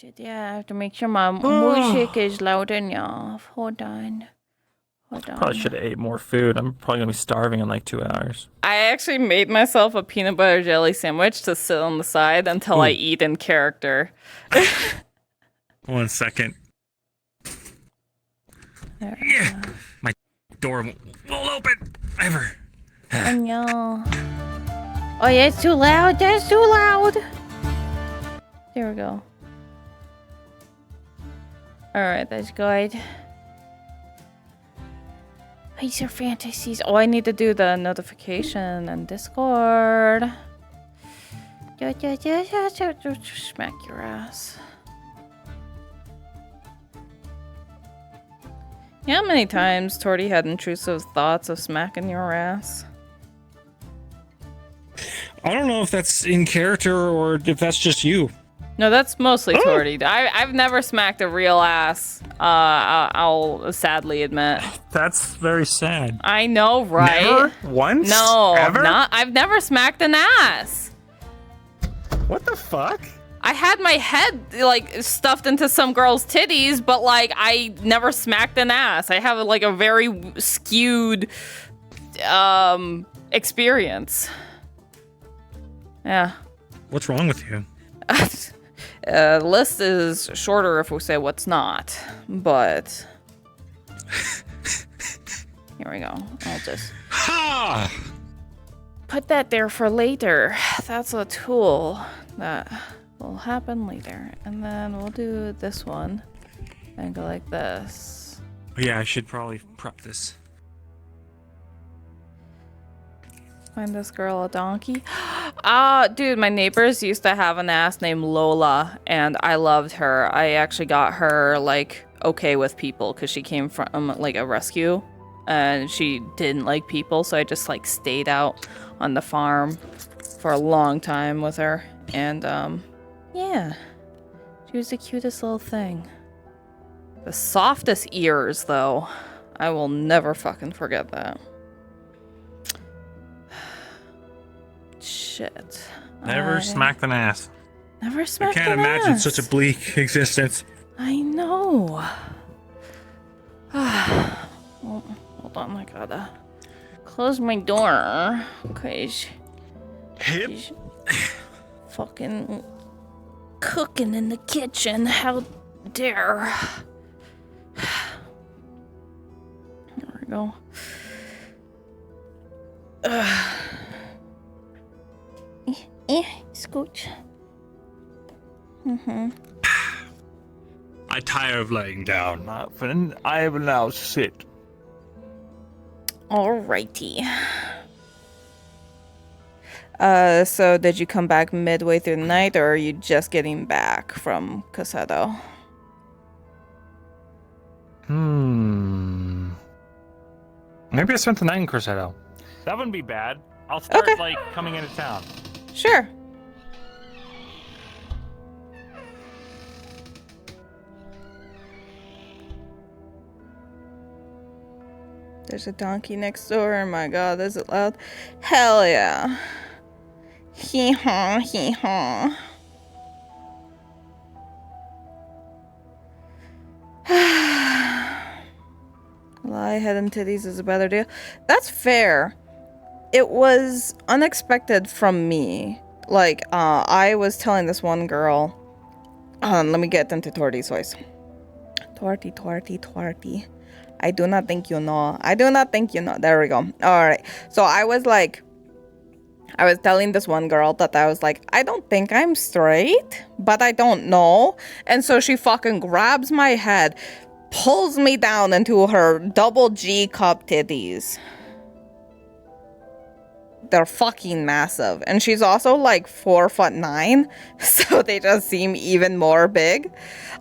shit. Yeah, I have to make sure my music is loud enough. Hold on. Probably should have ate more food. I'm probably gonna be starving in like 2 hours. I actually made myself a peanut butter jelly sandwich to sit on the side until I eat in character. 1 second. Yeah, my door won't open ever. Oh no. Oh yeah, it's too loud. That's too loud. There we go. Alright, that's good. These are fantasies. Oh, I need to do the notification and Discord. Smack your ass. You know how many times Tortie had intrusive thoughts of smacking your ass? I don't know if that's in character or if that's just you. No, that's mostly Tortie. I've never smacked a real ass. I'll sadly admit. That's very sad. I know, right? Never? Once? No, Ever? I've never smacked an ass. What the fuck? I had my head like stuffed into some girl's titties, but like I never smacked an ass. I have like a very skewed experience. Yeah. What's wrong with you? The list is shorter if we say what's not, but here we go. I'll just put that there for later. That's a tool that will happen later. And then we'll do this one and go like this. Yeah, I should probably prep this. Find this girl a donkey. Dude, my neighbors used to have an ass named Lola, and I loved her. I actually got her, like, okay with people, because she came from, like, a rescue, and she didn't like people, so I just, like, stayed out on the farm for a long time with her, and, yeah. She was the cutest little thing. The softest ears, though. I will never fucking forget that. Shit. Never smacked an ass. Never smacked an ass. I can't imagine such a bleak existence. I know. Oh, hold on, I gotta close my door. Cause she's fucking cooking in the kitchen. How dare. There we go. Scooch. I tire of laying down, Marvin. I will now sit. Alrighty. So did you come back midway through the night, or are you just getting back from Casado? Maybe I spent the night in Corsetto. That wouldn't be bad. I'll start, like, coming into town. Sure. There's a donkey next door. Oh my god, is it loud? Hell yeah. Hee-haw, hee-haw. Lie, head and titties is a better deal. That's fair. It was unexpected from me. Like, I was telling this one girl, let me get into Tortie's voice. Tortie. I do not think you know. There we go. Alright. So I was telling this one girl that I was like, I don't think I'm straight, but I don't know. And so she fucking grabs my head, pulls me down into her double G cup titties. They're fucking massive. And she's also like 4'9", so they just seem even more big.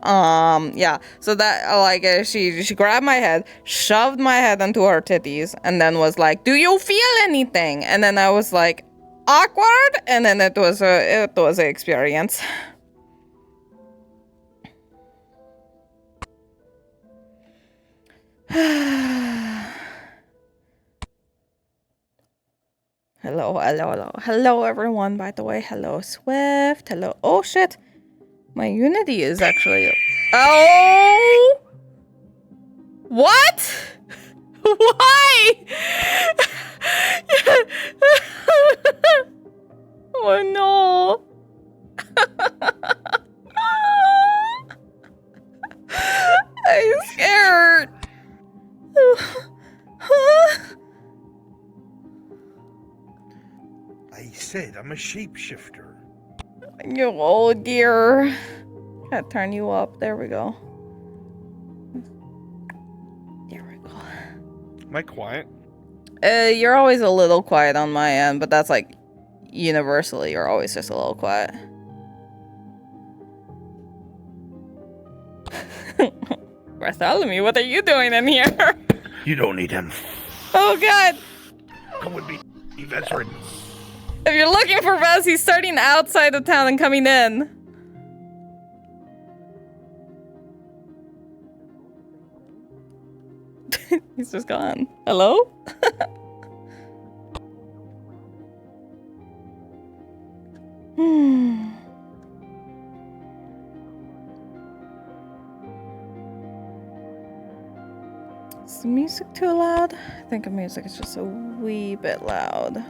Yeah. So that, like, she grabbed my head, shoved my head into her titties, and then was like, "Do you feel anything?" And then I was like, "Awkward." And then it was an experience. Hello everyone, by the way. Hello Swift. Hello. Oh shit. My Unity is actually... Oh! What? Why? Oh no. I'm scared. I said I'm a shapeshifter. Oh dear. Gotta turn you up. There we go. There we go. Am I quiet? You're always a little quiet on my end, but that's like universally, you're always just a little quiet. Bartholomew, what are you doing in here? You don't need him. Oh god! Come with me, veteran. If you're looking for Vez, he's starting outside of town and coming in. He's just gone. Hello? Is the music too loud? I think the music is just a wee bit loud.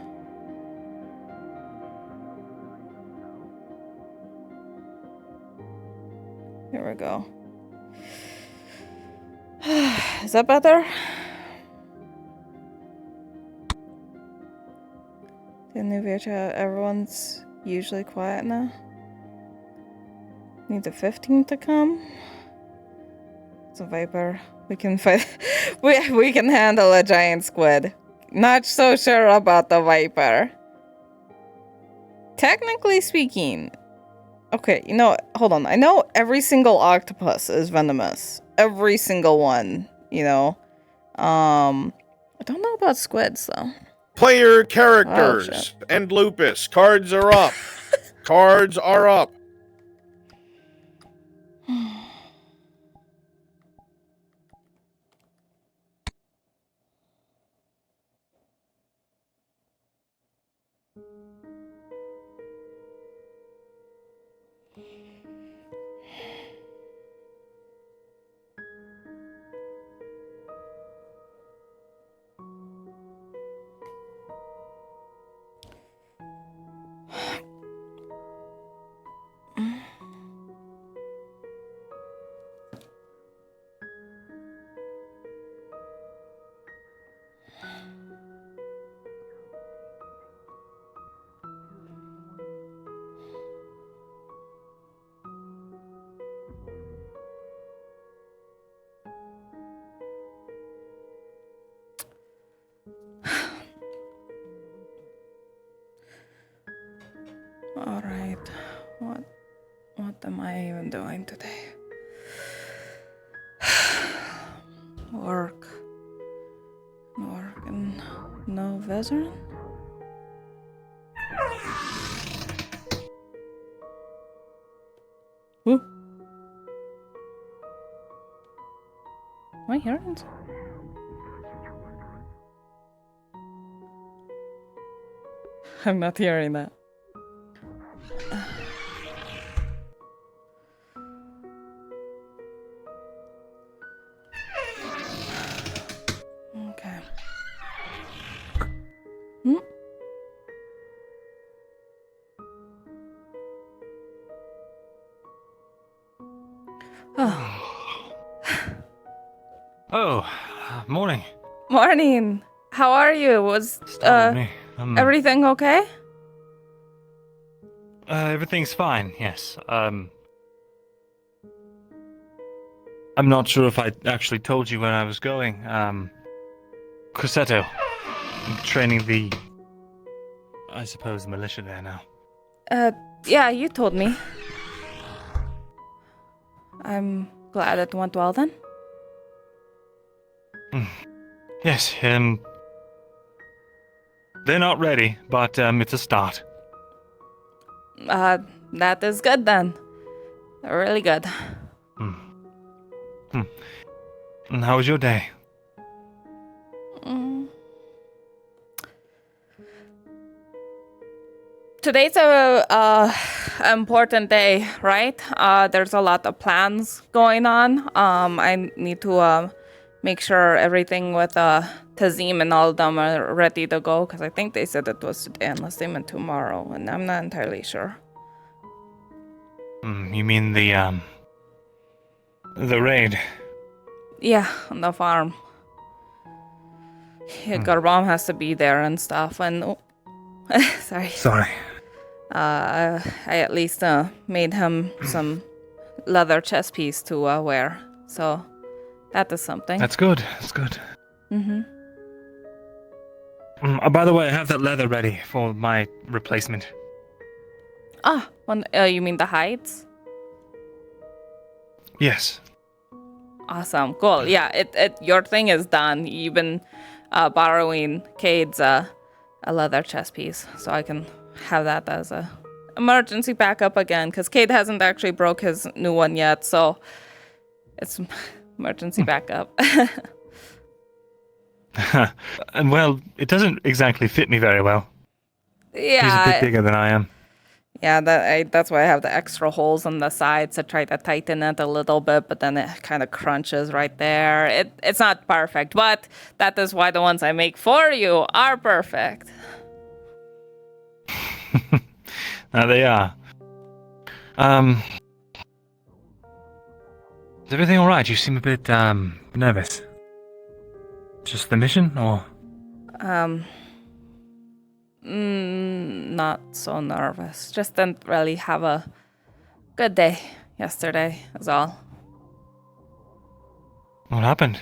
Here we go. Is that better? The new VHS, everyone's usually quiet now. Need the 15th to come. It's a viper. We can fight. we can handle a giant squid. Not so sure about the viper. Technically speaking, okay, you know, hold on. I know every single octopus is venomous. Every single one, you know. I don't know about squids though. Player characters and Lupus. Cards are up. Cards are up. All right. What am I even doing today? Work and no veteran? Who? Am I hearing something? I'm not hearing that. Okay. Oh, morning. Morning. How are you? Was Start with me. everything okay? Everything's fine. Yes. I'm not sure if I actually told you where I was going. Corsetto. I'm training the, I suppose, the militia there now. Yeah, you told me. I'm glad it went well then. Yes, they're not ready, but it's a start. That is good then. Really good. And how was your day? Today's a important day, right? There's a lot of plans going on. I need to make sure everything with Tazim and all of them are ready to go, because I think they said it was today, unless they meant tomorrow, and I'm not entirely sure. You mean the raid? Yeah, on the farm. Yeah, Garbam has to be there and stuff, and sorry. Sorry. I at least made him some leather chest piece to wear, so that is something. That's good. That's good. Mm-hmm. By the way, I have that leather ready for my replacement. Ah, you mean the hides? Yes. Awesome, cool. Yeah, your thing is done. You've been borrowing Cade's a leather chest piece, so I can have that as a emergency backup again, because Cade hasn't actually broke his new one yet, so it's emergency backup. And well, it doesn't exactly fit me very well. Yeah, He's a bit bigger than I am. yeah, that's why I have the extra holes on the sides to try to tighten it a little bit, but then it kind of crunches right there. It's not perfect, but that is why the ones I make for you are perfect. They are. Is everything alright? You seem a bit, nervous. Just the mission, or? Not so nervous. Just didn't really have a good day yesterday, is all. What happened?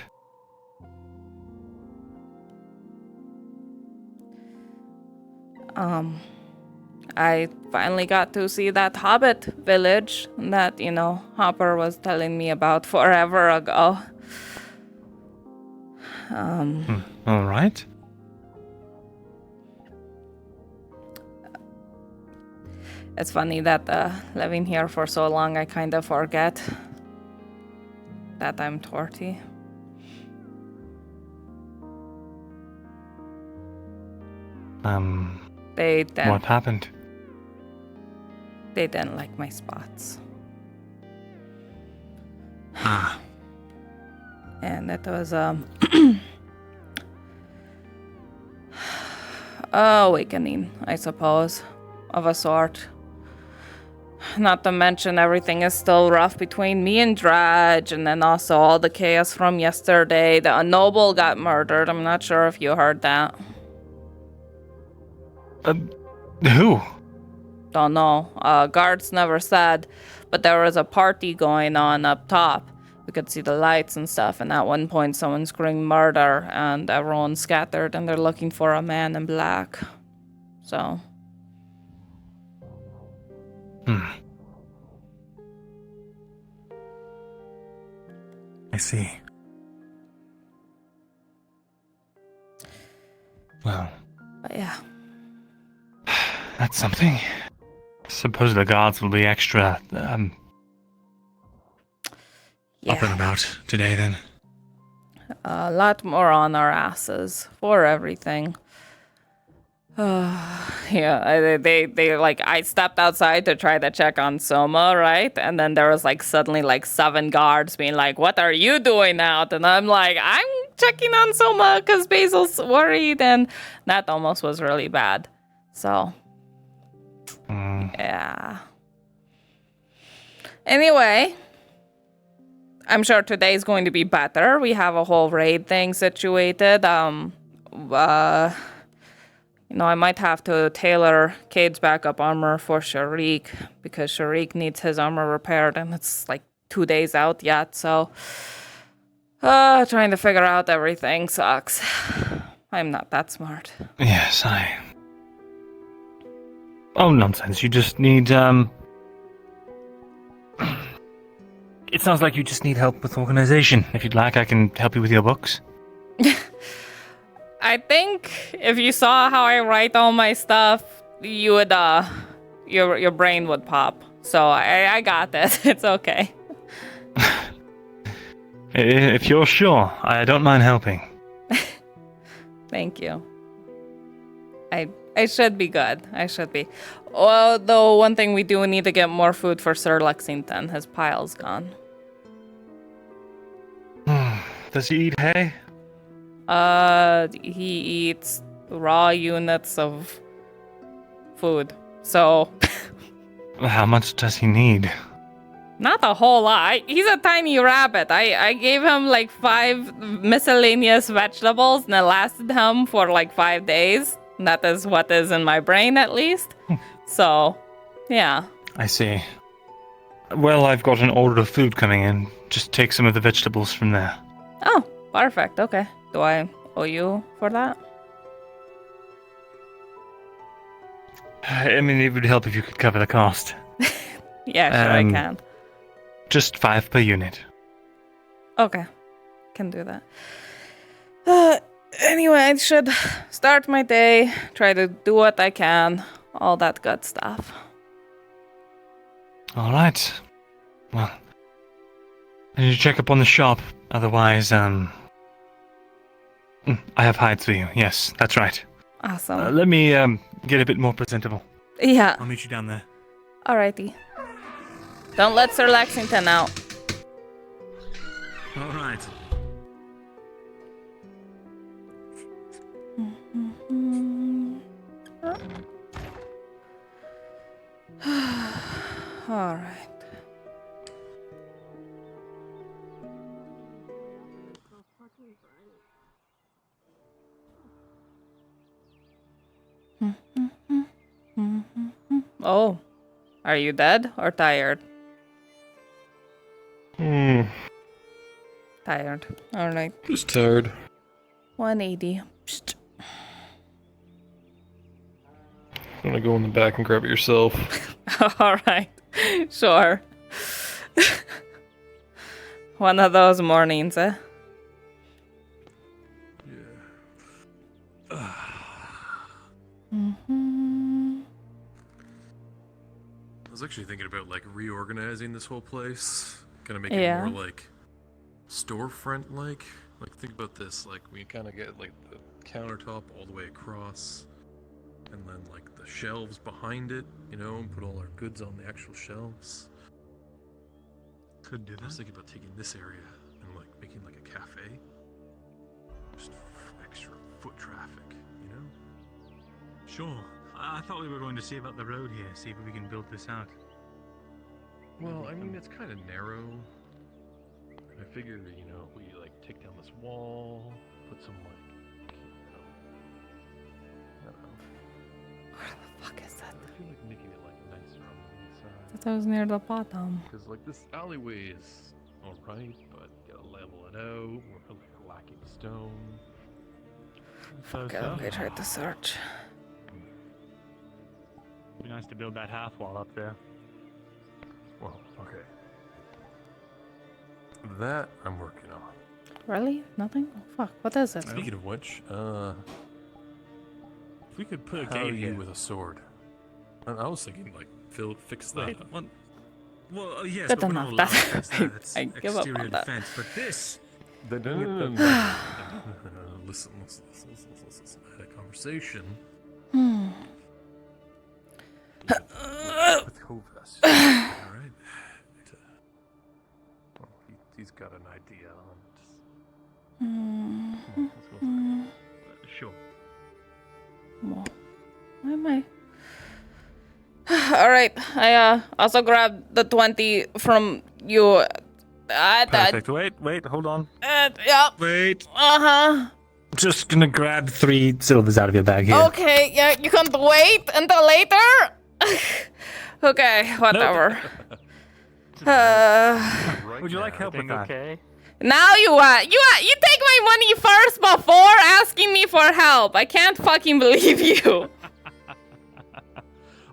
I finally got to see that hobbit village that, Hopper was telling me about forever ago. Alright. It's funny that living here for so long, I kind of forget that I'm Tortie. What happened? They didn't like my spots. Ah. And it was awakening, I suppose, of a sort. Not to mention everything is still rough between me and Dredge, and then also all the chaos from yesterday. The noble got murdered. I'm not sure if you heard that. Who? Don't know. Guards never said, but there was a party going on up top. We could see the lights and stuff, and at one point someone screamed murder, and everyone scattered, and they're looking for a man in black. So... I see. Well... But yeah. That's something. Suppose the guards will be extra, Yeah. up and about today, then. A lot more on our asses for everything. Yeah, they like, I stepped outside to try to check on Soma, right? And then there was like suddenly like 7 guards being like, "What are you doing out?" And I'm like, "I'm checking on Soma because Basil's worried," and that almost was really bad. So, yeah. Anyway, I'm sure today's going to be better. We have a whole raid thing situated. I might have to tailor Cade's backup armor for Sharik, because Sharik needs his armor repaired, and it's like 2 days out yet, so... trying to figure out everything sucks. I'm not that smart. Yes, Oh, nonsense. You just need, It sounds like you just need help with organization. If you'd like, I can help you with your books. I think if you saw how I write all my stuff, you would, your brain would pop. So I got this. It's okay. If you're sure, I don't mind helping. Thank you. I I should be good. I should be. Although one thing we do need to get more food for Sir Lexington. His pile's gone. Does he eat hay? He eats raw units of food. So How much does he need? not a whole lot. He's a tiny rabbit. I gave him like 5 miscellaneous vegetables and it lasted him for like 5 days. That is what is in my brain at least. So, yeah. I see. Well, I've got an order of food coming in. Just take some of the vegetables from there. Oh, perfect. Okay. Do I owe you for that? I mean, it would help if you could cover the cost. Yeah, sure I can. Just 5 per unit. Okay. Can do that. Anyway, I should start my day, try to do what I can, all that good stuff. All right. Well, I need to check up on the shop. Otherwise, I have hides for you. Yes, that's right. Awesome. Let me get a bit more presentable. Yeah. I'll meet you down there. Alrighty. Don't let Sir Lexington out. All right. All right. Oh, are you dead or tired? Tired. All right. Just tired. 180. Psst. I'm gonna go in the back and grab it yourself. All right. Sure. One of those mornings, eh? I was actually thinking about like reorganizing this whole place, kind of make it Yeah. more like storefront like. Like think about this, like we kind of get like the countertop all the way across, and then like the shelves behind it, you know, and put all our goods on the actual shelves. Could do I was that. thinking about taking this area and like making like a cafe, just for extra foot traffic, you know. Sure. I thought we were going to see about the road here, see if we can build this out. Well, I mean, it's kind of narrow. I figure, you know, we like take down this wall, put some like, you know, I don't know. Where the fuck is that? I feel like making it like nicer on the inside. That was near the bottom. Because like this alleyway is all right, but you gotta level it out. We're like lacking stone. Okay, okay, tried to search. It'd be nice to build that half wall up there. Well, okay. That I'm working on. Really? Nothing? Oh, fuck. What is it? Speaking of which, If we could put a how are gate you here. with a sword? I was thinking like fix the. Wait, what? Well, yes, Good but we're enough, not allowed that- to use that. It's I give up exterior on that. defense. But this, No. Listen. I had a conversation with Kovas. All right. Well, he's got an idea on. Let's go inside. sure. Well, why am I? All right. I also grabbed the 20 from you. Perfect. Wait, hold on. Yep. Wait. Uh-huh. Just gonna grab 3 silvers out of your bag here. Okay, yeah, you can't wait until later? Okay, whatever. Would you like help with that? Okay. Now you take my money first before asking me for help. I can't fucking believe you.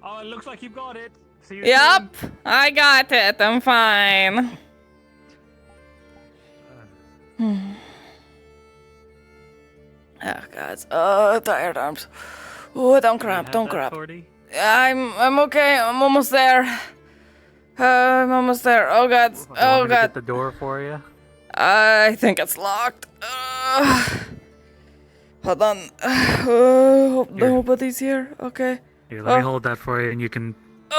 Oh, it looks like you've got it. See you Yep, I got it. I'm fine. Oh god. Oh, tired arms. Oh, don't cramp, don't cramp. I'm okay. I'm almost there. I'm almost there. Oh god. Oh god. Get the door for you. I think it's locked. Hold on. Hope Here. nobody's here. Okay. Here, let me hold that for you, and you can.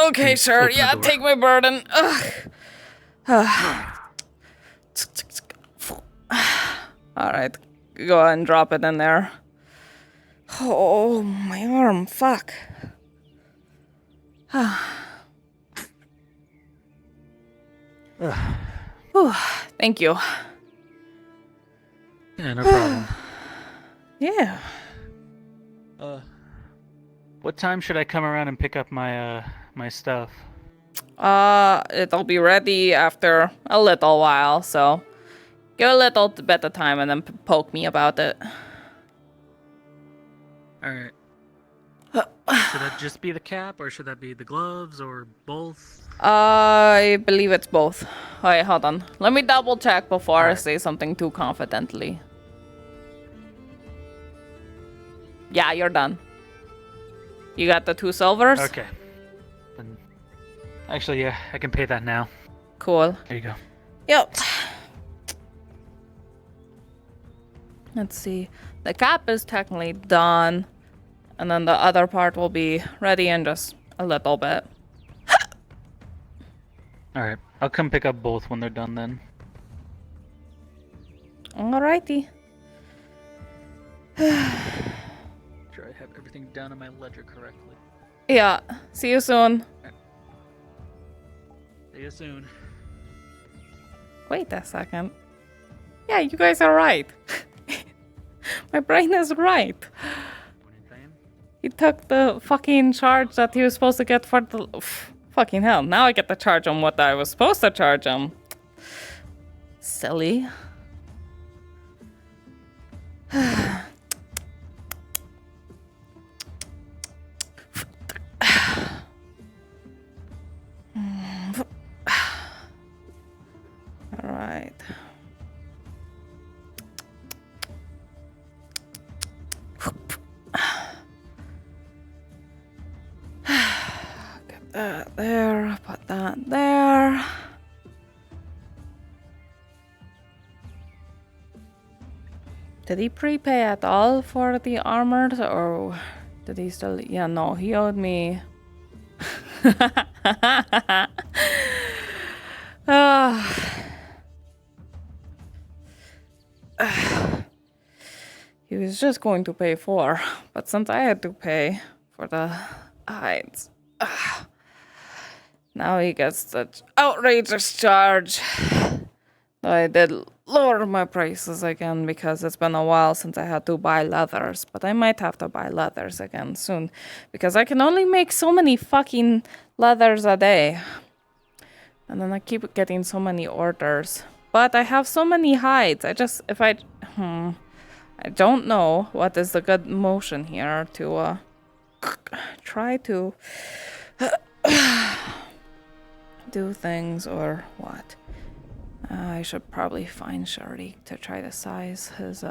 Okay, Can sure. open the Yeah, door. take my burden. Alright. Go ahead and drop it in there. Oh, my arm. Fuck. Whew, thank you. Yeah, no problem. Yeah. What time should I come around and pick up my my stuff? It'll be ready after a little while, so give a little bit of time and then poke me about it. All right. Should that just be the cap, or should that be the gloves, or both? I believe it's both. Wait, hold on. Let me double check before I Alright. say something too confidently. Yeah, you're done. You got the 2 silvers? Okay. Then, actually, yeah, I can pay that now. Cool. There you go. Yep. Let's see. The cap is technically done. And then the other part will be ready in just a little bit. All right, I'll come pick up both when they're done then. Alrighty. Sure, I have everything down in my ledger correctly. Yeah. See you soon. See you soon. Wait a second. Yeah, you guys are right. My brain is right. What are you saying? He took the fucking charge that he was supposed to get for the... Fucking hell, now I get to charge him what I was supposed to charge him. Silly. Alright. Get that there, put that there. Did he prepay at all for the armors, or did he still? Yeah, no, he owed me. He was just going to pay 4, but since I had to pay for the hides, now he gets the outrageous charge. I did lower my prices again because it's been a while since I had to buy leathers, but I might have to buy leathers again soon because I can only make so many fucking leathers a day. And then I keep getting so many orders. But I have so many hides. I don't know what is the good motion here to try to do things or what. I should probably find Shari to try to size his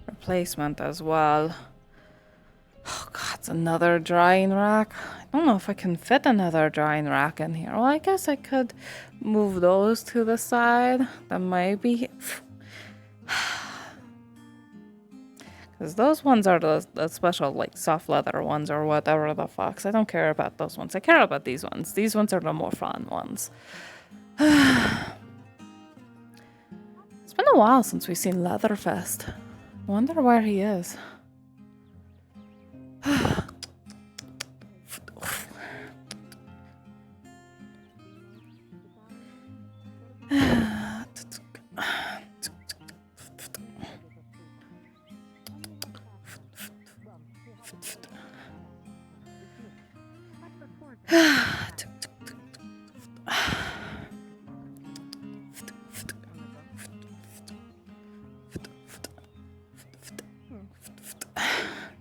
replacement as well. Oh god, it's another drying rack. I don't know if I can fit another drying rack in here. Well, I guess I could move those to the side. That might be... Because those ones are the special, like, soft leather ones or whatever the fuck. I don't care about those ones. I care about these ones. These ones are the more fun ones. It's been a while since we've seen Leatherfest. I wonder where he is.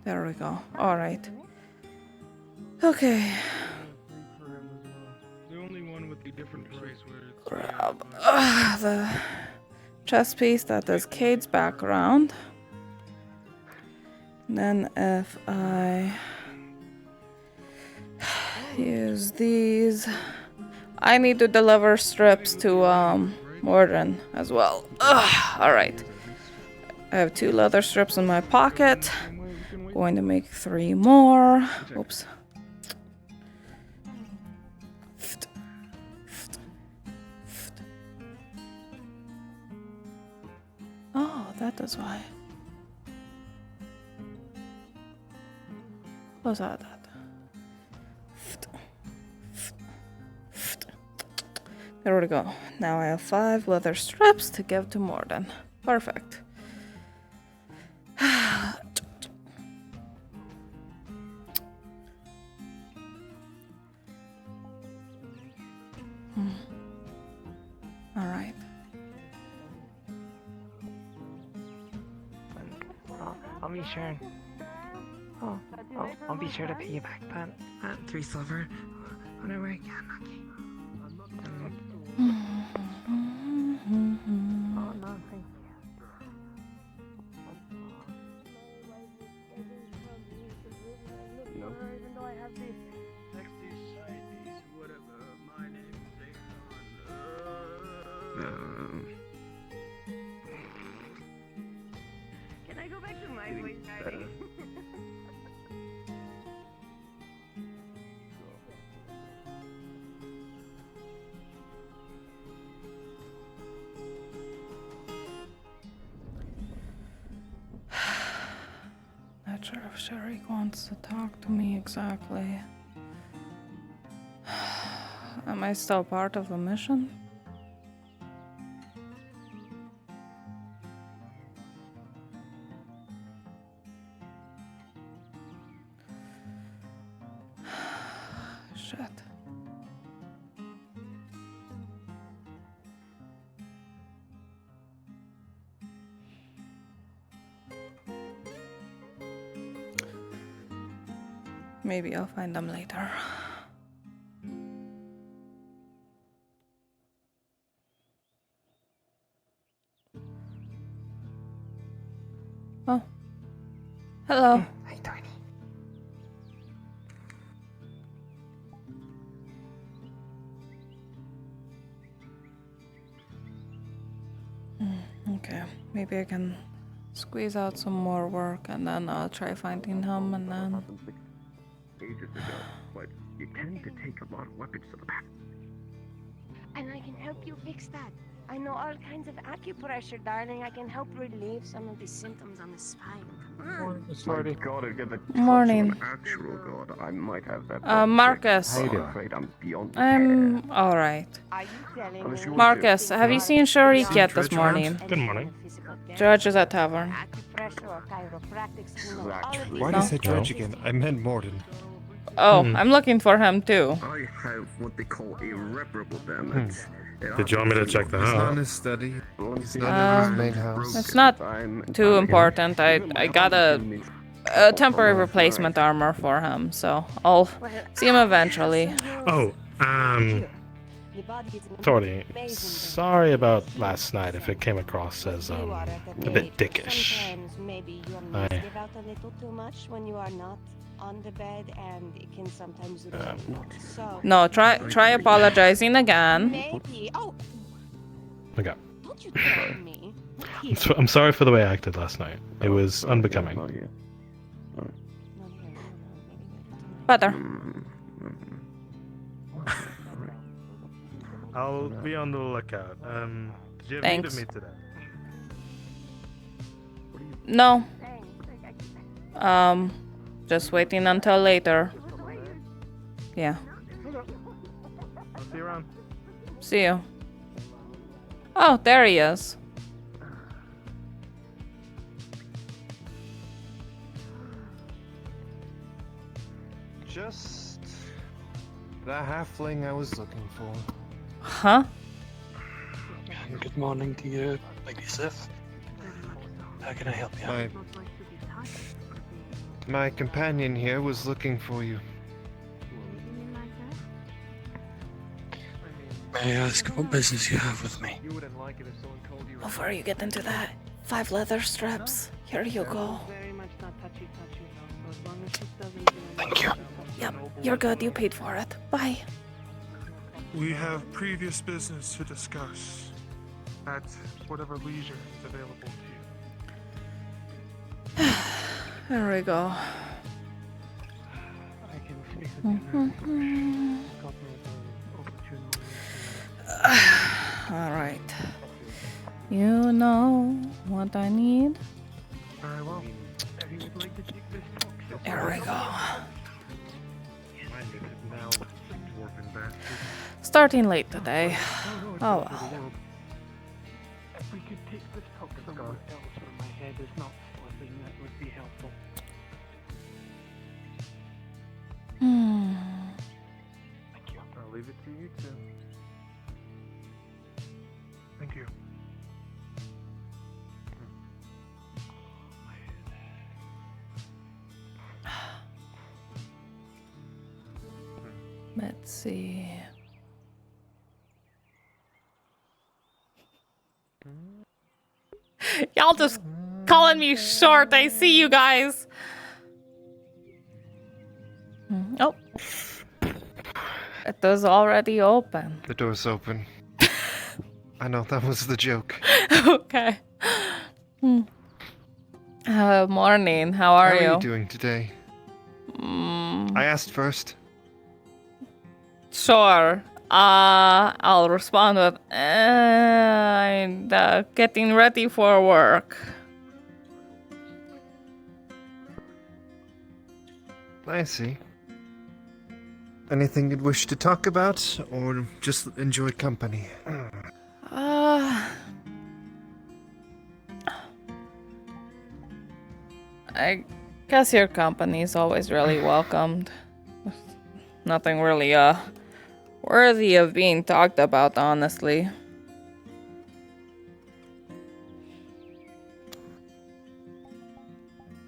There we go. Alright. Okay. The only one with the different price where it's Grab the chest piece that is Cade's background. Then if I use these, I need to deliver strips to Morden as well. Alright. I have 2 leather strips in my pocket. Going to make 3 more. Oops. Oh, that is why. Close out that. There we go. Now I have 5 leather strips to give to Morden. Perfect. Alright. I'll be sure. I'll be sure to pay you back that 3 silver whenever I can. Okay. Oh no, thank you. No. Even though I have these sexy, shiny, whatever. My name is Can I go back to my voice, Daddy? Not sure if Sharik wants to talk to me exactly. Am I still part of the mission? Shit. Maybe I'll find them later. Oh. Hello. Hi, Tortie. Okay, maybe I can squeeze out some more work and then I'll try finding him and then... Ages ago, but you tend to take a lot of weapons to the back. And I can help you fix that. I know all kinds of acupressure, darling. I can help relieve some of the symptoms on the spine. Come on. My God, I'd get the touch Morning. of an actual god. I might have that. Marcus. I'm afraid I'm beyond repair. I'm alright. Are you telling Unless you me? want Marcus, have you seen Sharik yet this morning? Good morning. Judge is at tavern. Acupressure or chiropractics, you know, all of these Why No. did you say Judge again? I meant Morden. Oh, I'm looking for him too. I have what they call irreparable damage. Did you want me to check the He's not in house? his study. He's not in his main house. It's not too important. I got a temporary replacement armor for him, so I'll see him eventually. Oh, Tortie, sorry about last night if it came across as a bit dickish. I give out a little too much when you are not on the bed, and it can sometimes so No, try apologizing again. maybe. Oh, okay. don't you tell me. I'm sorry for the way I acted last night. It was unbecoming. Better. I'll be on the lookout. Did you have Thanks. need of me today? No. Just waiting until later. Yeah. I'll see you around. See you. Oh, there he is. Just the halfling I was looking for. Huh? Good morning to you, Lady Sif. How can I help you? My companion here was looking for you. May I ask what business you have with me? You wouldn't like it if someone called you. Before you get into that, 5 leather strips. Here you go. Thank you. Yep, you're good. You paid for it. Bye. We have previous business to discuss at whatever leisure is available to you. There we go. I can speak with you a couple of opportune moments. Alright. You know what I need? Very well. If you would like to take this talk, There we go. Now, dwarven bastard. Starting late today. Oh well. if we could take this talk somewhere else where my head is not slipping, that would be helpful. Thank you. I'll leave it to you two. Thank you. Let's see. Y'all just calling me short. I see you guys. Oh. It was already open. The door's open. I know, that was the joke. Okay. Morning. How are How you? are you doing today? I asked first. Sure. I'll respond with, I'm getting ready for work. I see. Anything you'd wish to talk about, or just enjoy company? I guess your company is always really welcomed. Nothing really, worthy of being talked about, honestly.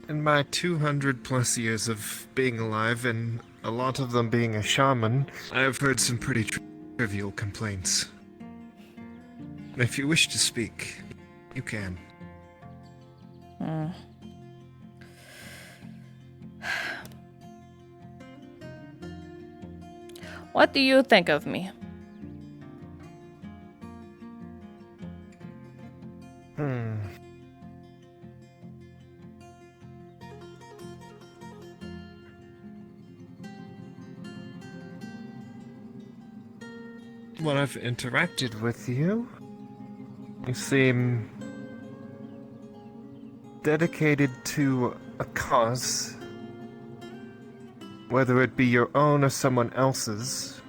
In my 200 plus years of being alive, and a lot of them being a shaman, I have heard some pretty trivial complaints. If you wish to speak, you can. What do you think of me? When I've interacted with you, you seem dedicated to a cause, whether it be your own or someone else's.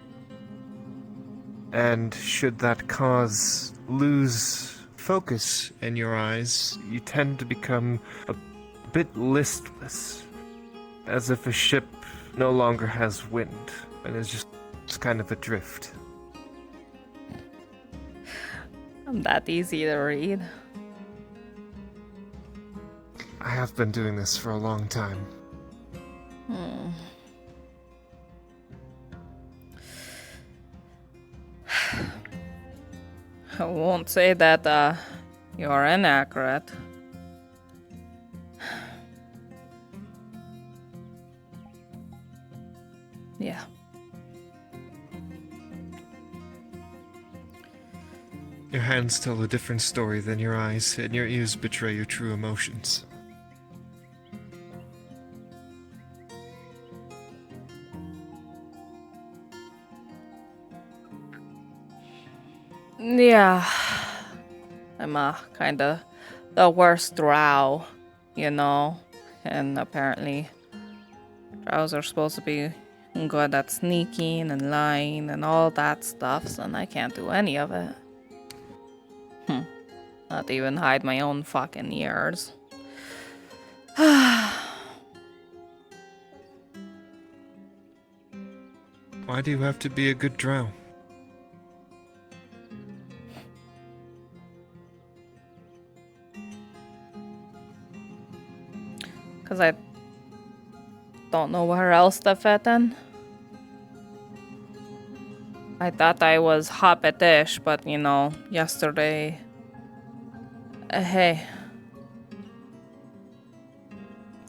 And should that cause lose focus in your eyes, you tend to become a bit listless, as if a ship no longer has wind and is just kind of adrift. I'm that easy to read. I have been doing this for a long time. I won't say that, you're inaccurate. Yeah. Your hands tell a different story than your eyes, and your ears betray your true emotions. Yeah. I'm kinda the worst drow, you know? And apparently drows are supposed to be good at sneaking and lying and all that stuff, and I can't do any of it. Not even hide my own fucking ears. Why do you have to be a good drow? Because I don't know where else to fit in. I thought I was hobbitish, but you know, yesterday... hey.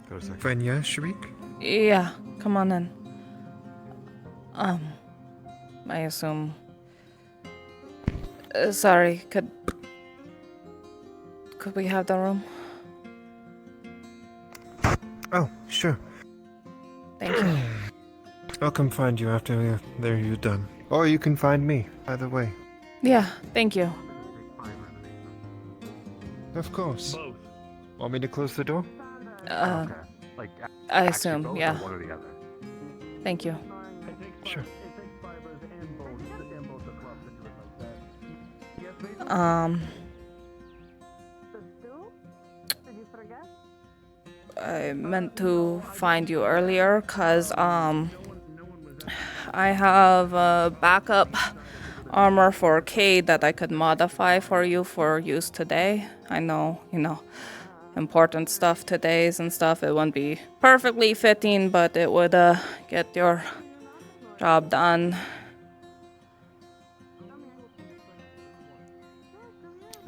Frenya, Sharik? Yeah, come on in. I assume... sorry, could we have the room? Oh, sure. Thank you. I'll come find you after you're done. Or you can find me, either way. Yeah, thank you. Of course. Want me to close the door? I assume, yeah. Thank you. Sure. I meant to find you earlier, cause, I have a backup armor for Cade that I could modify for you for use today. I know, important stuff today's and stuff. It wouldn't be perfectly fitting, but it would get your job done.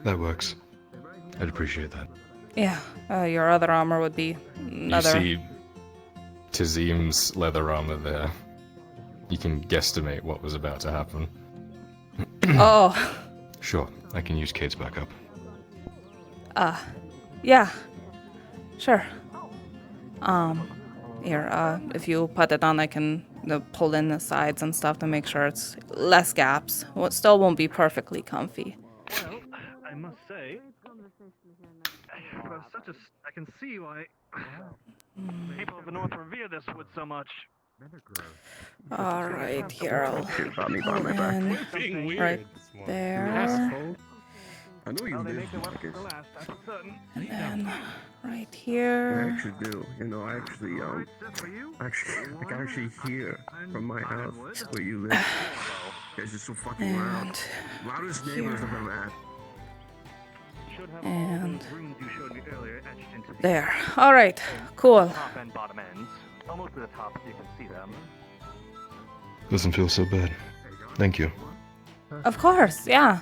That works. I'd appreciate that. Yeah, your other armor would be another. You see Tazim's leather armor there. You can guesstimate what was about to happen. Oh. Sure, I can use Kate's backup. Yeah. Sure. Here, if you put it on, I can pull in the sides and stuff to make sure it's less gaps. Well, it still won't be perfectly comfy. Well, I must say, I can see why people of the North revere this wood so much. Alright, here I'll Got me by my back. Being weird. right there. I know you did. And then right I here. actually do. I I can actually hear from my house where you live. It's just so fucking loud. And Loudest neighbors I've ever had. and there. Alright, cool. Top and bottom ends. Almost to the top so you can see them. Doesn't feel so bad. Thank you. Of course, yeah.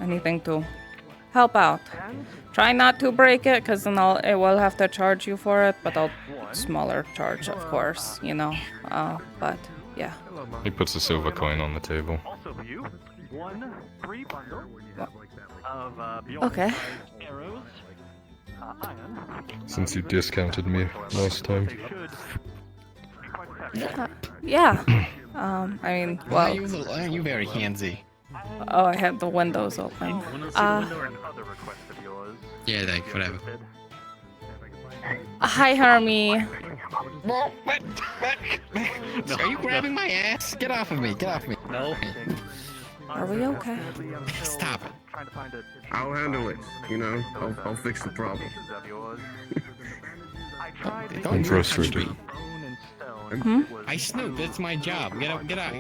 Anything to help out. Try not to break it, because then it will have to charge you for it, but smaller charge, of course, but yeah. He puts a silver coin on the table. Also for you, 1 free bundle of Okay. arrows, iron. Since you discounted me last time. Yeah. I mean, Why well. are you very handsy? Oh, I had the windows open. Yeah, whatever. Hi, Hermie. What? Are you grabbing my ass? Get off of me! Get off me! No. Are we okay? Stop it. I'll handle it. I'll fix the problem. I'm frustrated. I snoop. That's my job. Get out.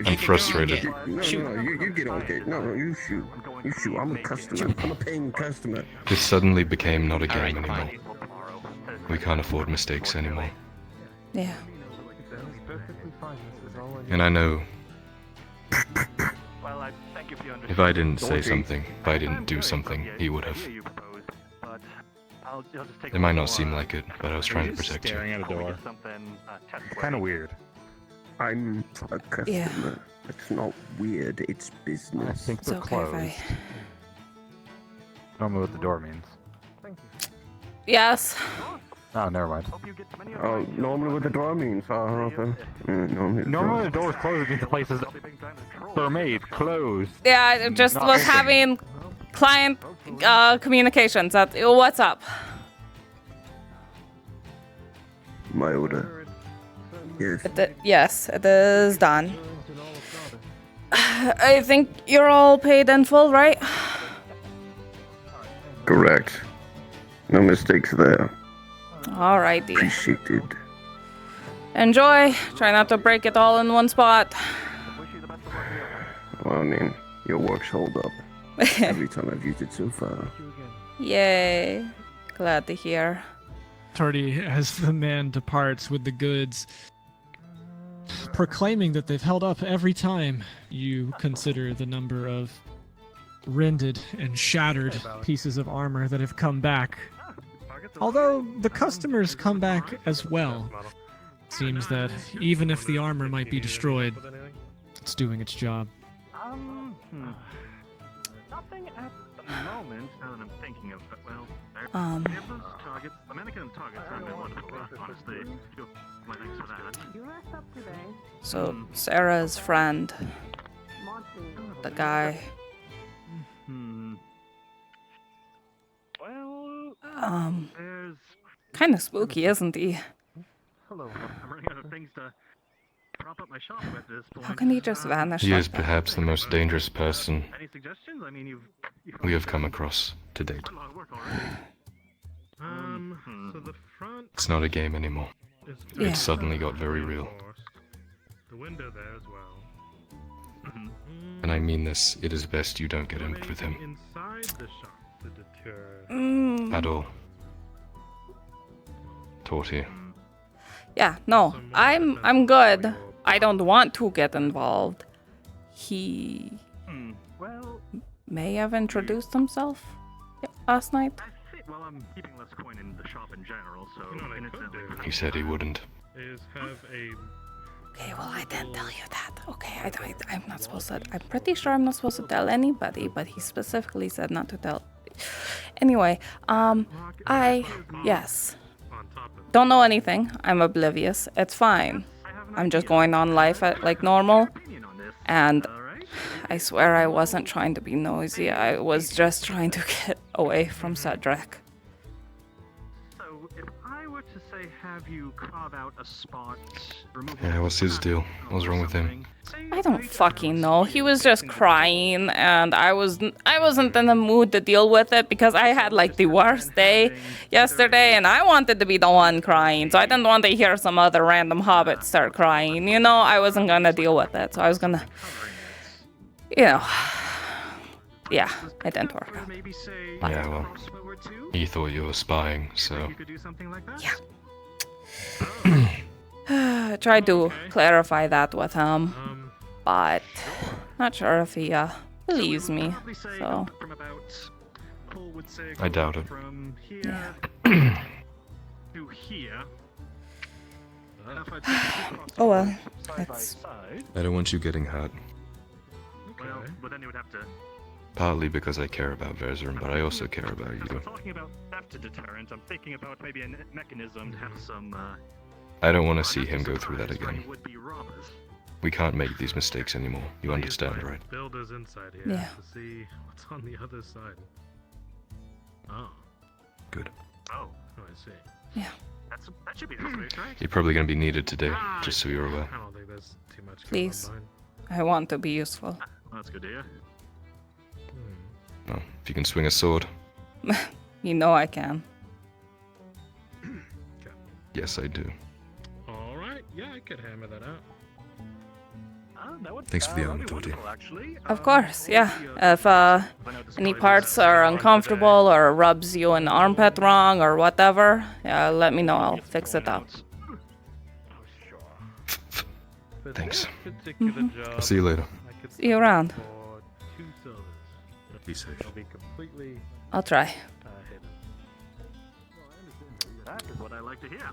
I'm frustrated. No, you get on it. No, you shoot. You shoot. I'm a customer. I'm a paying customer. It suddenly became not a game Alright, anymore. fine. We can't afford mistakes anymore. Yeah. And I know if I didn't say something, if I didn't do something, he would have. It might not seem like it, but I was trying to protect you. Staring at a door. Kind of weird. I'm a customer. Yeah. It's not weird. It's I business. think It's we're okay closed. if Don't know what the door means. Yes. Oh, never mind. Oh, normally what the door means. Normally the door's closed means the place is made closed. Yeah, I just Not was open. having client communications. What's up? My order. Yes. Yes, it is done. I think you're all paid in full, right? Correct. No mistakes there. Alrighty. Appreciated. Enjoy. Try not to break it all in one spot. Well, I mean, your work's hold up. Every time I've used it so far. Yay. Glad to hear. Tortie, as the man departs with the goods, proclaiming that they've held up every time you consider the number of rended and shattered pieces of armor that have come back. Although the customers come back as well. Seems that even if the armor might be destroyed, it's doing its job. Nothing at the moment. Now that I'm thinking of it, well, Targets, the mannequin targets have been wonderful, honestly. My thanks for that. You messed up today. So Sarah's friend, the guy. Well, there's... Kind of spooky, isn't he? Hello, I'm running out of things to prop up my shop at this point. How can he just vanish He like is that? perhaps the most dangerous person Any suggestions? I mean, you've we have come across to date. done a lot of work already. So the front It's not a game anymore. is Yeah. It suddenly got very real. reinforced. The window there as well. And I mean this, it is best you don't get in with him. Inside the shop to deter. At all. Tortie. Yeah, no, I'm good. I don't want to get involved. He Well, may have introduced himself last night. I think, well, I'm keeping less coin in the shop in general, so You know what I could incidentally... do? He said he wouldn't. Is have a Okay, well, I didn't tell you that. Okay, I'm not supposed to. I'm pretty sure I'm not supposed to tell anybody, but he specifically said not to tell. Anyway, yes. Don't know anything. I'm oblivious. It's fine. I'm just going on life like normal. And I swear I wasn't trying to be nosy. I was just trying to get away from Cedric. So, if I were to say have you carve out a spot, remove... Yeah, what's his deal? What's wrong with him? I don't fucking know. He was just crying, and I wasn't in the mood to deal with it because I had like the worst day yesterday, and I wanted to be the one crying, so I didn't want to hear some other random hobbit start crying. You know, I wasn't gonna deal with it, so I was gonna, yeah, it didn't work out. Yeah, well, he thought you were spying, so... I tried to clarify that with him, but not sure if he believes me. So I doubt it. From here to here. Oh well, it's I don't want you getting hurt. Well, but then you would have to... Partly because I care about Verzerin, but I also care about If you. we're talking about theft deterrent, I'm thinking about maybe a mechanism to have some... I don't want to see him go through that again. would-be robbers. We can't make these mistakes anymore. You understand, right? builders inside here Yeah. to see what's on the other side. Oh. Good. Oh, I see. Yeah. That should be the route, right? You're probably going to be needed today, just so you're aware. I don't think there's too much going Please. on behind. I want to be useful. Well, that's good to hear. Well, if you can swing a sword. You know I can. Yes, I do. Alright, yeah, I could hammer that out. Thanks for the armor, Tortie. Of course, yeah. If any parts are uncomfortable or rubs you an armpit wrong or whatever, yeah, let me know. I'll fix it up. Thanks. Particular job, I'll see you later. I could See you around. for 2 silvers. Be safe. It'll be completely I'll try. hidden. That is what I like to hear.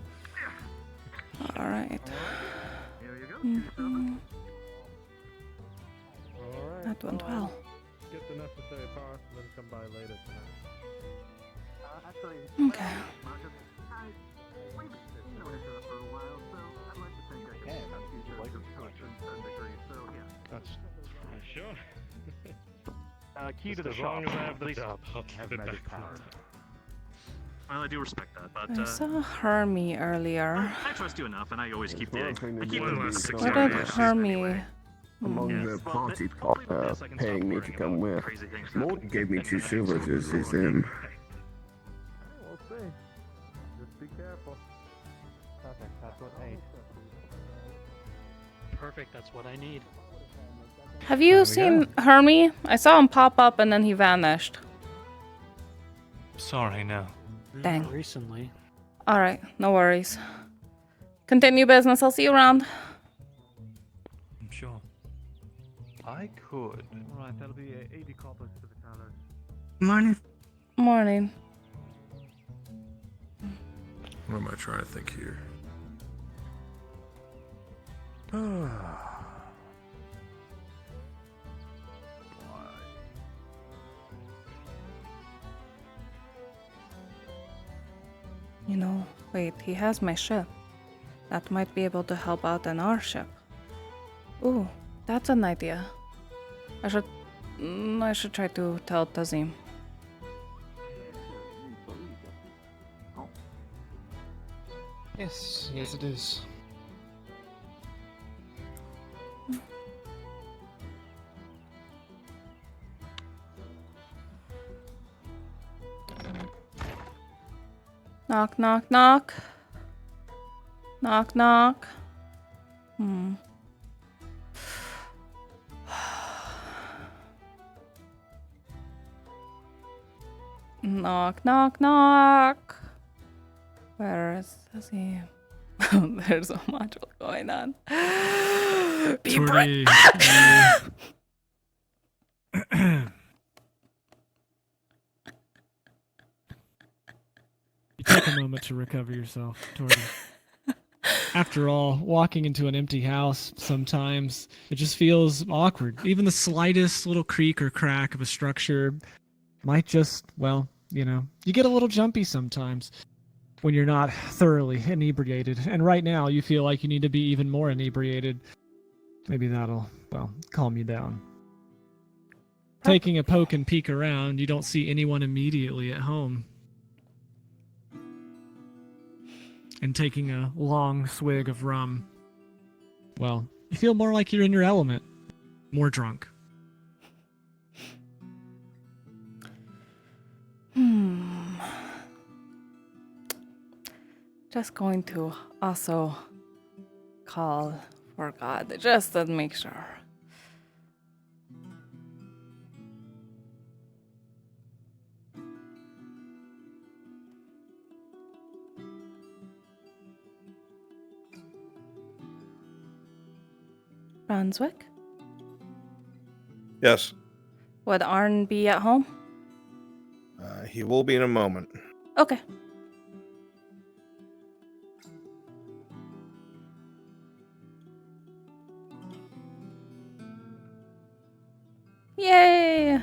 All right. Here you go. Mhm. Alright. That went well. Get the necessary parts and then come by later tonight. Actually, Okay. Marcus, we've known each other for a while, so I'd like to think I can have future construction to a degree, so yeah. That's sure. Key to Just the as shop. long as I have the Please job, I'll give have it magic back. power. Well, I do respect that, but I saw Hermie earlier. I trust you enough, and I always keep the... Well, I think I keep the the one last last 6 Where did hours. Hermie? among the party paying me to come with. Morton gave me 2 silvers as his We'll see. Just be careful. Perfect, that's what I need. Perfect, that's what I need. Have you seen Hermie? I saw him pop up and then he vanished. Sorry, no. Dang. Recently. All right, no worries. Continue business. I'll see you around. I'm sure. I could. Alright, that'll be 80 coppers for the color. Morning. Morning. What am I trying to think here? You know, wait, he has my ship. That might be able to help out in our ship. Ooh, that's an idea. I should try to tell Tazim. Yes, yes it is. Knock, knock, knock. Knock, knock. Hmm. Knock, knock, knock. Where is he? There's so much going on. Be brave. You take a moment to recover yourself, Tortie. After all, walking into an empty house, sometimes it just feels awkward. Even the slightest little creak or crack of a structure might just, well, you know, you get a little jumpy sometimes when you're not thoroughly inebriated. And right now, you feel like you need to be even more inebriated. Maybe that'll, well, calm you down. Taking a poke and peek around, you don't see anyone immediately at home. And taking a long swig of rum, well, you feel more like you're in your element. More drunk. Just going to also call for God, just to make sure. Brunswick? Yes. Would Arn be at home? He will be in a moment. Okay. Yay!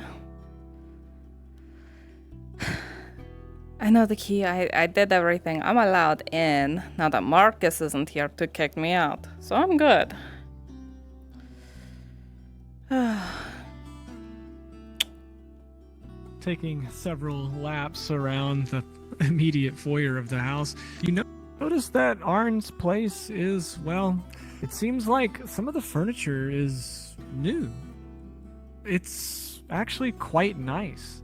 I know the key. I did everything. I'm allowed in now that Marcus isn't here to kick me out. So I'm good. Taking several laps around the immediate foyer of the house, you notice that Arn's place is, well, it seems like some of the furniture is new. It's actually quite nice.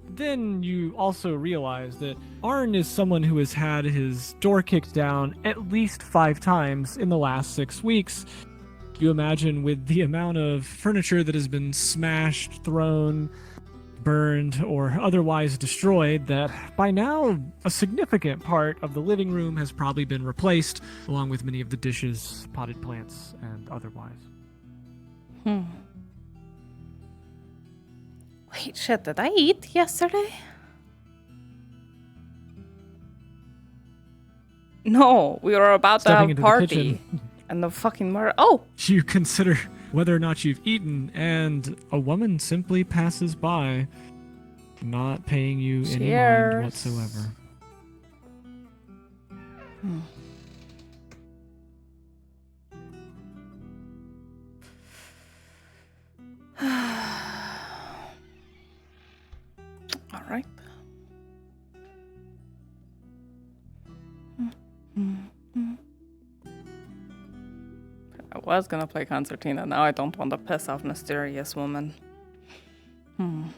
Then you also realize that Arn is someone who has had his door kicked down at least 5 times in the last 6 weeks. You imagine with the amount of furniture that has been smashed, thrown, burned, or otherwise destroyed, that by now a significant part of the living room has probably been replaced, along with many of the dishes, potted plants, and otherwise. Wait, shit, did I eat yesterday? No, we were about to have a party. And the fucking murder. Oh! You consider whether or not you've eaten, and a woman simply passes by, not paying you any mind whatsoever. All right. I was gonna play concertina. Now I don't want to piss off mysterious woman. Young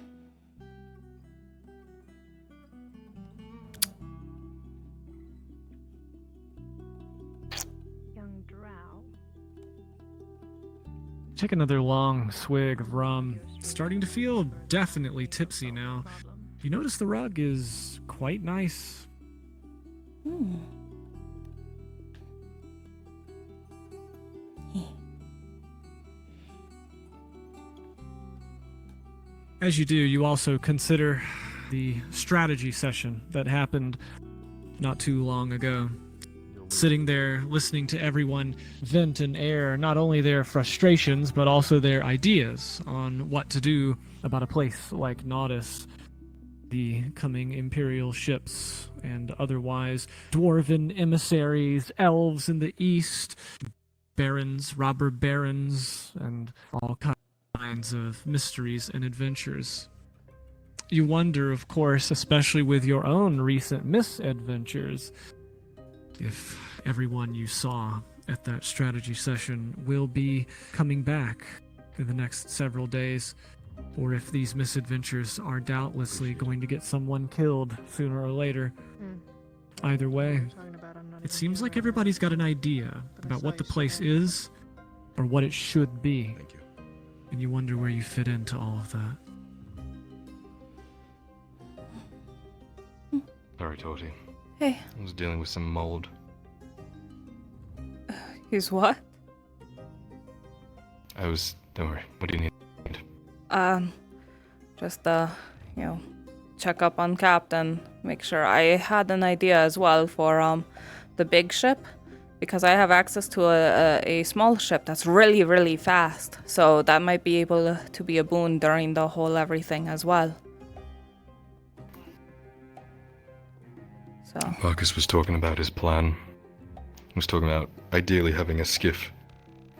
drow. Take another long swig of rum. Starting to feel definitely tipsy now. You notice the rug is quite nice. As you do, you also consider the strategy session that happened not too long ago. Sitting there, listening to everyone vent and air not only their frustrations, but also their ideas on what to do about a place like Naudus. the coming Imperial ships and otherwise dwarven emissaries, elves in the east, barons, robber barons, and all kinds of mysteries and adventures. You wonder, of course, especially with your own recent misadventures, if everyone you saw at that strategy session will be coming back in the next several days, or if these misadventures are doubtlessly going to get someone killed sooner or later. Either way, it seems like everybody's got an idea about what the place is or what it should be. Thank you. And you wonder where you fit into all of that. Sorry, Tortie. Hey. I was dealing with some mold. He's what? Don't worry. What do you need? Just, check up on Captain. Make sure. I had an idea as well for, the big ship. Because I have access to a small ship that's really, really fast. So that might be able to be a boon during the whole everything as well. So. Marcus was talking about his plan. He was talking about ideally having a skiff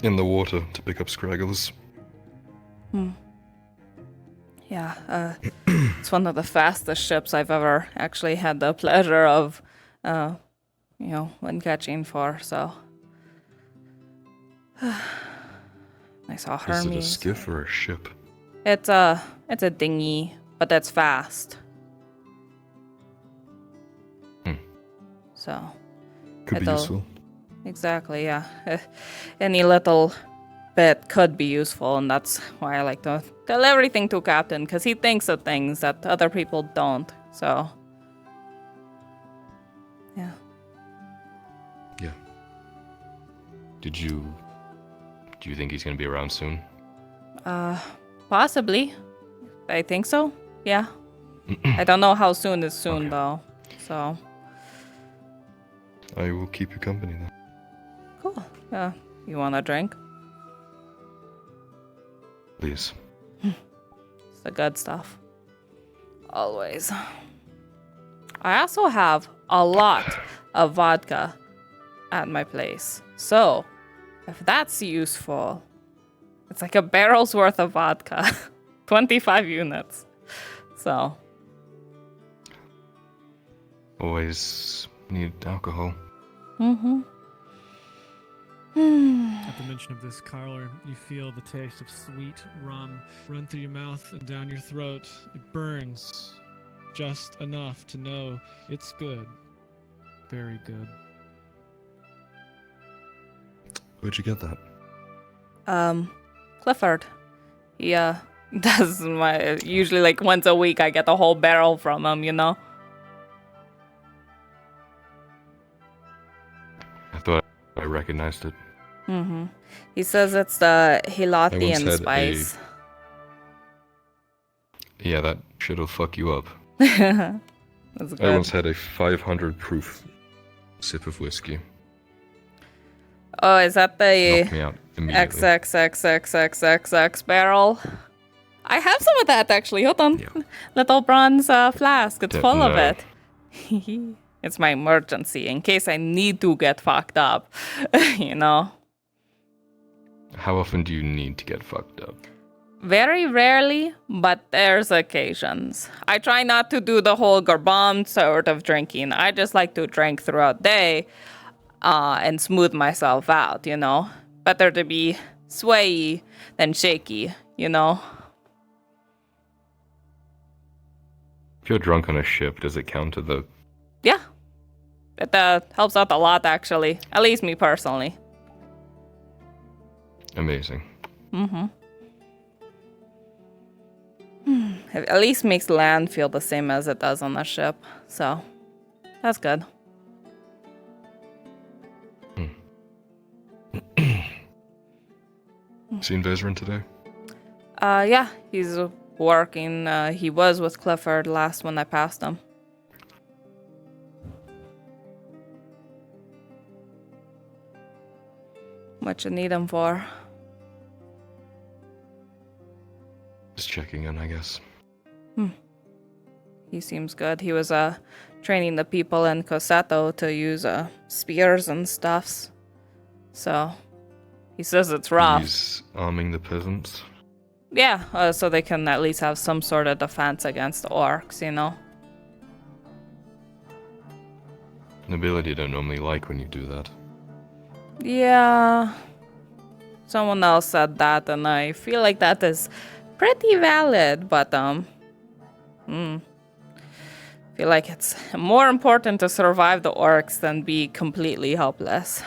in the water to pick up scragglers. Yeah, it's one of the fastest ships I've ever actually had the pleasure of, when catching for, so. I saw Hermes. Is it a skiff or a ship? It's a dinghy, but that's fast. So. Could be useful. Exactly, yeah. Any little bit could be useful, and that's why I like to tell everything to Captain, because he thinks of things that other people don't, so. Yeah. Yeah. Do you think he's gonna be around soon? Possibly. I think so, yeah. I don't know how soon is soon, though, so. I will keep you company then. Cool. You want a drink? Please. It's the good stuff. Always. I also have a lot of vodka at my place. So, if that's useful, it's like a barrel's worth of vodka. 25 units. So. Always need alcohol. At the mention of this, Carler, you feel the taste of sweet rum run through your mouth and down your throat. It burns just enough to know it's good. Very good. Where'd you get that? Clifford. He, does usually like once a week I get the whole barrel from him, you know? I thought I recognized it. He says it's the Helothian had spice. Yeah, that shit'll fuck you up. That's good. I once had a 500 proof sip of whiskey. Oh, is that the Knocked me out immediately. XXXXXXX barrel? I have some of that actually. Hold on. Yeah. Little bronze flask. It's full of No. it. It's my emergency in case I need to get fucked up. You know? How often do you need to get fucked up? Very rarely, but there's occasions. I try not to do the whole gourmand sort of drinking. I just like to drink throughout the day and smooth myself out, you know? Better to be swayy than shaky, you know? If you're drunk on a ship, does it count to the... Yeah. It helps out a lot, actually. At least me personally. Amazing. It at least makes land feel the same as it does on the ship. So, that's good. Seen Vezerin today? Yeah, he's working. He was with Clifford last when I passed him. What you need him for? Just checking in, I guess. He seems good. He was training the people in Coseto to use spears and stuffs. So he says it's rough. He's arming the peasants. Yeah, so they can at least have some sort of defense against the orcs, you know? Nobility don't normally like when you do that. Yeah. Someone else said that, and I feel like that is pretty valid, but, feel like it's more important to survive the orcs than be completely helpless.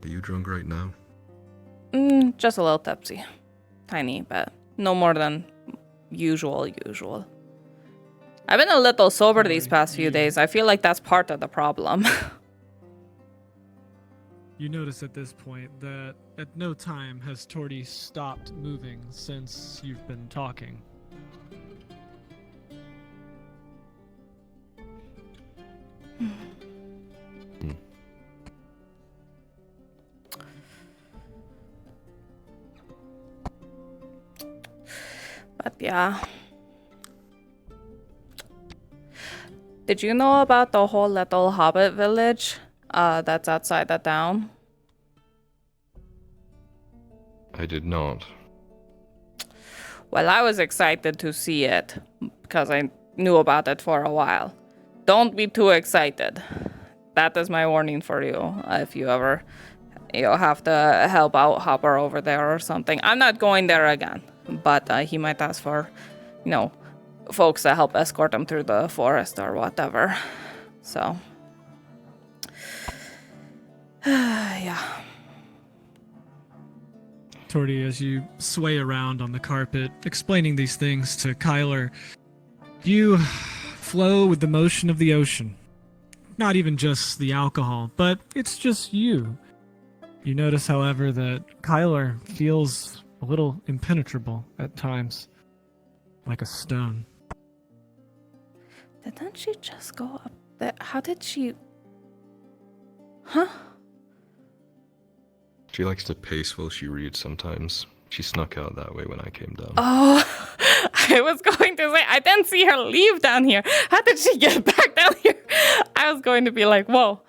Are you drunk right now? Just a little tipsy. Tiny, but no more than usual. I've been a little sober these past few days. I feel like that's part of the problem. You notice at this point that at no time has Tortie stopped moving since you've been talking. But yeah. Did you know about the whole little hobbit village that's outside the town? I did not. Well, I was excited to see it because I knew about it for a while. Don't be too excited. That is my warning for you. If you ever have to help out Hopper over there or something. I'm not going there again, but he might ask for, folks to help escort him through the forest or whatever. So, yeah. Tortie, as you sway around on the carpet, explaining these things to Kyler, you flow with the motion of the ocean. Not even just the alcohol, but it's just you. You notice, however, that Kyler feels a little impenetrable at times, like a stone. Didn't she just go up there? How did she... Huh? She likes to pace while she reads sometimes. She snuck out that way when I came down. Oh, I was going to say, I didn't see her leave down here. How did she get back down here? I was going to be like, whoa.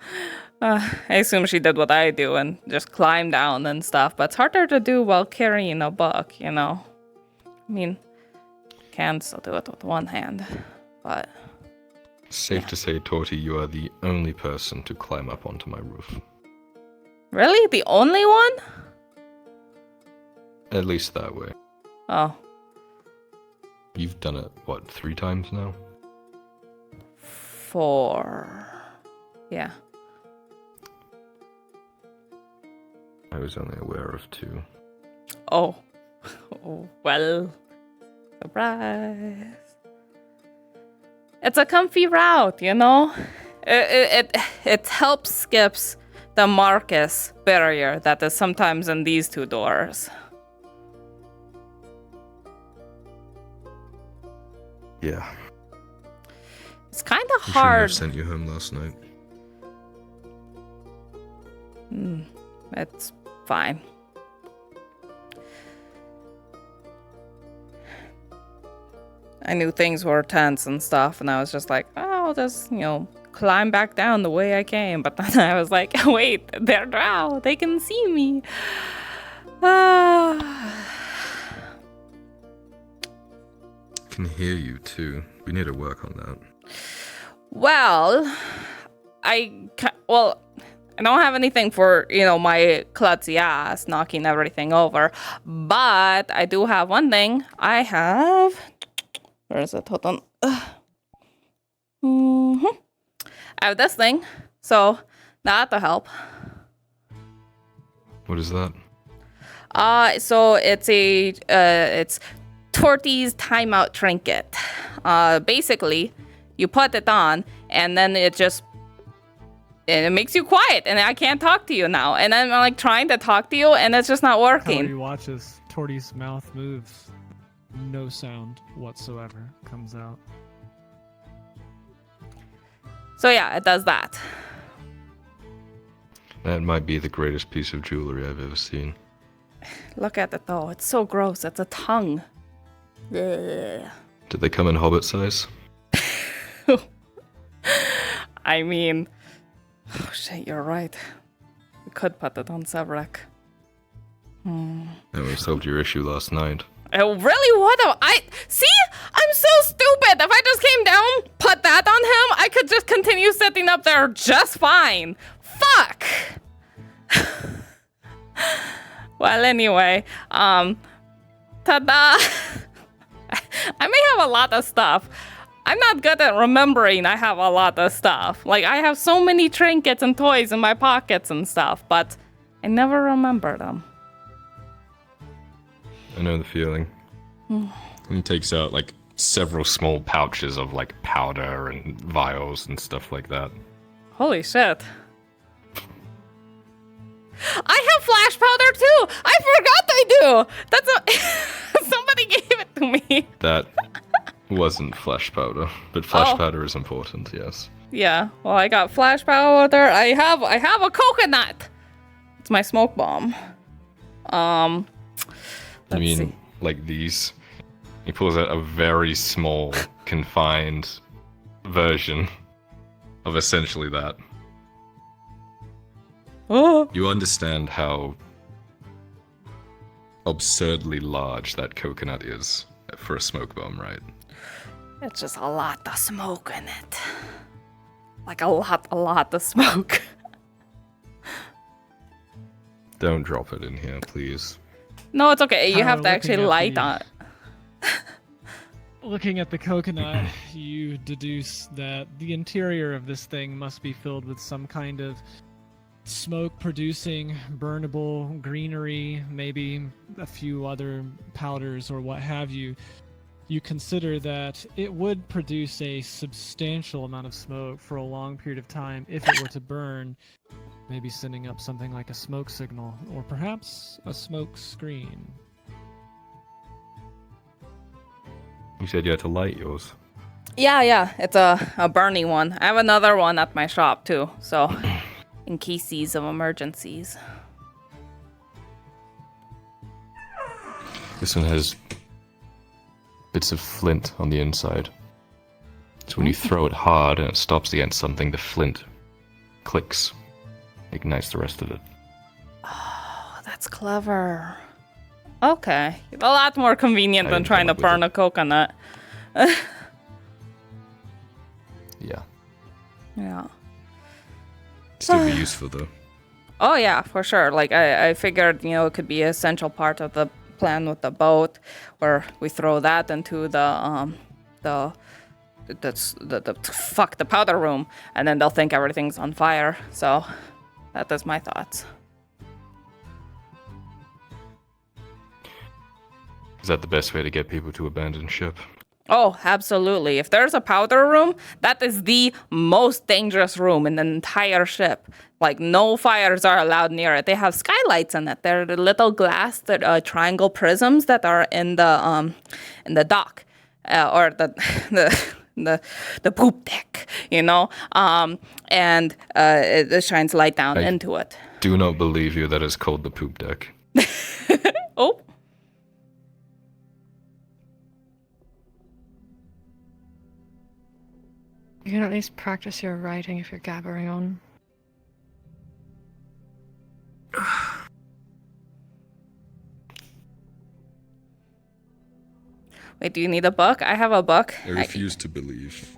I assume she did what I do and just climb down and stuff, but it's harder to do while carrying a book, I mean, can still do it with one hand, but... Safe to say, Tortie, you are the only person to climb up onto my roof. Really? The only one? At least that way. Oh. You've done it, 3 times now? 4. Yeah. I was only aware of 2. Oh. Well. Surprise. It's a comfy route, It helps skips the Marcus barrier that is sometimes in these 2 doors. Yeah. It's kind of You hard. shouldn't have sent you home last night. It's fine. I knew things were tense and stuff, and I was just like, I'll just, climb back down the way I came. But then I was like, wait, they're drow. They can see me. Can hear you too. We need to work on that. Well, I don't have anything for, my klutzy ass knocking everything over. But I do have one thing. I have... Where is it? Hold on. I have this thing. So, that'll help. What is that? So it's it's Tortie's timeout trinket. Basically, you put it on, and then it makes you quiet, and I can't talk to you now. And then I'm trying to talk to you, and it's just not working. Kyler watches Tortie's mouth moves. No sound whatsoever comes out. So yeah, it does that. That might be the greatest piece of jewelry I've ever seen. Look at it though. It's so gross. It's a tongue. Ugh. Did they come in hobbit size? I mean, oh shit, you're right. We could put it on Sevrek. That would have solved your issue last night. It really would have. See, I'm so stupid. If I just came down, put that on him, I could just continue sitting up there just fine. Fuck. Well, anyway, ta-da. I may have a lot of stuff. I'm not good at remembering I have a lot of stuff. Like, I have so many trinkets and toys in my pockets and stuff, but I never remember them. I know the feeling. And he takes out, like, several small pouches of, like, powder and vials and stuff like that. Holy shit. I have flash powder too! I forgot I do! That's somebody gave it to me. That wasn't flesh powder, but flesh powder is important, yes. Yeah, well, I got flash powder. I have a coconut. It's my smoke bomb. I mean, like these. He pulls out a very small, confined version of essentially that. Oh. You understand how absurdly large that coconut is for a smoke bomb, right? It's just a lot of smoke in it. Like a lot of smoke. Don't drop it in here, please. No, it's okay. You Tyler, have to actually looking at light the- on. Looking at the coconut, you deduce that the interior of this thing must be filled with some kind of smoke-producing, burnable greenery, maybe a few other powders or what have you. You consider that it would produce a substantial amount of smoke for a long period of time if it were to burn, maybe sending up something like a smoke signal, or perhaps a smoke screen. You said you had to light yours. Yeah, it's a burning one. I have another one at my shop too, so in cases of emergencies. This one has bits of flint on the inside. So when you throw it hard and it stops against something, the flint clicks, ignites the rest of it. Oh, that's clever. Okay, a lot more convenient than trying to burn a coconut. Yeah. Yeah. Still be useful though. Oh yeah, for sure. Like I figured, it could be an essential part of the plan with the boat, where we throw that into the powder room, and then they'll think everything's on fire. So that is my thoughts. Is that the best way to get people to abandon ship? Oh, absolutely. If there's a powder room, that is the most dangerous room in the entire ship. Like, no fires are allowed near it. They have skylights in it. They're the little glass triangle prisms that are in the dock, or the poop deck, and it shines light down into it. Do not believe you that is called the poop deck. Oh. You can at least practice your writing if you're gabbering on. Wait, do you need a book? I have a book. I refuse to believe.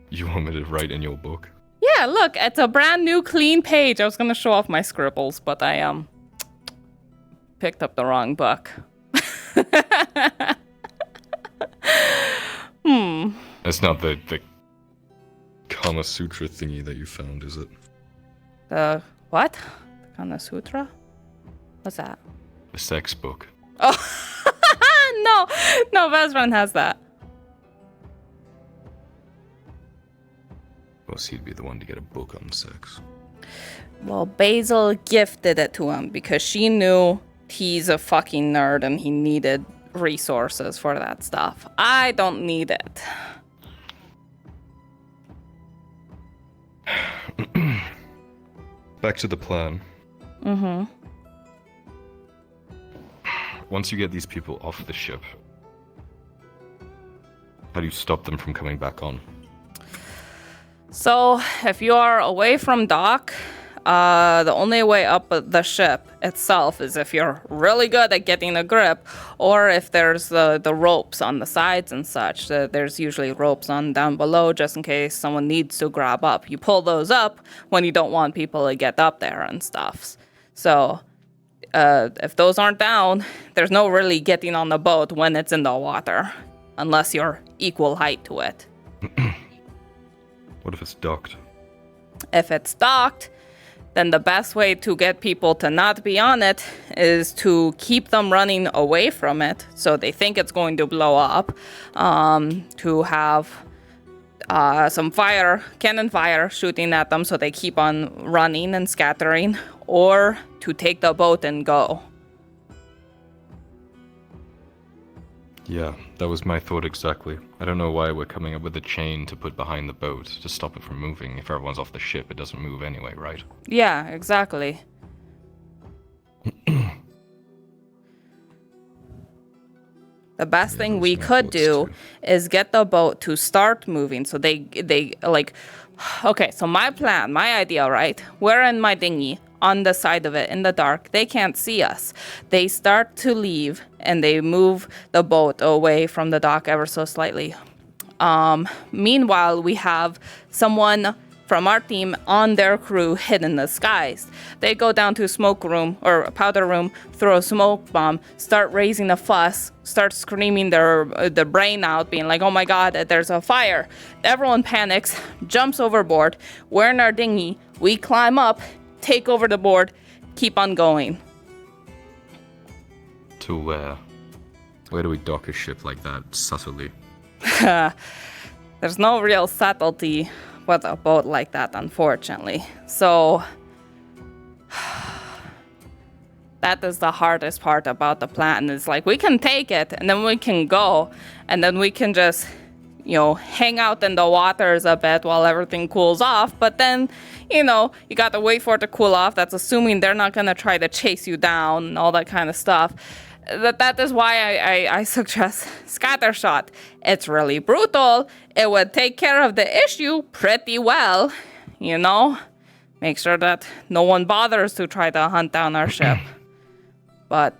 You want me to write in your book? Yeah, look, it's a brand new clean page. I was gonna show off my scribbles, but I picked up the wrong book. That's not the Kama Sutra thingy that you found, is it? The what? The Kama Sutra? What's that? The sex book. Oh, no, best friend has that. Well, he'd be the one to get a book on sex. Well, Basil gifted it to him because she knew he's a fucking nerd and he needed resources for that stuff. I don't need it. back to the plan. Mm-hmm. Once you get these people off the ship, how do you stop them from coming back on? So, if you are away from dock, the only way up the ship itself is if you're really good at getting a grip, or if there's the ropes on the sides and such. There's usually ropes on down below just in case someone needs to grab up. You pull those up when you don't want people to get up there and stuff. So, if those aren't down, there's no really getting on the boat when it's in the water, unless you're equal height to it. What if it's docked? If it's docked, then the best way to get people to not be on it is to keep them running away from it so they think it's going to blow up, to have some cannon fire shooting at them so they keep on running and scattering, or to take the boat and go. Yeah, that was my thought exactly. I don't know why we're coming up with a chain to put behind the boat to stop it from moving. If everyone's off the ship, it doesn't move anyway, right? Yeah, exactly. The best thing we could do is get the boat to start moving so they like, okay, so my idea, right? We're in my dinghy on the side of it in the dark. They can't see us. They start to leave and they move the boat away from the dock ever so slightly. Meanwhile, we have someone from our team on their crew hidden in the skies. They go down to a smoke room or a powder room, throw a smoke bomb, start raising a fuss, start screaming their brain out, being like, oh my god, there's a fire. Everyone panics, jumps overboard. We're in our dinghy. We climb up, take over the board, keep on going. To where? Where do we dock a ship like that, subtly? There's no real subtlety with a boat like that, unfortunately. So, that is the hardest part about the plan. Is like, we can take it, and then we can go, and then we can just, hang out in the waters a bit while everything cools off. But then, you got to wait for it to cool off. That's assuming they're not going to try to chase you down and all that kind of stuff. That is why I suggest scattershot. It's really brutal. It would take care of the issue pretty well, Make sure that no one bothers to try to hunt down our ship. But,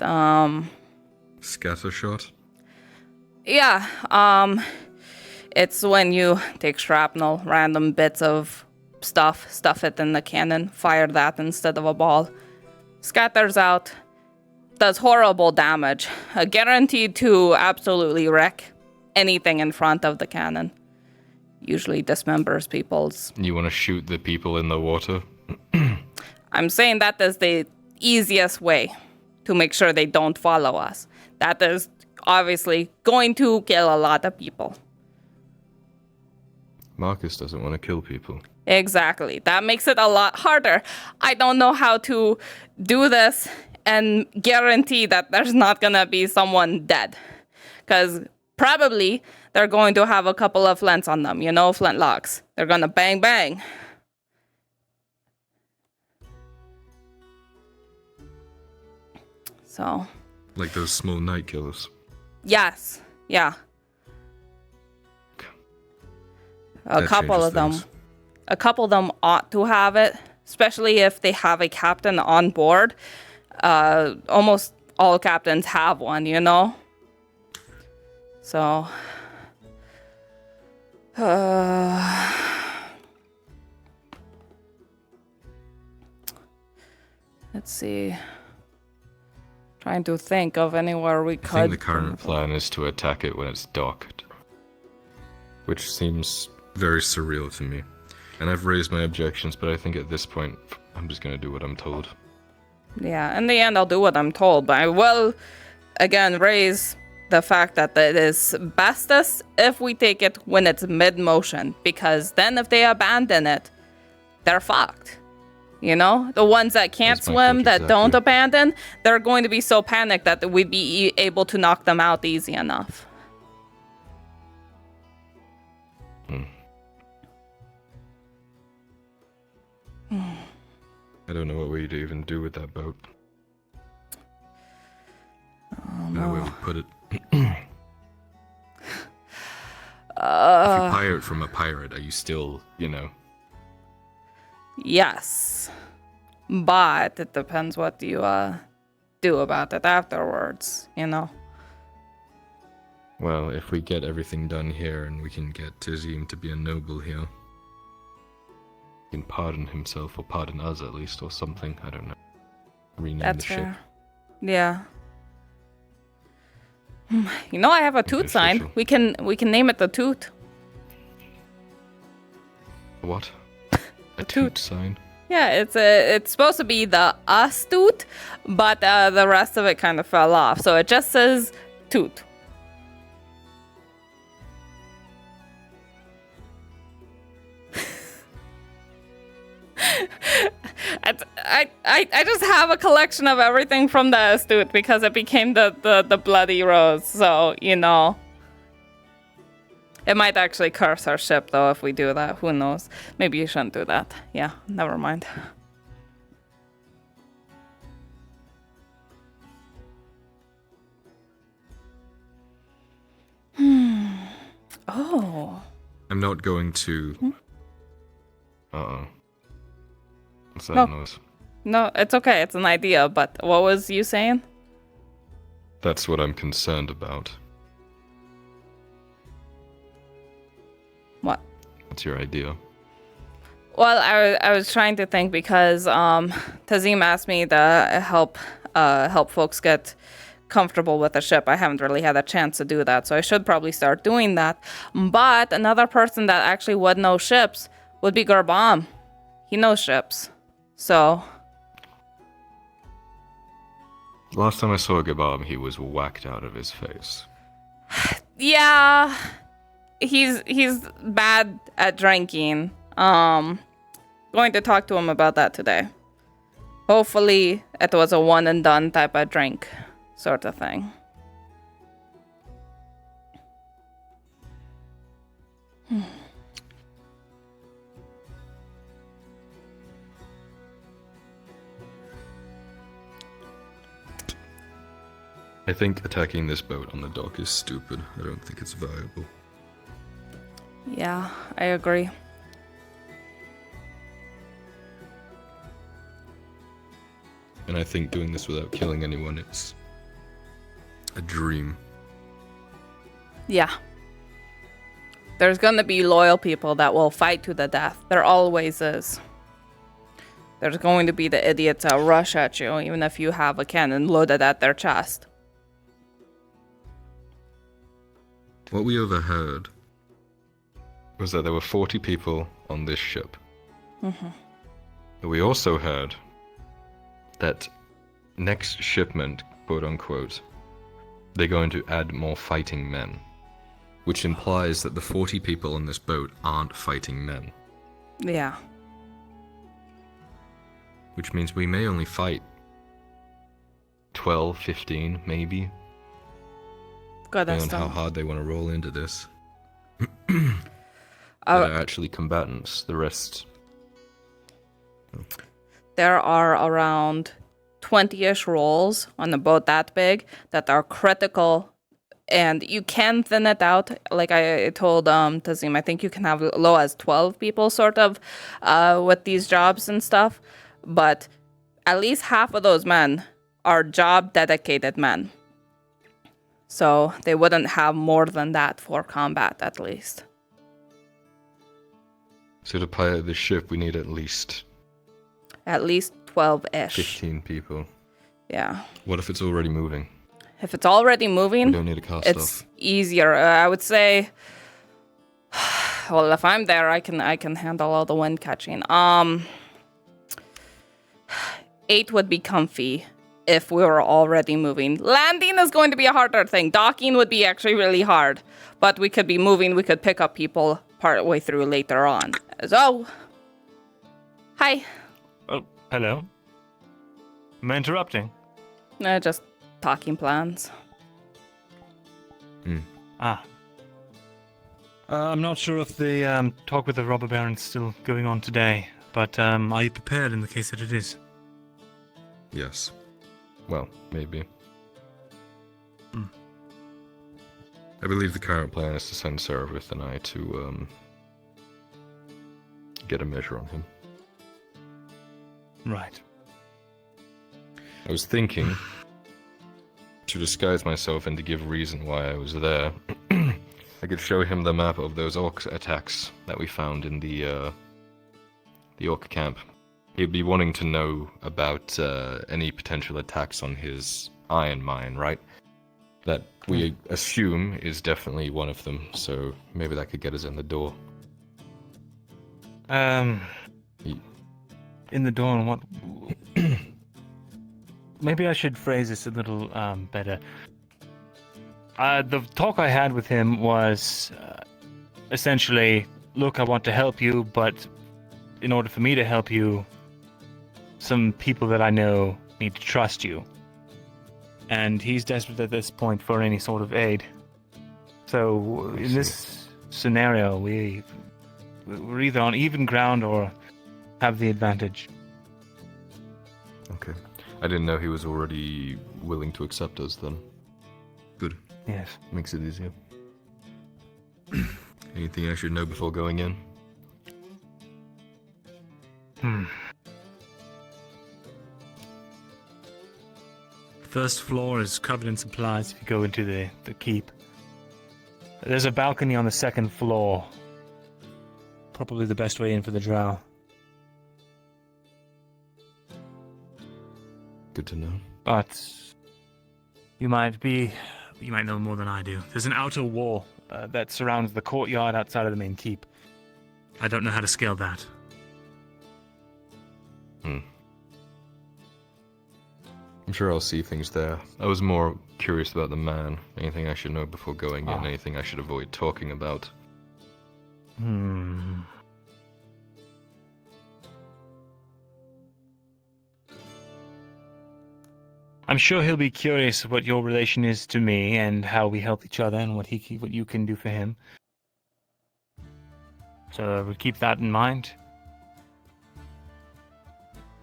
Scattershot? Yeah, it's when you take shrapnel, random bits of stuff it in the cannon, fire that instead of a ball. Scatters out. Does horrible damage, guaranteed to absolutely wreck anything in front of the cannon. Usually dismembers people's. You want to shoot the people in the water? I'm saying that is the easiest way to make sure they don't follow us. That is obviously going to kill a lot of people. Marcus doesn't want to kill people. Exactly. That makes it a lot harder. I don't know how to do this and guarantee that there's not gonna be someone dead. Because probably they're going to have a couple of flints on them, flintlocks. They're gonna bang, bang. So. Like those small night killers? Yes. Yeah. A couple of them ought to have it, especially if they have a captain on board. Almost all captains have one, So, let's see. Trying to think of anywhere we could. I think the current plan is to attack it when it's docked, which seems very surreal to me. And I've raised my objections, but I think at this point, I'm just gonna do what I'm told. Yeah, in the end, I'll do what I'm told, but I will, again, raise the fact that it is bestest if we take it when it's mid-motion, because then if they abandon it, they're fucked. The ones that can't swim, that don't abandon, they're going to be so panicked that we'd be able to knock them out easy enough. I I don't know what we'd even do with that boat. Oh, No way no. we put it. If you pirate from a pirate, are you still, Yes. But it depends what you do about it afterwards, Well, if we get everything done here and we can get Tizim to be a noble here, he can pardon himself or pardon us at least or something. I don't know. Rename That's the ship. fair. Yeah. I have a toot sign. official. We can name it the Toot. What? A toot. toot sign? Yeah, it's supposed to be the us Toot, but the rest of it kind of fell off, so it just says Toot. I just have a collection of everything from the Astute because it became the Bloody Rose, so, It might actually curse our ship, though, if we do that. Who knows? Maybe you shouldn't do that. Yeah, never mind. Oh. I'm not going to... Uh-oh. What's that No. noise? No, it's okay. It's an idea, but what was you saying? That's what I'm concerned about. What? What's your idea? Well, I was trying to think because Tazim asked me to help folks get comfortable with the ship. I haven't really had a chance to do that, so I should probably start doing that. But another person that actually would know ships would be Garbam. He knows ships. So... Last time I saw Gabab, he was whacked out of his face. Yeah, he's bad at drinking. Going to talk to him about that today. Hopefully, it was a one and done type of drink, sort of thing. I think attacking this boat on the dock is stupid. I don't think it's viable. Yeah, I agree. And I think doing this without killing anyone is a dream. Yeah. There's gonna be loyal people that will fight to the death. There always is. There's going to be the idiots that rush at you, even if you have a cannon loaded at their chest. What we overheard was that there were 40 people on this ship. Mm-hmm. But we also heard that next shipment, quote unquote, they're going to add more fighting men. Which implies that the 40 people on this boat aren't fighting men. Yeah. Which means we may only fight 12, 15, maybe. God, that's depending on how dumb. hard they want to roll into this. That are actually combatants. The rest... There are around 20-ish rolls on a boat that big that are critical, and you can thin it out. Like I told Tazim, I think you can have low as 12 people sort of with these jobs and stuff, but at least half of those men are job dedicated men. So they wouldn't have more than that for combat, at least. So to pilot the ship, we need at least... At least 12-ish. 15 people. Yeah. What if it's already moving? If it's already moving, We don't need to cast it's off. easier. I would say... Well, if I'm there, I can handle all the wind catching. 8 would be comfy if we were already moving. Landing is going to be a harder thing. Docking would be actually really hard. But we could be moving. We could pick up people part way through later on. So, hi. Oh, hello. Am I interrupting? Just talking plans. Ah. I'm not sure if the talk with the robber baron's still going on today, but are you prepared in the case that it is? Yes. Well, maybe. I believe the current plan is to send Seraph and I to, get a measure on him. Right. I was thinking to disguise myself and to give reason why I was there. I could show him the map of those orc attacks that we found in the orc camp. He'd be wanting to know about any potential attacks on his iron mine, right? That we assume is definitely one of them, so maybe that could get us in the door. In the door, and what? Maybe I should phrase this a little better. The talk I had with him was essentially, look, I want to help you, but in order for me to help you, some people that I know need to trust you. And he's desperate at this point for any sort of aid. So in this scenario, we're either on even ground or have the advantage. Okay. I didn't know he was already willing to accept us then. Good. Yes. Makes it easier. Anything I should know before going in? First floor is covered in supplies if you go into the keep. There's a balcony on the second floor. Probably the best way in for the drow. Good to know. But you might know more than I do. There's an outer wall that surrounds the courtyard outside of the main keep. I don't know how to scale that. I'm sure I'll see things there. I was more curious about the man. Anything I should know before going in? Anything I should avoid talking about? I'm sure he'll be curious what your relation is to me and how we help each other and what you can do for him. So I would keep that in mind.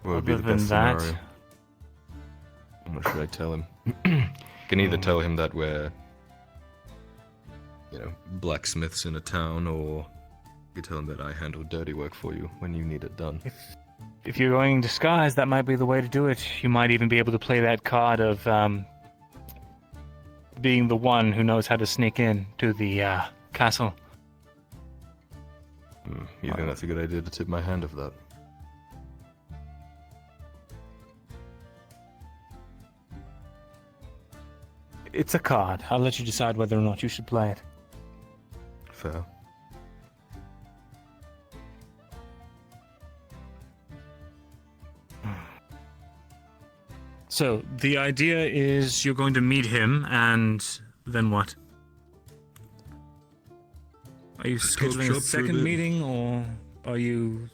What would be the best scenario? What should I tell him? Can either tell him that we're, blacksmiths in a town, or you tell him that I handle dirty work for you when you need it done. If you're going in disguise, that might be the way to do it. You might even be able to play that card of being the one who knows how to sneak in to the castle. You think that's a good idea to tip my hand of that? It's a card. I'll let you decide whether or not you should play it. Fair. So, the idea is you're going to meet him, and then what? Are you scheduling a second meeting, or are you...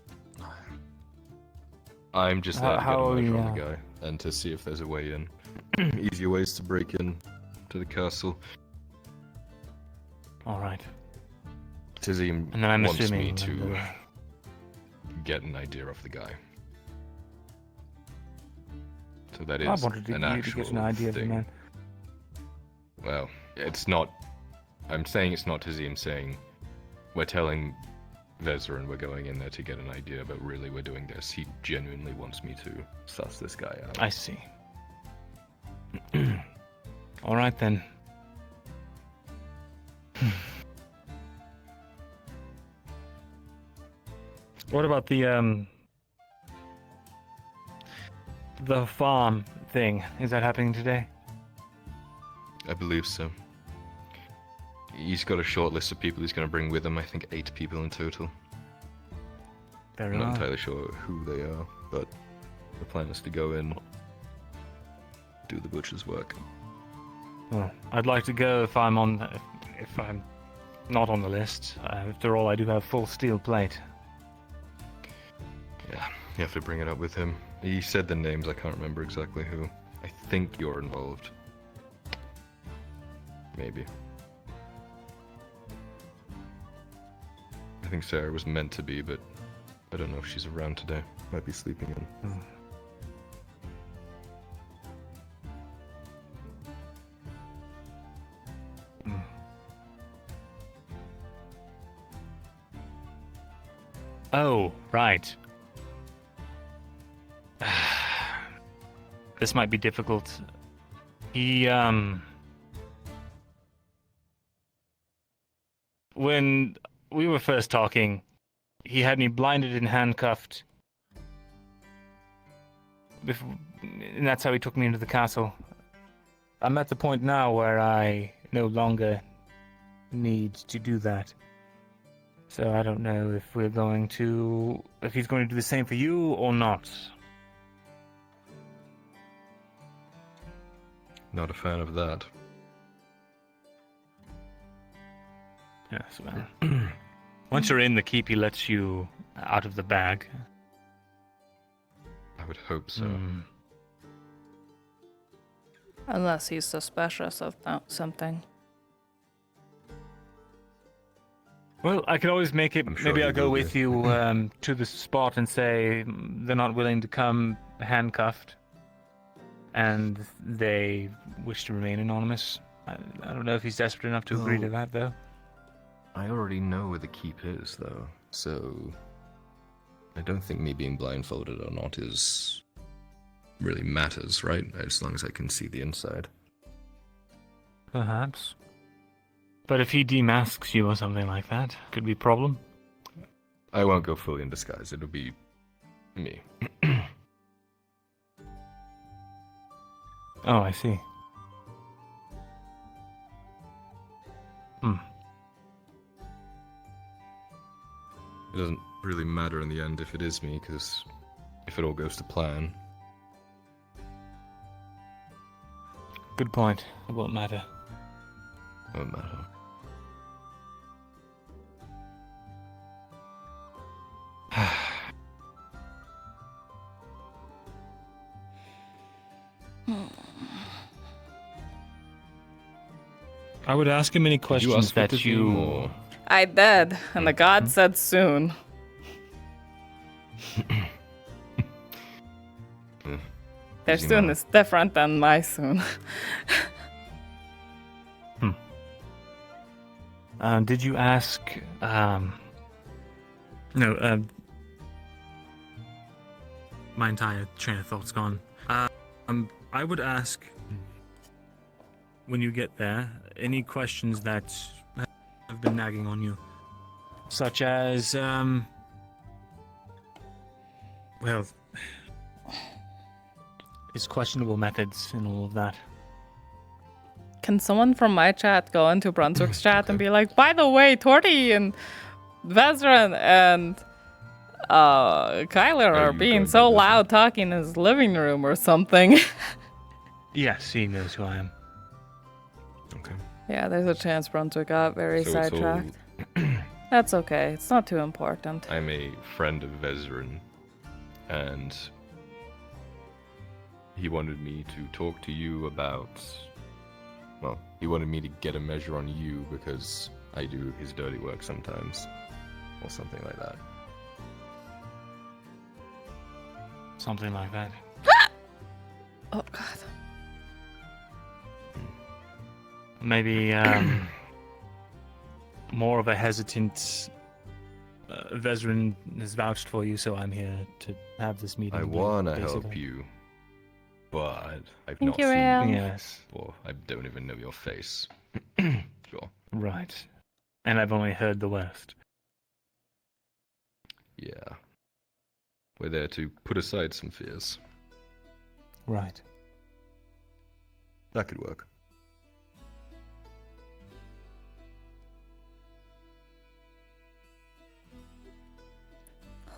I'm just there to get a measure on the guy, and to see if there's a way in. Easier ways to break in to the castle. Alright. Tizzy wants me to get an idea of the guy. So that is an actual thing. Well, it's not... I'm saying it's not Tizzy, I'm saying we're telling Vezra and we're going in there to get an idea, but really we're doing this. He genuinely wants me to suss this guy out. I see. Alright then. What about the farm thing? Is that happening today? I believe so. He's got a short list of people he's going to bring with him. I think 8 people in total. I'm not entirely sure who they are, but the plan is to go in, do the butcher's work. Well, I'd like to go if I'm not on the list. After all, I do have full steel plate. Yeah, you have to bring it up with him. He said the names, I can't remember exactly who. I think you're involved. Maybe. I think Sarah was meant to be, but I don't know if she's around today. Might be sleeping in. Oh, right. This might be difficult. He, when we were first talking, he had me blinded and handcuffed. And that's how he took me into the castle. I'm at the point now where I no longer need to do that. So I don't know if he's going to do the same for you or not. Not a fan of that. Yes, well. Once you're in, the keep, he lets you out of the bag. I would hope so. Unless he's suspicious of something. Well, I could always make it. Sure Maybe he I'll go will with be. you to the spot and say they're not willing to come handcuffed, and they wish to remain anonymous. I don't know if he's desperate enough to agree to that, though. I already know where the keep is, though, so I don't think me being blindfolded or not is really matters, right? As long as I can see the inside. Perhaps. But if he demasks you or something like that, could be a problem. I won't go fully in disguise. It'll be me. Oh, I see. It doesn't really matter in the end if it is me, because if it all goes to plan. Good point. It won't matter. Won't matter. I would ask him any questions that you... I did, and the god said soon. Their soon is different than my soon. Did you ask... No, my entire train of thought's gone. I would ask, when you get there, any questions that have been nagging on you. Such as, well, his questionable methods and all of that. Can someone from my chat go into Brunswick's chat and be like, by the way, Tortie and Vezran and Kyler are being so loud talking in his living room or something? Yes, he knows who I am. Okay. Yeah, there's a chance Brunswick got very So it's sidetracked. That's okay. It's not too important. I'm a friend of Vezran, and he wanted me to talk to you about... Well, he wanted me to get a measure on you because I do his dirty work sometimes, or something like that. Something like that. Oh, God. Maybe, more of a hesitant... Vezran has vouched for you, so I'm here to have this meeting. I want to help basically. you, but I've Thank not you, seen Rael. you Yes. before. I don't even know your face. Sure. Right. And I've only heard the worst. Yeah. We're there to put aside some fears. Right. That could work.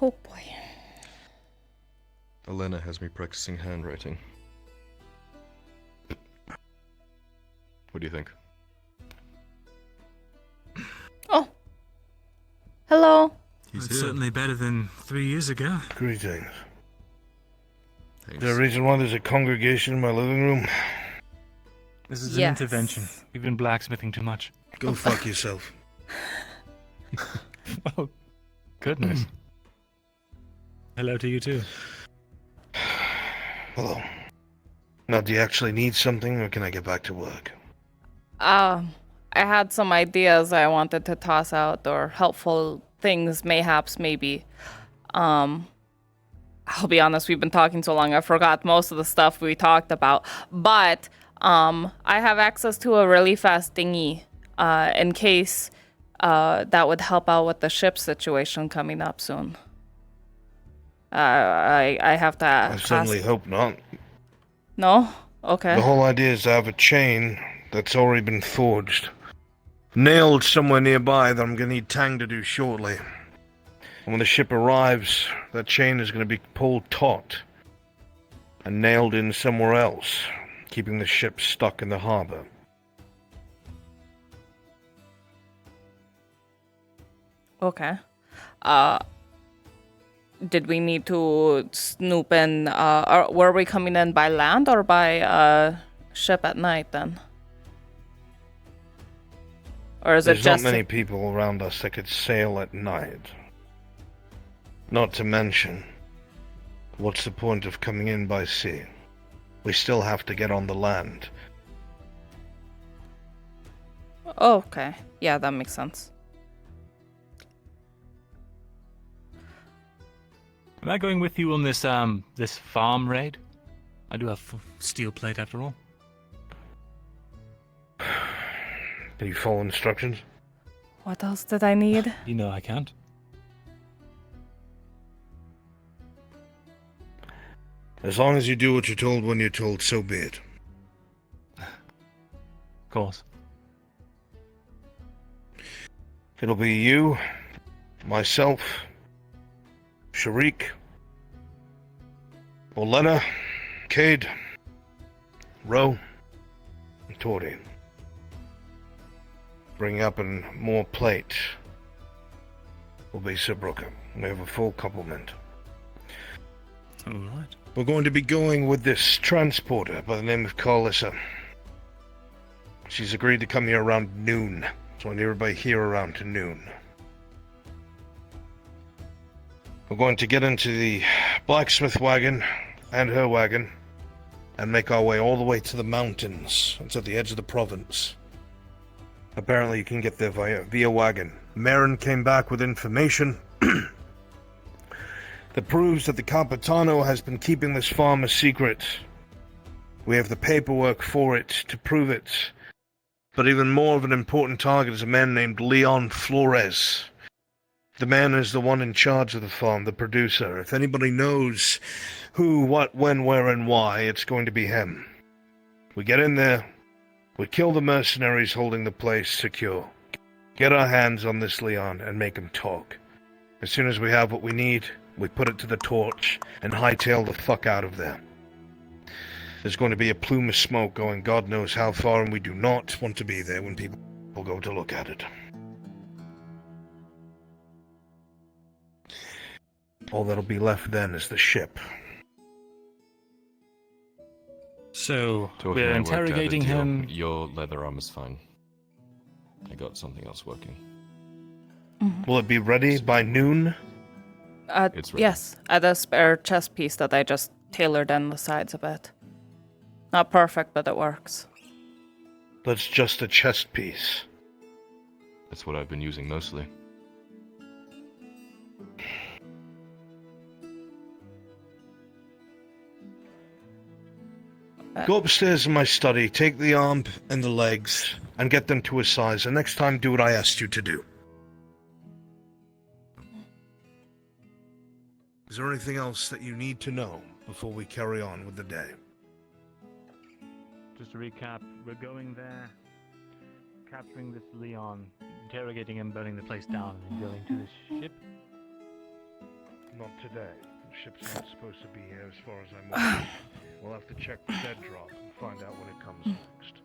Oh, boy. Elena has me practicing handwriting. What do you think? Oh. Hello. It's certainly better than 3 years ago. Greetings. Thanks. Is there a reason why there's a congregation in my living room? This is an intervention. You've been blacksmithing too much. Go fuck yourself. Oh, goodness. Hello to you too. Hello. Now, do you actually need something, or can I get back to work? I had some ideas I wanted to toss out, or helpful things, mayhaps, maybe. I'll be honest, we've been talking so long, I forgot most of the stuff we talked about. But I have access to a really fast dinghy in case that would help out with the ship situation coming up soon. I have to I certainly hope not. No? Okay. The whole idea is to have a chain that's already been forged, nailed somewhere nearby that I'm going to need Tang to do shortly. And when the ship arrives, that chain is going to be pulled taut and nailed in somewhere else, keeping the ship stuck in the harbor. Okay. Did we need to snoop in, or were we coming in by land or by ship at night then? Or is There's it just... not many people around us that could sail at night. Not to mention, what's the point of coming in by sea? We still have to get on the land. Okay. Yeah, that makes sense. Am I going with you on this this farm raid? I do have steel plate after all. Can you follow instructions? What else did I need? You know I can't. As long as you do what you're told when you're told, so be it. Of course. It'll be you, myself, Sharik, Olena, Cade, Ro, and Tortie. Bring up and more plate will be Sir Brooker. We have a full complement. Alright. We're going to be going with this transporter by the name of Carlissa. She's agreed to come here around noon, so I need everybody here around to noon. We're going to get into the blacksmith wagon and her wagon and make our way all the way to the mountains. It's at the edge of the province. Apparently you can get there via wagon. Marin came back with information that proves that the Capitano has been keeping this farm a secret. We have the paperwork for it to prove it. But even more of an important target is a man named Leon Flores. The man is the one in charge of the farm, the producer. If anybody knows who, what, when, where, and why, it's going to be him. We get in there, we kill the mercenaries holding the place secure, get our hands on this Leon, and make him talk. As soon as we have what we need, we put it to the torch and hightail the fuck out of there. There's going to be a plume of smoke going God knows how far, and we do not want to be there when people go to look at it. All that'll be left then is the ship. So, Talking we're I worked out a interrogating deal. him. Your leather armor's fine. I got something else working. Will it be ready by noon? It's ready. Yes, I had a spare chest piece that I just tailored in the sides a bit. Not perfect, but it works. That's just a chest piece. That's what I've been using mostly. Go upstairs in my study, take the arm and the legs, and get them to a size, and next time do what I asked you to do. Is there anything else that you need to know before we carry on with the day? Just to recap, we're going there, capturing this Leon, interrogating him, burning the place down, and going to the ship. Not today. The ship's not supposed to be here as far as I'm aware. We'll have to check the dead drop and find out when it comes next.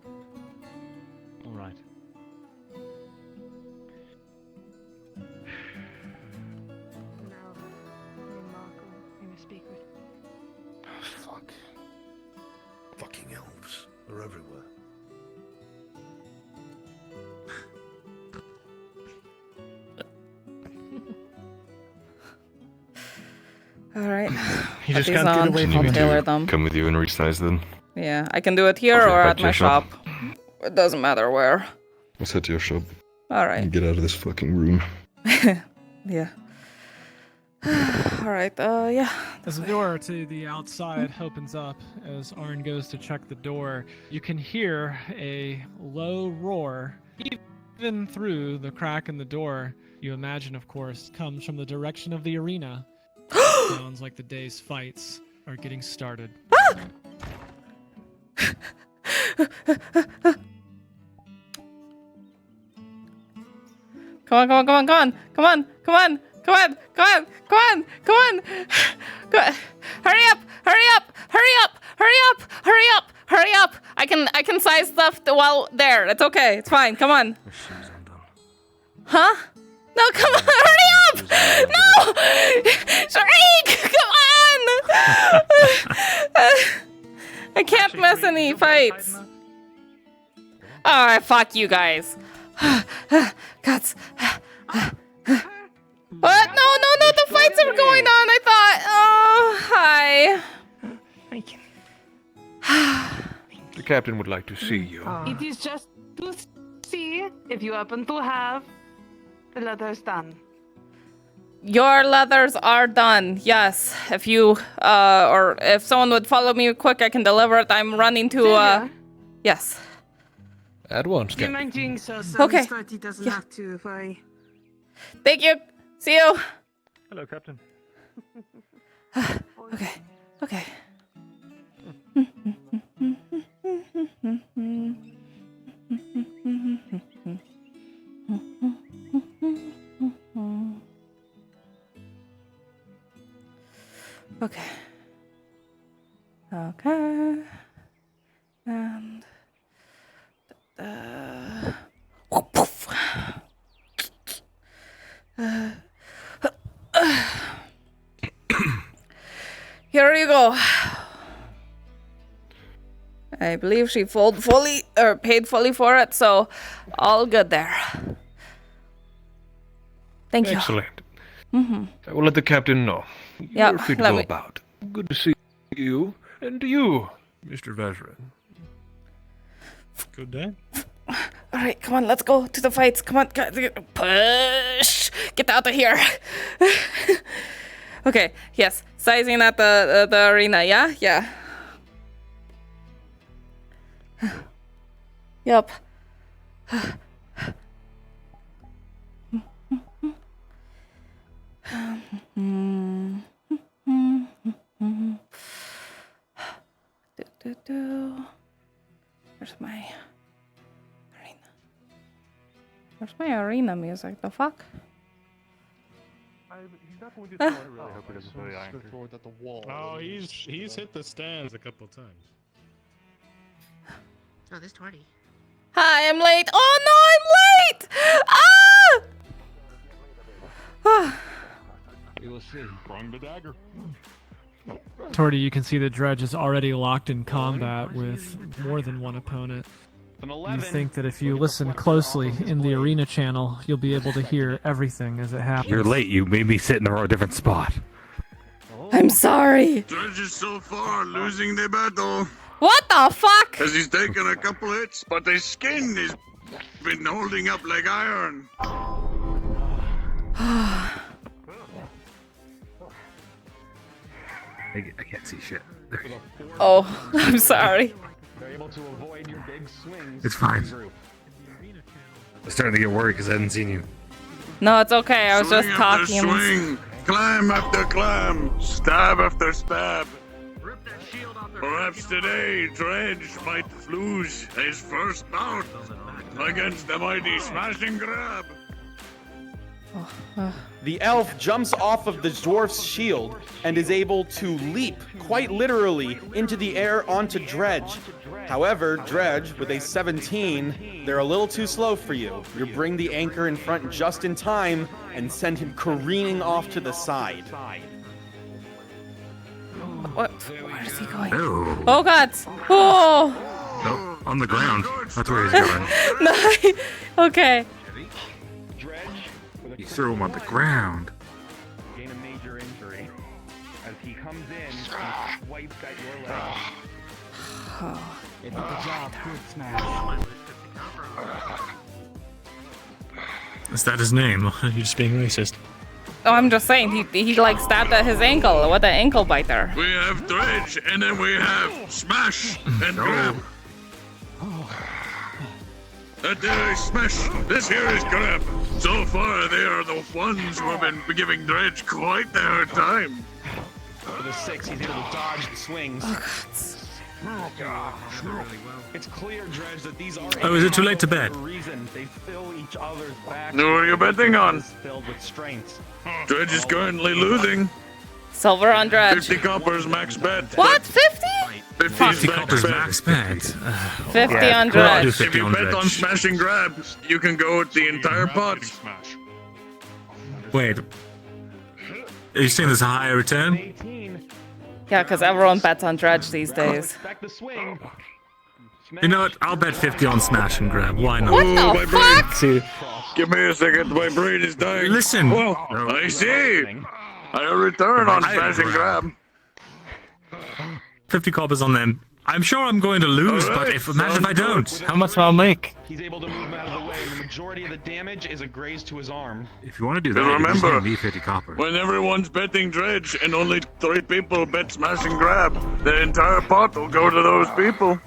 Alright. Now, me and Marco are going to speak with. Fuck. Fucking elves. They're everywhere. Alright. You just Put these can't get on. away I'll from it. tailor them. Come with you and resize them. Yeah, I can do it here Okay, or back at to my your shop. shop. It doesn't matter where. Let's head to your shop. Alright. And get out of this fucking room. Yeah. All right. Yeah. As the door to the outside opens up, as Arn goes to check the door, you can hear a low roar, even through the crack in the door. You imagine, of course, comes from the direction of the arena. Sounds like the day's fights are getting started. Come on, come on, come on, come on, come on, come on, come on, come on, come on, come on. Hurry up, hurry up, hurry up, hurry up, hurry up, hurry up. I can size stuff while there. It's okay. It's fine. Come on. Huh? No, come on, hurry up! No! Shriek! Come on! I can't miss any fights. Alright, fuck you guys. Cuts. What? No, the fights are going on, I thought. Oh, hi. The captain would like to see you. It is just to see if you happen to have the letters done. Your leathers are done. Yes. If you, or if someone would follow me quick, I can deliver it. I'm running to, yes. At once, Do you Captain. mind doing so Okay. Tortie doesn't Yeah. have to worry. Thank you. See you. Hello, Captain. Okay. Okay. Okay. Okay. And poof. Here you go. I believe she paid fully for it, so all good there. Thank you. Excellent. Mm-hmm. I will let the captain know. Yeah, You're free to let go me- about. Good to see you, and to you, Mr. Veteran. Good day. All right, come on, let's go to the fights. Come on, push! Get out of here. Okay, yes, sizing at the arena. Yeah. Yup. Where's my arena? Where's my arena music? The fuck? He's not going to Ah. I really hope he doesn't throw the iron. At the wall. Oh, he's hit the stands a couple times. Oh, this Tortie. Hi, I'm late. Oh no, I'm late! Ah! We will see. Throwing the dagger. Tortie, you can see the dredge is already locked in combat with more than one opponent. You think that if you listen closely in the arena channel, you'll be able to hear everything as it happens. You're late. You made me sit in a different spot. I'm sorry. Dredge is so far losing the battle. What the fuck? As he's taken a couple hits, but his skin has been holding up like iron. I can't see shit. Oh, I'm sorry. It's fine. I'm starting to get worried because I hadn't seen you. No, it's okay. I was just Swing after talking. swing, climb after climb, stab after stab. Perhaps today Dredge might lose his first bout against the mighty Smashing Grab. The elf jumps off of the dwarf's shield and is able to leap, quite literally, into the air onto Dredge. However, Dredge, with a 17, they're a little too slow for you. You bring the anchor in front just in time and send him careening off to the side. What? Where is he going? No. Oh god! Oh! No, on the ground. That's where he's going. No. Okay. You threw him on the ground. Gain a major injury. As he comes in, he swipes at your leg. It did the job. Good smash. Is that his name? You're just being racist. Oh, I'm just saying, he like stabbed at his ankle with an ankle biter. We have Dredge, and then we have Smash and Grab. That there is Smash. This here is Grab. So far, they are the ones who have been giving Dredge quite the hard time. With a 6, he's able to dodge the swings. Oh, God. It's clear, Dredge, that these are. Oh, is it too late to bet? Reason they fill each other's back. Who are you betting on? Filled with strengths. Dredge is currently losing. Silver on Dredge. 50 coppers max bet. What? 50? 50 coppers max bet. 50 on Dredge. If you bet on Smash and Grab, you can go with the entire pot. Wait. Are you saying there's a higher return? Yeah, because everyone bets on Dredge these days. You know what? I'll bet 50 on Smash and Grab. Why not? What the fuck? See, Give me a second, my brain is dying. Listen. Whoa, I see. I return on Smash and Grab. 50 coppers on them. I'm sure I'm going to lose, All right, but imagine if I don't. sounds How much will I make? He's able to move out of the way, and the majority of the damage is a graze to his arm. If you want to do But remember, need 50 copper. when everyone's betting Dredge and only 3 people bet Smash and Grab, the entire pot will go to those people.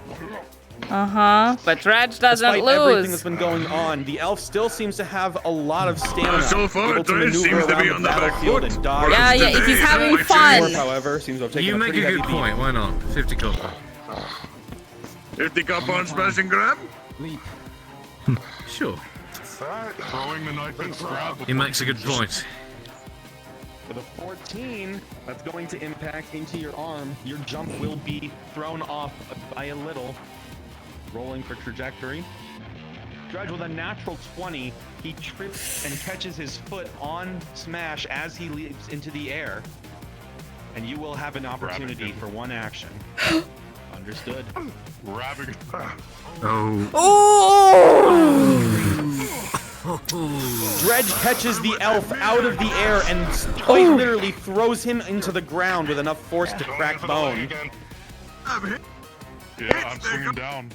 But Dredge doesn't Despite everything lose. that's been going on, the elf still seems to have a lot of stamina. So far, able to Dredge maneuver seems to be around on the the back battlefield foot. and dodge. Yeah, yeah, he's having fun. Dwarf, however, seems to have taken You a make pretty a good heavy point. Why not? 50 copper. 50 copper on Smash and Grab? Sure. Throwing the knife and Grab. He makes a good point. With a 14, that's going to impact into your arm. Your jump will be thrown off by a little. Rolling for trajectory. Dredge with a natural 20, he trips and catches his foot on Smash as he leaps into the air. And you will have an opportunity for one action. Understood. Grabbing. Dredge catches the elf out of the air and quite literally throws him into the ground with enough force to crack bone. Yeah, I'm swinging down.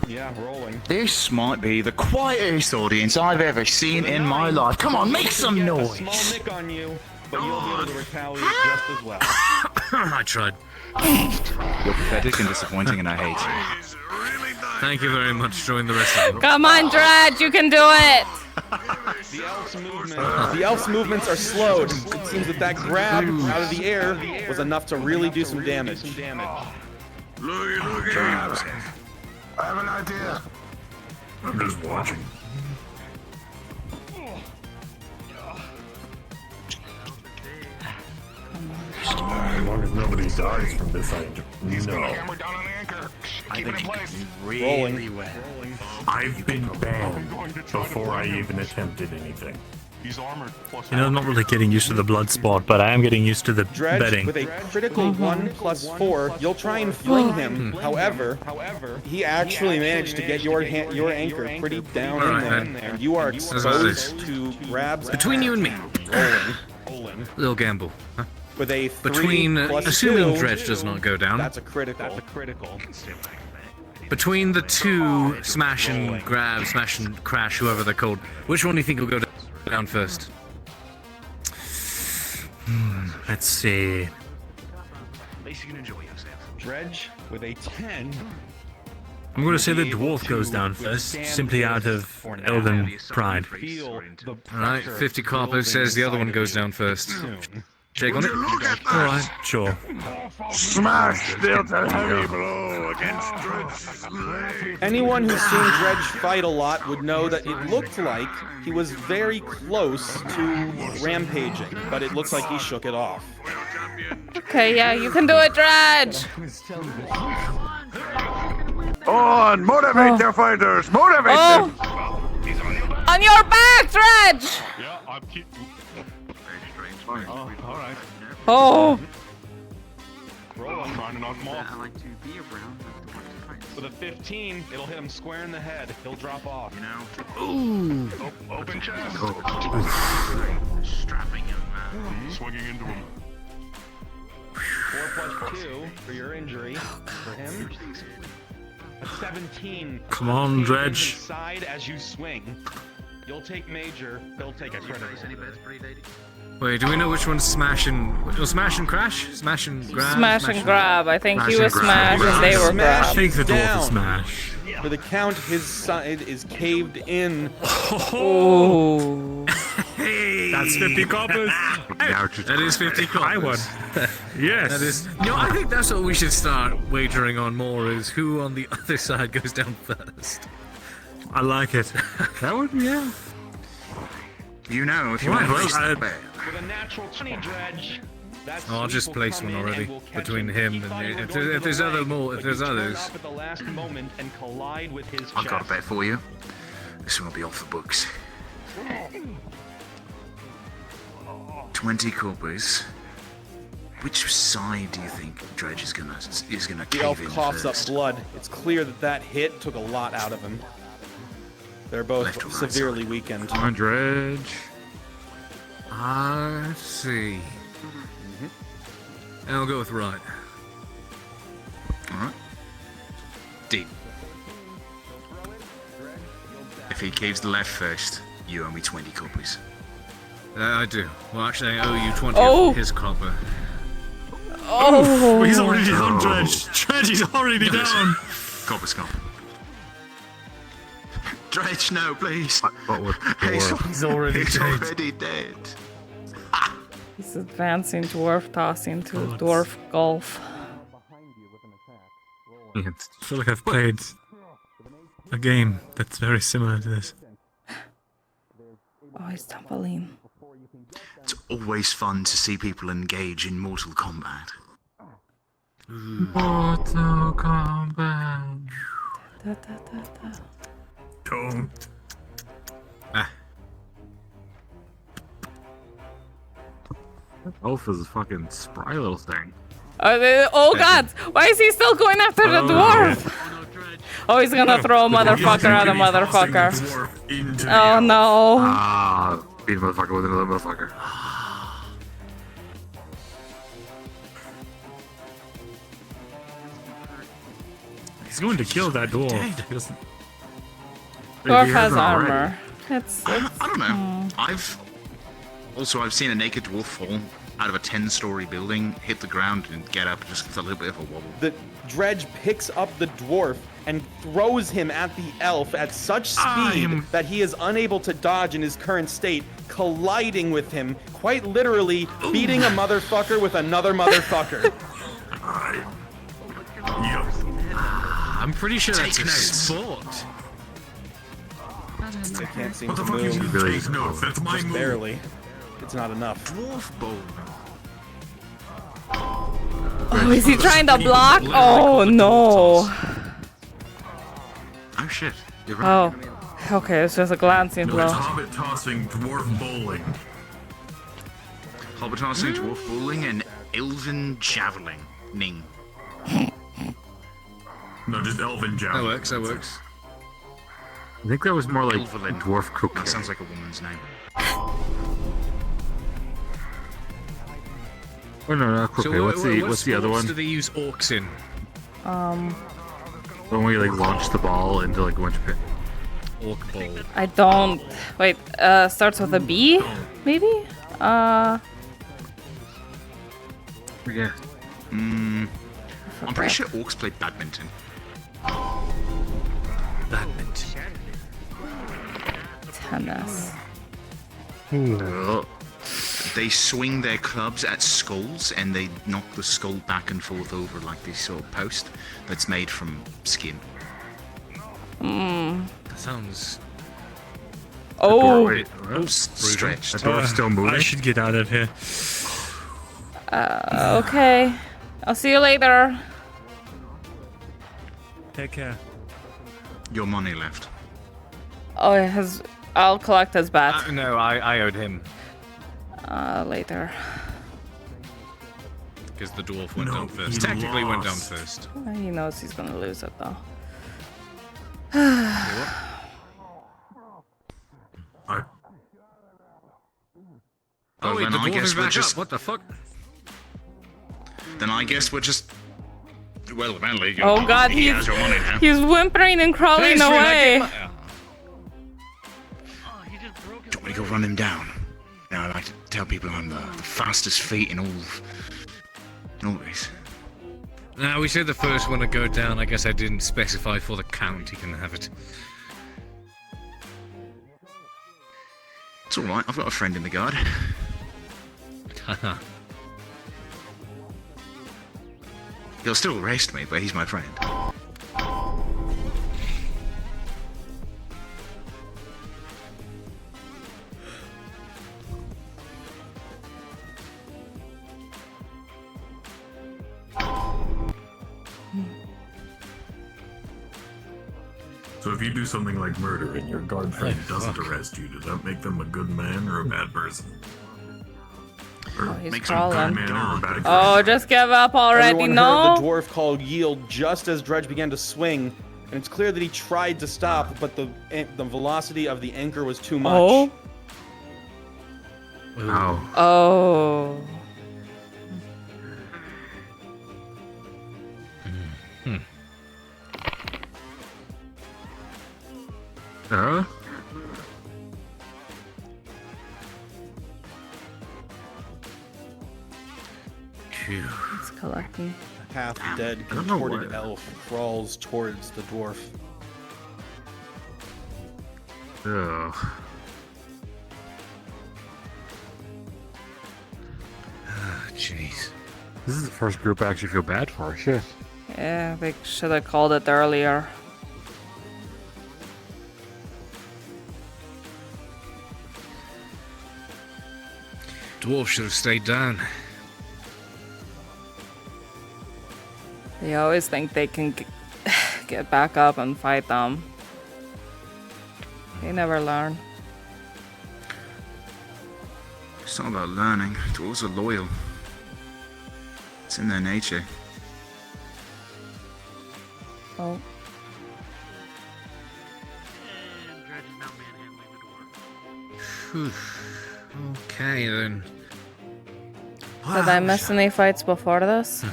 Yeah, rolling. This might be the quietest audience I've ever seen in my life. Come on, make some noise. Small nick on you, but you'll be able to retaliate just as well. I tried. You're pathetic and disappointing, and I hate you. Thank you very much. Join the rest of them. Come on, Dredge, you can do it. The elf's movements are slowed. It seems that grab out of the air was enough to really do some damage. Looky. I have an idea. I'm just watching. As long as nobody dies from this, I no. I think Really well. I've been banned before I even attempted anything. He's armored. You know, I'm not really getting used to the blood sport, but I am getting used to the Dredge betting. with a critical 1+4. You'll try and fling him. However, he actually managed to get your anchor pretty down in there. And you are exposed to grabs. Between you and me. Rolling. Little gamble. Huh? With a 3 Between, plus assuming 2, Dredge does not go down. That's a critical. Between the two smash and grab, smash and crash, whoever they're called, which one do you think will go down first? Let's see. At least you can enjoy yourself. Dredge with a 10. I'm going to say the dwarf goes down first, simply out of elven pride. Alright, 50 copper says the other one goes down first. Shake on it? Alright, sure. Smash dealt a heavy blow against Dredge. Anyone who's seen Dredge fight a lot would know that it looked like he was very close to rampaging, but it looks like he shook it off. Okay, yeah, you can do it, Dredge. On, motivate their fighters, motivate them. On your back, Dredge. Yeah, I'm keep. Oh, all right. Oh. Rolling. Trying to knock him off. I like to be around. With a 15, it'll hit him square in the head. He'll drop off. You know. Ooh. Open chest. Strapping young man. Swinging into him. 4 plus 2 for your injury. For him. A 17. Come on, Dredge. Side as you swing. You'll take major, he'll take a critical. Wait, do we know which one's smash and... Oh, smash and crash? Smash and grab? Smash and grab. I think he was smash and they were grab. I think the dwarf Down. is smash. For the count, his side is caved in. Oh. That's 50 coppers. That is 50 coppers. I won. Yes. That is. You know, I think that's what we should start wagering on more, is who on the other side goes down first. I like it. That would be, yeah. You know, if you want to place the bet. With a natural 20 dredge. I'll just place one already between him and if there's other more, if there's others. At the last moment and collide with his I've got a bet for you. This one will be off the books. 20 coppers. Which side do you think Dredge is gonna The elf cave in coughs up first? blood. It's clear that that hit took a lot out of him. They're both severely weakened. Come on, Dredge. Let's see. I'll go with right. Alright. Deep. If he caves the left first, you owe me 20 coppers. I do. Well, actually, I owe you 20 Oh. of his copper. Oh. He's already down, Dredge. Dredge is already down. Coppers gone. Dredge, no, please. He's already He's dead. already dead. He's advancing dwarf tossing to dwarf golf. I feel like I've played a game that's very similar to this. Oh, he's trampoline. It's always fun to see people engage in Mortal Kombat. Mortal Kombat. Da, da, da, da. Don't. Elf is a fucking spry little thing. Oh god! Why is he still going after the dwarf? Oh, he's gonna throw a motherfucker at a motherfucker. Oh no. Beat a motherfucker with another motherfucker. He's going to kill that dwarf. He doesn't- Dwarf He has hasn't already. armor. It's I don't know. I've seen a naked dwarf fall out of a 10-story building, hit the ground, and get up just with a little bit of a wobble. The dredge picks up the dwarf and throws him at the elf at such speed that he is unable to dodge in his current state, colliding with him, quite literally beating a motherfucker with another motherfucker. I'm pretty sure that's Take a notes. sport. They can't seem What to the fuck move. you really take notes? That's my Just move. barely. It's not enough. Dwarf bowl. Oh, is he trying to block? Oh no. Oh shit. You're right. Oh. Okay, it's just a glancing No, blow. it's hobbit tossing dwarf bowling. Hobbit tossing, dwarf bowling, and elven javelin. Ning. No, just elven javelin. That works, that works. I think that was more like Elvelin. dwarf cookie. That sounds like a woman's name. Oh no, not cookie. So What's the other sports one? do they use orcs in? When we like launch the ball into like a bunch of pit. Orc bowl. I don't. Wait, starts with a B? Maybe? Yeah. I'm pretty sure orcs play badminton. Badminton. Tennis. They swing their clubs at skulls and they knock the skull back and forth over like this sort of post that's made from skin. Hmm. That sounds... Oh. Wait, Stretched. The door's still moving. I should get out of here. Okay. I'll see you later. Take care. Your money left. Oh, I'll collect his bet. no, I owed him. Later. Because the dwarf went down first. Technically went down first. He knows he's gonna lose it though. Oh wait, then the I dwarf guess is we're back just. up. What the fuck? Then I guess we're just. Well, apparently. Oh god, he has your money now. he's whimpering and crawling Thanks, away. Rin, I run him down. Now, I like to tell people I'm the fastest feet in all this. Now, we said the first one to go down. I guess I didn't specify for the count. You can have it. It's alright, I've got a friend in the guard. Haha. He'll still arrest me, but he's my friend. So if you do something like murder and your guard friend doesn't arrest you, does that make them a good man or a bad person? Or he's makes them a good crawling. man or a bad Oh, just give up already, Everyone no? heard the dwarf call yield just as Dredge began to swing, and it's clear that he tried to stop, but the velocity of the anchor was too much. Oh. Oh. Oh. It's collecting. Half-dead, contorted elf crawls towards the dwarf. Ugh. Jeez. This is the first group I actually feel bad for. Shit. Yeah, they should have called it earlier. Dwarf should have stayed down. They always think they can get back up and fight them. They never learn. It's not about learning. Dwarves are loyal. It's in their nature. Oh. Phew. Okay then. Did I miss any fights before this?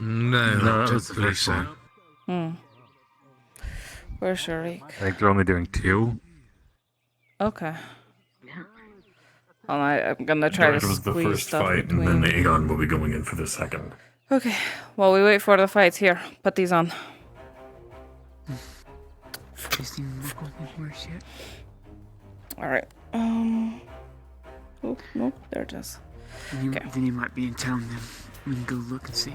No, that was the first one. Where's Sharik? I think they're only doing 2. Okay. Well, I'm gonna try to That was squeeze the first stuff fight, between. and then Aegon will be going in for the second. Okay. While we wait for the fights, here, put these on. All right. Oh, nope, there it is. Okay. Then you might be in town then. We can go look and see.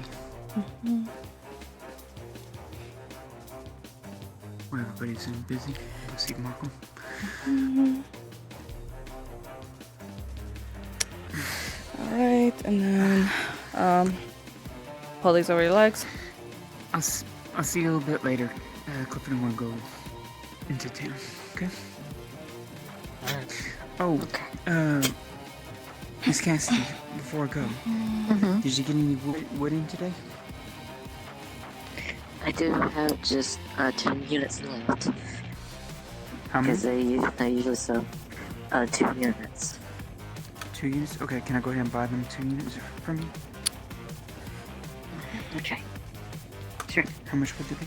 Well, everybody's busy. Go see Marco. Alright, and then, pull these over your legs. I'll see you a little bit later. Clifford and I want to go into town, okay? Alright. Oh, Miss Cassidy, before I go, did you get any wood in today? I do have just 2 units left. How many? Because I usually sell 2 units. 2 units? Okay, can I go ahead and buy them 2 units from you? Okay. Sure. How much would they be?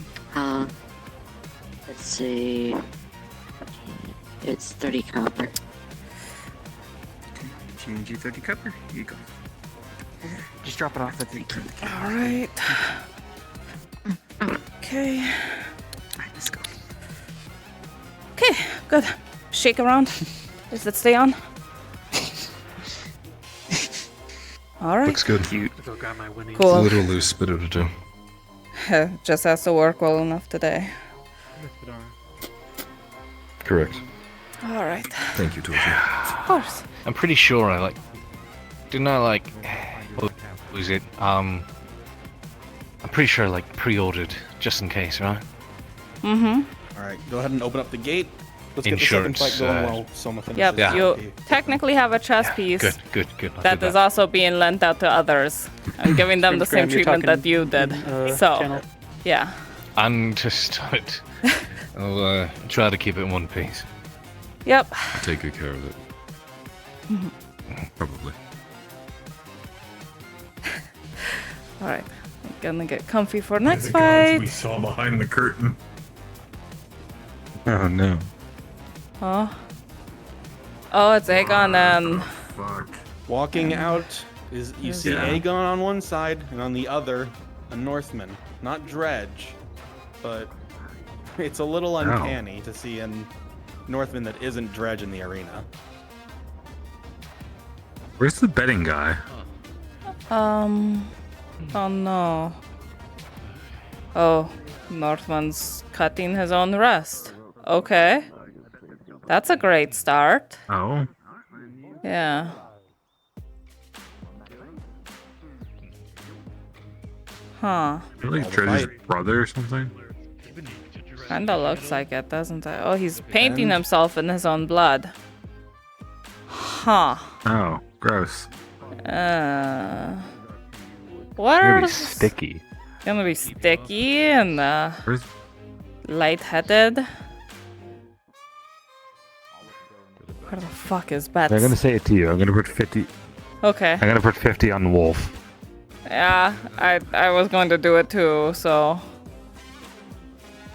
Let's see. It's 30 copper. Okay, change you 30 copper. Here you go. Just drop it off at the Alright. Okay. Alright, let's go. Okay, good. Shake around. Does it stay on? Alright. Looks good. Cute. It's a Cool. little loose, but it'll do. Just has to work well enough today. Correct. Alright. Thank you, Tortie. Of course. I'm pretty sure didn't I what was it? I'm pretty sure pre-ordered just in case, right? Alright, go ahead and open up the gate. Let's get the second fight going while Soma finishes. Yep, you technically have a chess piece Good. that is also being lent out to others. I'm giving them the same Graham, you're treatment that talking you did. in, So, channel. yeah. Understood. I'll try to keep it in one piece. Yep. I'll take good care of it. Probably. Alright. I'm gonna get comfy for By next the gods we fight. saw behind the curtain. Oh no. Huh? Oh, it's Aegon and... Walking out is you see Aegon on one side and on the other a Northman, not Dredge, but it's a little uncanny to see a Northman that isn't Dredge in the arena. Where's the betting guy? Oh no. Oh, Northman's cutting his own wrist. Okay. That's a great start. Oh. Yeah. Huh. Like Dredge's brother or something? Kinda looks like it, doesn't it? Oh, he's painting himself in his own blood. Huh. Oh, gross. What Gonna are be sticky. Gonna be sticky and lightheaded. Where the fuck is Bets? I'm gonna say it to you. I'm gonna put 50. Okay. I'm gonna put 50 on Wolf. Yeah, I was going to do it too, so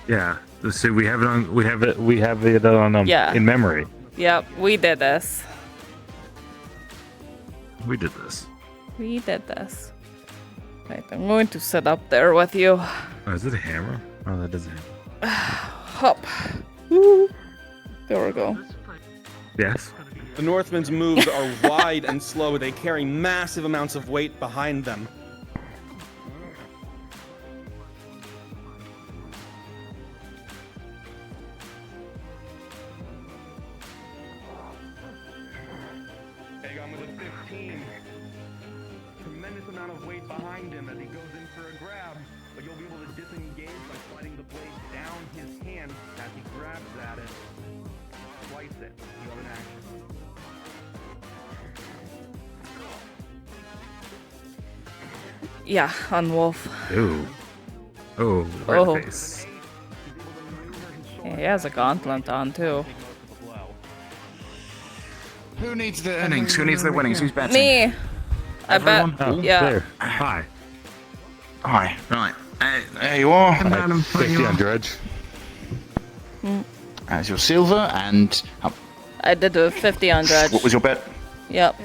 Yeah. So we have it on. We have it on Yeah. in memory. yep, we did this. We did this. We did this. Right, I'm going to sit up there with you. Oh, is it a hammer? Oh, that is a hammer. Hop. Woo. There we go. Yes. The Northmen's moves are wide and slow. They carry massive amounts of weight behind them. Aegon with a 15. Tremendous amount of weight behind him as he goes in for a grab, but you'll be able to disengage by sliding the blade down his hand as he grabs at it. Slice it. You have an action. Yeah, on Wolf. Ooh. Oh, red face. Yeah, he has a gauntlet on too. Who needs the earnings? Who needs the winnings? Who's betting? Me. I bet. Everyone? Yeah. There. Hi. Hi. Right. There you are. 50 on Dredge. As your silver and I did a 50 on Dredge. what was your bet? Yep.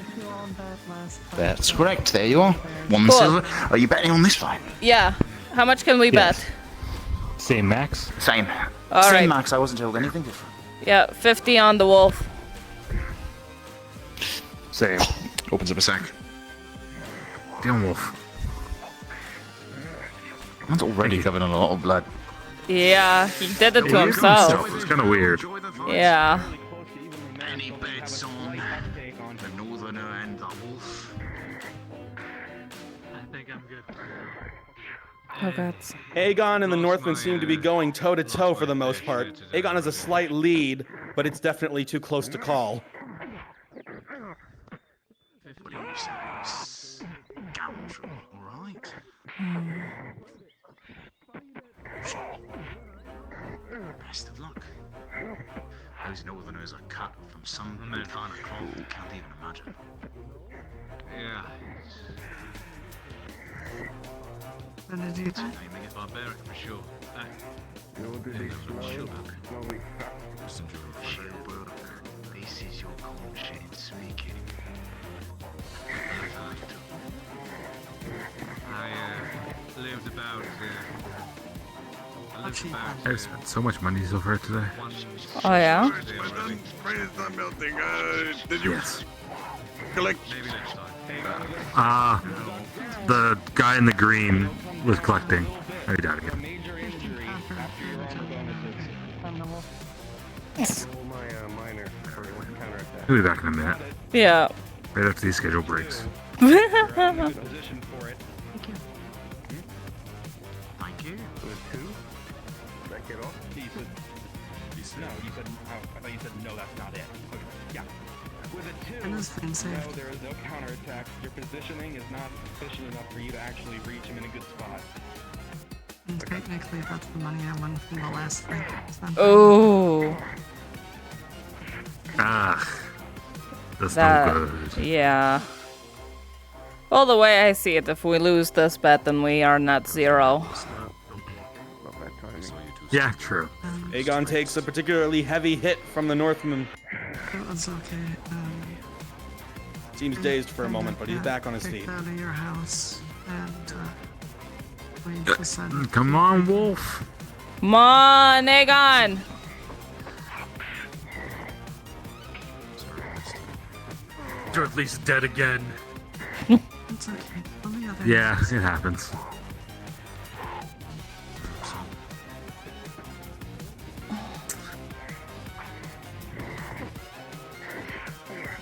That's correct. There you are. One Cool. silver. Are you betting on this fight? Yeah. How much can we bet? Same max. Same. All Same right. max. I wasn't told anything different. Yeah, 50 on the Wolf. Same. Opens up a sack. Damn Wolf. That's already covered in a lot of blood. Yeah, he did it to himself. It's kind of weird. Yeah. Any bets on the Northerner and the Wolf? I think I'm good. Oh, God. Aegon and the Northmen seem to be going toe-to-toe for the most part. Aegon has a slight lead, but it's definitely too close to call. Alright. Best of luck. Those Northerners are cut from some kind of cloth you can't even imagine. Yeah. They make it barbaric for sure. This is your conscience speaking. I lived about. I've spent so much money so far today. Oh, yeah? Did you collect? The guy in the green was collecting. Oh, he died again. He'll be back in a minute. Yeah. Right after these schedule breaks. Position for it. Thank you. With two? That get off? No, you said. Oh, I thought you said no. That's not it. Okay. Yeah. With a two, no, there is no counterattack. Your positioning is not efficient enough for you to actually reach him in a good spot. And technically, that's the money I won from the last thing. Oh. Ah. That's That, no good. yeah. Well, the way I see it, if we lose this bet, then we are net zero. Yeah, true. Aegon takes a particularly heavy hit from the Northman. That was okay. Seems dazed for a moment, but he's back on his Kicked feet. out of your house, and we decided. Come on, Wolf. Come on, Aegon. Dudley's dead again. It's okay. On the other Yeah, hand, it happens.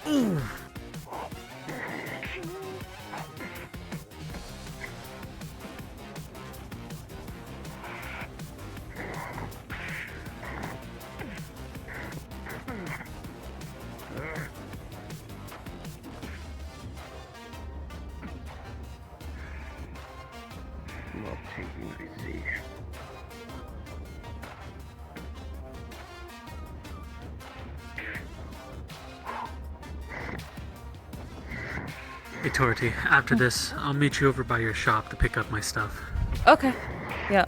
Ooh. Not taking it easy. Hey, Tortie, after this, I'll meet you over by your shop to pick up my stuff. Okay. Yeah.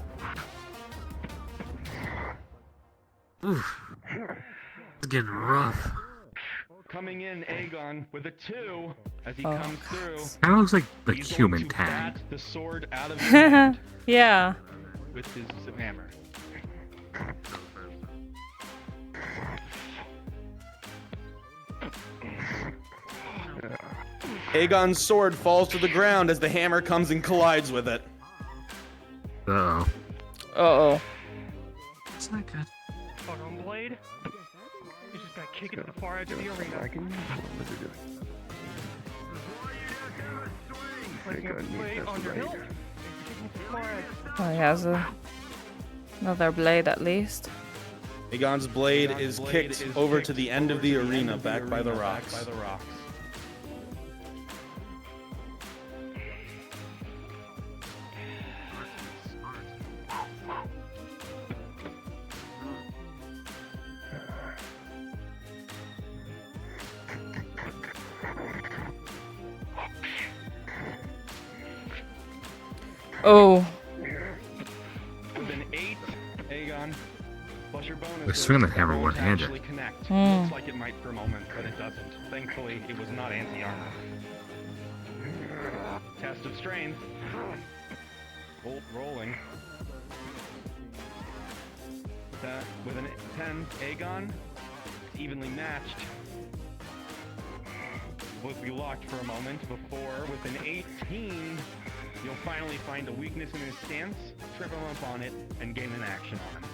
Oof. It's getting rough. Coming in, Aegon with a 2 as he Oh, comes through. That looks like the He's human going to tag. bat the sword out of his hand Yeah. with his hammer. Aegon's sword falls to the ground as the hammer comes and collides with it. Uh-oh. Uh-oh. It's not good. Fuck on blade. He's just gonna kick it to the far edge of the arena. Like a blade on your hilt. Oh, he has another blade at least. Aegon's blade is kicked over to the end of the arena, back by the rocks. Oh. With an 8, Aegon. Plus your bonus. They're swinging the hammer won't one-handed. actually connect. Hmm. Looks like it might for a moment, but it doesn't. Thankfully, it was not anti-armor. Test of strength. Bolt rolling. With an 10, Aegon. Evenly matched. Would be locked for a moment before, with an 18, you'll finally find a weakness in his stance, trip him up on it, and gain an action on him.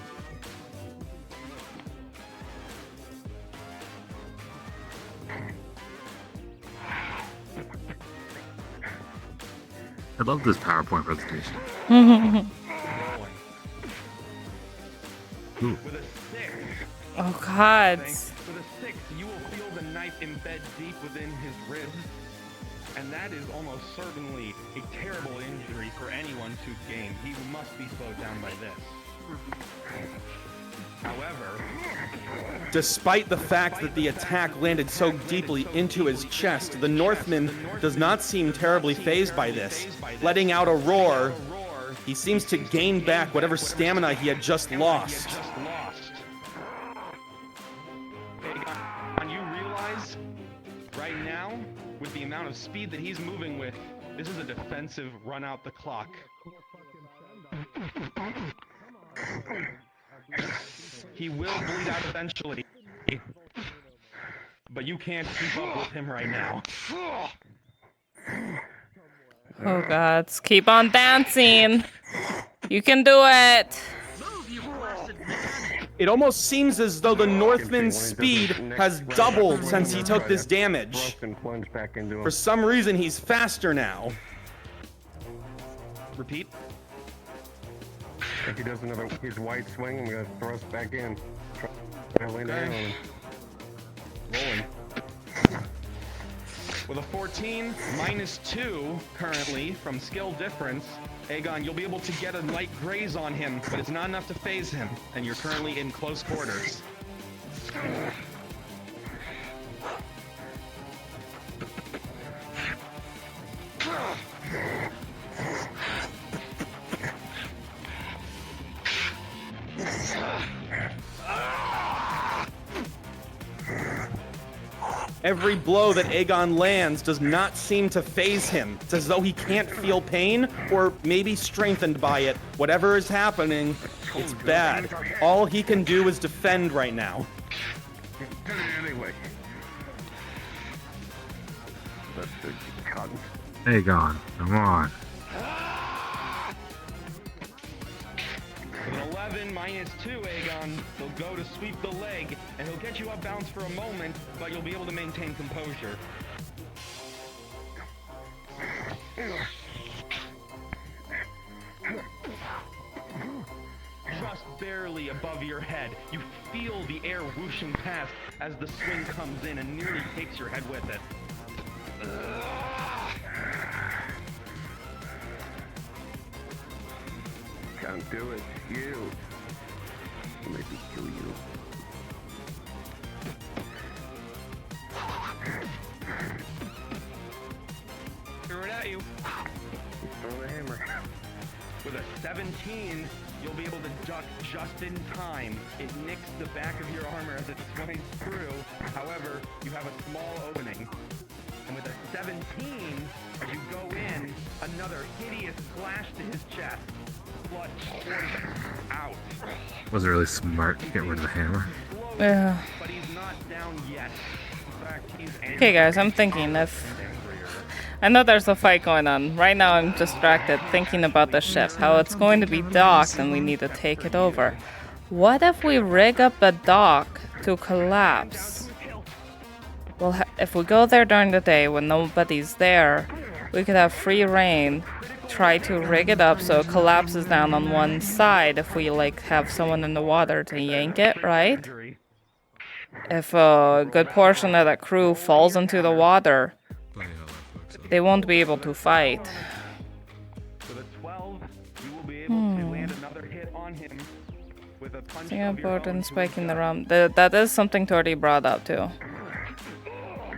I love this PowerPoint presentation. Ooh. With a 6. Oh, God. With a 6, you will feel the knife embed deep within his ribs, and that is almost certainly a terrible injury for anyone to gain. He must be slowed down by this. However, Despite the fact that the attack landed so deeply into his chest, the Northman does not seem terribly fazed by this. Letting out a roar, he seems to gain back whatever stamina he had just lost. And you realize right now, with the amount of speed that he's moving with, this is a defensive run out the clock. He will bleed out eventually, but you can't keep up with him right now. Oh, God. Keep on dancing. You can do it. It almost seems as though the Northman's speed has doubled since he took this damage. For some reason, he's faster now. Repeat. If he does another his wide swing, I'm gonna thrust back in. Try to land down on him. Rolling. With a 14, -2 currently from skill difference, Aegon, you'll be able to get a light graze on him, but it's not enough to phase him, and you're currently in close quarters. Every blow that Aegon lands does not seem to faze him. It's as though he can't feel pain, or maybe strengthened by it. Whatever is happening, it's bad. All he can do is defend right now. Anyway. That's the cunt. Aegon, come on. With an 11 minus 2, Aegon, he'll go to sweep the leg, and he'll get you up bounce for a moment, but you'll be able to maintain composure. Just barely above your head, you feel the air whooshing past as the swing comes in and nearly takes your head with it. Can't do it. You. Maybe kill you. Throw it at you. Throw the hammer. With a 17, you'll be able to duck just in time. It nicks the back of your armor as it swings through. However, you have a small opening. And with a 17, as you go in, another hideous slash to his chest. Blood pours out. Wasn't really smart to get rid of the hammer. Yeah. But he's not down yet. In fact, he's Okay, guys, I'm thinking if... I know there's a fight going on. Right now I'm distracted thinking about the ship, how it's going to be docked and we need to take it over. What if we rig up the dock to collapse? Well, if we go there during the day when nobody's there, we could have free reign, try to rig it up so it collapses down on one side if we like have someone in the water to yank it, right? If a good portion of that crew falls into the water, they won't be able to fight. With a 12, you will be able to land another hit on him with a punch of your own and spiking the rum. That is something Tortie brought up too.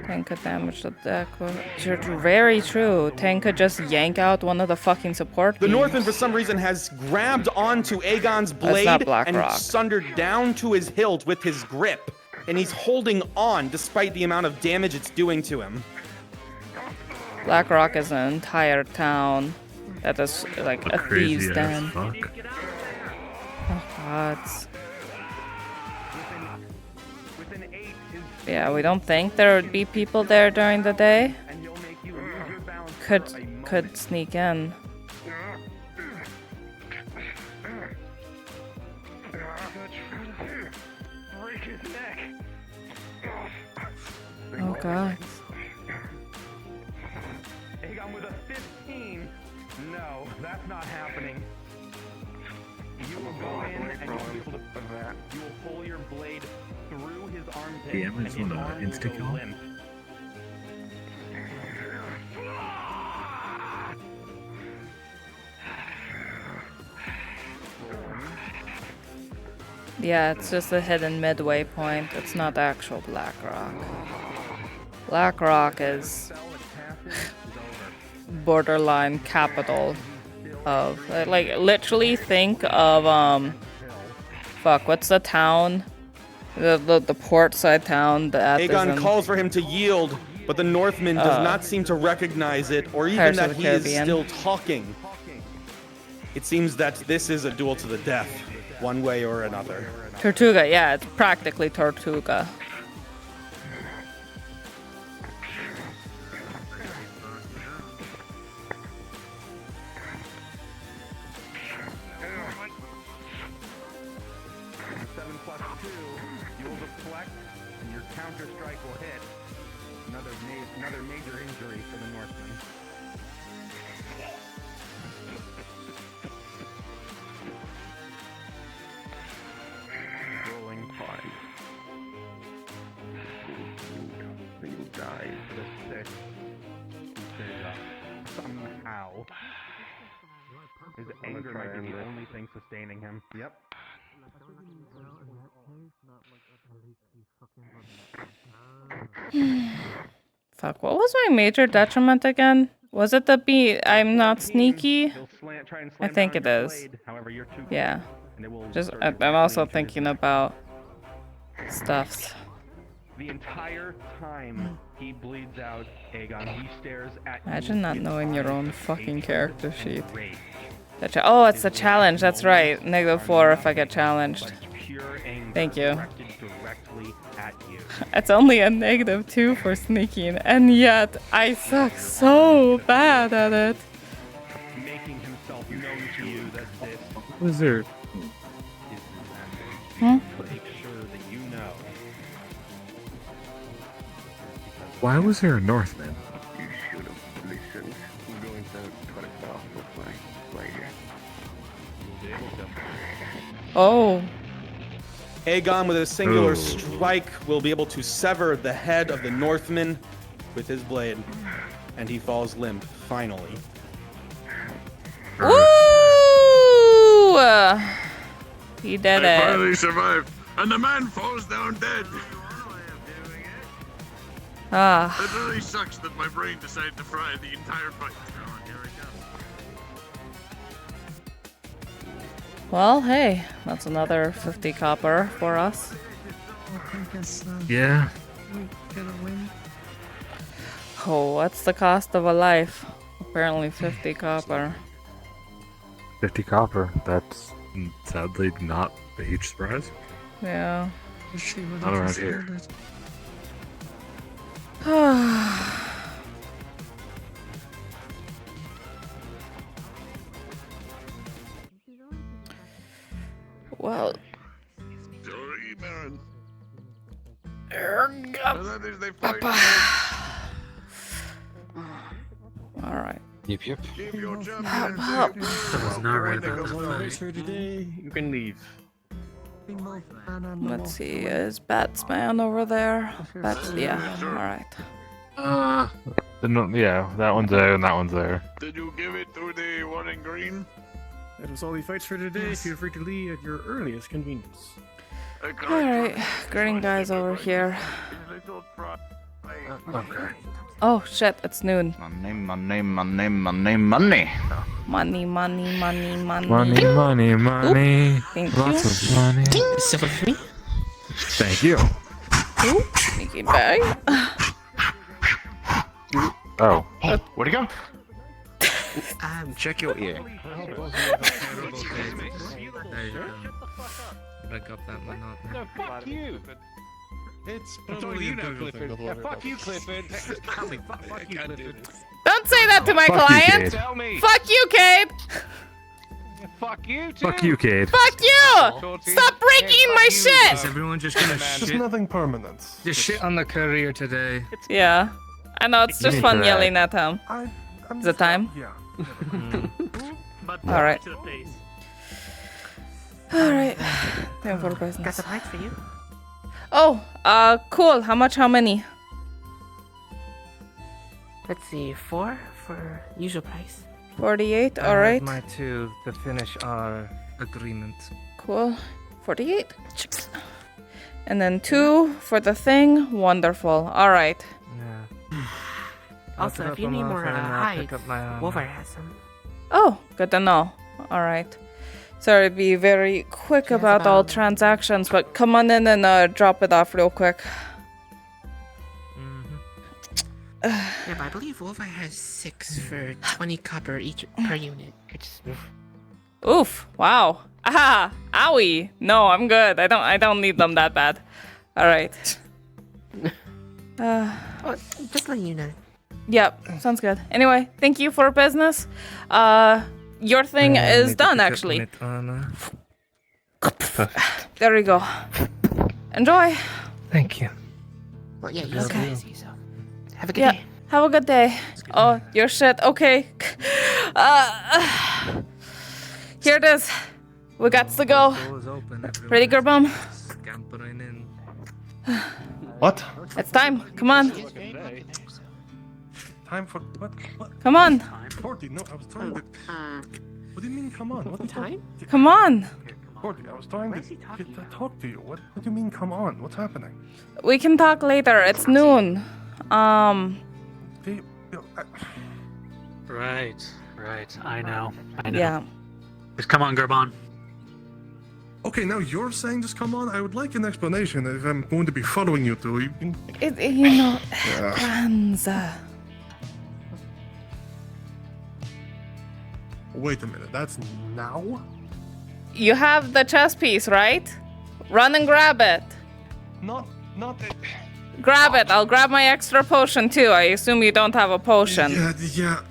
Tank could damage the deck. Very true. Tank could just yank out one of the fucking support The beams. Northman, for some reason, has grabbed onto Aegon's blade and sundered down to his hilt with his grip. And he's holding on despite the amount of damage it's doing to him. Blackrock is an entire town that is like a thieves' den. Oh god. Yeah, we don't think there would be people there during the day. Could sneak in. Oh god. Aegon with a 15. No, that's not happening. You will go in and you will be able to you will pull your blade through his armpit and his arm will go limp. Yeah, it's just a hidden midway point. It's not the actual Blackrock. Blackrock is borderline capital of like literally think of fuck, what's the town? The port side town that Aegon calls for him to yield, but the Northman does not seem to recognize it or even that he is still talking. It seems that this is a duel to the death, one way or another. Tortuga, yeah, it's practically Tortuga. Another major injury for the Northman. Rolling 5. Then you die. The 6. Somehow. His anger might be the only thing sustaining him. Yep. Fuck, what was my major detriment again? Was it the beat? I'm not sneaky? I think it is. Yeah. Just, I'm also thinking about stuffs. The entire time he bleeds out, Aegon, he stares at you Imagine not with knowing your eyes own of fucking hatred character and sheet. rage. Oh, it's a challenge. That's right. -4 if I get challenged. Pure anger Thank you. directed directly at you. It's only a -2 for sneaking, and yet I suck so bad at it. Making himself known to you that this Was there? is his Hmm? Make sure that you know. Why was there a Northman? You should have listened. I'm going to cut it off with my later. Oh. Aegon, with a singular Oh. strike, will be able to sever the head of the Northman with his blade, and he falls limp, finally. Woo! He did I it. finally survived, and the man falls down dead. Ah. It really sucks that my brain decided to fry the entire fight. Well, hey, that's another 50 copper for us. I guess, Yeah. we get a win. Oh, what's the cost of a life? Apparently 50 copper. 50 copper. That's sadly not a huge surprise. Yeah. Let's see what Not else around is here. added. Well, Sorry, Baron. Alright. Yep, yep. Keep your Up. champion. not right Going to about go for today. You can leave. Let's see, is Batsman over there? Yeah, alright. Yeah, that one's there and that one's there. Did you give it to the one in green? That was all the fights for today. Feel free to leave at your earliest convenience. Alright, green guy's over here. Okay. Oh shit, it's noon. Money, money, money, money, money. Money, money, money, money. Money, money, money. Oop, thank Lots you. of money. Silver for me? Thank you. Oop, sneaky bag. Oh. Where'd he go? Check your ear. Back up that monotony. No, fuck you. It's Probably you know, Clifford. Yeah, fuck you, Clifford. Tell me, fuck you, Clifford. Don't say that to my Fuck you, client! Cade. Tell me. Fuck you, Kate! Fuck you, too. Fuck you, Cade. Fuck you! Stop breaking my shit! Is everyone just gonna There's shit? nothing permanent. Just shit on the courier today. Yeah. I know, it's just fun Correct. yelling at him. I'm Is it time? Yeah. Alright. Alright. Time for business. Got some lights for you. Oh, cool. How much? How many? Let's see, 4 for usual price. 48, alright. My two to finish our agreement. Cool. 48. Chicks. And then 2 for the thing. Wonderful. Alright. Yeah. Also, if you need more hides, Wolver has some. Oh, good to know. Alright. Sorry to be very quick about all transactions, but come on in and drop it off real quick. Yeah, but I believe Wolver has 6 for 20 copper each per unit. It's Oof! Wow! Ah! Owie! No, I'm good. I don't need them that bad. All right. oh, just letting you know. Yep, sounds good. Anyway, thank you for business. Your thing is done actually. There we go. Enjoy. Thank you. Well, yeah, you're Okay. busy, so have a good Yeah. day. Have a good day. Oh, your shit. Okay. Here it is. We got to go. Ready, Gerbum? Scampering in. What? It's time. Come on. Time for what? Come on. Tortie, no, I was trying to. What do you mean? Come on. What the time? Come on. Tortie, I was trying to talk to you. What do you mean? Come on. What's happening? We can talk later. It's noon. Right. I know. Yeah. Just come on, Gerbon. Okay, now you're saying just come on? I would like an explanation if I'm going to be following you two. You can... You know, happens. Wait a minute, that's now? You have the chess piece, right? Run and grab it. Not Grab it. I'll grab my extra potion too. I assume you don't have a potion. Yeah.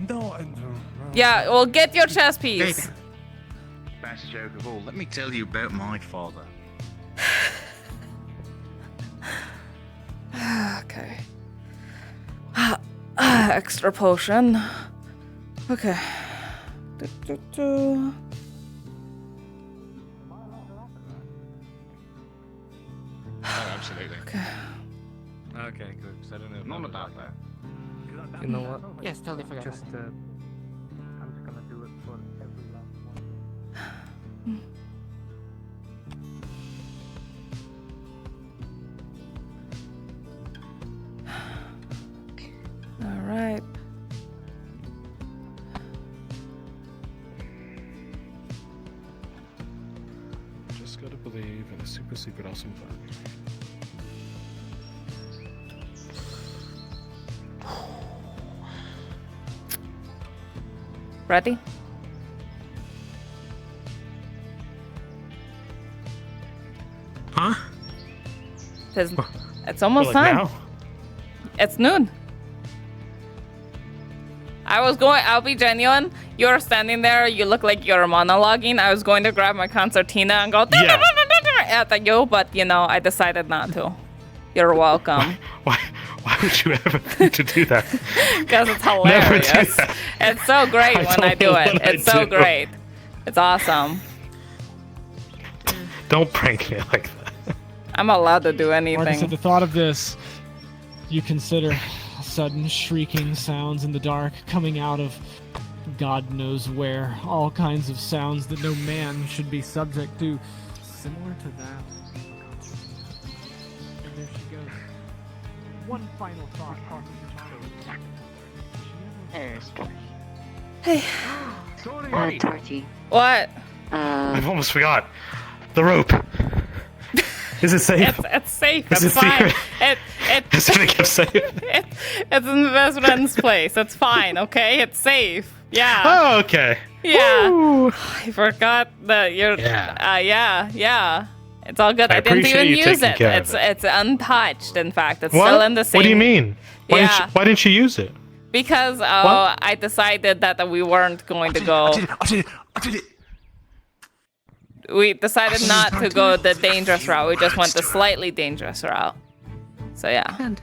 No, I don't. Yeah, well, get your chess piece. Hey, best joke of all. Let me tell you about my father. Okay. Extra potion. Okay. Oh, absolutely. Okay. Okay, good. 'Cause I don't know. None about that. You know what? Yes, totally forgot. I'm just gonna do it for every last one. All right. Just gotta believe in a super secret awesome plan. Ready? Huh? It's almost Like time. now? It's noon. I'll be genuine. You're standing there, you look like you're monologuing. I was going to grab my concertina and go at you, but you know, I decided not to. You're welcome. Why would you ever think to do that? Because it's Never do hilarious. that. It's so great I when I don't do know it. what I It's so do. great. It's awesome. Don't prank me like that. I'm allowed to do Marcus, at anything. the thought of this, you consider sudden shrieking sounds in the dark coming out of God knows where. All kinds of sounds that no man should be subject to. Similar to that. And there she goes. One final thought crosses There's Tortie. Hey. Tortie. What? I've almost forgot. The rope. Is it safe? It's safe. Is It's it fine. secret? Is it kept safe? It's in the best friend's place. It's fine. Okay. It's safe. Yeah. Oh, okay. Yeah. Woo. I forgot that you're. Yeah. Yeah. It's all good. I I didn't appreciate even you use taking it. care of It's untouched. In fact, it's What? still in the same. What do you mean? Yeah. Why didn't you use it? Because I decided that we weren't going to go. I did it. We decided not to go the dangerous route. We just went the slightly dangerous route. So yeah.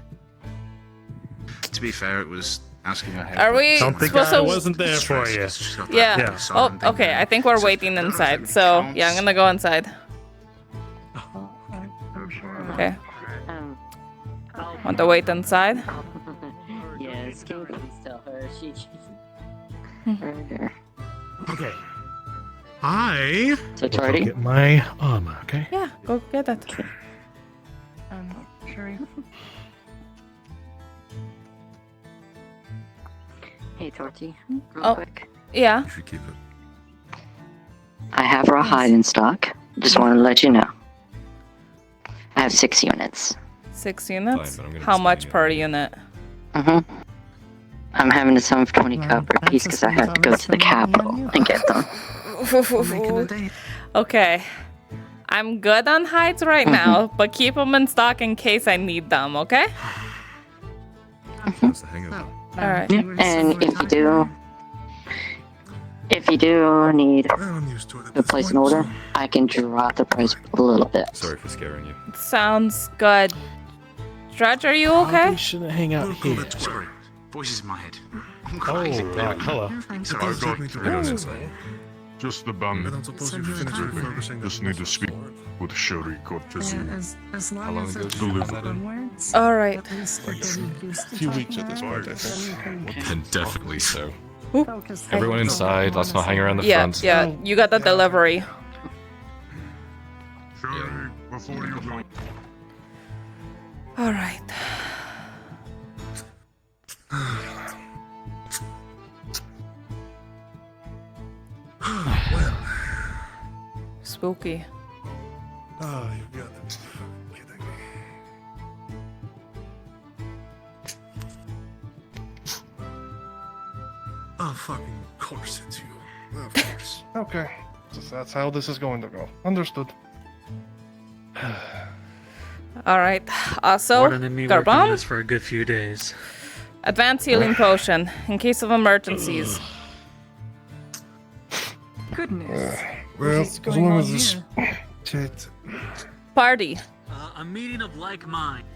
To be fair, it was asking her head. Are we Don't think supposed I to? wasn't there for you. Yeah. Oh, okay. I think we're waiting inside. So yeah, I'm gonna go inside. Okay. Want to wait inside? Yes, can you please tell her she Okay. I So, will go Tortie? get my armor. Okay. Yeah, go get it. Sure. Hey, Tortie. Real Oh. quick. Yeah. You should keep it. I have raw hide in stock. Just wanted to let you know. I have 6 units. 6 units. Fine, but I'm gonna How be much spending per unit? Mm-hmm. I'm having to sell them for 20 copper a piece because I have to go to the capital and get them. Okay. I'm good on hides right now, but keep them in stock in case I need them, okay? That's the hangover. All right. And if you do need I'm used to it at to this place an point, order, I can drop the price a little bit. Sorry for scaring you. Sounds good. Dredge, are you okay? We shouldn't hang out here. Sorry. Voices in my head. I'm Oh, crazy. hello. Sorry. It does take me to Everyone the inside. Just the I bum. don't suppose you finished refurbishing Just need to speak with Sherry Cortez. As How long long as ago it's did you have not that in? onwards, All right. at least we're getting used to few talk weeks at this more, point, I think. then we can And definitely so. focus on Everyone what inside, we let's not hang around the Yeah, front. yeah. You got the delivery. Sherry, before you go. All right. spooky. Oh, you got it. Kidding me. Oh, fucking course it's you. Of course. Okay. So that's how this is going to go. Understood. All right. So, Warden and me working on Garbon, this for a good few days. advanced healing potion in case of emergencies. Goodness. Well, What's as going long on as this here? shit. Party. A meeting of like minds.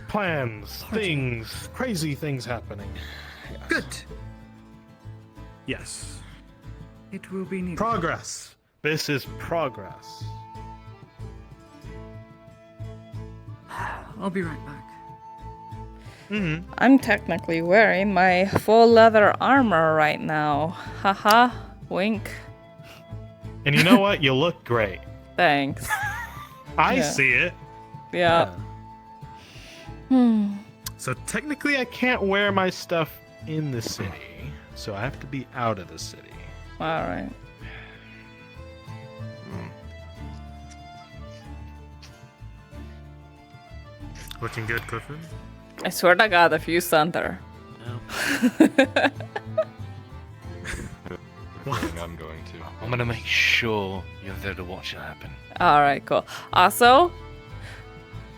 Plans, things, crazy things happening. Good. Yes. It will be needed. Progress. This is progress. I'll be right back. I'm technically wearing my full leather armor right now. Haha. Wink. And you know what? You look great. Thanks. I Yeah. see it. Yeah. So technically, I can't wear my stuff in the city, so I have to be out of the city. All right. Looking good, Clifford. I swear to God, if you center. I'm going to. I'm gonna make sure you're there to watch it happen. All right, cool. Also,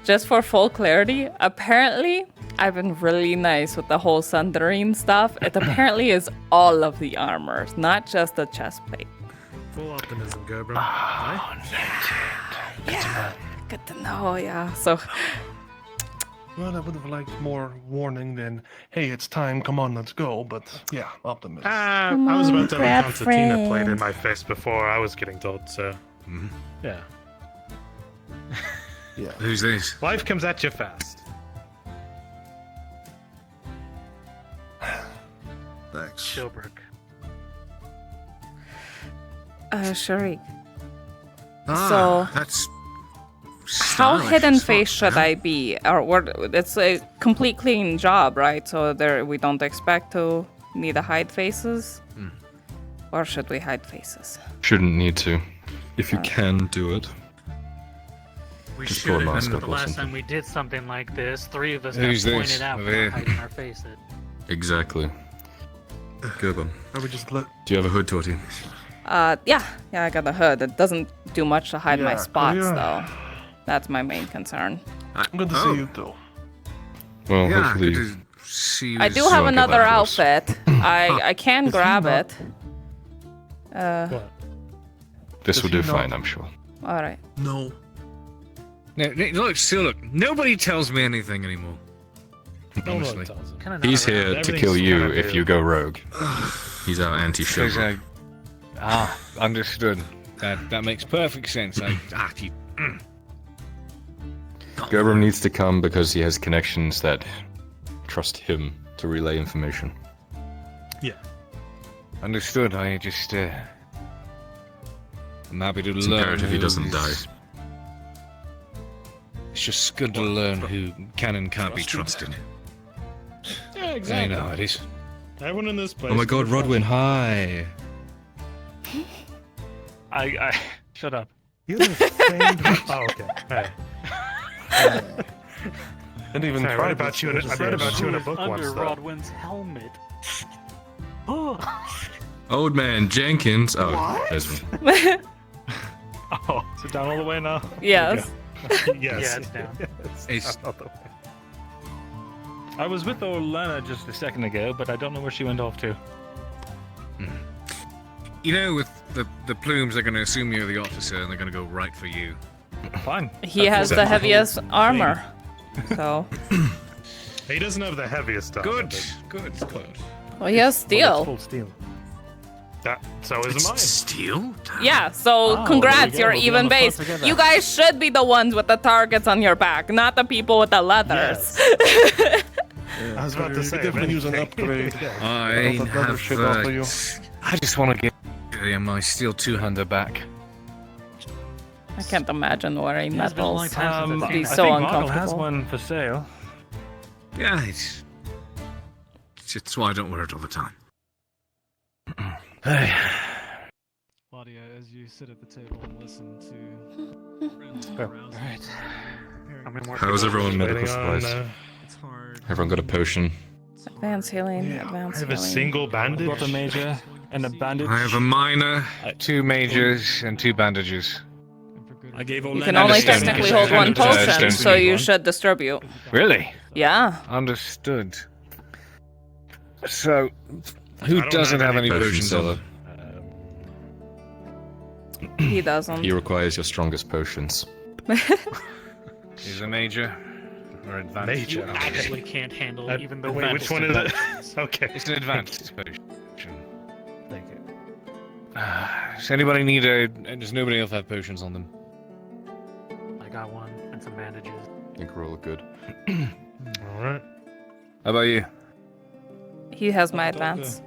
just for full clarity, apparently I've been really nice with the whole sundering stuff. It apparently is all of the armors, not just the chest plate. Full optimism, Gerber. Yeah, good to know. Yeah. So, Well, I would have liked more warning than, hey, it's time, come on, let's go, but yeah, optimism. I was about to have a concertina played in my face before I was getting told, so. Yeah. Yeah. Who's this? Life comes at you fast. Thanks. Shilbrook. Sharik. Ah, that's. How stylish hidden as fuck, face should huh? I be? Or what? It's a complete clean job, right? So there, we don't expect to need to hide faces. Or should we hide faces? Shouldn't need to. If you can do it. We Just should pull a have. mask The up or last something. time we did something like this, 3 of us Who's got this? pointed out Over for here. hiding our faces. Exactly. Gerber. I would just let. Do you have a hood, Tortie? Yeah, I got a hood. It doesn't do much to hide my Yeah, spots, yeah. though. That's my main concern. Good to see you too. Well, Yeah, hopefully. good to see you. I do You have won't get another that close. outfit. I can Is he grab not- it. What? This will Does do he not- fine, I'm sure. All right. No. No, look, still look. Nobody tells me anything anymore. No one Honestly. tells him. Kinda not He's around. here to Everything's kill you kinda if weird. you go rogue. He's our anti-show. Understood. That makes perfect sense. Gerber needs to come because he has connections that trust him to relay information. Yeah. Understood. I just. I'm happy to It's learn. imperative he who doesn't is- die. It's just good to learn who can and can't be trusted. Yeah, I exactly. know how it is. Everyone in this place. Oh my god, Rodwin, hi! I shut up. You're the same. Oh, okay. Hey. Didn't even Sorry, I try read about you in a, just I read say about you in a it. book Under once. though. Rodwin's helmet. Oh. Old man Jenkins. Oh, What? there's one. Oh, is it down all the way now? Yes. Yes. Yeah, it's down. It's down all the way. I was with Olena just a second ago, but I don't know where she went off to. You know, with the plumes, they're going to assume you're the officer and they're going to go right for you. Fine. He has the heaviest armor. So. He doesn't have the heaviest stuff. Good. Good. Well, he has steel. Full steel. So is mine. Steel? Yeah, so Oh, congrats, there you're you go. We'll be on even the front base. together. You guys should be the ones with the targets on your back, not the people with the leathers. I was about to say, if I use an upgrade, I the leather have. should offer you. I just want to get my steel two-hander back. I can't imagine wearing Yeah, it's been a long metals. time since I've It'd be seen so I think Model uncomfortable. has one for sale. Yeah, it's why I don't wear it all the time. Hey. Claudia, as you sit at the table and listen to friends aroused. Alright. How's everyone medical supplies? It's hard. Everyone got a potion? Advanced healing, advanced healing. single bandage. Got a major and a bandage. I have a minor. 2 majors and 2 bandages. I gave all You can only technically hold one potion, so you should distribute. Really? Yeah. Understood. So, who doesn't have any potions on? He doesn't. He requires your strongest potions. He's a major. Or advanced. Major. Actually can't handle even the Wait, which one is it? Okay. It's an advanced potion. Thank you. Does anybody need a... Does nobody else have potions on them? I got one and some bandages. I think we're all good. Alright. How about you? He has my advance.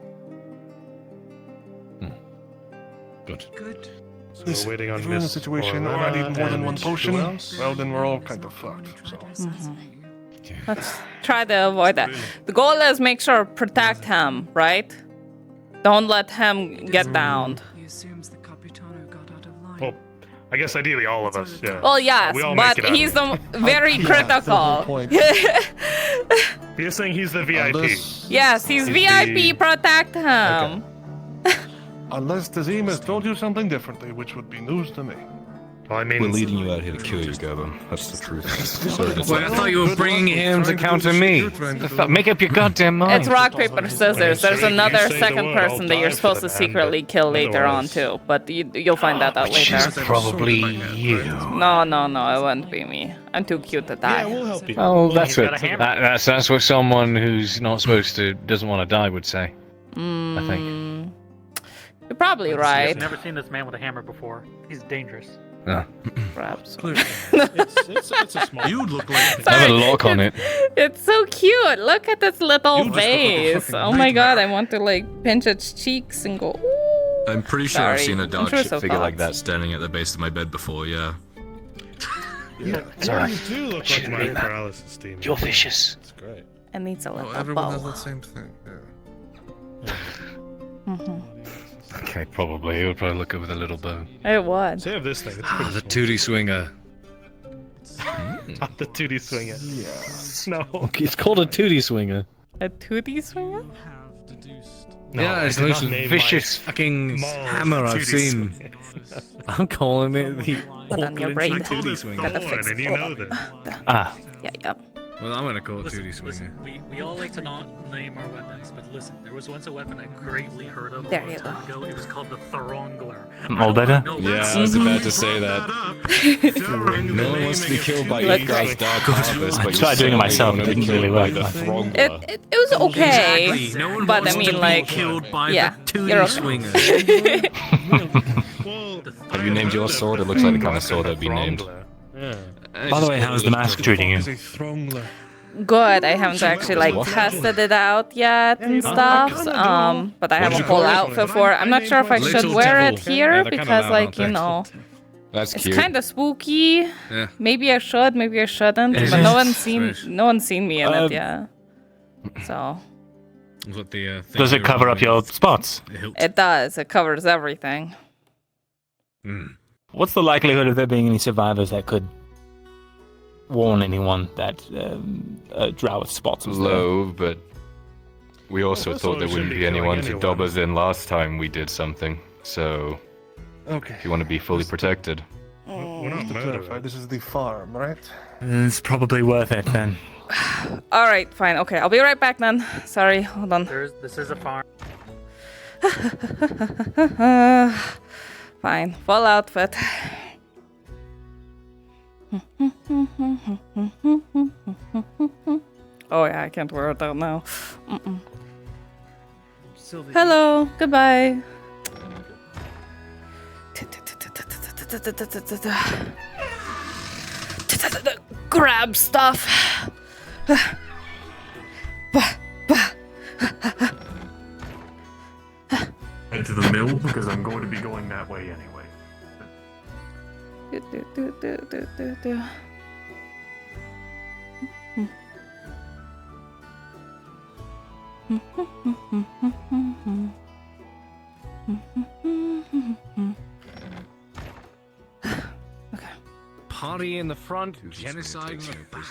Good. Good. So we're waiting on this. If we're in a situation where I need more than one potion, well, then we're all kind of fucked. So. Let's try to avoid that. The goal is make sure protect him, right? Don't let him get downed. He assumes the Capitano got out of line. Well, I guess ideally all of us, yeah. Well, yes, We all but make it out. he's the very critical. You're saying he's the VIP. Yes, he's VIP. Protect him. Unless Tazim has told you something differently, which would be news to me. Well, I mean, We're leading you out here to kill you, Gavin. That's the truth. Sorry to Well, say. I thought you were bringing him to counter me. Make up your goddamn mind. It's rock, paper, scissors. There's another second person that you're supposed to secretly kill later on, too. But you'll find that out later. Probably you. No, it wouldn't be me. I'm too cute to die. Yeah, we'll help you. Oh, that's He's what got a hammer. that's what someone who's not supposed to doesn't want to die would say. I think. You're probably I've right. never seen this man with a hammer before. He's dangerous. Perhaps. It's a small. You look like. I have a lock on it. It's so cute. Look at this little You just look like a face. fucking Oh my god, nightmare. I want to like pinch its cheeks and go. Ooh. I'm pretty sure I've Sorry. seen a dog shit Intrusive figure like that thoughts. standing at the base of my bed before, yeah. Yeah, you do look like my paralysis team. You're vicious. It's great. It needs a little Everyone has bow. that same thing. Yeah. Okay, probably. It would probably look good with a little bow. It would. So I have this thing. It's Ah, pretty the 2D swinger. Not the 2D swinger. Yeah. No. It's called a 2D swinger. A 2D swinger? No, yeah, I it's did the not most name vicious my fucking mall hammer I've 2D seen. swinger. I'm calling it the Put on your Auckland brain. 2D swinger. Gotta fix and it. you know that. Ah. Yeah. Well, I'm gonna call it 2D Listen, swinger. we all like to not name our weapons, but listen, there was once a weapon I greatly heard of a There long you time ago. It was called the Throngler. All better? Yeah, I was about to say that. No one wants to be killed by Look, you guys' dark harvest, I but tried doing it myself, you it didn't really work. It was okay. Exactly. No one But wants I mean, to be like, killed by yeah, the 2D you're swinger. Have you named your sword? It looks like the kind of sword that'd be named. By the way, how's the mask treating you? He's a Throngler. Good. I haven't actually like tested it out yet and stuff. But I have a whole outfit for it. I'm not sure if I should Little wear it devil. here Yeah, they're kinda because, loud, like, aren't you they? know, That's it's cute. kind of spooky. Yeah. Maybe I should. Maybe I shouldn't. Is But it? no one's seen me in it yet. So What the, Does it cover up your spots? it does. It covers everything. What's the likelihood of there being any survivors that could warn anyone that a drow with spots was there? Low, but we also Well, thought there that's why we wouldn't shouldn't be be anyone killing to dob anyone. us in last time we did something. So, Okay. if you want to be fully protected. We're not to clarify, this is the farm, right? It's probably worth it then. All right, fine. Okay, I'll be right back then. Sorry, hold on. This is a farm. Fine, full outfit. Oh yeah, I can't wear it out now. Hello, goodbye. Grab stuff. Head to the mill because I'm going to be going that way anyway. Party in the front, genocide in the back.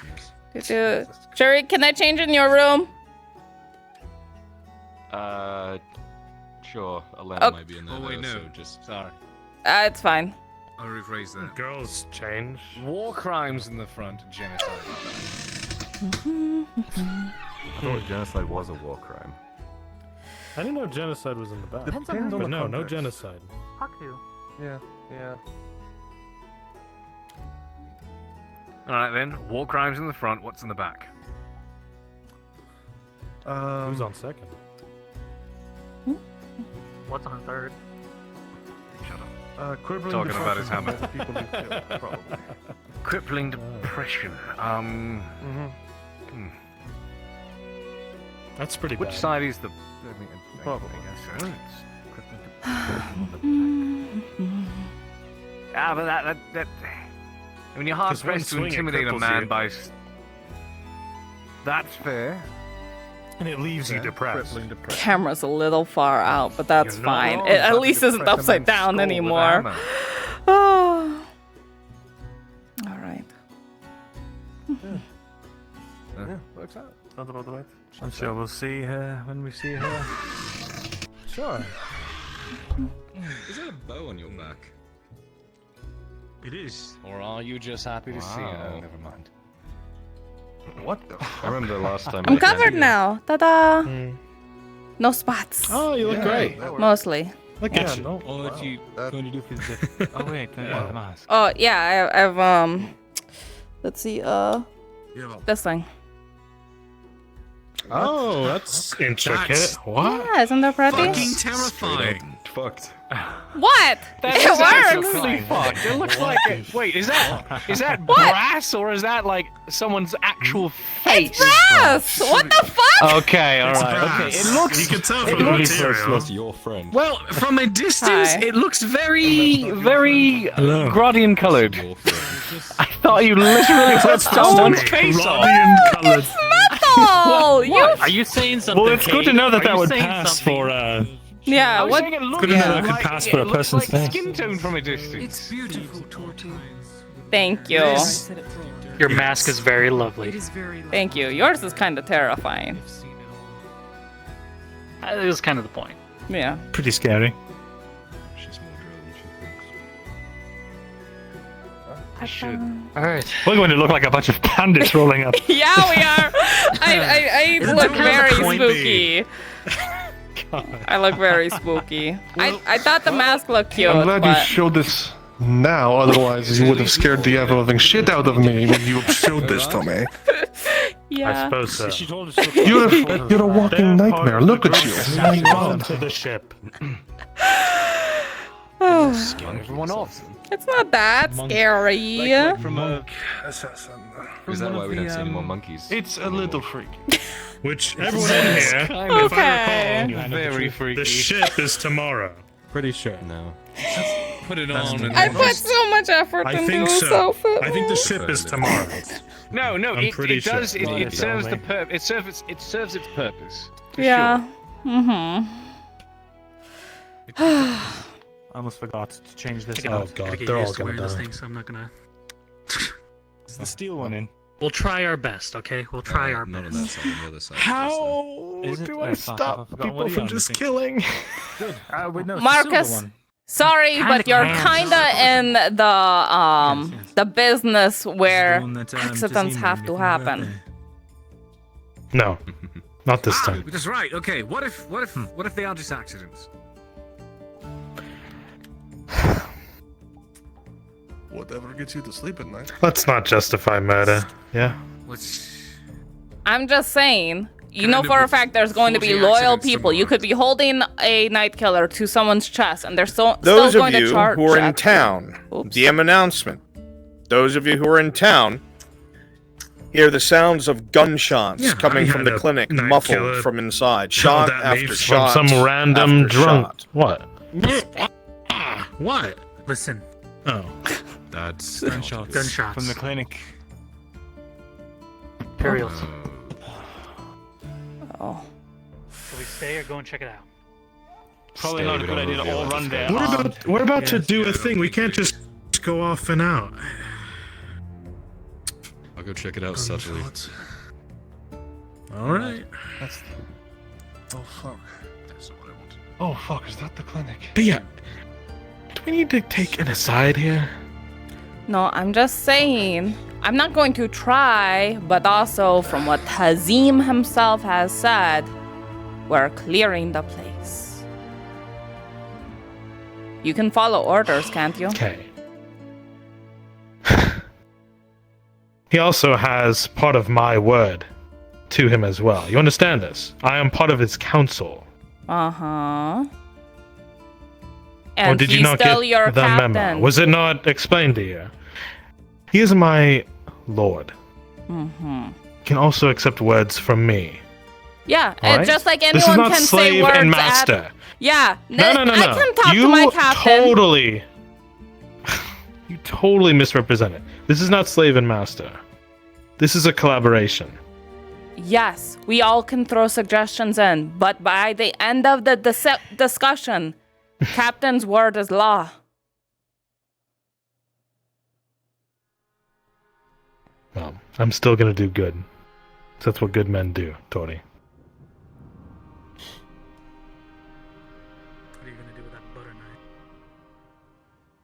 Sherry, can I change in your room? Sure. Elena Oh. might be in there. Oh, wait, though, no. So just Sorry. It's fine. I'll rephrase that. Girls change. War crimes in the front, genocide. I thought genocide was a war crime. I didn't know genocide was in the back. Depends on But the no context. genocide. Fuck you. Yeah, yeah. Alright then, war crimes in the front, what's in the back? Who's on second? What's on third? Shut up. Crippling Talking about his depression hammer. that people need killed, probably. Crippling depression. That's pretty Which bad. side is the... Probably. I guess so. Ah, but that... I mean, you're hard 'Cause one pressed to swing, it intimidate a cripples man you. by... That's fair. And it leaves you depressed. Crippling depression. Camera's a little far out, but that's You're not fine. wrong. It at Happy least to isn't press a upside man's down skull with a anymore. hammer. Oh. All right. Yeah, works out. Not about the right. I'm sure we'll see her when we see her. Sure. Is that a bow on your back? It is. Or are you just happy to see her? Wow. Never mind. What the I remember the last time. I'm I had covered you. now. Ta-da! No spots. Oh, you look Yeah, great. that works. Mostly. Look Yeah, at you. no. Or if you going to do for the... Oh wait, the mask. Oh yeah, I've let's see, Yeah. this thing. Oh, that's intricate. What? Yeah, isn't that pretty? Fucking terrifying. Fucked. What? That It is works. absolutely fucked. It looks like it. Wait, is that What? brass or is that like someone's actual face? Brass. What the fuck? Okay, all It's right. brass. Okay, it looks. You can tell it from the looks- material. That's your friend. Well, from a distance, Hi. it looks very, very Hello. Gradian colored. Your friend. I thought you literally put someone's face on. Radian colored. Metal. You. Are you saying something? Well, it's good to Kate? know that Are that you would saying pass something? for Yeah. I was What? saying it looked Good to know that like, could pass it for a looks person's like face. skin tone from a distance. It's beautiful, Tortie. Thank you. This- Your mask is very lovely. It is very lovely. Thank you. Yours is kind of terrifying. That is kind of the point. Yeah. pretty scary. She's more droll than she thinks. I should. All right. We're going to look like a bunch of bandits rolling up. Yeah, we are. I look very spooky. I look very spooky. I thought the mask looked cute, I'm glad you but showed this now, otherwise you would have scared the ever-loving shit out of me when you showed this to me. I yeah. suppose so. She told us to You're a walking nightmare. Look at you. My God. To the ship. skin everyone off. It's not that scary. Like from a. Is that why we don't see any more monkeys? It's a little freaky. Which everyone in here, Kind if Okay. I recall, Very freaky. the ship is tomorrow. Pretty sure. No. Put it on and I put so much effort I into think this so. outfit. I think the ship is tomorrow. No, I'm it pretty does. sure. It serves the Only. it serves its purpose. for Yeah. Mm-hmm. I almost forgot to change this Oh out. god, Get they're all used to gonna wearing this die. thing, so I'm not gonna. Is the steel one in? We'll try our best, okay? We'll try our Not on best. that side, on the other side. How Is it? do Oh, I fuck, stop I forgot. people What are you from on, just I think? killing? Good. Wait, no, it's the silver Marcus, one. sorry, but you're kinda in the business where accidents have to happen. No, not this time. That's right. Okay. What if they are just accidents? Whatever gets you to sleep at night. Let's not justify murder. Yeah. I'm just saying. You know Kind of for a fact there's going to be 40 loyal accidents people. You tomorrow. could be holding a night killer to someone's chest, and they're still Those going of to you charge. who are in at you. town, Oops. DM announcement. Those of you who are in town, hear the sounds of gunshots Yeah, coming I from had the a clinic, night muffled killer from inside. Shot Shot at me after from shot. some random after drunk. shot. What? What? Listen. Oh. That's Gunshots. From the clinic. Imperials. Oh. Shall we stay or go and check it out? Probably not a good idea to all run there. We're about to do a thing. We can't just go off and out. I'll go check it out subtly. All right. Oh fuck. Oh fuck, is that the clinic? But yeah, do we need to take an aside here? No, I'm just saying. I'm not going to try, but also from what Hazim himself has said, we're clearing the place. You can follow orders, can't you? Okay. He also has part of my word to him as well. You understand this? I am part of his council. Uh-huh. Or And did you he's not still get your the captain. memo? Was it not explained to you? He is my lord. Mm-hmm. He can also accept words from me. Yeah, All right? just like This is anyone not can slave say words and master. at... Yeah, No. I can talk you to my captain. You totally misrepresent it. This is not slave and master. This is a collaboration. Yes, we all can throw suggestions in, but by the end of the discussion, captain's word is law. Well, I'm still gonna do good. That's what good men do, Tortie. What are you gonna do with that butter knife?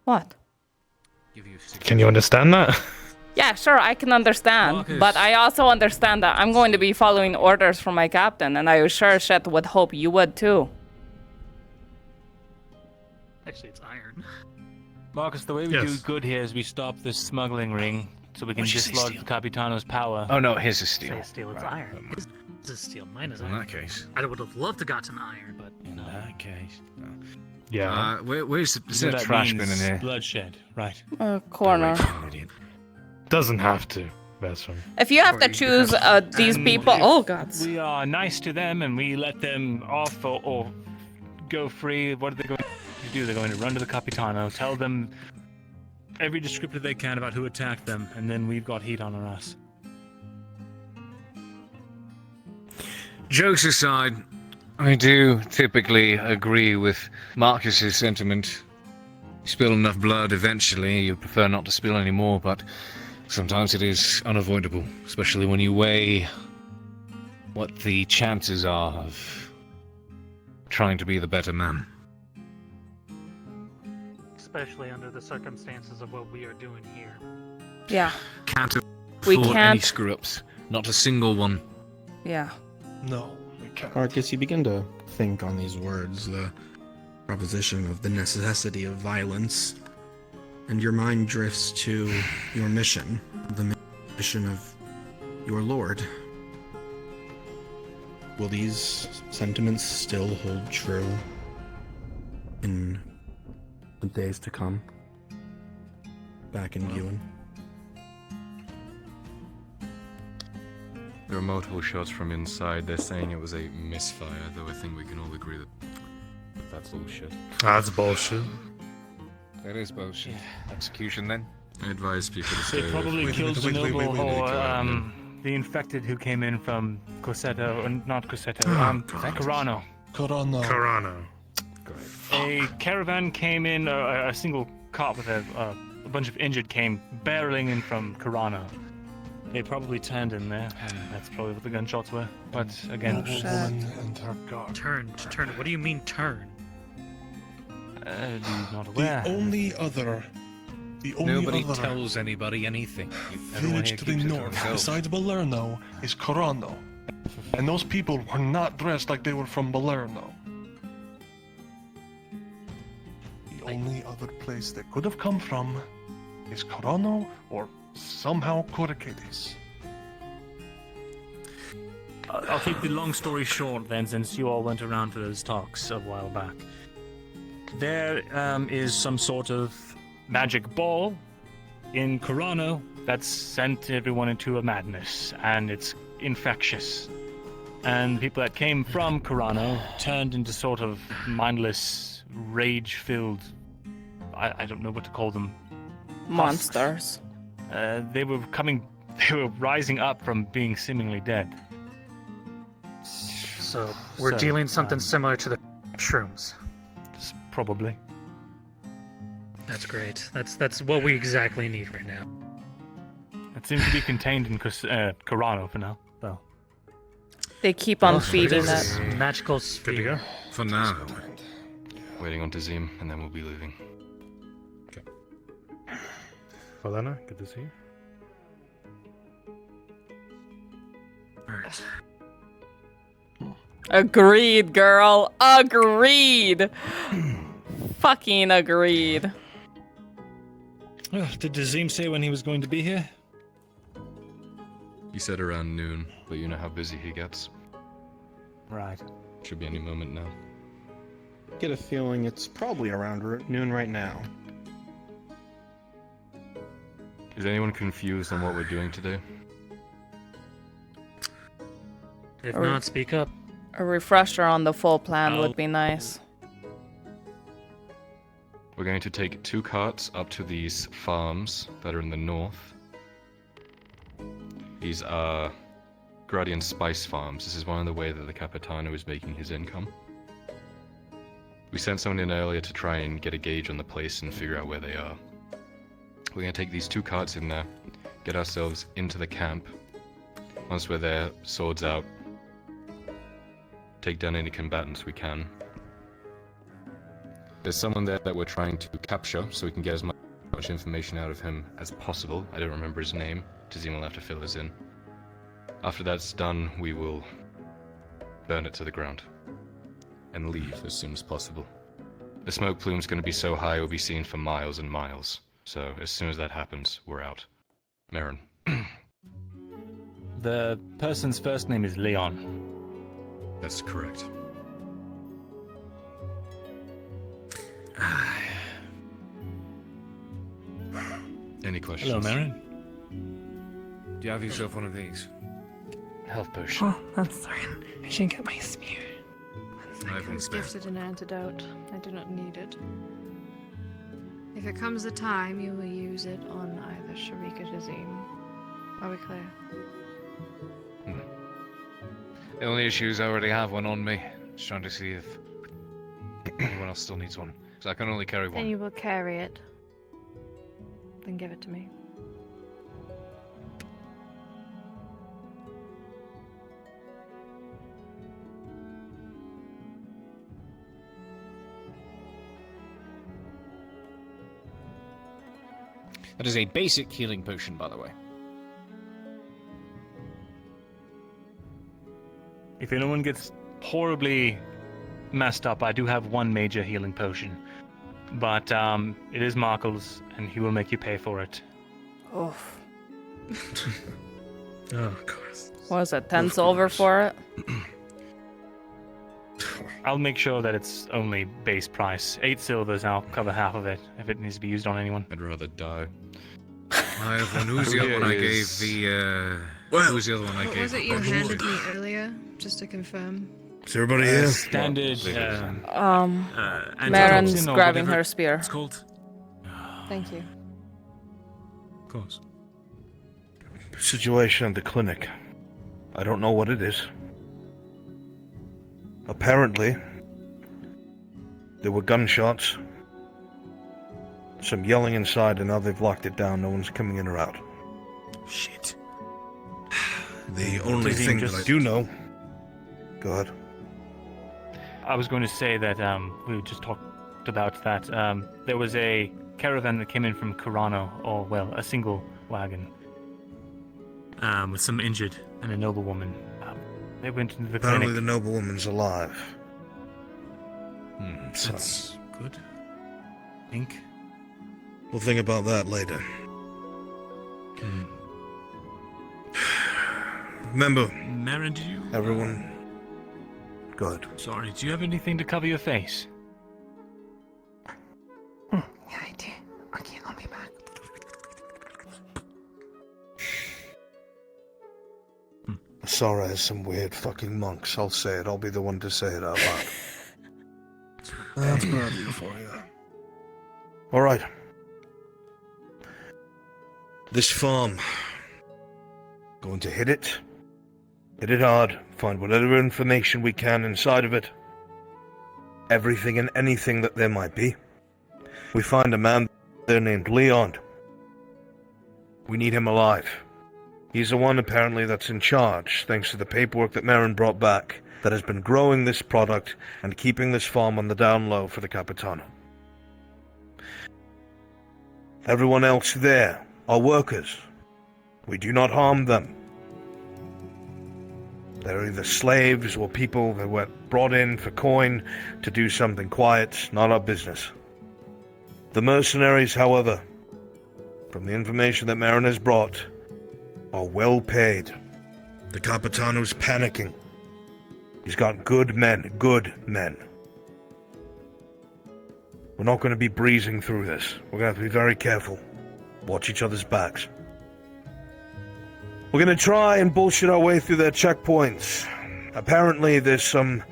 What? Can you understand that? Yeah, sure, I can understand. Marcus. But I also understand that I'm going to be following orders from my captain, and I sure shit would hope you would too. Actually, it's iron. Marcus, the way we do good here is we stop this smuggling ring so we can What'd you say, dislodge steel? the Capitano's power. Oh no, his is steel. Say steel, it's iron. His is steel, mine is In iron. that case. I would have loved to gotten iron, but In that case. Yeah. Where's the So that trash bin means in here? Bloodshed, right? Corner. Doesn't have to, best friend. If you have to choose these And people, if oh god. we are nice to them and we let them off or go free, what are they going to do? They're going to run to the Capitano, tell them every descriptor they can about who attacked them, and then we've got heat on our ass. Jokes aside, I do typically agree with Marcus's sentiment. You spill enough blood eventually, you prefer not to spill any more, but sometimes it is unavoidable, especially when you weigh what the chances are of trying to be the better man. especially under the circumstances of what we are doing here. Yeah. Can't We afford any can't- screw-ups. Not a single one. Yeah. No, we can't. Marcus, you begin to think on these words, the proposition of the necessity of violence, and your mind drifts to your mission, the mission of your lord. Will these sentiments still hold true in the days to come? Back in Ewan? There are multiple shots from inside. They're saying it was a misfire, though I think we can all agree that that's bullshit. That's bullshit. That is bullshit. Execution then? I advise people to stay They away probably from killed it. the noble or the infected who came in from Corsetto, or not Corsetto, Carano. Carano. A caravan came in, a single cop with a bunch of injured came barreling in from Carano. They probably turned in there. That's probably what the gunshots were. But again, Turn. What do you mean turn? Not aware. The only Nobody other tells anybody anything. village to the north, besides Balerno, is Corano. And those people were not dressed like they were from Balerno. The only other place they could have come from is Corano or somehow Coracades. I'll keep the long story short then, since you all went around for those talks a while back. There is some sort of magic ball in Corano that's sent everyone into a madness, and it's infectious. And people that came from Corano turned into sort of mindless, rage-filled, I don't know what to call them. Monsters. They were rising up from being seemingly dead. So we're dealing something similar to the shrooms. probably. That's great. That's what we exactly need right now. It seems to be contained in Corano for now, though. They keep on feeding This it. magical sphere. For now. Waiting on Tazim, and then we'll be leaving. Valena, good to see you. Agreed, girl. Agreed. Fucking agreed. Did Dazim say when he was going to be here? He said around noon, but you know how busy he gets. Right. Should be any moment now. Get a feeling it's probably around noon right now. Is anyone confused on what we're doing today? If not, speak up. A refresher on the full plan would be nice. We're going to take 2 carts up to these farms that are in the north. These are Gradian spice farms. This is one of the ways that the Capitano is making his income. We sent someone in earlier to try and get a gauge on the place and figure out where they are. We're going to take these 2 carts in there, get ourselves into the camp. Once we're there, swords out, take down any combatants we can. There's someone there that we're trying to capture, so we can get as much information out of him as possible. I don't remember his name. Tazim will have to fill us in. After that's done, we will burn it to the ground and leave as soon as possible. The smoke plume's going to be so high it will be seen for miles and miles. So as soon as that happens, we're out. Marin. The person's first name is Leon. That's correct. Any questions? Hello, Marin. Do you have yourself one of these? Health potion. Oh, that's fine. I should get my spear. I have one was spare. gifted an antidote. I do not need it. If it comes a time, you will use it on either Sharika or Tazim. Are we clear? The only issue is I already have one on me. Just trying to see if anyone else still needs one. So I can only carry Then one. you will carry it. Then give it to me. That is a basic healing potion, by the way. If anyone gets horribly messed up, I do have one major healing potion. But it is Markle's, and he will make you pay for it. Oh. Oh, of course. What was it, 10 silver for it? I'll make sure that it's only base price. 8 silvers, I'll cover half of it if it needs to be used on anyone. I'd rather die. I have one. Who's the other one I gave the, who's the other one I What gave? was it you handed me earlier? Just to confirm. Is everybody here? Standard. Marin's grabbing her spear. It's called. Thank you. Of course. Situation at the clinic. I don't know what it is. Apparently, there were gunshots, some yelling inside, and now they've locked it down. No one's coming in or out. Shit. The only thing that I do know. Go ahead. I was going to say that we just talked about that. There was a caravan that came in from Corano, or well, a single wagon. With some injured. And a noblewoman. They went into the Apparently clinic. the noblewoman's alive. So. That's good. I think. We'll think about that later. Remember, Marin, do you... everyone... Good. Sorry, do you have Anything to cover your face? Yeah, I do. Okay, I'll be back. Sora has some weird fucking monks. I'll say it. I'll be the one to say it out loud. That's bad for you. Alright. This farm. Going to hit it. Hit it hard. Find whatever information we can inside of it. everything and anything that there might be. We find a man there named Leon. We need him alive. He's the one apparently that's in charge, thanks to the paperwork that Marin brought back, that has been growing this product and keeping this farm on the down low for the Capitano. Everyone else there are workers. We do not harm them. They're either slaves or people that were brought in for coin to do something quiet, not our business. The mercenaries, however, from the information that Marin has brought, are well paid. The Capitano's panicking. He's got good men. We're not going to be breezing through this. We're going to have to be very careful. Watch each other's backs. We're going to try and bullshit our way through their checkpoints. Apparently there's some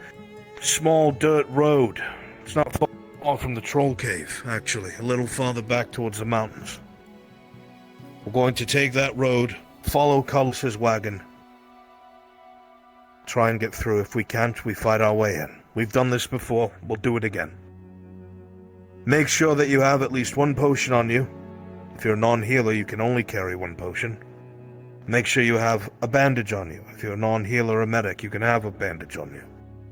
small dirt road. It's not far from the troll cave, actually. A little farther back towards the mountains. We're going to take that road, follow Cullis's wagon. Try and get through. If we can't, we fight our way in. We've done this before. We'll do it again. Make sure that you have at least one potion on you. If you're a non-healer, you can only carry one potion. Make sure you have a bandage on you. If you're a non-healer or medic, you can have a bandage on you.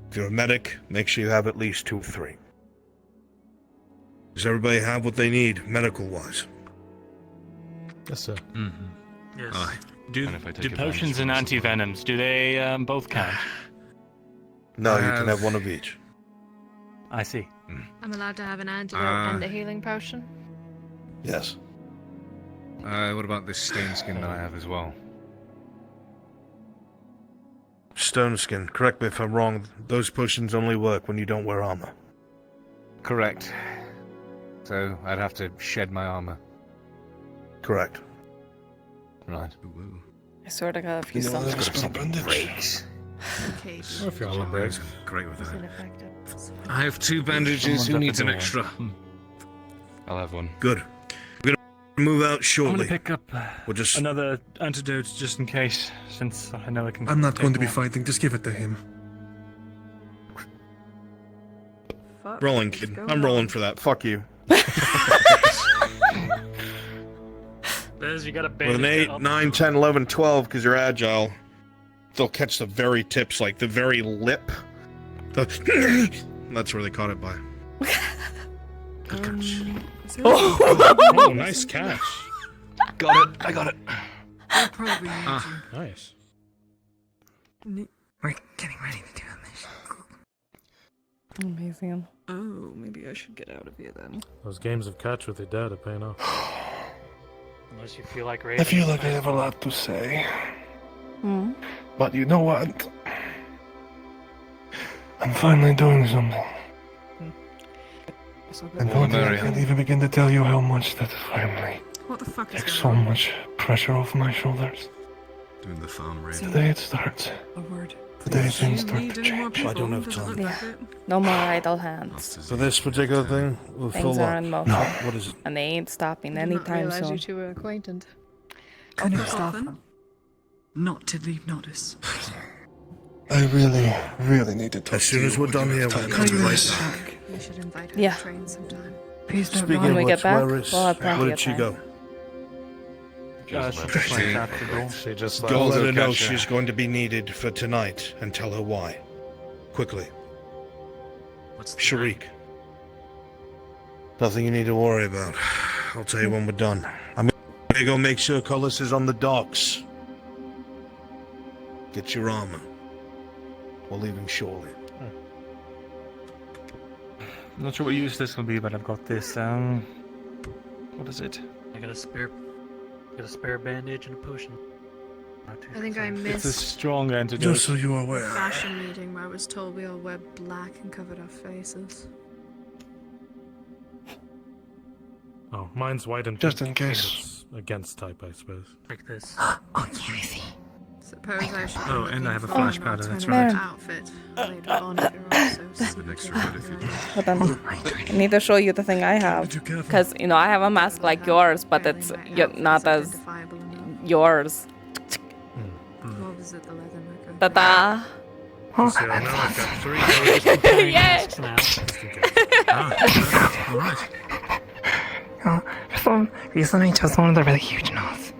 If you're a medic, make sure you have at least 2 or 3. Does everybody have what they need, medical-wise? Yes, sir. Mm-hmm. Yes. Do potions and anti-venoms, do they both count? No, you can have one of each. I see. I'm allowed to have an antidote and a healing potion? Yes. What about this stone skin that I have as well? Stone skin. Correct me if I'm wrong. Those potions only work when you don't wear armor. Correct. So I'd have to shed my armor. Correct. Right. I sort of got a few something. Breaks. Okay. If your armor breaks, great with that. Ineffective. I have 2 bandages. Who needs an extra? I'll have one. Good. We're gonna move out I'm shortly. gonna pick up We'll just another antidote just in case, since I know I can. I'm not take going to be more. fighting, just give it to him. rolling, kid. I'm rolling for that. Fuck you. Bez, you got a With an 8, 9, 10, 11, 12, because you're agile, they'll catch the very tips, like the very lip. That's where they caught it by. Good catch. Oh, nice catch. Got it. I got it. I'll probably need Nice. you. We're getting ready to do a mission. Amazing. Oh, maybe I should get out of here then. Those games of catch with your dad are paying off. Unless you feel like I raging. feel like I have a lot to say. Hmm. But you know what? I'm finally doing something. And don't I can't even begin to tell you how much that finally What the fuck is takes going so on? much pressure off my shoulders. Doing the farm raid. Today it starts. A word. Today things Do start you to need any more change. I don't have Does it time. look like Yeah. it? No more idle hands. So this particular thing will Things fill are up. in motion. What is it? And they ain't stopping I did not anytime realize soon. you two were acquainted. Kind of Put stuff. off. Not to leave notice. I really need to talk As soon as we're done here, we'll come right back. We should invite her Yeah. to train sometime. Please don't Speaking When of we which, get back, where is, we'll have plenty where did of she time. go? She just went out the door. She just Go left. let her know catch her. she's going to be needed for tonight, and tell her why. Quickly. What's the Sharik. Nothing you need to worry about. I'll tell you when we're done. I'm gonna go make sure Cullis is on the docks. Get your armor. We're leaving shortly. I'm not sure what use this will be, but I've got this. What is it? I got a spare bandage and a potion. I think I It's a missed strong antidote. Just so you are the aware. fashion meeting where I was told we all wear black and covered our faces. Oh, mine's white and Just pink. in case. It's against type, I suppose. Like this. Suppose I should. be Oh, and I have a looking flash for an powder, that's alternative right. Outfit later on if you're also An extra bit if you do. Hold on. I need to show you the thing I have. Because, you know, I have a mask like yours, but it's not as yours. What was it, the leather necklace? Ta-da! So now I've got 3 goes. Yeah. Alright. Recently chose one of the really huge nose.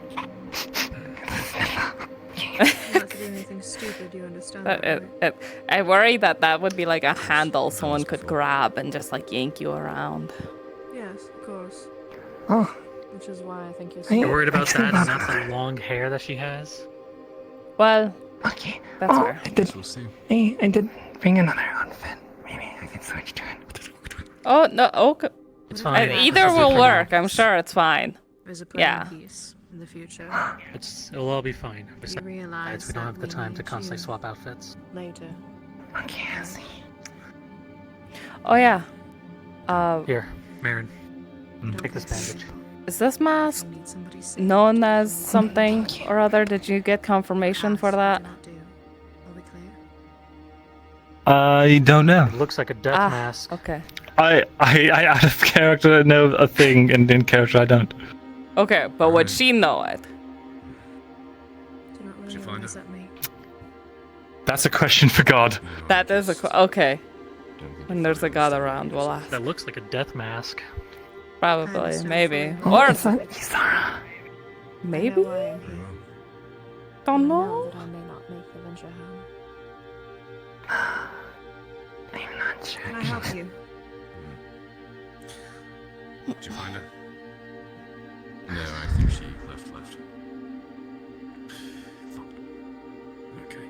Not to do anything stupid, you understand that, right? I worry that would be like a handle someone could grab and just like yank you around. Yes, of course. Oh. Which is why I think you're You're worried about that and not the long hair that she has? Well, okay. That's fair. I did bring another outfit. Maybe I can switch to it. Oh no, okay. It's fine. Either will work. I'm sure it's fine. There's a plan Yeah. piece in the future. It'll all be fine. You realize We don't have the that time we to need constantly you swap outfits. later. Okay, I see. Oh yeah. Here, Marin. Take this bandage. Is this mask known as something or other? Did you get confirmation for that? I don't know. It looks like a death mask. Okay. I out of character know a thing, and in character I don't. Okay, but would she know it? Did you find it? That's a question for God. That is okay. When there's a god around, we'll ask. That looks like a death mask. Probably, maybe, Oh, or it's not Isara. maybe. Don't know. That I may not make the venture home. I'm not sure. Can I help you? Did you find her? No, I think she left. Okay.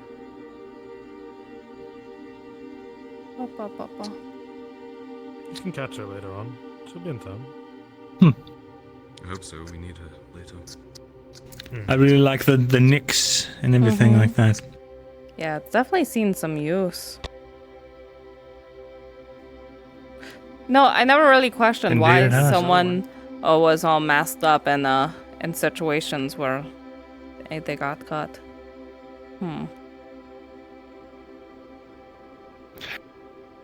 You can catch her later on. She'll be in town. I hope so. We need her later. I really like the nicks and everything like that. Yeah, it's definitely seen some use. No, I never really questioned Indeed why it has. someone was all masked up in situations where they got caught. I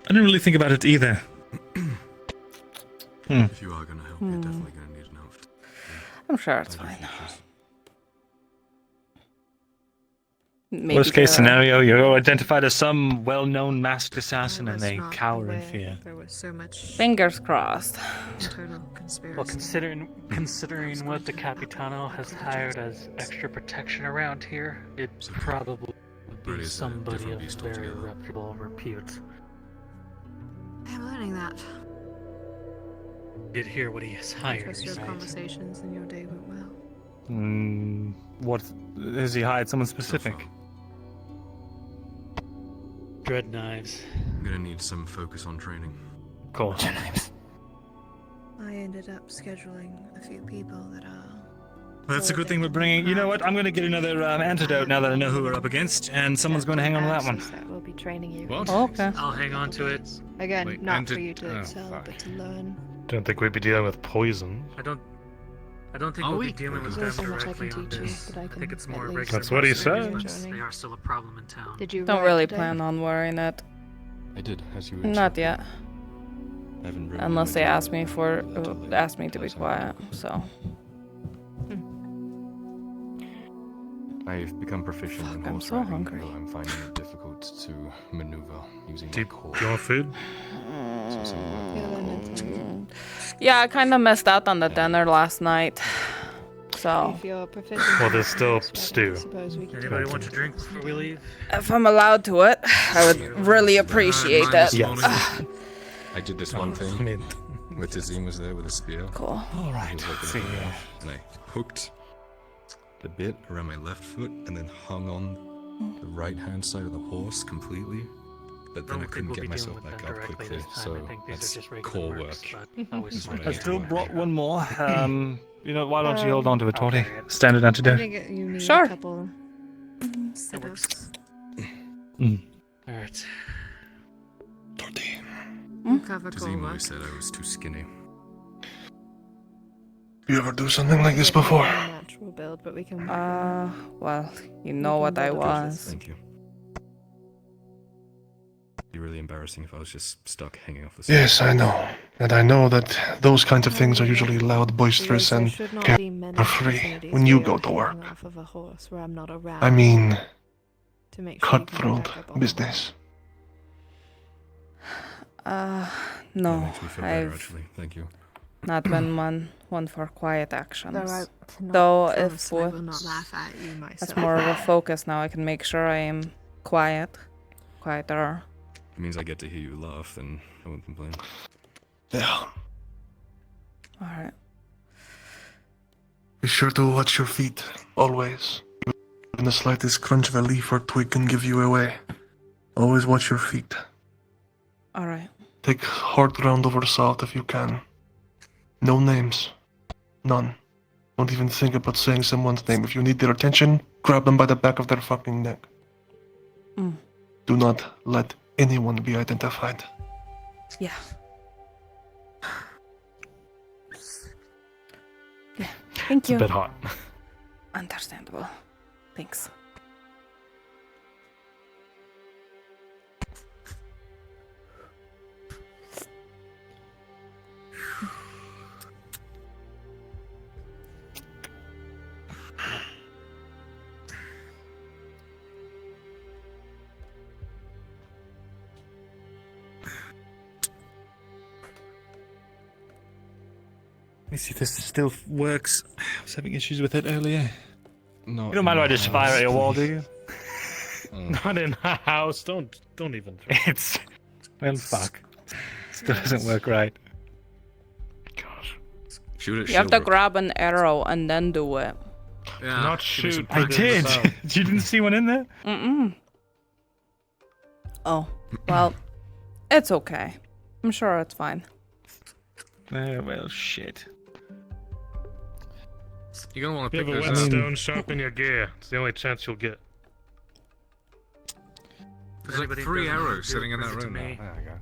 didn't really think about it either. If you are gonna help, you're definitely gonna need an outfit. I'm sure it's fine. Maybe Worst case they're- scenario, you're identified as some well-known masked assassin and they cower in fear. There was so much Fingers crossed. internal conspiracy. Well, considering what the Capitano has hired as extra protection around here, it probably would be somebody of very reputable repute. I'm learning that. Did hear what he has hired. Trust your right? conversations and your day went well. What has he hired? Someone specific? Dread knives. I'm gonna need some focus on training. Cool. I ended up scheduling a few people that are. That's a good thing we're bringing. You know what? I'm going to get another antidote now that I know who we're up against, and someone's going to hang on to that one. That will be training you. What? Okay. I'll hang on to it. Again, Wait, not anti- for you to oh, excel, fuck. but to learn. Don't think we'd be dealing with poison. I don't think Oh, we'll be wait. dealing with There's them so much I directly can on teach you, this. but I I can think it's at more least regular. That's what he mercenaries, says. but They are still a problem in town. Did you Don't write really today? plan on wearing it. I did, as you were Not yet. I haven't written Unless they anything ask me to be quiet. So. I've become proficient in I'm horse so riding, hungry. though I'm finding it difficult to maneuver using Do my you core. want food? So some work. Yeah, I kind of missed out on the dinner last night. So. If you're proficient Well, in there's still this, I stew. suppose we can Anybody want to drink before we leave? If I'm allowed to it, I would really appreciate it. Yes. I did this one I thing. mean, With Tazim was there with a spear. Cool. All right. And I hooked the bit around my left foot and then hung on the right-hand side of the horse completely. But then I couldn't get myself back up quickly, so that's core work. Is what I need still to brought work. one more. You know, why don't you hold on to it, Tortie? Standard I antidote. think you need Sure. a couple sit-ups. Alright. Cover core Tazim work. always said I was too skinny. You ever do something like this before? Natural build, but we can. Well, you know what I was. Thank you. It'd be really embarrassing if I was just stuck hanging off the side. Yes, I know. And I know that those kinds of things are usually loud, boisterous, and carefree when you go to work. Off of a horse where I'm not around. I mean, to make sure you can get Cutthroat back up on business. No, Makes me feel better, I've actually. Thank you. not been one for quiet actions. cannot Though if promise I will not laugh at you myself. that's more of a focus now, I can make sure I am quieter. It means I get to hear you laugh, then I won't complain. Yeah. All right. Be sure to watch your feet, always. Even the slightest crunch of a leaf or twig can give you away. Always watch your feet. All right. Take hard ground over south if you can. No names. None. Don't even think about saying someone's name. If you need their attention, grab them by the back of their fucking neck. Mm. Do not let anyone be identified. Yeah. Yeah. Thank It's you. a bit hot. Understandable. Thanks. Let me see if this still works. I was having issues with it earlier. No. You don't mind if I just fire at your wall, do you? Not in a house. Don't even. It's well, fuck. Still doesn't work right. Shoot it. You have to grab an arrow and then do it. Yeah. Not shoot. I did. You didn't see one in there? Mm-mm. Oh, well, it's okay. I'm sure it's fine. Well, shit. You're gonna want to You pick have a those up. whetstone, sharpen your gear. It's the only chance you'll get. There's like 3 arrows sitting in that room now. There we go.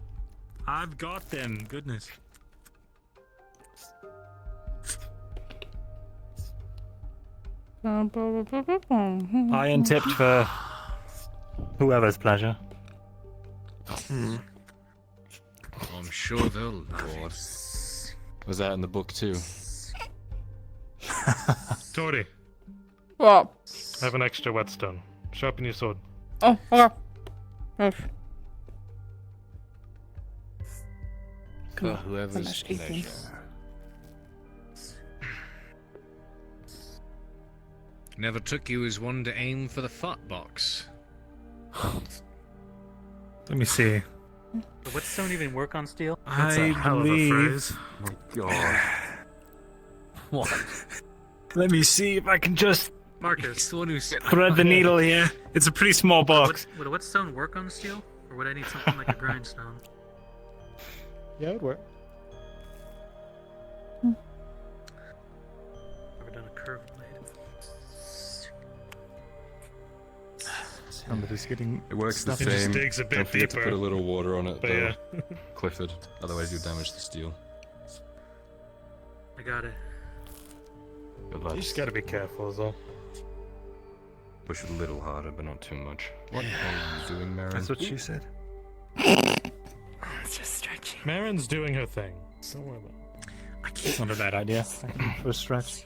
I've got them. Goodness. Iron tipped for whoever's pleasure. I'm sure they'll love it. Was that in the book too? Tortie, What? I have an extra whetstone. Sharpen your sword. Oh, okay. Yes. For whoever's Finish eating. pleasure. Never took you as one to aim for the fat box. Let me see. The whetstone even work on steel? That's a hell of a phrase. Oh God. What? Let me see if I can just Marcus, the one who's thread the needle here. It's a pretty small box. Would a whetstone work on steel? Or would I need something like a grindstone? Yeah, it would work. Ever done a curved blade? Somebody's getting. It works the It just same. digs a bit Don't forget to deeper. put a little water on it, But though. yeah. Clifford. Otherwise, you damage the steel. I got it. Good You luck. just gotta be careful, is all. Push it a little harder, but not too much. What are you doing, Marin? That's what she said. It's just stretching. Marin's doing her thing. Don't worry about it. It's not a bad idea. For a stretch.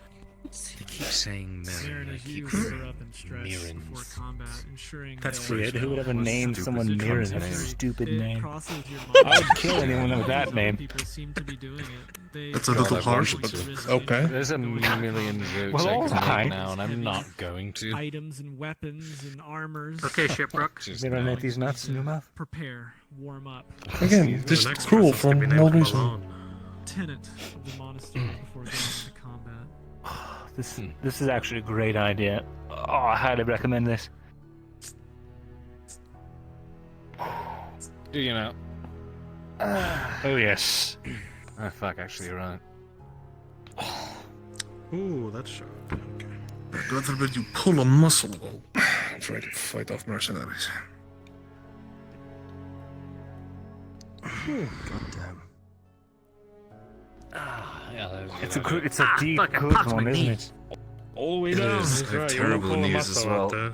You keep saying Marin. Marin, I as you keep order up and stretch before combat, ensuring That's that weird. Who would ever name someone Mirren? That's a stupid it name. crosses your I mind. would kill anyone with that Some name. People seem to be doing it. They That's a little harsh, but okay. There's a million jokes Well, I can alright. make now, and I'm not going to. items and weapons and armors. Okay, Shipwreck. Just They don't make these nuts in your mouth. Prepare, warm up. Again, just cruel for no reason. Tenant of the monastery before going into combat. This is actually a great idea. Oh, I highly recommend this. Do you know? Oh yes. Oh fuck, actually you're right. Ooh, that's sharp. Okay. I'd rather let you pull a muscle while try to fight off mercenaries. Goddamn. It's a deep fucking good pox my one, isn't knee. it? All the way It down. is. That's I have right. You won't terrible pull a knees as muscle well. out there.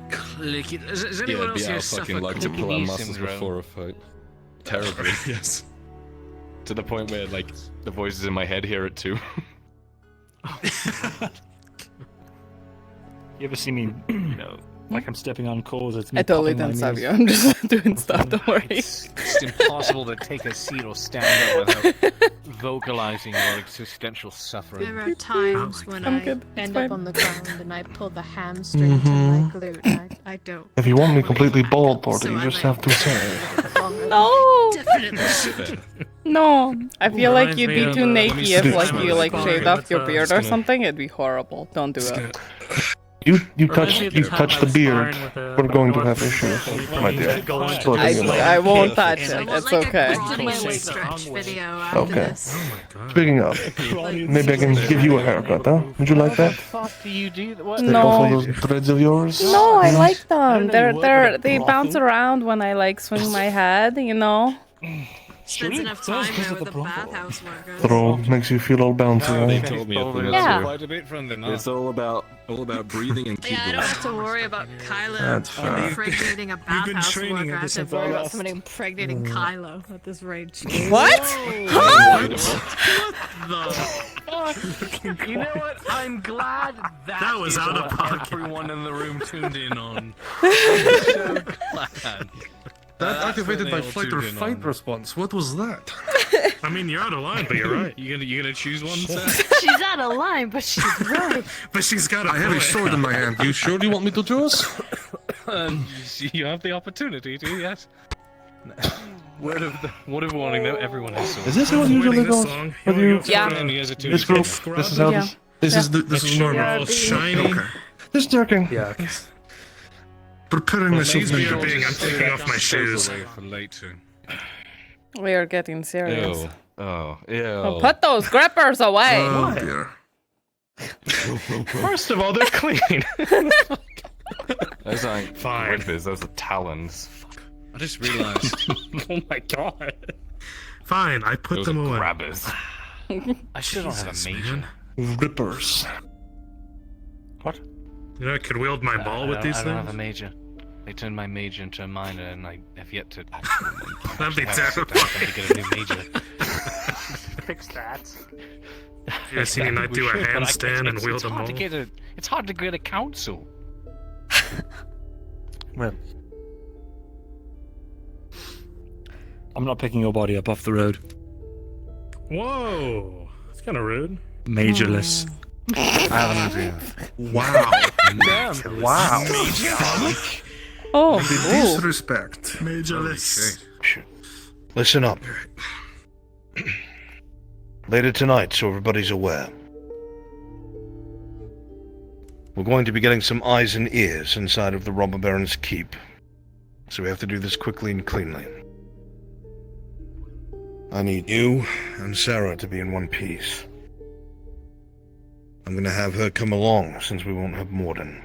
Click it. Is Yeah, anyone it'd else be here our suffer fucking like to pull our knee muscles syndrome? before a fight. Terribly. Yes. To the point where like the voices in my head hear it too. You ever see me, like I'm stepping on coals? It's me. I totally popping my didn't stop knees. you. I'm just doing stuff. Don't worry. It's impossible to take a seat or stand up without vocalizing your existential suffering. There are times when I'm I good. It's end fine. up on the ground and I pull the hamstring to my glute. I don't. If you want me completely bald, Tortie, you just have to say. No. Definitely. No. I feel like Reminds you'd me be of, too naked if Dude, like you like Spine, shaved off that's, your beard or gonna- something. It'd be horrible. Don't do it. You Reminds me of the time touch I the was beard. sparring with a We're going to have North issues, Korean my lady. dear. Go on Just to letting you know. I won't touch I it. want It's like okay. a body weight stretch video after Okay. this. Speaking of, maybe I can give you a haircut, huh? Would you like that? What do you do? What? Take off all No. those dreads of yours? No, I like them. know They you bounce around when I like swing my head, you know. Spends enough time there with the bathhouse workers. Throw makes you feel all bouncy, They right? told me at the Yeah. quite a bit from the night. It's all about breathing and Yeah, I don't have to worry about Kylo That's fair. impregnating a bathhouse training worker. I ever have to since worry I about left. somebody impregnating Kylo at this rate. What? You know what? I'm glad that was is out of what pocket. everyone in the room tuned in on. I'm so glad. That That's activated what my they all flight or tuned in fight on. response. What was that? I mean, you're out of line, but you're right. You gonna choose one, sir? She's out of line, but she's right. But she's got I have a sword in my hand. You sure you want me to choose? You have the opportunity to, yes. Word of warning though, everyone has swords. Is this how it usually goes? With you? Yeah. And he has a This group? This is how Yeah. this... This is normal. Yeah, shiny. Okay. Just joking. Yeah. Okay. Preparing myself Please be mentally. being. I'm taking off my shoes. For later. We are getting serious. Ew. Oh, ew. Well, put those grippers away. Oh dear. First of all, they're clean. Those aren't Fine. grippers, those are talons. I just realised. Oh my god. Fine, I put Those them are away. grabbers. I still don't have a major. Rippers. What? You know, I could wield my ball with these I don't have a things. major. They turned my major into a minor, and I have yet to. That'd be I have to sit terrible. down and get a new major. Fix that. You ever seen me not do a But I- handstand and it's wield a hard ball? to get it's hard to get a council. Well, I'm not picking your body up off the road. Whoa, that's kind of rude. Majorless. I have an idea. Wow. Damn. Wow. Oh, The ooh. disrespect. Majorless. Listen up. Later tonight, so everybody's aware. We're going to be getting some eyes and ears inside of the Robber Baron's keep. So we have to do this quickly and cleanly. I need you and Sarah to be in one piece. I'm gonna have her come along, since we won't have Morden.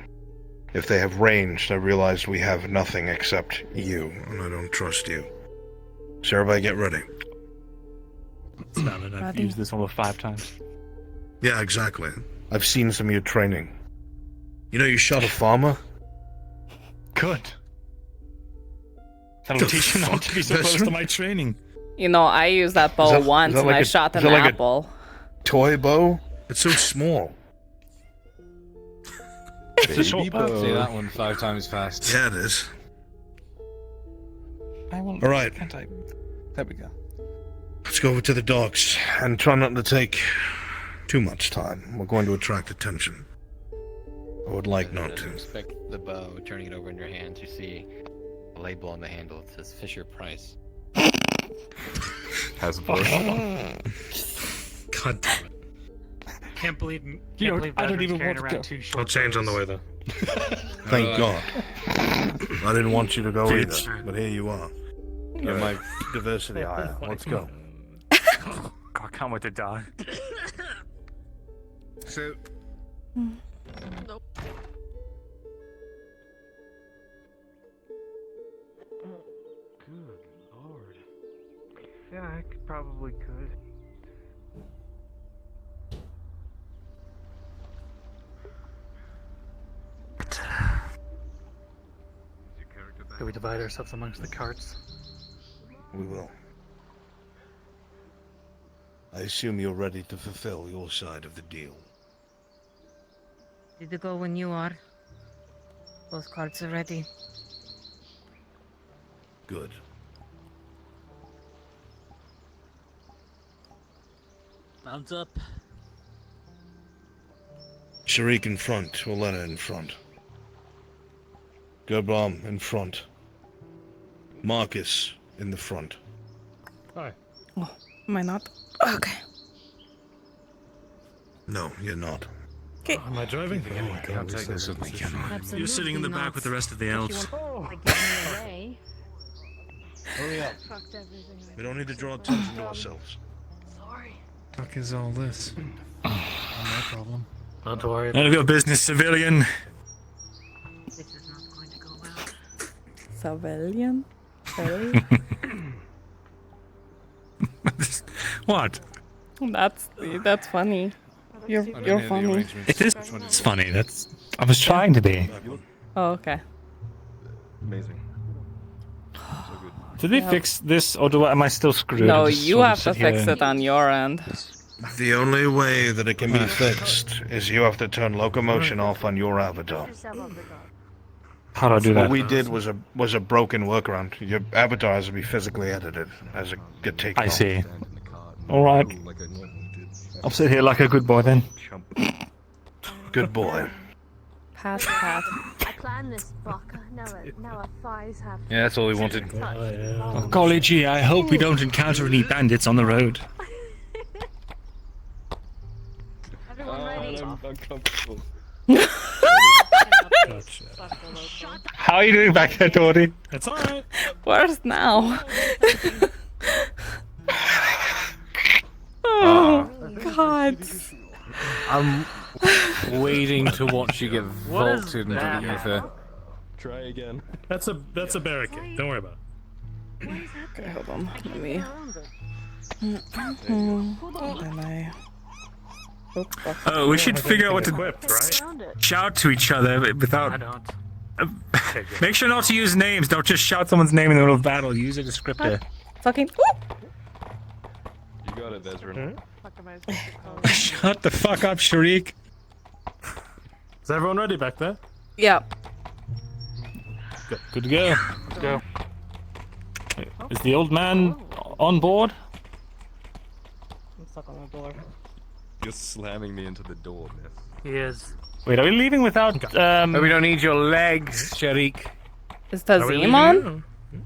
If they have ranged, I realize we have nothing except you, and I don't trust you. So everybody get ready. It's not enough. I've used this almost 5 times. Yeah, exactly. I've seen some of your training. You know you shot a farmer? Good. That'll teach you not to be so close to my training. You know, I used that bow once and I shot an apple. Toy bow? It's so small. It's a short bow. Say that one 5 times fast. Yeah, it is. All right. There we go. Let's go over to the docks and try not to take too much time. We're going to attract attention. I would like not As you to. inspect the bow, turning it over in your hands, you see a label on the handle. It says Fisher Price. Has a God damn it. Can't believe I don't even want to around go. 2 I'll short change on the bows. way though. Thank God. I didn't want you to go Jeez. either, but here you are. You're my diversity hire. Let's go. God, I can't wait to die. So. Nope. Good lord. Yeah, I probably could. Do we divide ourselves amongst the carts? We will. I assume you're ready to fulfill your side of the deal. Did it go when you are? Both cards are ready. Good. Bounce up. Sharik in front, Olena in front. Gerbam in front. Marcus in the front. Hi. Oh, am I not? Okay. No, you're not. Okay. Am I driving? Oh my god, take this with me, can I? You're sitting in the back with the rest of the elves. Hurry up. We don't need to draw attention to ourselves. Sorry. Fuck is all this? No problem. Don't worry. None of your business, civilian. This is not going to go well. Civilian? Really? What? That's funny. You're funny. It is. It's funny. I was trying to be. Oh, okay. Amazing. Did they fix this, or am I still screwed? No, I just you sort of have to sit here fix and- it on your end. The only way that it can be fixed is you have to turn locomotion off on your avatar. How do I do What that? we did was a broken workaround. Your avatar has to be physically edited as it get taken I off. see. All right. I'll sit here like a good boy then. Good boy. Pat. I planned this, Baka. Now our thighs have. Yeah, that's all we wanted. Oh, golly gee, I hope we don't encounter any bandits on the road. Everyone ready? I'm uncomfortable. How are you doing back there, Tortie? It's alright. Worse now. Oh, God. I'm waiting to watch you get What is vaulted into that? the ether. Try again. That's a barricade. Don't worry about it. Okay, hold on. Let me. Then I. Oh, we should figure out what to Equipped, right? shout to each other I without. don't. Make sure not to use names. Don't just shout someone's name in the middle of battle. Use a descriptor. Fucking. You got it, Ezra. Shut the fuck up, Sharik. Is everyone ready back there? Yep. Good to go. Let's go. Is the old man on board? I'm stuck on the door. You're slamming me into the door, miss. He is. Wait, are we leaving without? Oh, we don't need your legs, Sharik. Is Are we leaving Tazim on? now?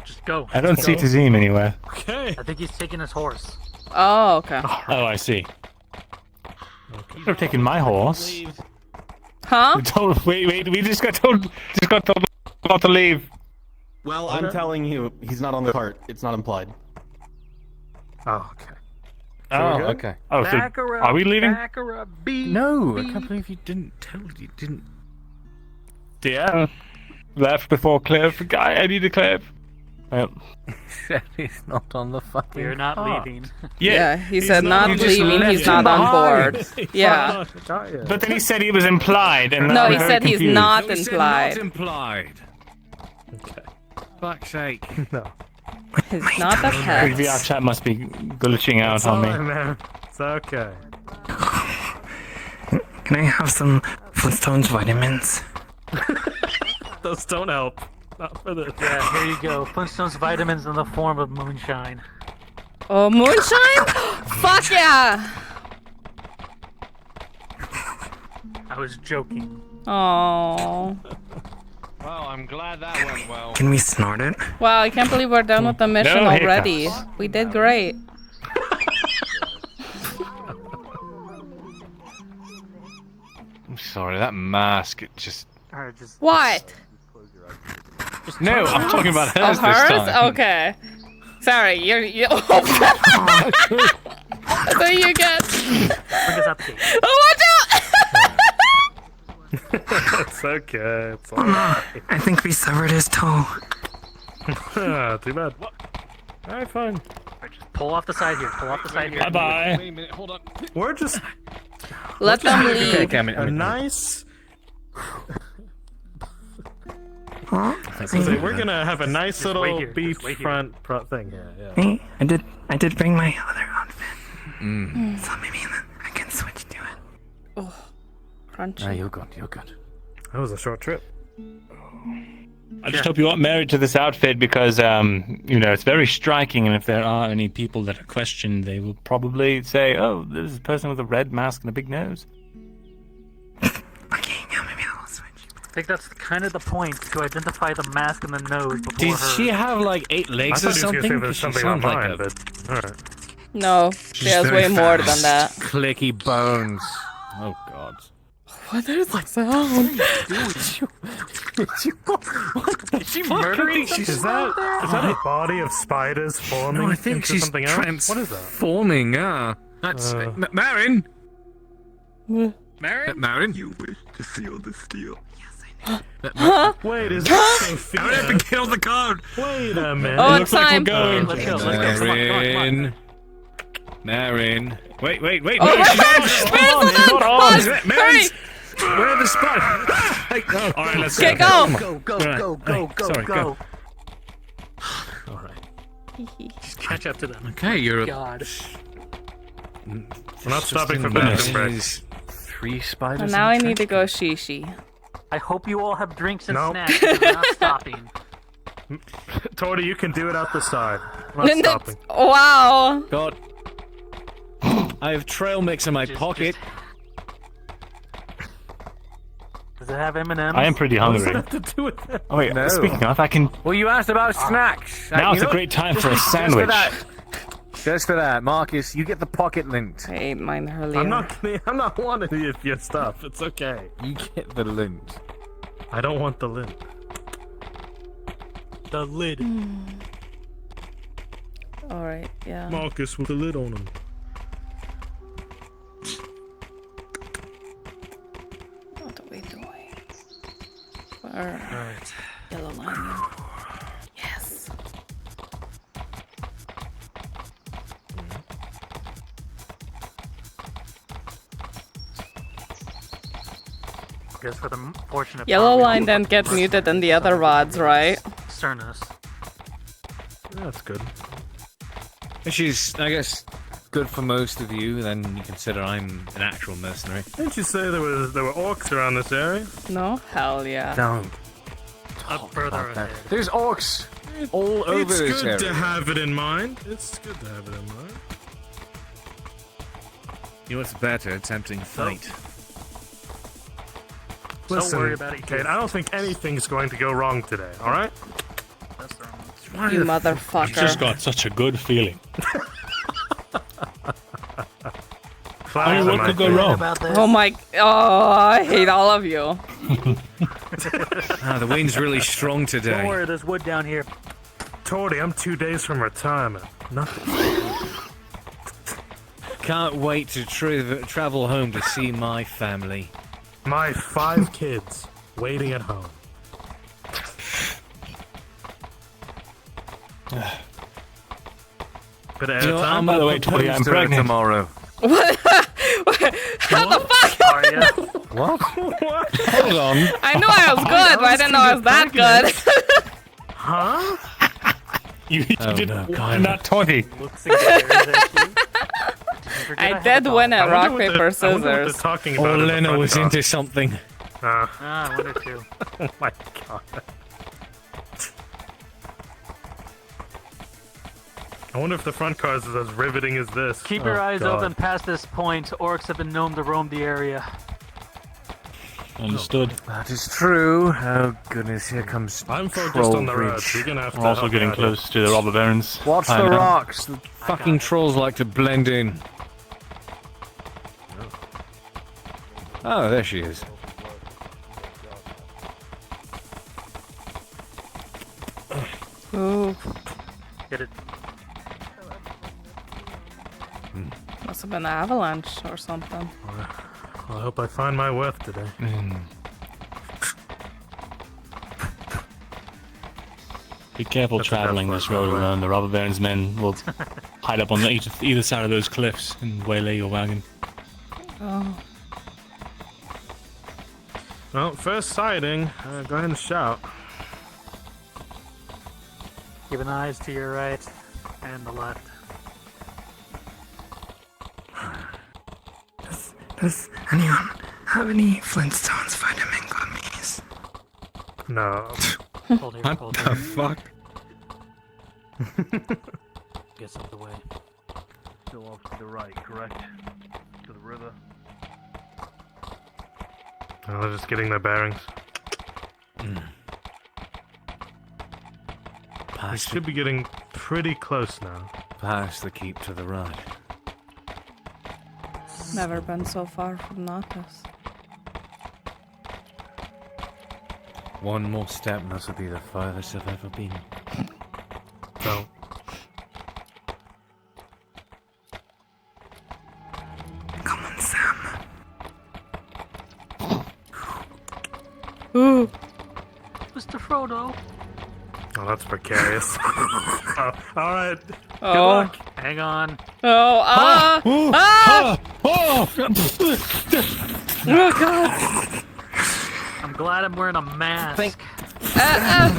Just go. I don't see Tazim anywhere. Okay. I think he's taking his horse. Oh, okay. Oh, I see. Could have taken my horse. Huh? Wait, we just got told not to leave. Well, I'm telling you, he's not on the cart. It's not implied. Oh, okay. Oh, good? okay. Oh, so are we leaving? No, I can't believe you didn't tell. You didn't. Yeah. Left before Cliff. Guy, I need a Cliff. Well. Said he's not on the fucking. We're not cart. leaving. Yeah, he said not You just leaving, left he's him not on behind. board. Yeah. But then he said he was implied, and No, I'm he very said he's confused. not No, he said implied. Not implied. Okay. Fuck's sake. No. He's not a pet. The VR chat must be glitching out It's on me. alright, man. It's okay. Can I have some Flintstones vitamins? Those don't help. Not for this. Yeah, here you go. Flintstones vitamins in the form of moonshine. Oh, moonshine? Fuck yeah! I was joking. Oh. Well, I'm glad that went well. Can we snort it? Wow, I can't believe we're done with the mission No already. hiccups. We did great. I'm sorry, that mask. It just. Alright, just. What? No, I'm talking about Oh, hers this hers? time. Okay. Sorry, you. That's what you get. Bring us out the gate. Oh, watch out! It's okay. It's Oh no, I think we severed his toe. alright. Too bad. Alright, fine. Alright, just pull off the side here. Pull off the side here. Bye bye. Wait a minute, hold on. We're just Let them leave. a nice. Huh? We're gonna have a nice Just wait little here, beef just wait here. front thing here. Yeah. Hey, I did bring my other outfit. So maybe I can switch to it. Oh, crunchy. Ah, you're good. You're good. That was a short trip. I just hope you aren't married to this outfit because, it's very striking, and if there are any people that are questioned, they will probably say, oh, this is a person with a red mask and a big nose. I think that's kind of the point, to identify the mask and the nose before Did her. she have, like, 8 legs or something? There's She something sounds on like mine, a... but alright. No, there's way more than that. Clicky bones. Oh god. What is the sound? Is she murdering Is that a body of spiders forming No, I think into she's something else? What is that? transforming. That's Marin. Marin? Marin. You wish to seal the steel. Huh? Wait, is that Sophia? I have to kill the card. Wait a minute. Oh, It it's looks like time. we're going. Let's go, let's go. Come on, come on, come on. Marin. Wait. Oh, no, she's where's not. the not on. bus? Marin's. Hurry! Where are the spots? Hey, oh, all right, let's Okay, go. go. Go. Sorry, go. All right. Just catch up to them. Okay, you're. God. We're not stopping for bathroom breaks. 3 spiders. And now I need to go shishi. I hope you all have drinks and Nope. snacks because we're not stopping. Tortie, you can do it out the side. I'm not stopping. Wow. God. I have trail mix in my pocket. Does it have M&M's? I am pretty hungry. What does that have to do with that? Oh, wait, No. speaking of, I can... Well, you asked about snacks. Now You it's a know- great time for a sandwich. Just for that, Marcus, you get the pocket lint. I ate mine earlier. I'm not wanting your stuff. It's okay. You get the lint. I don't want the lint. The lid. Alright, yeah. Marcus with the lid on him. What are we doing? Alright. Yellow line. Yes. Guess for the fortunate Yellow part, line didn't get muted in the other rods, right? Cernus. Yeah, that's good. Which is, I guess, good for most of you. Then you consider I'm an actual mercenary. Didn't you say there were orcs around this area? No? Hell yeah. Don't. Up further ahead. There's orcs all over It's this good area. to have it in mind. It's good to have it in mind. You know what's better? Attempting fight. Listen, worry about it, Kate, I don't think anything's going to go wrong today, alright? That's wrong. You motherfucker. I just got such a good feeling. Flowers what in my could go face. wrong? About this. Oh my... Oh, I hate all of you. The wind's really strong today. Don't worry, there's wood down here. Tortie, I'm 2 days from retirement. Nothing. Can't wait to travel home to see my family. My 5 kids waiting at home. Bit of You know, airtime. By the way, Tortie, I'm pregnant. tomorrow. What? How the fuck? Are ya? What? Hold on. I knew I was good, but I didn't know I was that good. Huh? You Oh, did no, not Tortie. Looks and glares at you. I have did a win dog. at I rock, wonder what paper, I wonder what they're scissors. talking about. Oh, in the Lena front was car. into something. Ah, one or two. Oh my god. I wonder if the front car is as riveting as this. Keep your Oh, eyes God. open past this point. Orcs have been known to roam the area. Understood. That is true. Oh goodness, here comes I'm focused Troll on the road. Bridge. You're gonna have to We're also help getting me out here. close to the robber barons. Watch the Hideout. rocks. The fucking trolls like to blend in. Oh, there she is. Ooh, Get it? must have been an avalanche or something. Well, I hope I find my worth today. Be careful That's the best traveling part, this road by the way. alone. The robber barons men will hide up on either side of those cliffs and waylay your wagon. Oh. Well, first sighting. Go ahead and shout. Keep an eyes to your right and the left. Does anyone have any Flintstones vitamin gummies? No. Hold here, What hold the here. fuck? Gets out of the way. Still off to the right, correct? To the river. Oh, they're just getting their bearings. We should be getting pretty close now. Past the keep to the right. Never been so far from Natas. One more step and this will be the farthest I've ever been. So. Come on, Sam. Ooh. Mr. Frodo. Oh, that's precarious. Oh, alright. Oh. Good luck. Hang on. Oh, ah! Ah! Oh! Oh, God. I'm glad I'm wearing a mask.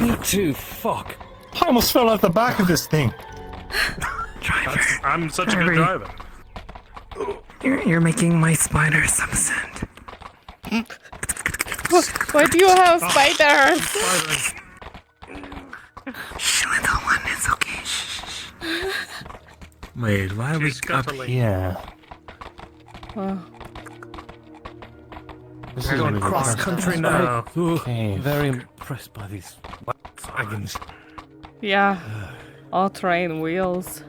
Me too, fuck. I almost fell out the back of this thing. I'm such a good driver. You're making my spider subside. Why do you have spiders? Shh, little one, it's okay. Shh. Wait, why are we up here? Oh. This We're is going really cross country now. Okay. Very impressed by these wagons. Yeah. All-terrain wheels.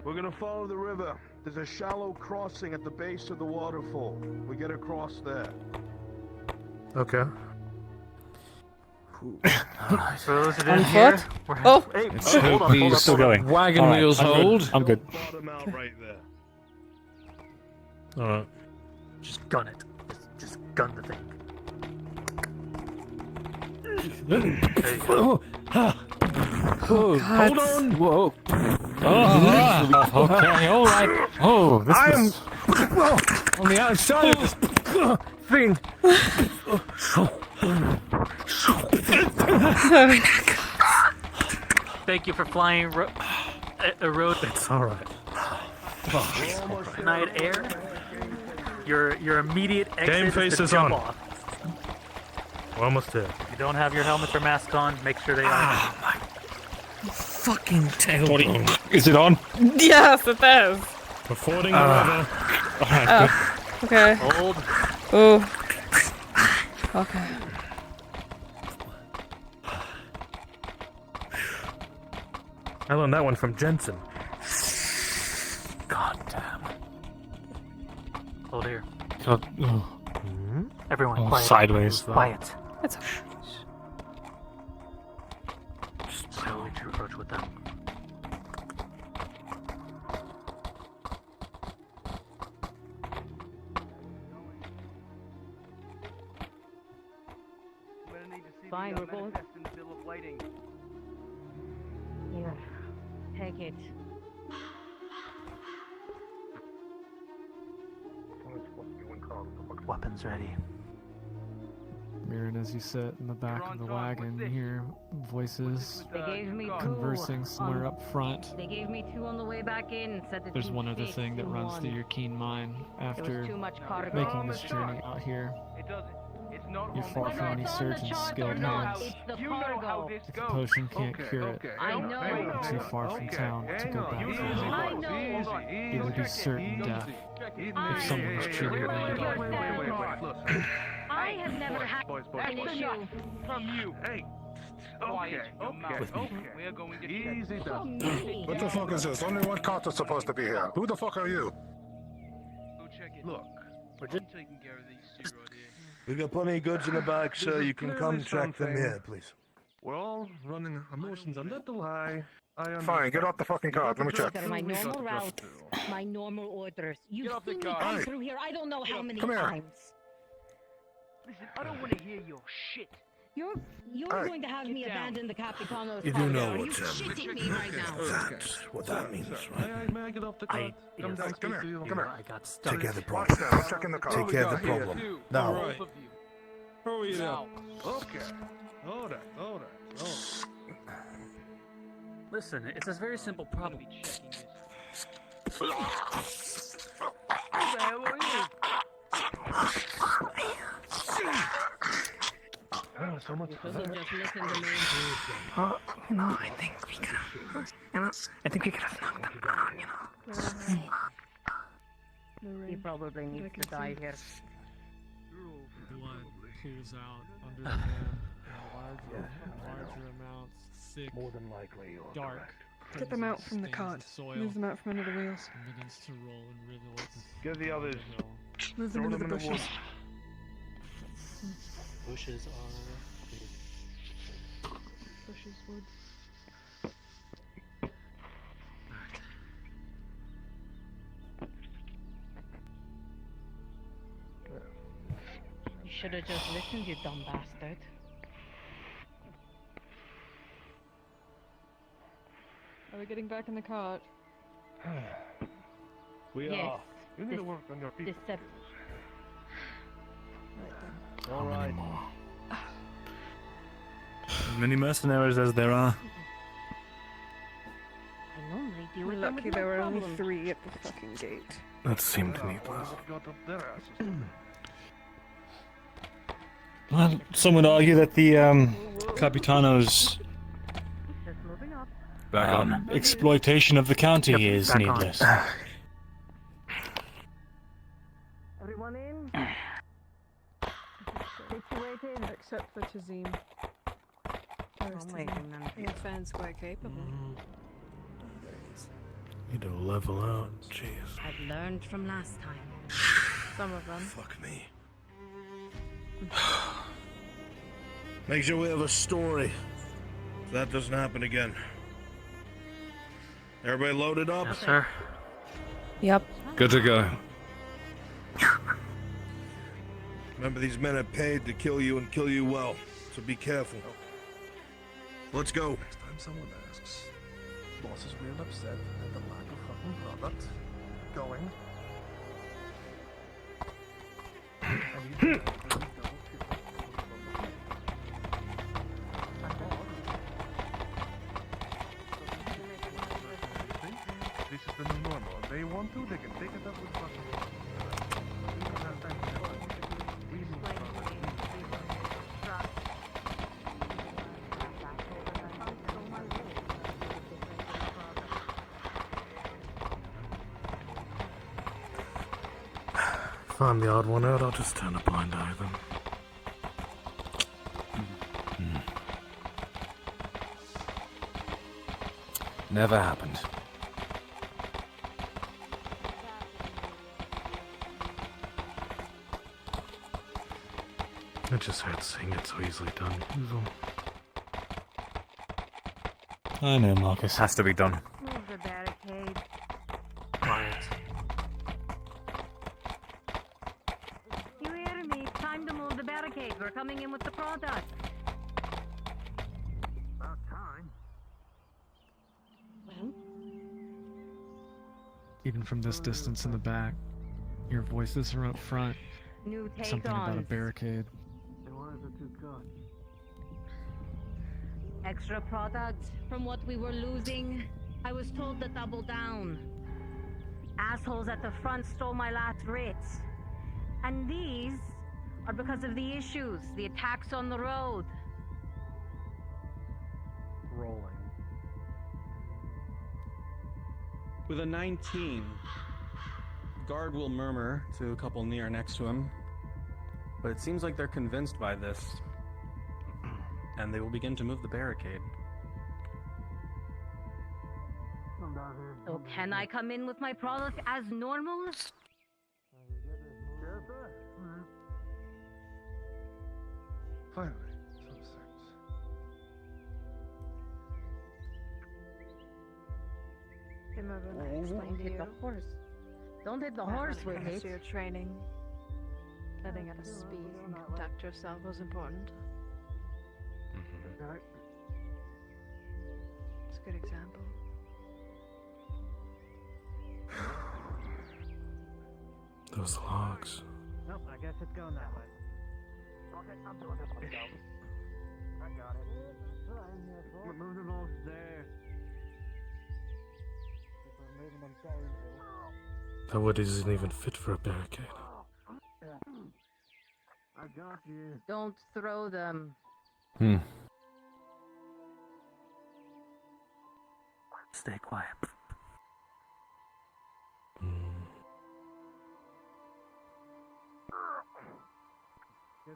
We're gonna follow the river. There's a shallow crossing at the base of the waterfall. We get across there. Okay. For those who On didn't hear, foot? we're Oh. hey, Let's hold hope on, hold these on, Still going. wagon All right, wheels I'm good, hold. I'm good. Bottom out right there. Alright. Just gun it. Just gun the thing. Oh, God. hold on! Whoa! Okay, alright. Oh, this I am was... on the outside of this thing. Thank you for flying a road It's alright. night air. Your immediate exit Game is face to is jump on. off. We're almost there. If you don't have your helmet or mask on, make sure they are. Fucking tailbone. Is it on? Yes, it is. We're fording the river. Alright, Okay. Hold. Ooh. Okay. I learned that one from Jensen. God damn. Hold here. good. Everyone, Oh, quiet. sideways, though. Quiet. It's okay. Just slowly to approach with them. Fine, we're going. Here, take it. Weapons ready. Mirrored as you sit in the back of the wagon, you hear voices They gave me conversing two somewhere on- up front. They gave me two on the way back in. Said that There's you one other fit thing that in runs one. through your keen mind after too much cargo. making this journey out here. You're far from any surgeon's skilled hands. It's the cargo. If the potion can't cure it, I know. you're too far from town to go back for I help. know. It would be certain death if someone was truly wounded out here. I have never had an issue. From you. Hey. Okay. We are going to get easy done. What the fuck is this? Only one cart is supposed to be here. Who the fuck are you? Look, we're just taking care of these two right here. We got plenty of goods in the back, so you can come check them here, please. We're all running emotions a little high. Fine, get off the fucking cart. Let me check. These are my normal routes, my normal orders. You've seen me car. come Hey. through here I don't know how many Come here. times. Listen, I don't want to hear your shit. You're Hey. going to have me abandon the Capitano's You do cargo. know Are you what's shitting me right now? That's what that means, right? May I get off the cart? Come down, Come here, come here. I got stuck. Take care of the Watch problem. that. I'm checking the car. Take care of the problem. Now, Alright. Hurry it up. Okay. Alright. Listen, it's a very simple problem. Who the hell are you? so much. Just listen to me. Oh, I think we could have, I think we could have knocked them down, He probably needs to die here. Blood pools out under the man in larger amounts, thick, More than likely, you're dark. correct. Get them out from the cart. Move them out from under the wheels. And begins to roll in rivulets. Get the others. Move them Throw into the them in the bushes. Bushes are. Bushes, woods. You should have just listened, you dumb bastard. Are we getting back in the cart? We Yes. are. You need to work on your people. How many more? As many mercenaries as there are. I normally deal We're with them lucky with there no were only problem. 3 at the fucking gate. That seemed needless. Got up their asses. Well, some would argue that the Capitano's Just moving up. Back on. exploitation of the county is back on. needless. Everyone in? Situated? Except for Tazim. I'm waiting then. Your fan's quite capable. Need to level out. Jeez. I've learned from last time. Some of them. Fuck me. Make sure we have a story. So that doesn't happen again. Everybody loaded up? Yes, sir. Yep. Good to go. Remember, these men are paid to kill you and kill you well. So be careful. Let's go. Next time someone asks, boss is real upset at the lack of fucking product. Going. This is the new normal. If they want to, they can take it up with fucking. We don't have time for that. We move product. If I'm the odd one out, I'll just turn a blind eye then. Never happened. I just hate seeing it so easily done. is all. I know, Marcus. Has to be done. Move the barricade. Quiet. You hear me? Time to move the barricade. We're coming in with the product. About time. Well, Even from this distance in the back, your voices from up front. new take Something about a on. barricade. And why is it too cut? Extra product from what we were losing. I was told to double down. Assholes at the front stole my last writs. And these are because of the issues, the attacks on the road. Rolling. With a 19, guard will murmur to a couple near next to him, but it seems like they're convinced by this, and they will begin to move the barricade. So can I come in with my product as normal? Finally, some sense. Come over and Don't explain to hit you. the horse. Don't hit the That horse when with it comes it. to your training, letting at a speed and conduct yourself was important. It's a good example. Those logs. Nope, I guess it's going that way. Okay, I'm doing this myself. I got it. We're moving them all there. If we're moving them down. That wood isn't even fit for a barricade. I got you. Don't throw them. Stay quiet.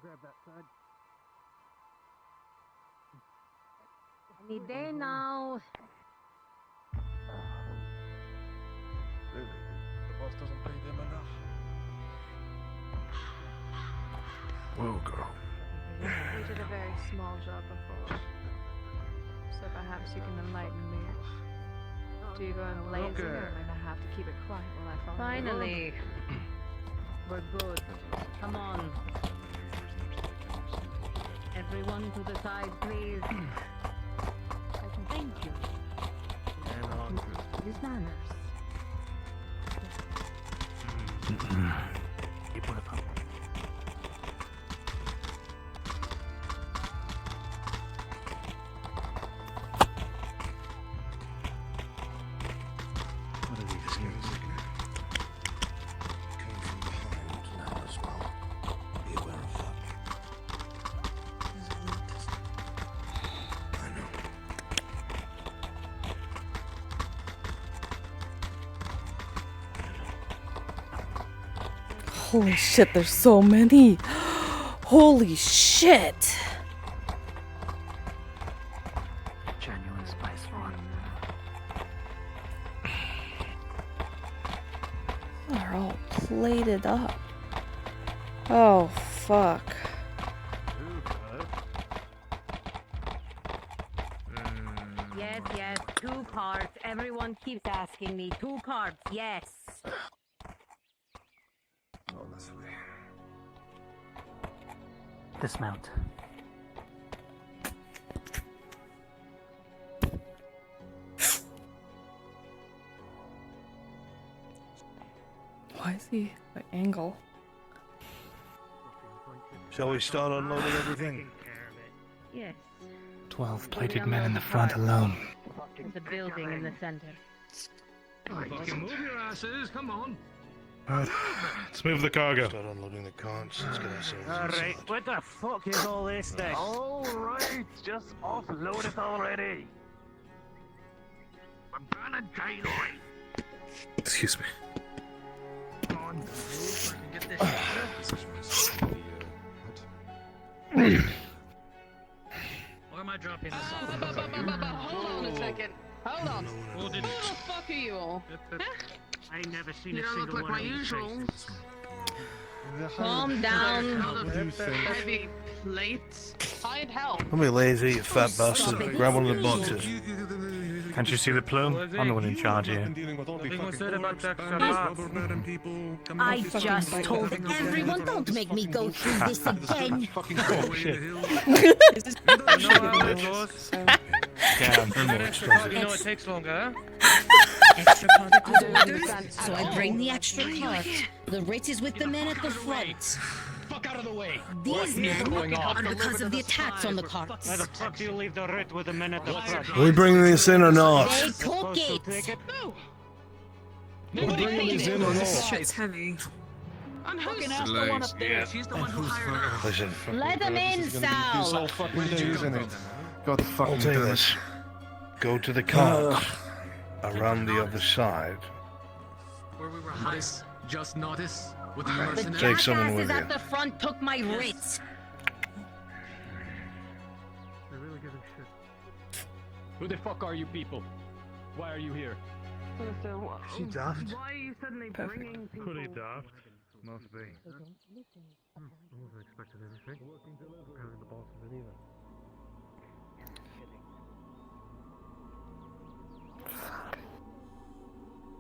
Grab that side. Any day now. Really? The boss doesn't pay them enough. Whoa, girl. We did a very small job before, so perhaps you can enlighten me. Do you go in blazing, or am I gonna have to keep it quiet while I follow? Finally. We're good. Come on. Everyone to the side, please. Thank you. Use manners. You put it up. What are these things? Coming from behind now as well. Be aware of that. I know. Holy shit, there's so many. Holy shit. Genuine spice one. They're all plated up. Oh, fuck. Yes, 2 cards. Everyone keeps asking me. 2 cards, yes. Dismount. Why is he at angle? Shall we start unloading everything? Yes. 12 plated men in the front alone. There's a building in the center. Fucking move your asses, come on. Alright, let's move the cargo. Start unloading the carts. Let's get ourselves Alright, what the fuck is all this thing? Alright, just offload it already. We're burning daylight. Excuse me. Come on, move, I can get this. Where am I dropping this? Hold on a second. Hold on. Who did Who the fuck are you all? I ain't never seen You a don't single look like one my of these usual. faces. Calm down. Heavy plates. I'd help. Don't be lazy, you fat bastard. Grab one of the boxes. Can't you see the plume? I'm the one in charge here. Nothing was said about extra lots. I just told everyone, don't make me go through this again. Oh shit. You know it takes longer, Extra card orders, so I bring the extra cart. The Ritz is with the men at the front. Fuck out of the way. These men are because of the attacks on the carts. Why the fuck do you leave the Rit with the men at the front? Are we bringing this in or not? They took it. We're bringing this in or not? Shit's heavy. And who's Ask the one up there. She's the one who hired us. Listen. Let them in, Sal. Isn't it? God fucking I'll take damn it. this. Go to the cart. Around the other side. Where we were hiding. Just notice with the The mercenaries. Take someone with jackasses you. at the front took my Ritz. They're really giving shit. Who the fuck are you people? Why are you here? She daft. Why are you suddenly bringing people? Pretty daft. Must be. I wasn't expecting anything. Apparently the boss isn't either.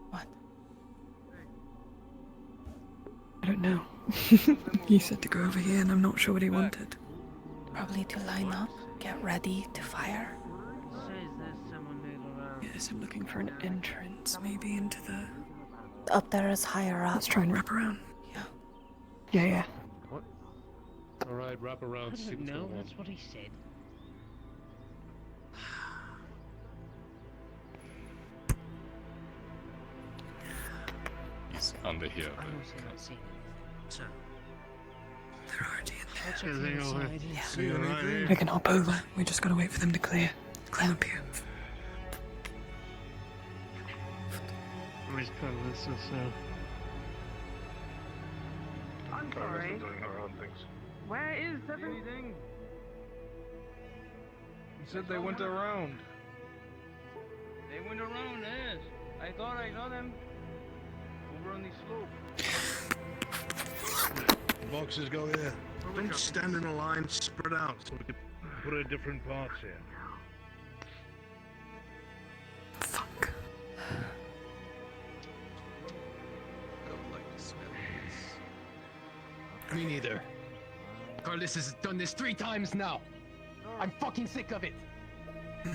What? I don't know. He said to go over here, and I'm not sure what he wanted. Probably to line up, get ready to fire. Says there's someone later around. Yes, I'm looking for an entrance, maybe into the... Up there is higher up. Let's try and wrap around. Yeah. Yeah. What? Alright, wrap around. See what's No, going on. that's what he said. He's under here. I don't see that scene. So, They're already in there. We can hop over. We just gotta wait for them to clear up here. I'm sorry. Where is everything? He said they went around. They went around, yes. I thought I saw them over on the slope. Boxes go here. Don't stand in a line, spread out so we can put it in different parts here. Fuck. Don't like the smell of this. Me neither. Carlos has done this 3 times now. I'm fucking sick of it. They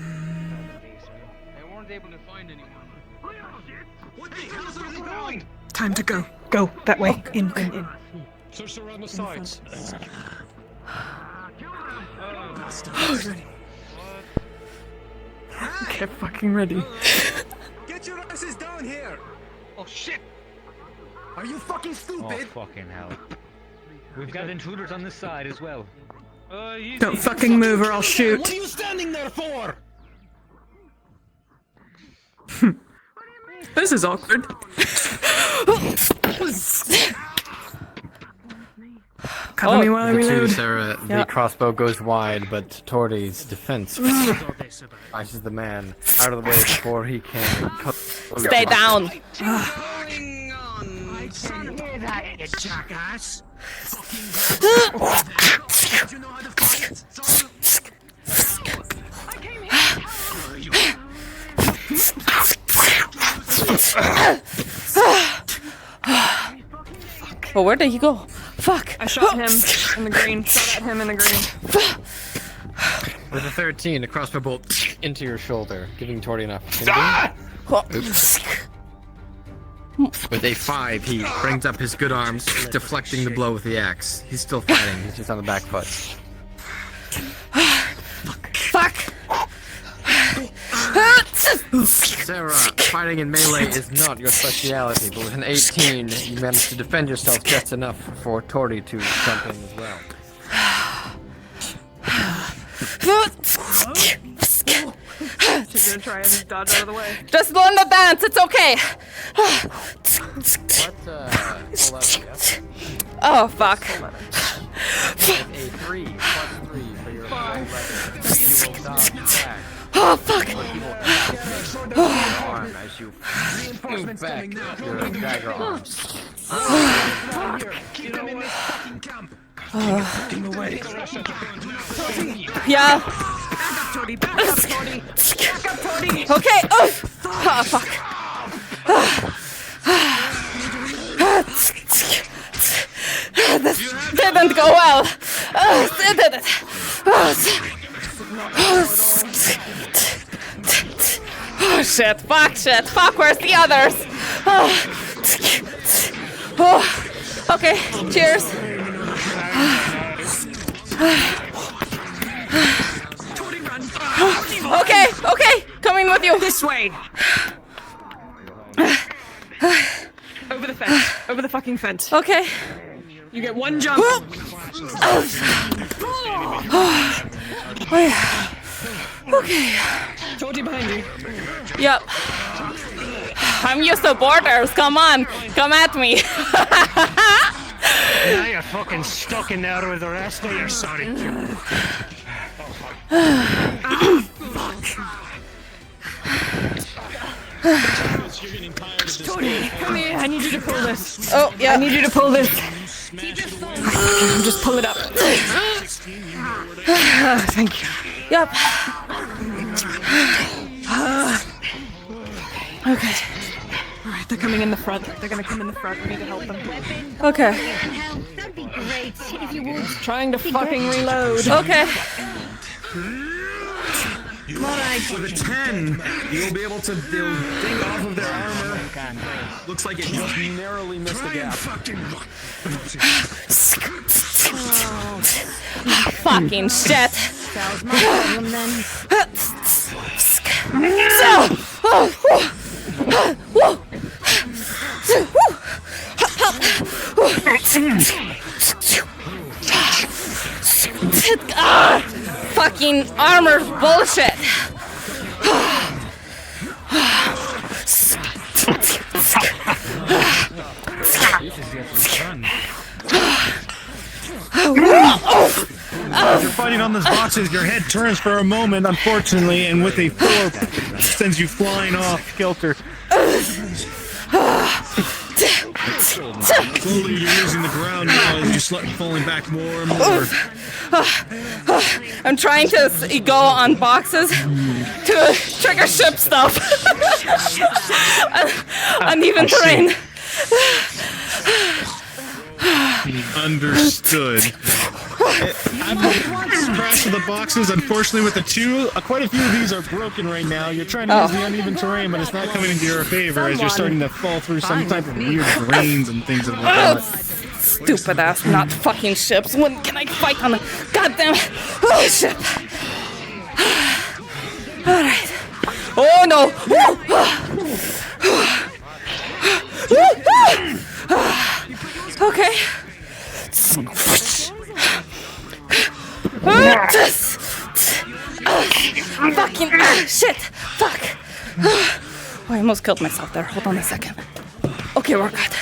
weren't able to find anyone. What the hell are they doing? Time to go. Go that way. In. Search around the sides. Get fucking ready. Get your asses down here! Oh shit! Are you fucking stupid? Oh fucking hell. We've got intruders on this side as well. Don't fucking move or I'll shoot. What are you standing there for? This is awkward. Cover me while I reload. Sarah, the crossbow goes wide, but Tortie's defense pushes the man out of the way before he can cut. Stay down. I can't hear that, you jackass. Don't you know how to fight? I came Well, where did he go? Fuck. I shot him in the green. Shot at him in the green. With a 13, a crossbow bolt into your shoulder, giving Tortie an opportunity. Oops. With a 5, he brings up his good arms, deflecting the blow with the axe. He's still fighting, he's just on the back foot. Fuck! Sarah, fighting in melee is not your speciality, but with an 18, you managed to defend yourself just enough for Tortie to jump in as well. She's gonna try and dodge out of the way. Just learn the dance, it's okay. Full out, yeah? Oh, fuck. With a 3 plus 3 for your full weapon. You will dodge back. Oh, fuck. Arm as you move back your dagger arms. Keep them in this fucking camp. In the way. Yeah. Back up, Tortie. Back up, Tortie. Back up, Tortie. Okay. Oh, fuck. This didn't go well. It didn't. Oh, shit. Fuck, where's the others? Okay, cheers. Okay, coming with you. This way. Over the fence. Over the fucking fence. Okay. You get 1 jump. Okay. Tortie behind you. Yep. I'm used to borders. Come on. Come at me. Now you're fucking stuck in there with the rest of you, sorry. Tortie, come here. I need you to pull this. Oh, yeah. I need you to pull this. Just pull it up. Thank you. Yep. Okay. Alright, they're coming in the front. They're gonna come in the front. We need to help them. Okay. That'd be great if you would. Trying to fucking reload. Okay. Alright. With a 10, you'll be able to ding off of their armor. Looks like it just narrowly missed the gap. Fucking shit. That was my problem then. armor bullshit. As you're fighting on those boxes, your head turns for a moment, unfortunately, and with a 4 sends you flying off kilter. Slowly you're losing the ground now as you start falling back more and more. I'm trying to go on boxes to trigger ship stuff. Uneven terrain. Understood. I've crashed to the boxes. Unfortunately, with the two, quite a few of these are broken right now. You're trying to use the uneven terrain, but it's not coming into your favor as you're starting to fall through some type of weird drains and things like that. Stupid ass, not fucking ships. When can I fight on a goddamn ship? Alright. Oh no! Okay. Fucking shit! Fuck! Oh, I almost killed myself there. Hold on a second. Okay, we're good.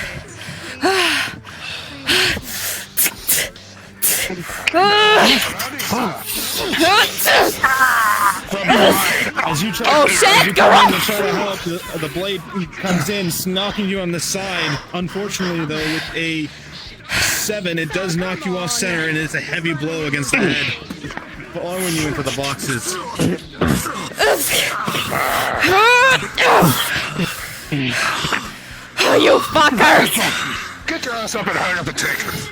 As you try, oh shit! As you come in to try to help, the blade comes in, knocking you on the side. Unfortunately, though, with a 7, it does knock you off center, and it's a heavy blow against the head, following you into the boxes. Oh, you fuckers! Get your ass up and hurry up and take it.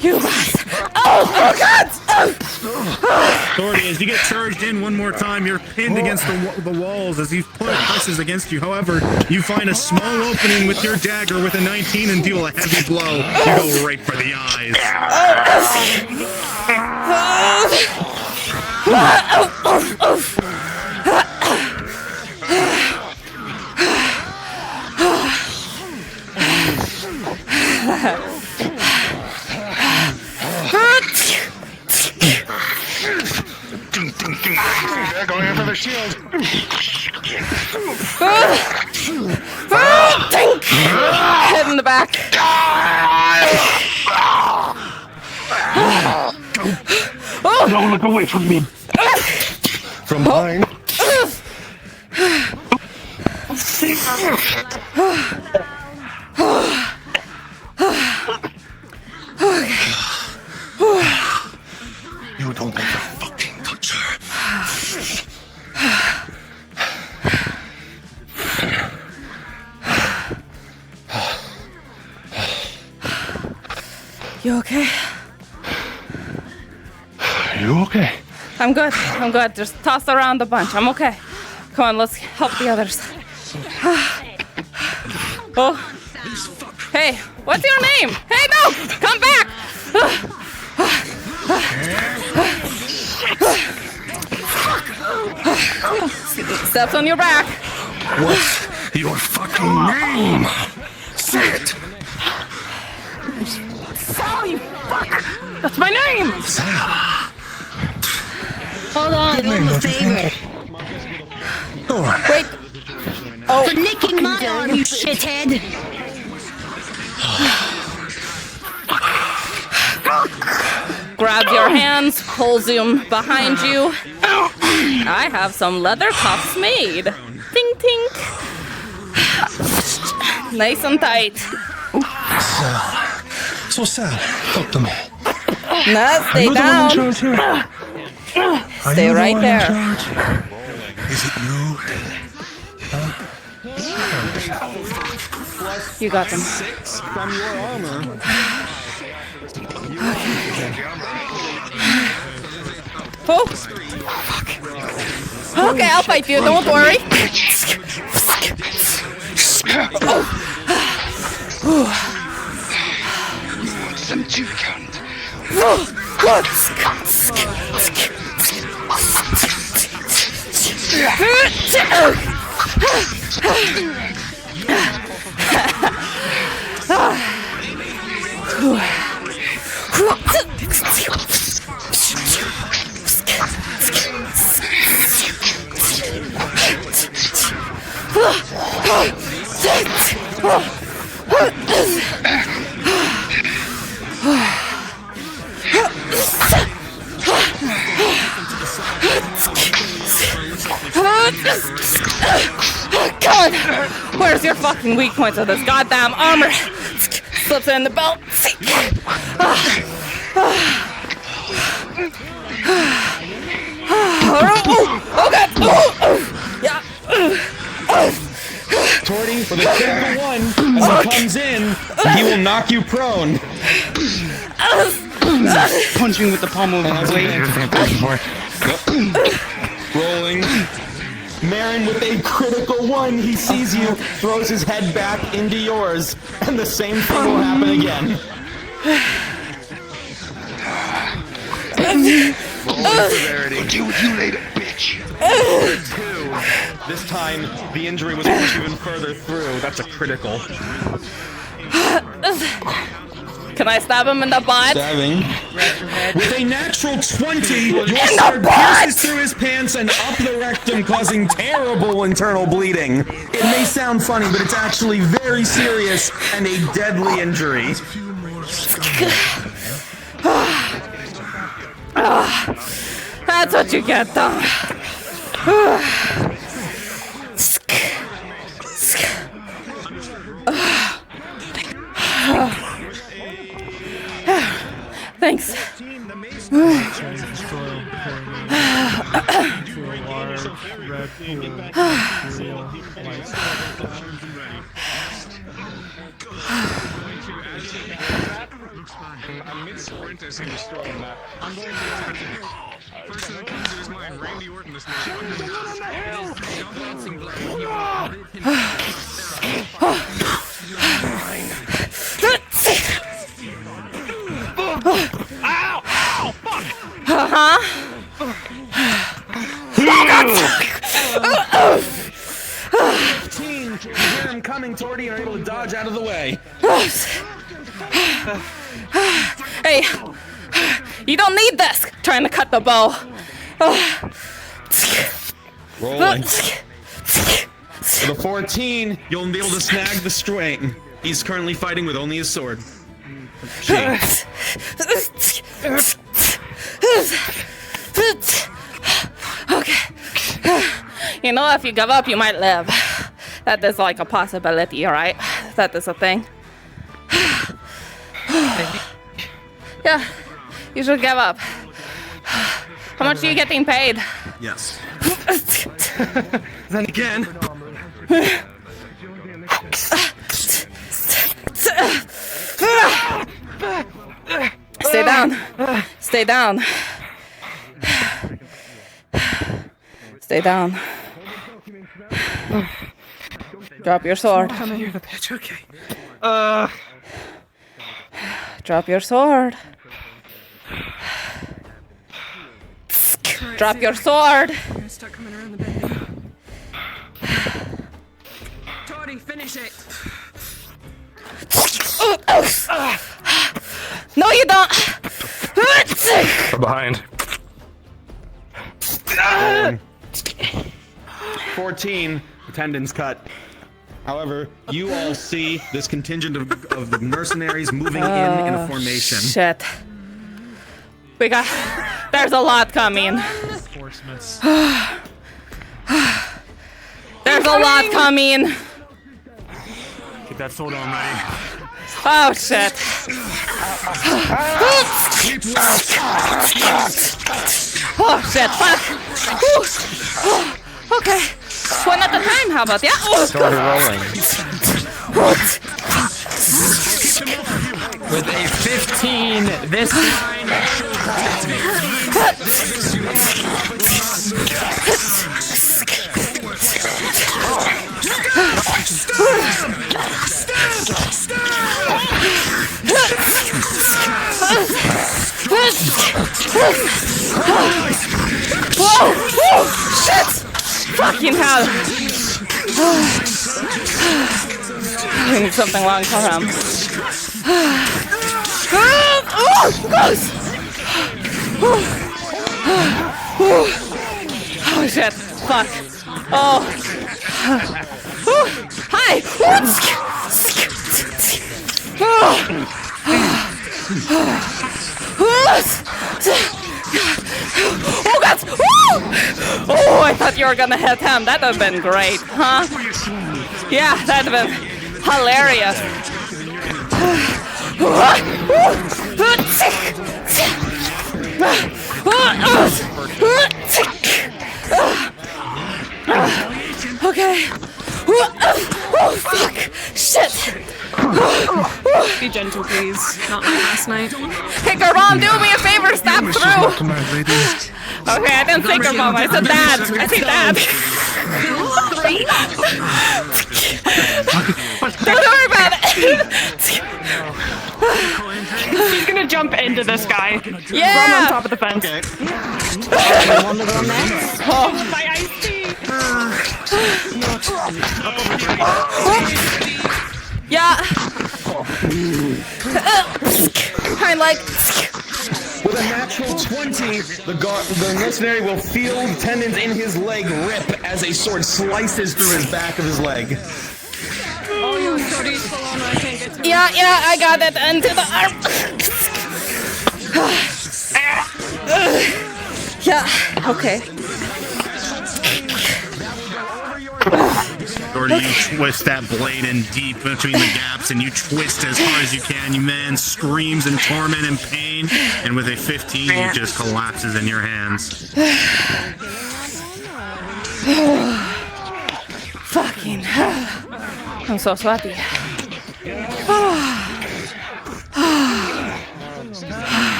You guys! Oh God! Tortie, as you get charged in one more time, you're pinned against the walls as he presses against you. However, you find a small opening with your dagger with a 19 and deal a heavy blow. You go right for the eyes. They're going after the shield. Head in the back. Don't look away from me. From behind. You don't ever fucking touch her. You okay? You okay? I'm good. I'm good. Just toss around a bunch. I'm okay. Come on, let's help the others. Oh. Hey, what's your name? Hey, no! Come back! Steps on your back. What's your fucking name? Say it. Sal, you fuck! That's my name! Hold on, Good name, I'm a don't you favor. Go on. Wait. Oh. For nicking my arm, you shithead. Grabs your hands, pulls them behind you. I have some leather cuffs made. Tink tink. Nice and tight. So Sal, talk to me. No, stay down. Stay right there. Is it you? You got them. 6 from your armor. Oh. Okay, I'll fight you. Don't worry. Some two cunt. God, where's your fucking weak points of this goddamn armor? Slips it in the belt. Oh God! Yeah. Tortie, with a critical one, as he comes in, he will knock you prone. Punching with the palm of his blade. Rolling. Marin with a critical one, he sees you, throws his head back into yours, and the same thing will happen again. Would you later, bitch? Two. This time, the injury was pushed even further through. That's a critical. Can I stab him in the butt? Stabbing. With a natural 20, your sword pierces through his pants and up the rectum, causing terrible internal bleeding. It may sound funny, but it's actually very serious and a deadly injury. That's what you get, though. Thanks. I'm mid-sprint as he was throwing that. I'm going to first thing that comes to his mind, Randy Orton this morning. Ow! Ow! Fuck! Uh-huh. Oh, 15, you hear him coming toward you and are able to dodge out of the way. Hey, you don't need this. Trying to cut the bow. Rolling. For the 14, you'll be able to snag the string. He's currently fighting with only his sword. Okay. You know, if you give up, you might live. That is like a possibility, right? That is a thing. Yeah, you should give up. How much are you getting paid? Yes. Then again. Stay down. Stay down. Stay down. Drop your sword. Come here, the bitch. Okay. Drop your sword. Drop your sword. You're gonna start coming around the bend now. Tortie, finish it. No, you don't. From behind. 14, the tendon's cut. However, you all see this contingent of the mercenaries moving in a formation. Shit. There's a lot coming. There's a lot coming. Get that sword on ready. Oh shit. Oh shit, fuck. Okay. One at a time, how about that? Started rolling. With a 15, this line Whoa! Whoa! Shit! Fucking hell! We need something long for him. Close! Oh shit, fuck. Oh. Hi! Oh god! Oh, I thought you were gonna hit him. That would have been great, huh? Yeah, that would have been hilarious. Okay. Oh, fuck. Shit. Be gentle, please. Not like last night. Hey, Garbom, do me a favor. Stop through. Okay, I didn't say Garbom. I said Dad. I said Dad. Don't worry about it. He's gonna jump into this guy. Yeah. Run on top of the fence. Okay. Oh, my iced tea. Yeah. I like. With a natural 20, the mercenary will feel tendons in his leg rip as a sword slices through his back of his leg. Oh, your Tortie's full on. I can't get to Yeah, I got it into the arm. Yeah, okay. Tortie, you twist that blade in deep between the gaps, and you twist as hard as you can. You man screams in torment and pain, and with a 15, he just collapses in your hands. Fucking. I'm so sweaty.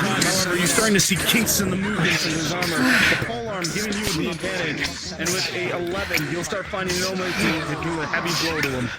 However, you're starting to see kinks in the movements in his armor. The polearm giving you the advantage, and with a 11, you'll start finding no way to do a heavy blow to him.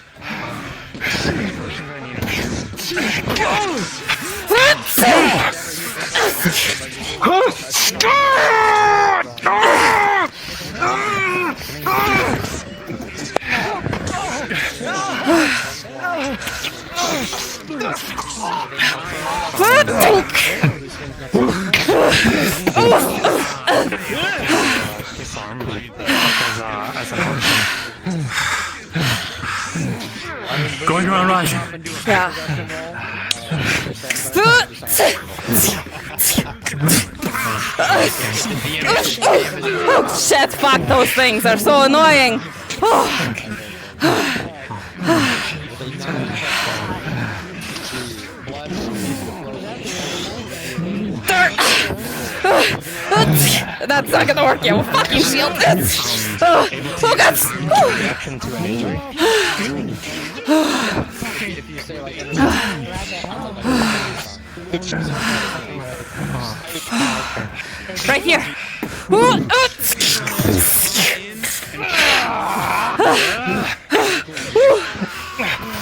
Going around right. Yeah. Oh shit, fuck, those things are so annoying. That's not gonna work, you fucking shield. Oh god. Right here.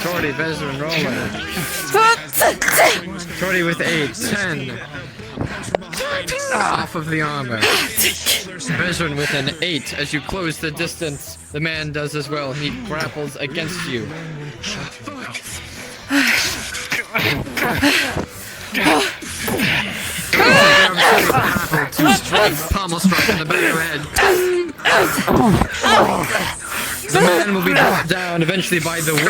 Tortie, veteran roller. Tortie with 8, 10. Off of the armor. Veteran with an 8. As you close the distance, the man does as well. He grapples against you. Two straight pommel strike on the back of the head. The man will be brought down eventually by the weight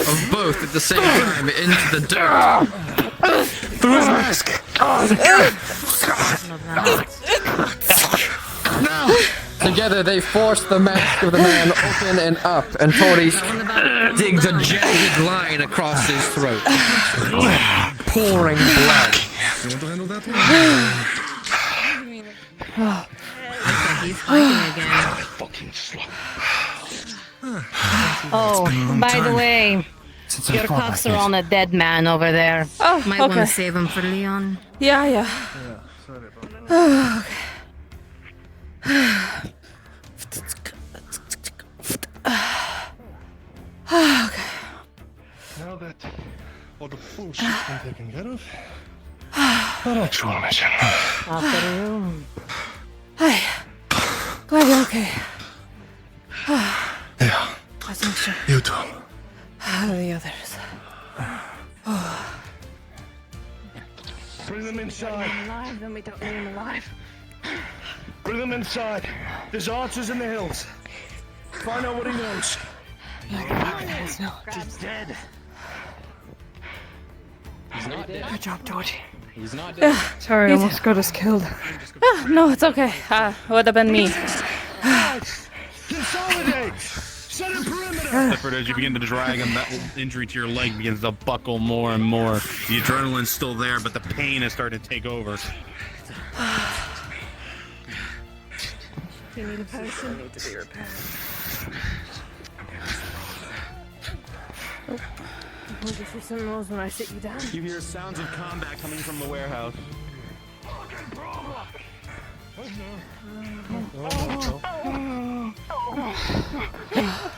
of both at the same time into the dirt. Through his mask. Together they force the mask of the man open and up, and Tortie digs a jagged line across his throat, pouring blood. He's fighting again. Oh, by the way, your cuffs are on a dead man over there. Oh, might want to save him for Leon. Yeah. Oh, okay. Now that all the bullshit's been taken care of, an actual mission. After you. Hey. Okay. Yeah. Let's make sure. You too. The others. Bring them inside. Alive, then we don't need him alive. Bring them inside. There's archers in the hills. Find out what he knows. He's dead. He's not dead. Good job, Tortie. He's not dead. Sorry, I almost got us killed. No, it's okay. Would have been me. Consolidate! Set a perimeter! Clifford, as you begin to drag him, that injury to your leg begins to buckle more and more. The adrenaline's still there, but the pain is starting to take over. Do you need a potion? Need to be repaired. I'm hungry for some rolls when I sit you down. You hear sounds of combat coming from the warehouse.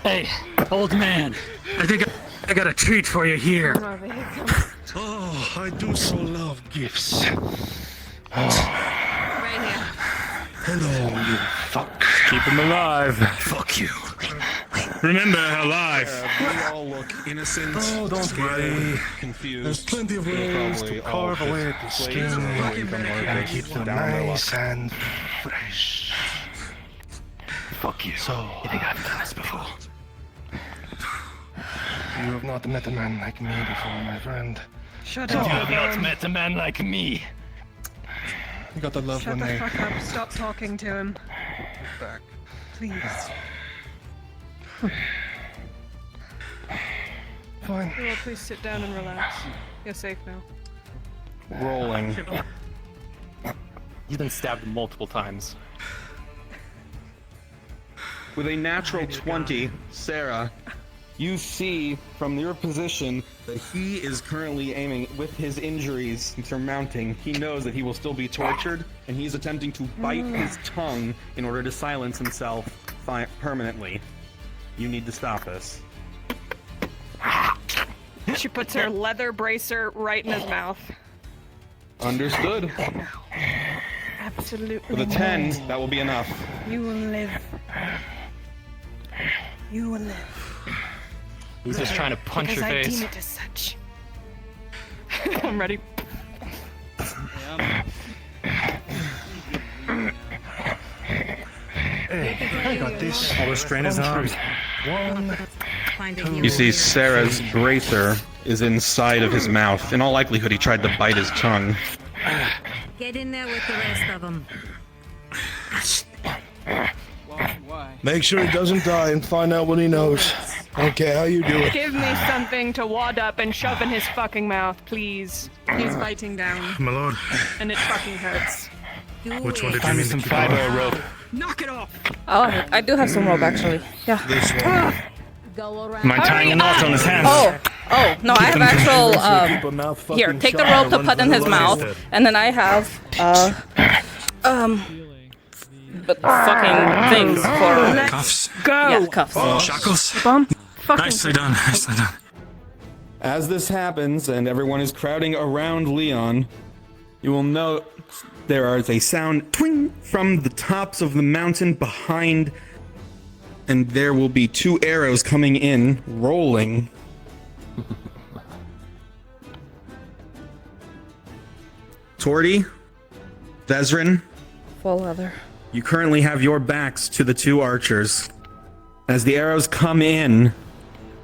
Hey, old man. I think I got a treat for you here. Oh, I do so love gifts. Right here. Hello, you fuck. Keep him alive. Fuck you. Remember, alive. We all look innocent. Oh, don't worry. Confused. There's plenty of ways to carve away the skin and keep them nice and fresh. Fuck you. So, You think I've done this before? you have not met a man like me before, my friend. Shut You up. have not met a man like me. You got the love Shut when the they... fuck up. Stop talking to him. back. Please. Fine. Well, please sit down and relax. You're safe now. Rolling. You've been stabbed multiple times. With a natural 20, Sarah, you see from your position that he is currently aiming with his injuries surmounting. He knows that he will still be tortured, and he's attempting to bite his tongue in order to silence himself permanently. You need to stop this. She puts her leather bracer right in his mouth. Understood. Absolutely. With a 10, that will be enough. You will live. You will live. He's just trying to punch because your I face. deem it as such. I'm ready. Hey, I got this. I'll restrain his arms. One. You see Sarah's bracer is inside of his mouth. In all likelihood, he tried to bite his tongue. Get in there with the rest of them. Make sure he doesn't die and find out what he knows. I don't care how you do it. Give me something to wad up and shove in his fucking mouth, please. He's biting down. My lord. And it fucking hurts. Which one did you mean to keep on? rope. Knock it off! Oh, I do have some rope actually. Yeah. This one. Go around. Am I tying a knot on his hands? Oh, no, I have actual, here, take the rope to put in his mouth, and then I have, but fucking things for... Cuffs. Go! Yeah, cuffs. Shackles. Bum. Fucking Nicely done. Nicely done. As this happens and everyone is crowding around Leon, you will note there is a sound twing from the tops of the mountain behind, and there will be 2 arrows coming in, rolling. Tortie, Vezrin, Full leather. you currently have your backs to the 2 archers. As the arrows come in,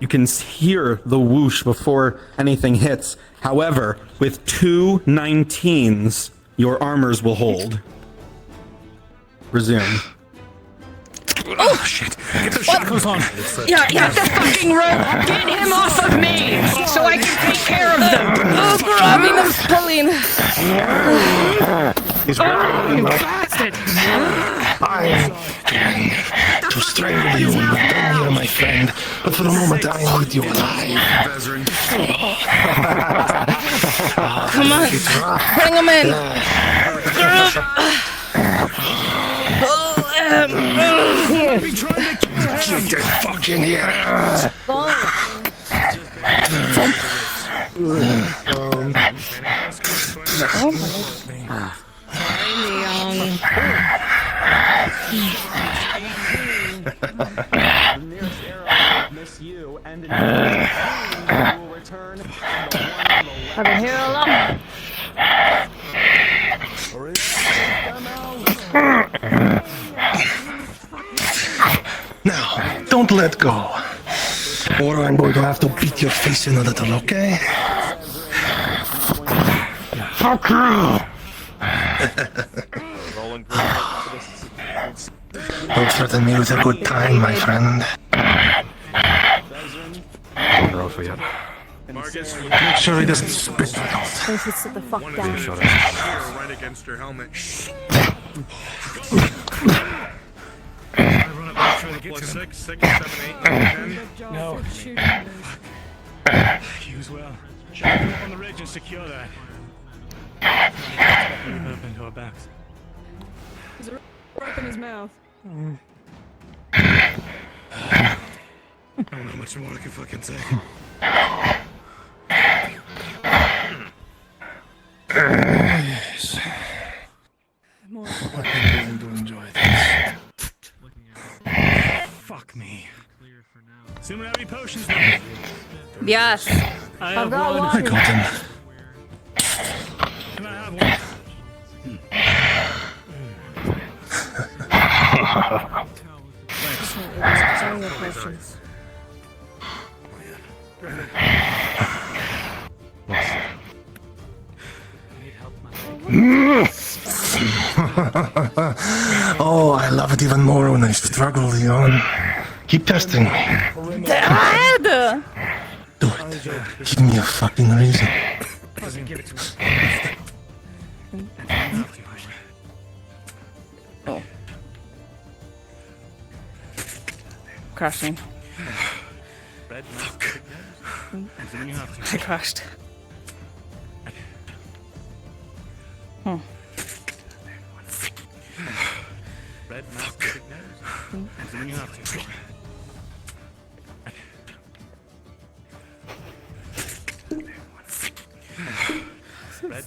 you can hear the whoosh before anything hits. However, with 2 19s, your armors will hold. Resume. Oh, shit. Get those shackles on. Yeah. Get the fucking rope! Get him off of me! So I can take care of them! Oh, grabbing and pulling. You bastard! I'm going to strangle you when you're done here, my friend. But for the moment, I need you alive. Vezrin. Come on, bring him in. Get the fuck in here. The nearest arrow will miss you, and in you will return on the one on the left. I've been here a lot. Now, don't let go. Or I'm going to have to beat your face in a little, okay? Fuck you! Don't threaten me with a good time, my friend. Don't roll for yet. Make sure he doesn't spit it out. They should sit the fuck down. Right against your helmet. Plus 6, 7, 8, 10. No. Use well. Shove him up on the ridge and secure that. Put up into our backs. There's a rope in his mouth. I don't know how much more I can fucking say. Yes. I think we're going to enjoy this. Fuck me. Does anyone have any potions left? Yes. I I've got one. one. I got him. Can I have one? Questions. Oh, I love it even more when I struggle, Leon. Keep testing me. Dad! Do it. Give me a fucking reason. Give it to me. Oh. Crashing. Fuck. I crashed. Hmm.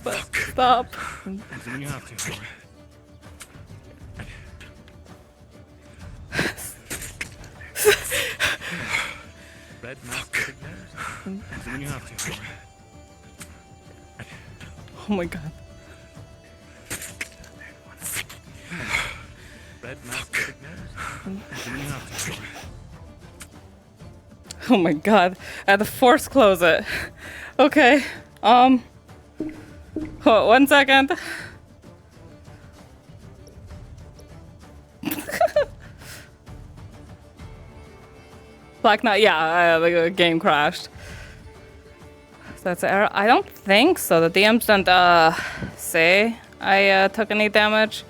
Fuck. Stop. Oh my god. Oh my god. I had to force close it. Okay. Hold 1 second. Black Knight, yeah, the game crashed. That's an error. I don't think so. The DMs didn't say I took any damage.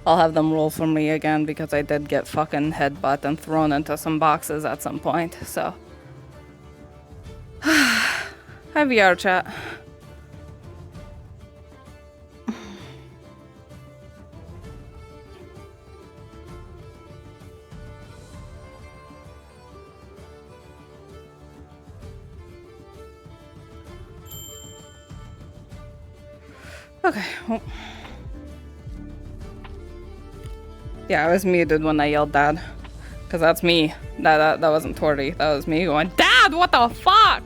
I'll have them roll for me again because I did get fucking headbutt and thrown into some boxes at some point, so. Hi VR chat. Okay. Well. Yeah, I was muted when I yelled Dad. Because that's me. That wasn't Tortie. That was me going, Dad, what the fuck?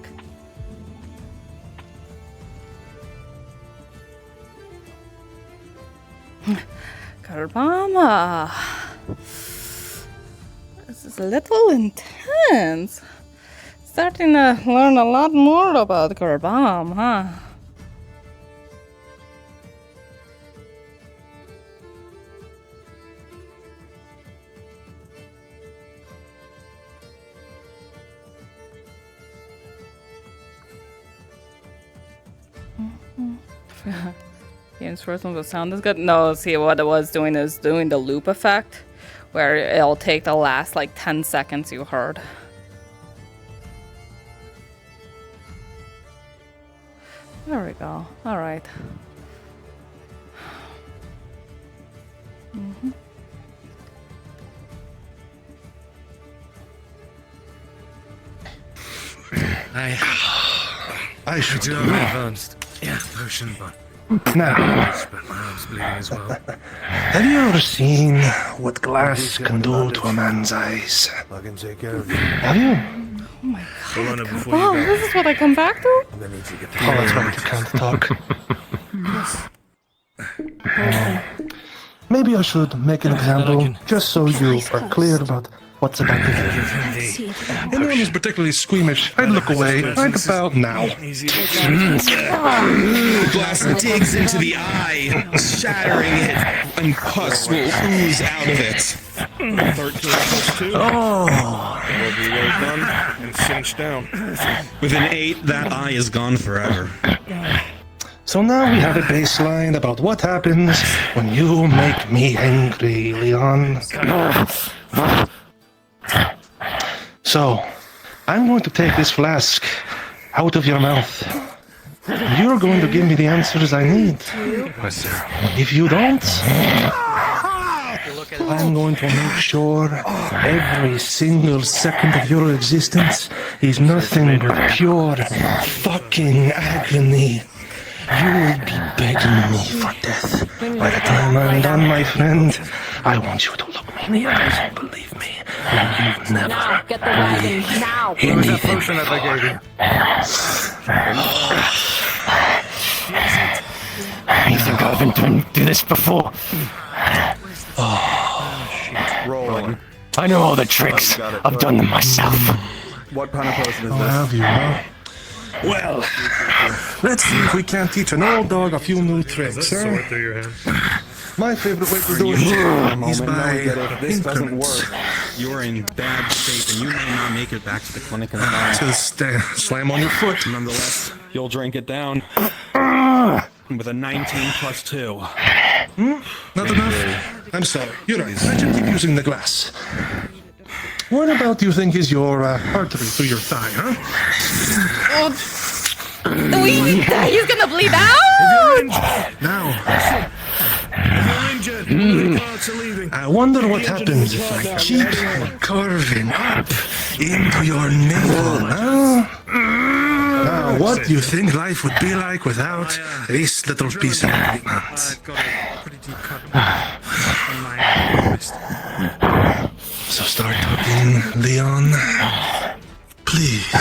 Karbama. This is a little intense. Starting to learn a lot more about Karbam, huh? Game's first one, the sound is good. No, see what it was doing is doing the loop effect, where it'll take the last like 10 seconds you heard. There we go. All right. Mm-hmm. I should do go. an advanced potion, but now. my arm's bleeding as well. Have you ever seen what glass can do to a man's eyes? I can take care of you. Have you? Oh my god. Oh, this is what I come back to? Oh, that's right, you can't talk. Maybe I should make an example, just so you are clear about what's about to happen. Anyone who's particularly squeamish, I'd look away right about now. The glass digs into the eye, shattering it, and pus will ooze out of it. 13 plus 2. Oh. Will be well done and cinched down. With an 8, that eye is gone forever. So now we have a baseline about what happens when you make me angry, Leon. So, I'm going to take this flask out of your mouth. You're going to give me the answers I need. Yes, sir. If you don't, I'm going to make sure every single second of your existence is nothing but pure fucking agony. You will be begging me for death. By the time I'm done, my friend, I want you to look me in the eyes and believe me. And you've never Now, get the wagon. Now. Where's that potion that I gave you? You think I've been through this before? Rolling. I know all the tricks. I've done them myself. What kind of potion is I'll this? have you, huh? Well, let's see if we can't teach an old dog a few new tricks, huh? My favorite way to do it is by If this doesn't increments. work, you're in bad shape and you may not make it back to the clinic in time. Just slam on your foot. Nonetheless, you'll drink it down with a 19 plus 2. Not enough? I'm sorry. You're right. I should keep using the glass. What about you think is your artery through your thigh, huh? He's gonna bleed out! Now. If you're injured, parts are leaving. I wonder what happens if I keep carving up into your navel, huh? Now, what do you think life would be like without this little piece of equipment? So start talking, Leon. Please.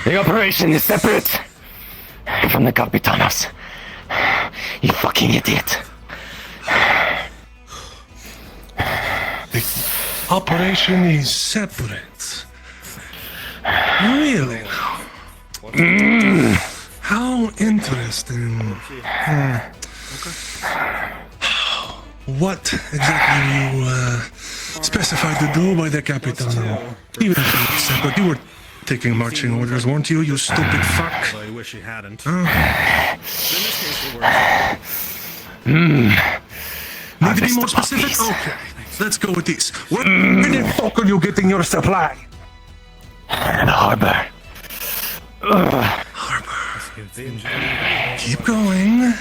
The operation is separate from the Capitanos. You fucking idiot. The operation is separate. Really? How interesting. What exactly you specified to do by the Capitano? Even if it was separate, you were taking marching orders, weren't you, you stupid fuck? I wish you hadn't. Need to be more specific? Okay, let's go with this. Where the fuck are you getting your supply? The harbor. Keep going,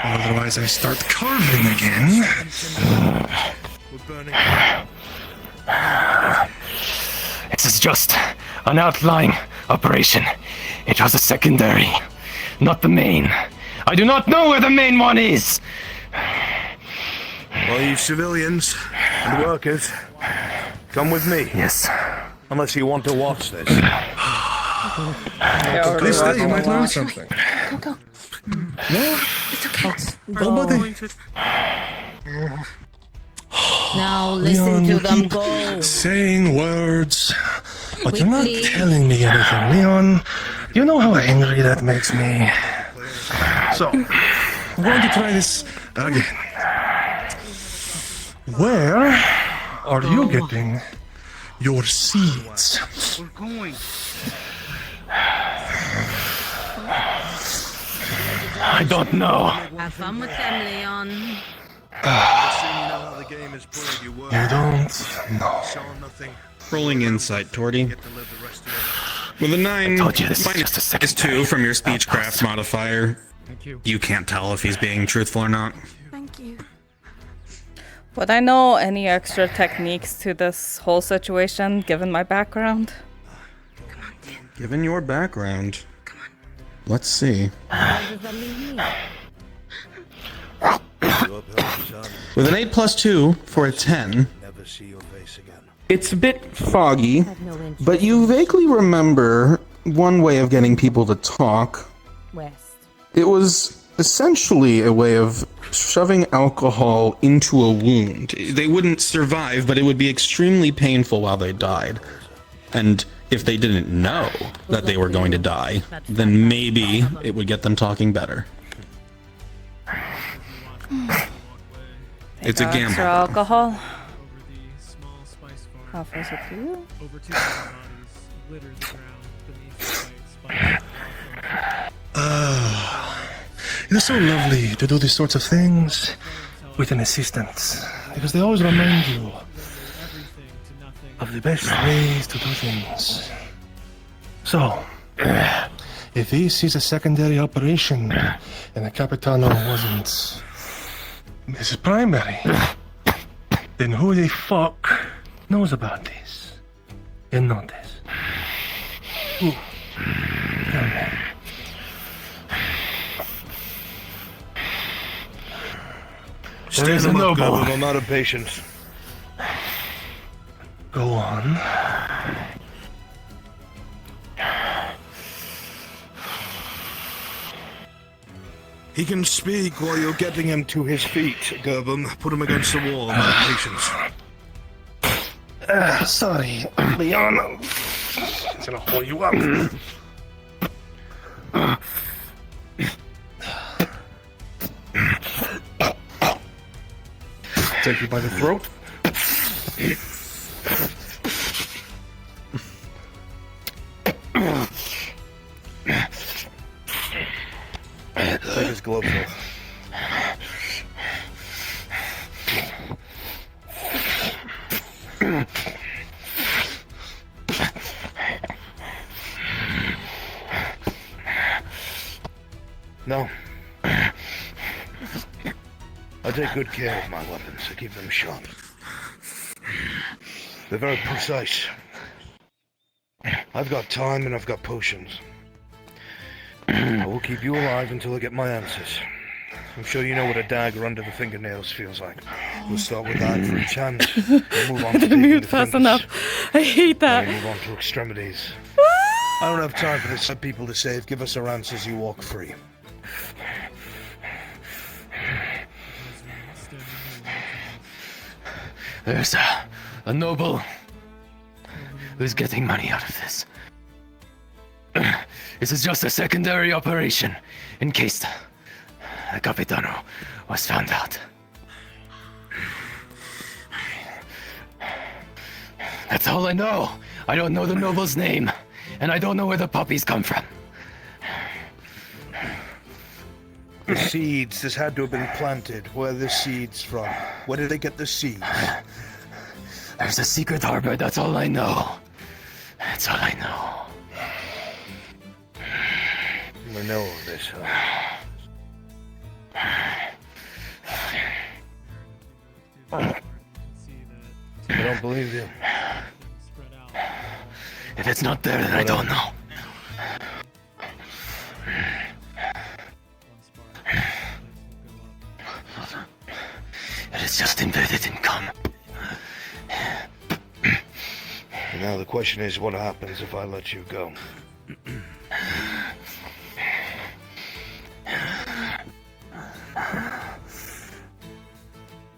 otherwise I start carving again. This is just an outlying operation. It was a secondary, not the main. I do not know where the main one is. Well, you civilians and workers, come with me. Yes. Unless you want to watch this. Please stay, you might learn something. Go. No? It's okay. Nobody. Now listen Leon, to you them keep go. saying words, but you're not Quickly. telling me anything, Leon. You know how angry that makes me. So, I'm going to try this again. Where are you getting your seeds? We're going. I don't know. Have fun with them, Leon. You don't know. Rolling insight, Tortie. With a 9, told you this is minus just a second. is 2 from your speechcraft modifier. You can't tell if he's being truthful or not. Thank you. Would I know any extra techniques to this whole situation, given my background? Given your background, let's see. With an 8 plus 2 for a 10, it's a bit foggy, but you vaguely remember one way of getting people to talk. West. It was essentially a way of shoving alcohol into a wound. They wouldn't survive, but it would be extremely painful while they died. And if they didn't know that they were going to die, then maybe it would get them talking better. It's a gamble. Extra alcohol. How far is it to you? It is so lovely to do these sorts of things with an assistant, because they always remind you of the best ways to do things. So, if this is a secondary operation and the Capitano wasn't his primary, then who the fuck knows about this and not this? Who? Tell me. Stand them up, Goblin. I'm out of patience. Go on. He can speak while you're getting him to his feet, Gerbum. Put him against the wall. I'm out of patience. Sorry, Leon. I'm gonna hold you up. Take you by the throat. Take his gloves off. No. I take good care of my weapons. I keep them sharp. They're very precise. I've got time and I've got potions. I will keep you alive until I get my answers. I'm sure you know what a dagger under the fingernails feels like. We'll start with that for each hand. We'll move on I to didn't taking mute the fast fingers. enough. I hate that. Then we move on to extremities. I don't have time for this. I have people to save. Give us our answers. You walk free. There's a noble who's getting money out of this. This is just a secondary operation in case the Capitano was found out. That's all I know. I don't know the noble's name, and I don't know where the puppies come from. The seeds. This had to have been planted. Where are the seeds from? Where did they get the seeds? There's a secret harbor, that's all I know. That's all I know. We know all this, huh? I don't believe you. If it's not there, then I don't know. It is just embedded in come. And now the question is, what happens if I let you go?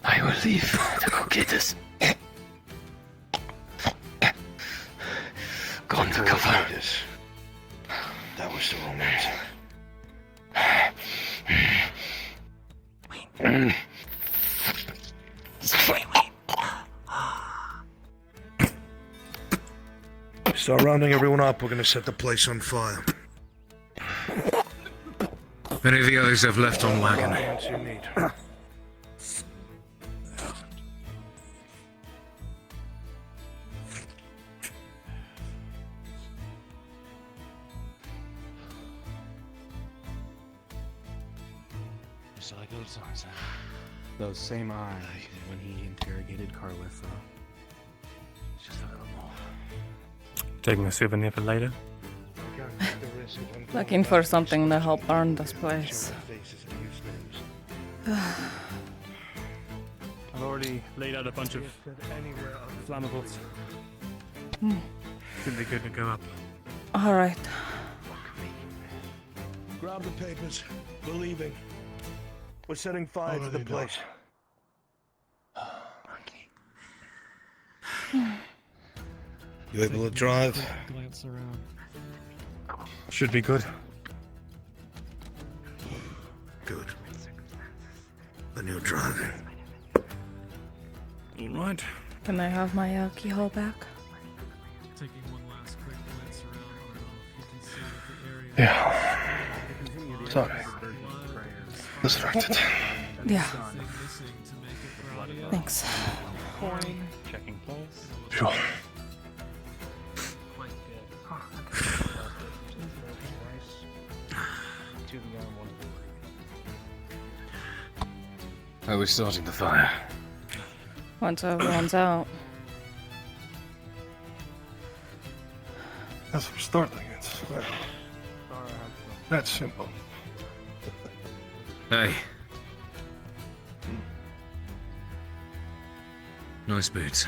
I will leave to go get this. Go undercover. That was the wrong answer. Start rounding everyone up. We're gonna set the place on fire. Many of the others have left on wagon. Once you need. Those same eyes when he interrogated Carlissa. Just a little more. Taking a souvenir for later. I can't take the risk of Looking for something to help burn this place. I've already laid out a bunch of flammables. Should be good to go up. Alright. Grab the papers. We're leaving. We're setting fire to the place. You able to drive? Glance around. Should be good. Good. Then you're driving. All right. Can I have my keyhole back? Taking one last quick glance around, I don't know if you can see that the area. Yeah. Sorry. Distracted. Yeah. Thanks. Checking pulse. Sure. How are we starting the fire? Once everyone's out. As for starting it, well, that's simple. Hey. Nice boots.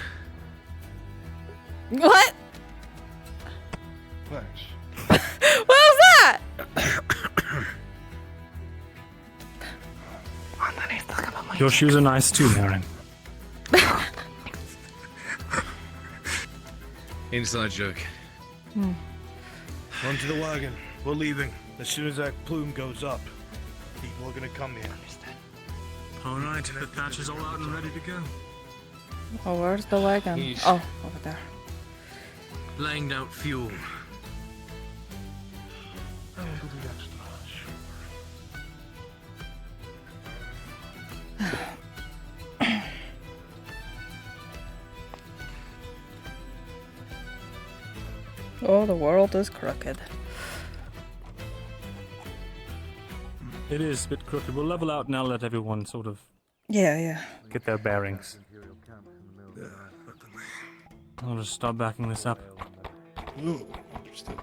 What? Thanks. What was that? Your shoes are nice too, Aaron. Inside joke. Onto the wagon. We're leaving. As soon as that plume goes up, people are gonna come here. All right, the thatch is all out and ready to go. Oh, where's the wagon? Yeesh. Oh, over there. Laying out fuel. Oh, the world is crooked. It is a bit crooked. We'll level out and I'll let everyone sort of Yeah. get their bearings. I'll just start backing this up. Ooh, understood.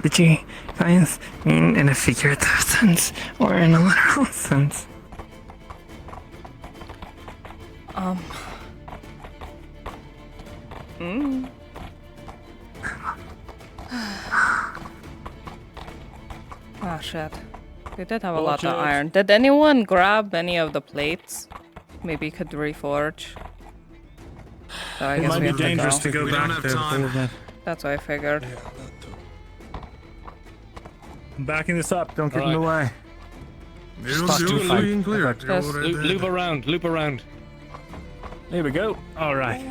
Did you guys mean in a figurative sense or in a literal sense? Ah, shit. We did have a lot of iron. Did anyone grab any of the plates? Maybe could reforge. So I It guess might we be have dangerous to to go. go We don't back have there time. before that. That's what I figured. I'm backing this up. Don't get in the way. Start to to fight. free and clear. Yes. Loop around, loop around. There we go. All right.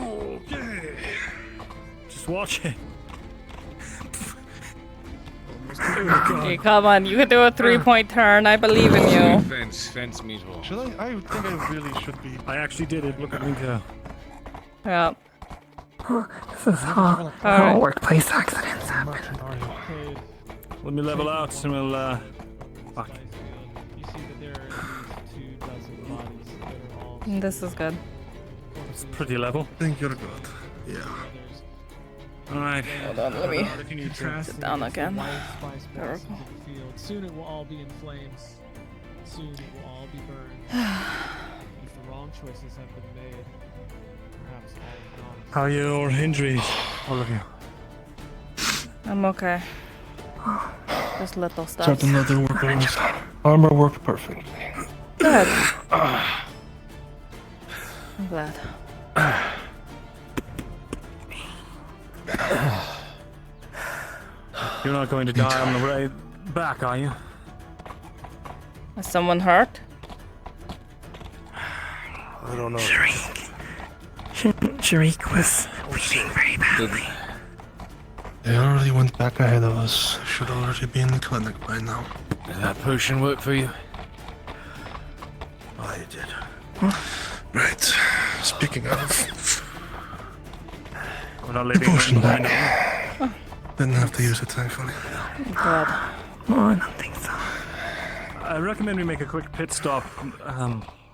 Just watch it. Hey, come on, you can do a 3-point turn. I believe in you. Fence meatball. Should I think I really should be. I actually did it. Look at me go. Yeah. This is how Alright. workplace accidents happen. Let me level out and we'll, fuck. You see that there are at least 2 dozen bodies that are all This is good. It's pretty level. I think you're good. Yeah. Alright. Hold on, let me If you need to. sit down again. white spice There we blossoms go. of the field. Soon it will all be in flames. Soon it will all be burned. If the wrong choices have been made, perhaps all gone. How are your injuries? All of you. I'm okay. Just little stuff. Certain leather work almost. Armor worked perfectly. Good. I'm glad. You're not going to die on the way back, are you? Is someone hurt? I don't know. Sharik was bleeding very badly. They already went back ahead of us. Should already be in the clinic by now. Did that potion work for you? Oh, you did. Right. Speaking of, We're not leaving potion him behind. back. Didn't have to use it, thankfully. God. Oh, I don't think so. I recommend we make a quick pit stop,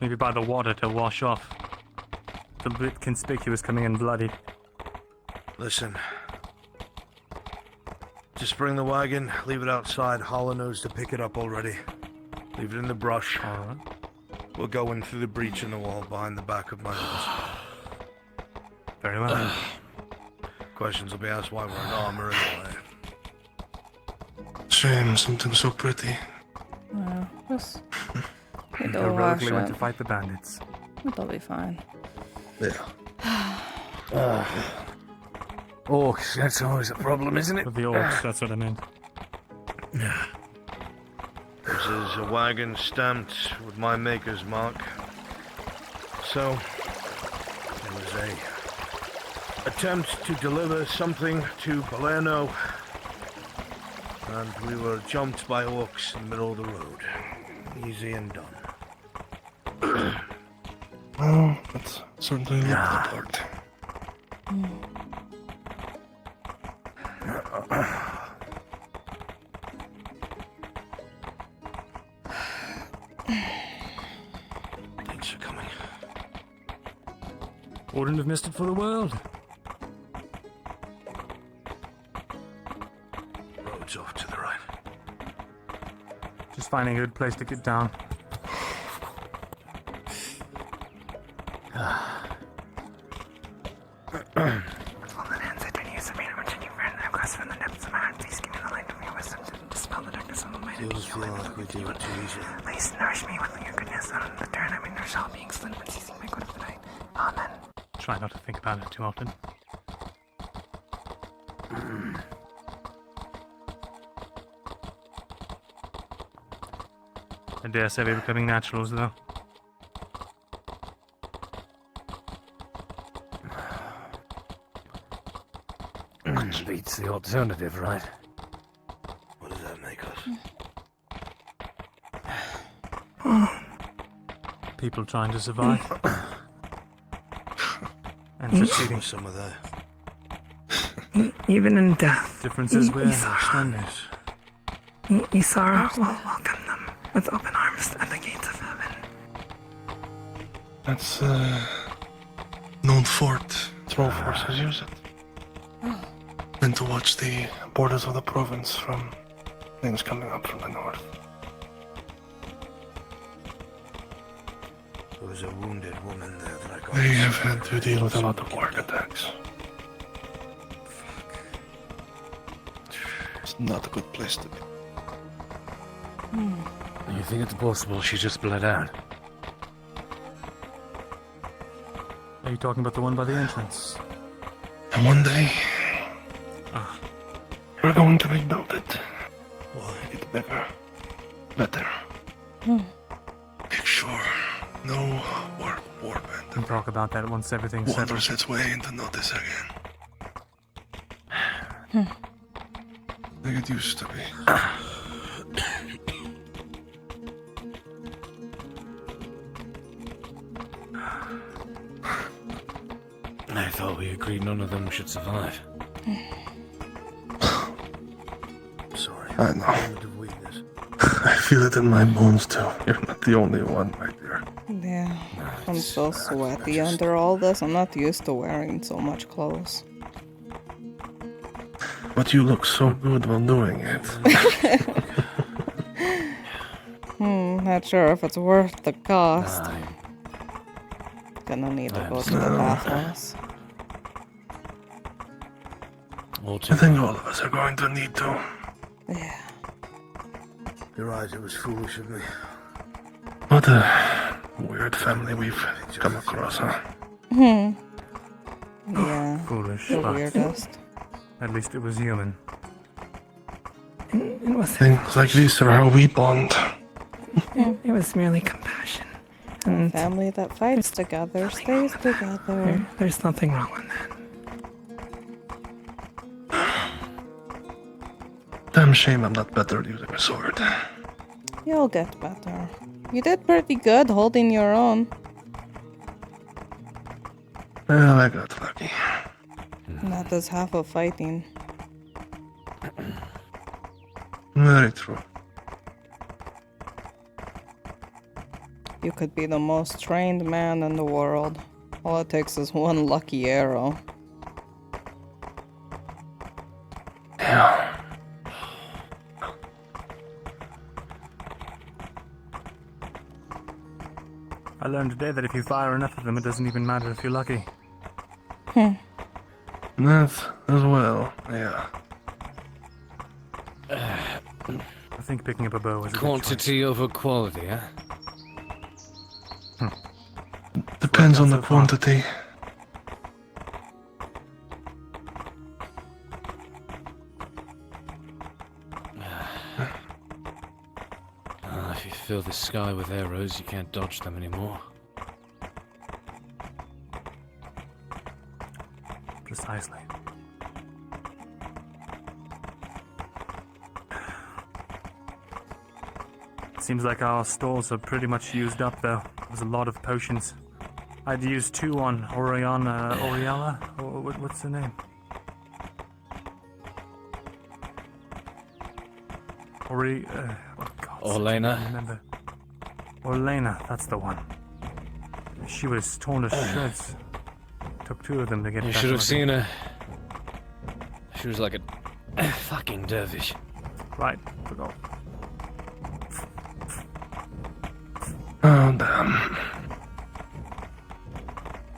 maybe by the water to wash off. It's a bit conspicuous coming in bloody. Listen, Just bring the wagon, leave it outside. Holler knows to pick it up already. Leave it in the brush. Alright. We'll go in through the breach in the wall behind the back of my horse. Very well. Questions will be asked why we're in armor anyway. Shame, something so pretty. Just need to Heroically wash went to it. fight the bandits. It'll be fine. Yeah. Orcs, that's always a problem, isn't it? For the orcs, that's what I meant. Yeah. This is a wagon stamped with my maker's mark. So, it was a attempt to deliver something to Palermo, and we were jumped by orcs in the middle of the road. Easy and done. Well, that's certainly looked the part. Thanks for coming. Wouldn't have missed it for the world. Road's off to the right. Just finding a good place to get down. Please nourish me with your goodness on the turn of inner shall being slim and ceasing my good of the night. Amen. Try not to think about it too often. I dare say we're becoming naturals, though. Beats the alternative, right? What does that make us? People trying to survive. And succeeding. Some of that. Even in death. Differences we understand it. Isara will welcome them with open arms at the gates of heaven. That's known fort. Troll forces use it. And to watch the borders of the province from things coming up from the north. There was a wounded woman there that I got. They have had to deal with a lot of orc attacks. It's not a good place to be. You think it's possible she just bled out? Are you talking about the one by the entrance? And one day, we're going to rebuild it. Why? Make it bigger, better. Make sure no warband And talk about that once everything's settled. wanders its way into notice again. Like it used to be. I thought we agreed none of them should survive. Sorry. I know. Moment of weakness. I feel it in my bones too. You're not the only one, my dear. Yeah, I'm so sweaty under all this. I'm not used to wearing so much clothes. But you look so good while doing it. Not sure if it's worth the cost. Gonna need to go to the bathhouse. I think all of us are going to need to. Yeah. You're right, it was foolish of me. What a weird family we've come across, huh? Yeah. Foolish, The but weirdest. at least it was human. It was Things like these are how we bond. It was merely compassion. And Family that fights together stays together. there's nothing wrong with that. Damn shame I'm not better at using a sword. You'll get better. You did pretty good holding your own. Well, I got lucky. And that is half of fighting. Very true. You could be the most trained man in the world. All it takes is one lucky arrow. Yeah. I learned today that if you fire enough of them, it doesn't even matter if you're lucky. That as well, yeah. I think picking up a bow is a good Quantity over quality, huh? Depends on the quantity. If you fill the sky with arrows, you can't dodge them anymore. Precisely. Seems like our stores are pretty much used up, though. There's a lot of potions. I'd used 2 on Oriella? Or what's her name? Orlena? I remember. Orlena, that's the one. She was torn to shreds. Took 2 of them to get You back should have on seen again. her. She was like a fucking dervish. Right, forgot. Oh, damn.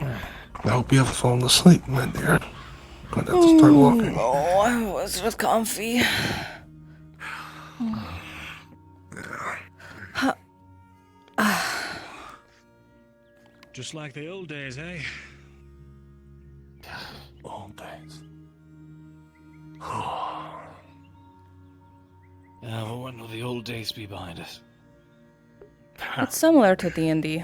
I hope you haven't fallen asleep, my dear. I'm gonna have to start walking. Oh, I was just comfy. Just like the old days, eh? Old days. Well, when will the old days be behind us? It's similar to D&D.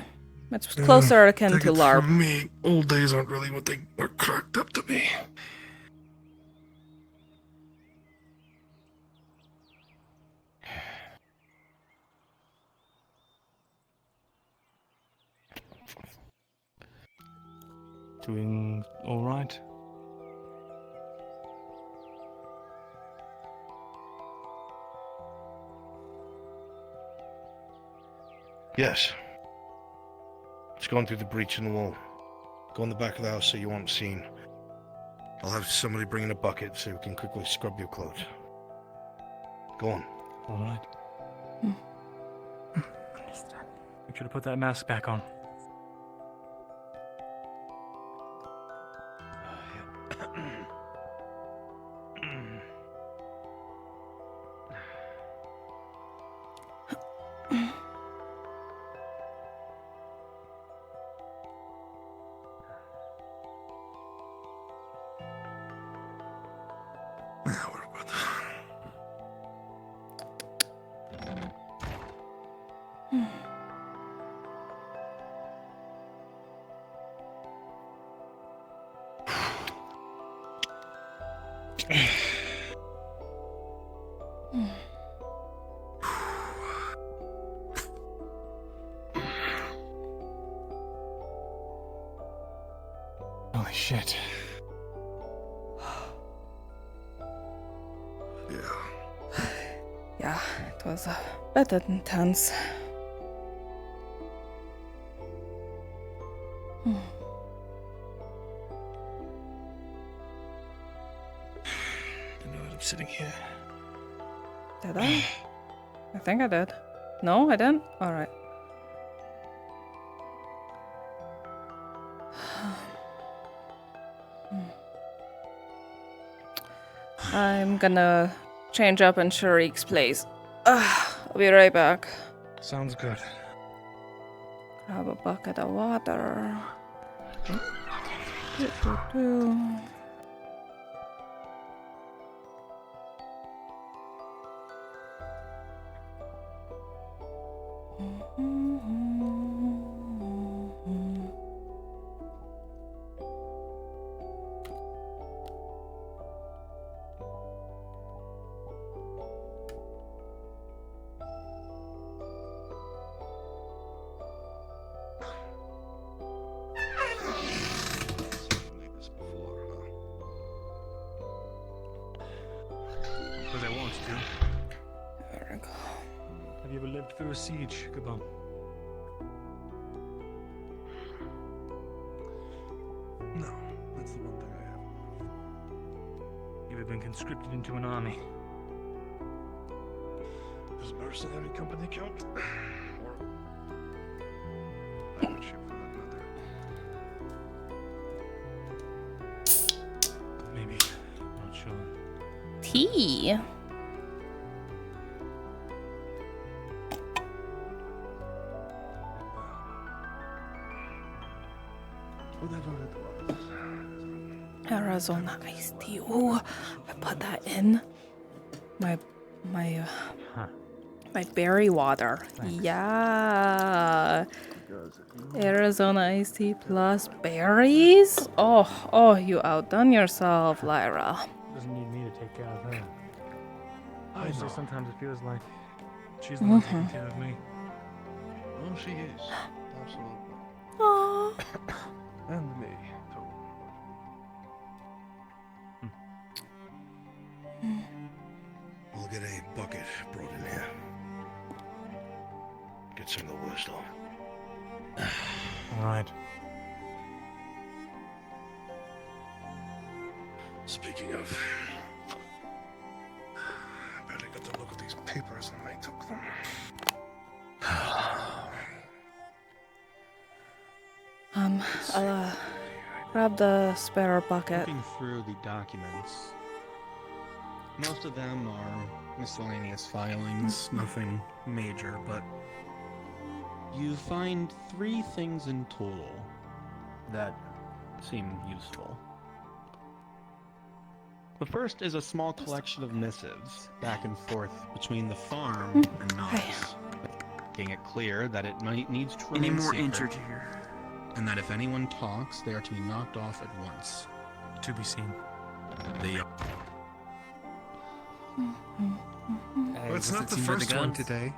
It's closer akin Take to it LARP. from me, old days aren't really what they were cracked up to be. Doing alright? Yes. It's gone through the breach in the wall. Go in the back of the house so you aren't seen. I'll have somebody bring in a bucket so we can quickly scrub your clothes. Go on. Alright. Make sure to put that mask back on. Holy shit. Yeah, it was a bit intense. I know that I'm sitting here. Did I? I think I did. No, I didn't? Alright. I'm gonna change up in Shariq's place. I'll be right back. Sounds good. Grab a bucket of water. Because I want to. There we go. Have you ever lived through a siege, Gabon? No, that's the one thing I have. You have been conscripted into an army. Does mercenary company count? Or tea. Arizona iced tea. Ooh, I put that in my berry water. Yeah. Arizona iced tea plus berries. Oh, you outdone yourself, Lyra. Doesn't need me to take care of her. Honestly, sometimes it feels like she's the one taking care of me. Well, she is. Absolutely. Aww. And me. We'll get a bucket brought in here. Get some of the worst off. Alright. Speaking of, I better get to look at these papers and I took them. I'll grab the spare bucket. Looking through the documents, most of them are miscellaneous filings, nothing major, but you find 3 things in total that seem useful. The first is a small collection of missives back and forth between the farm and Knox, making it clear that it needs to remain Any more secret, injured here? and that if anyone talks, they are to be knocked off at once. To be seen. They are. Well, it's not the first one today.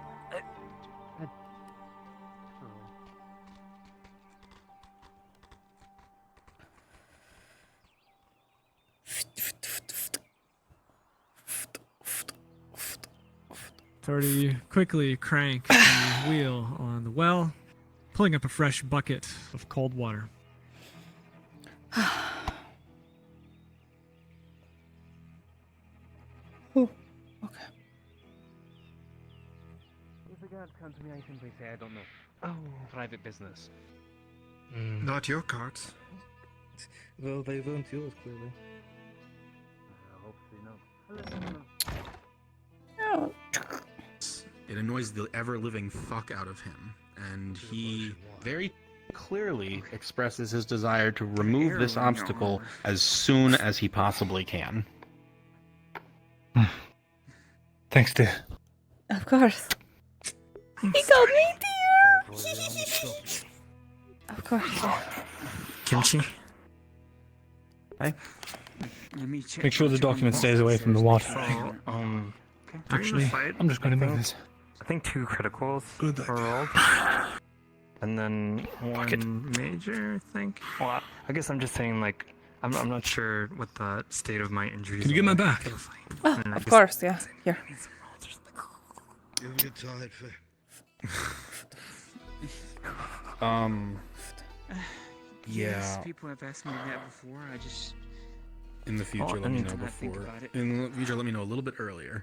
Tortie quickly cranked the wheel on the well, pulling up a fresh bucket of cold water. Okay. If the guards come to me, I simply say I don't know. Oh, private business. Not your cards. Well, they weren't yours, clearly. Oh. It annoys the ever-living fuck out of him, and he very clearly expresses his desire to remove this obstacle as soon as he possibly can. Thanks, dear. Of course. He called me dear. Of course. Kimchi? Hey? Make sure the document stays away from the water. Actually, I'm just going to move this. I think 2 criticals were rolled. And then 1 major, I think. Well, I guess I'm just saying, like, I'm not sure what the state of my injuries Can you get my are. back? Oh, of course, yeah. Here. You have a good time for... Yeah. People have asked me that before. I just. In the future, let me know before. In the future, let me know a little bit earlier.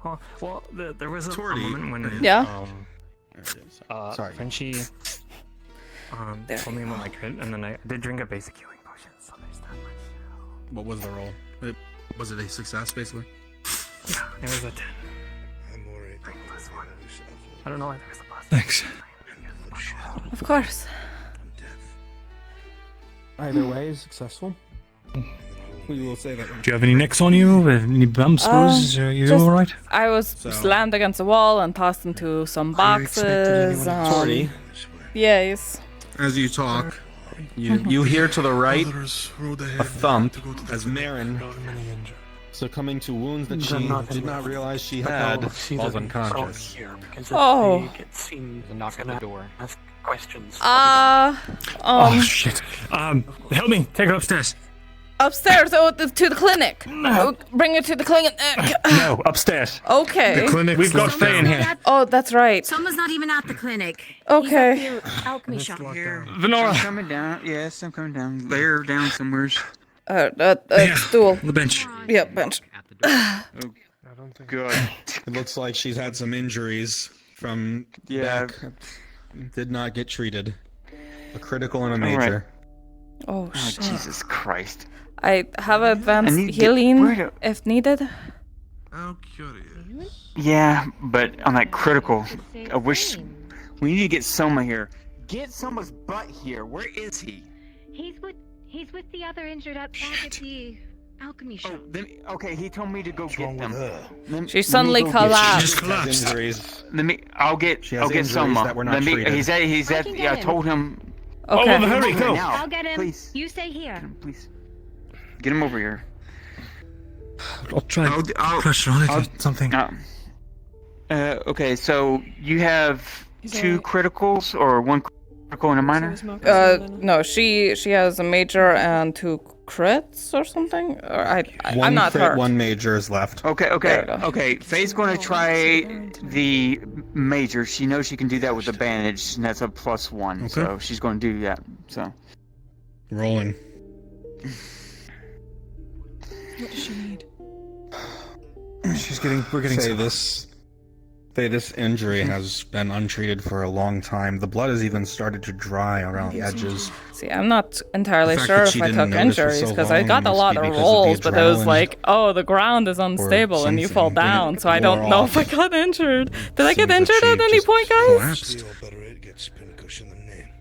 Oh, well, there was a Tortie. moment when Yeah? Sorry. Frenchie told me about my crit, and then I did drink a basic healing potion, so there's that much. What was the roll? Was it a success, basically? Yeah, it was a 10. I'm worried. +1. I don't know why there was a plus. Thanks. Of course. Either way is successful. We will say that. Do you have any nicks on you? Any bumps, bruises? Are you Just- alright? I was slammed against the wall and tossed into some boxes. Tortie, Yes. as you talk, you hear to the right a thump as Marin, succumbing to wounds that she did not realize she had, falls unconscious. Oh. A knock at the door. Questions. Oh, shit. Help me. Take her upstairs. Upstairs, to the clinic. Bring her to the clinic. No, upstairs. Okay. The clinic. We've got Faye in here. Oh, that's right. Someone's not even at the clinic. Okay. He's at the alchemy shop. Here. Venora. I'm coming down. Yes, I'm coming down. Lay her down somewhere. Stool. The bench. Yeah, bench. Good. It looks like she's had some injuries from back. Did not get treated. A critical and a major. Oh, shit. Jesus Christ. I have advanced And healing if needed. How curious. Yeah, but on that critical, I wish we need to get Soma here. Get Soma's butt here. Where is he? He's with the other injured outside at the alchemy shop. Okay, he told me to go get them. She suddenly collapsed. She just collapsed. I'll get Soma. That were not He's at. I told him. Okay. Oh, well, hurry, go. I'll get him. Please. You stay here. Please. Get him over here. I'll try and pressure on it or something. Okay, so you have 2 criticals or 1 critical and a minor? No, she has a major and 2 crits or something. Or I'm not hurt. 1 major is left. Okay. Faye's going to try the major. She knows she can do that with a bandage, and that's a +1. So she's going to do that. So. Rolling. What does she need? We're getting this injury has been untreated for a long time. The blood has even started to dry around the edges. See, I'm not entirely The fact sure that if she I didn't took notice for injuries so because I long got a must lot be of because of the rolls, but it was adrenaline like, oh, the ground is unstable and you fall something. down, so I don't Wore know if I off. got injured. Did I get Seems that injured at she any just point, guys? collapsed.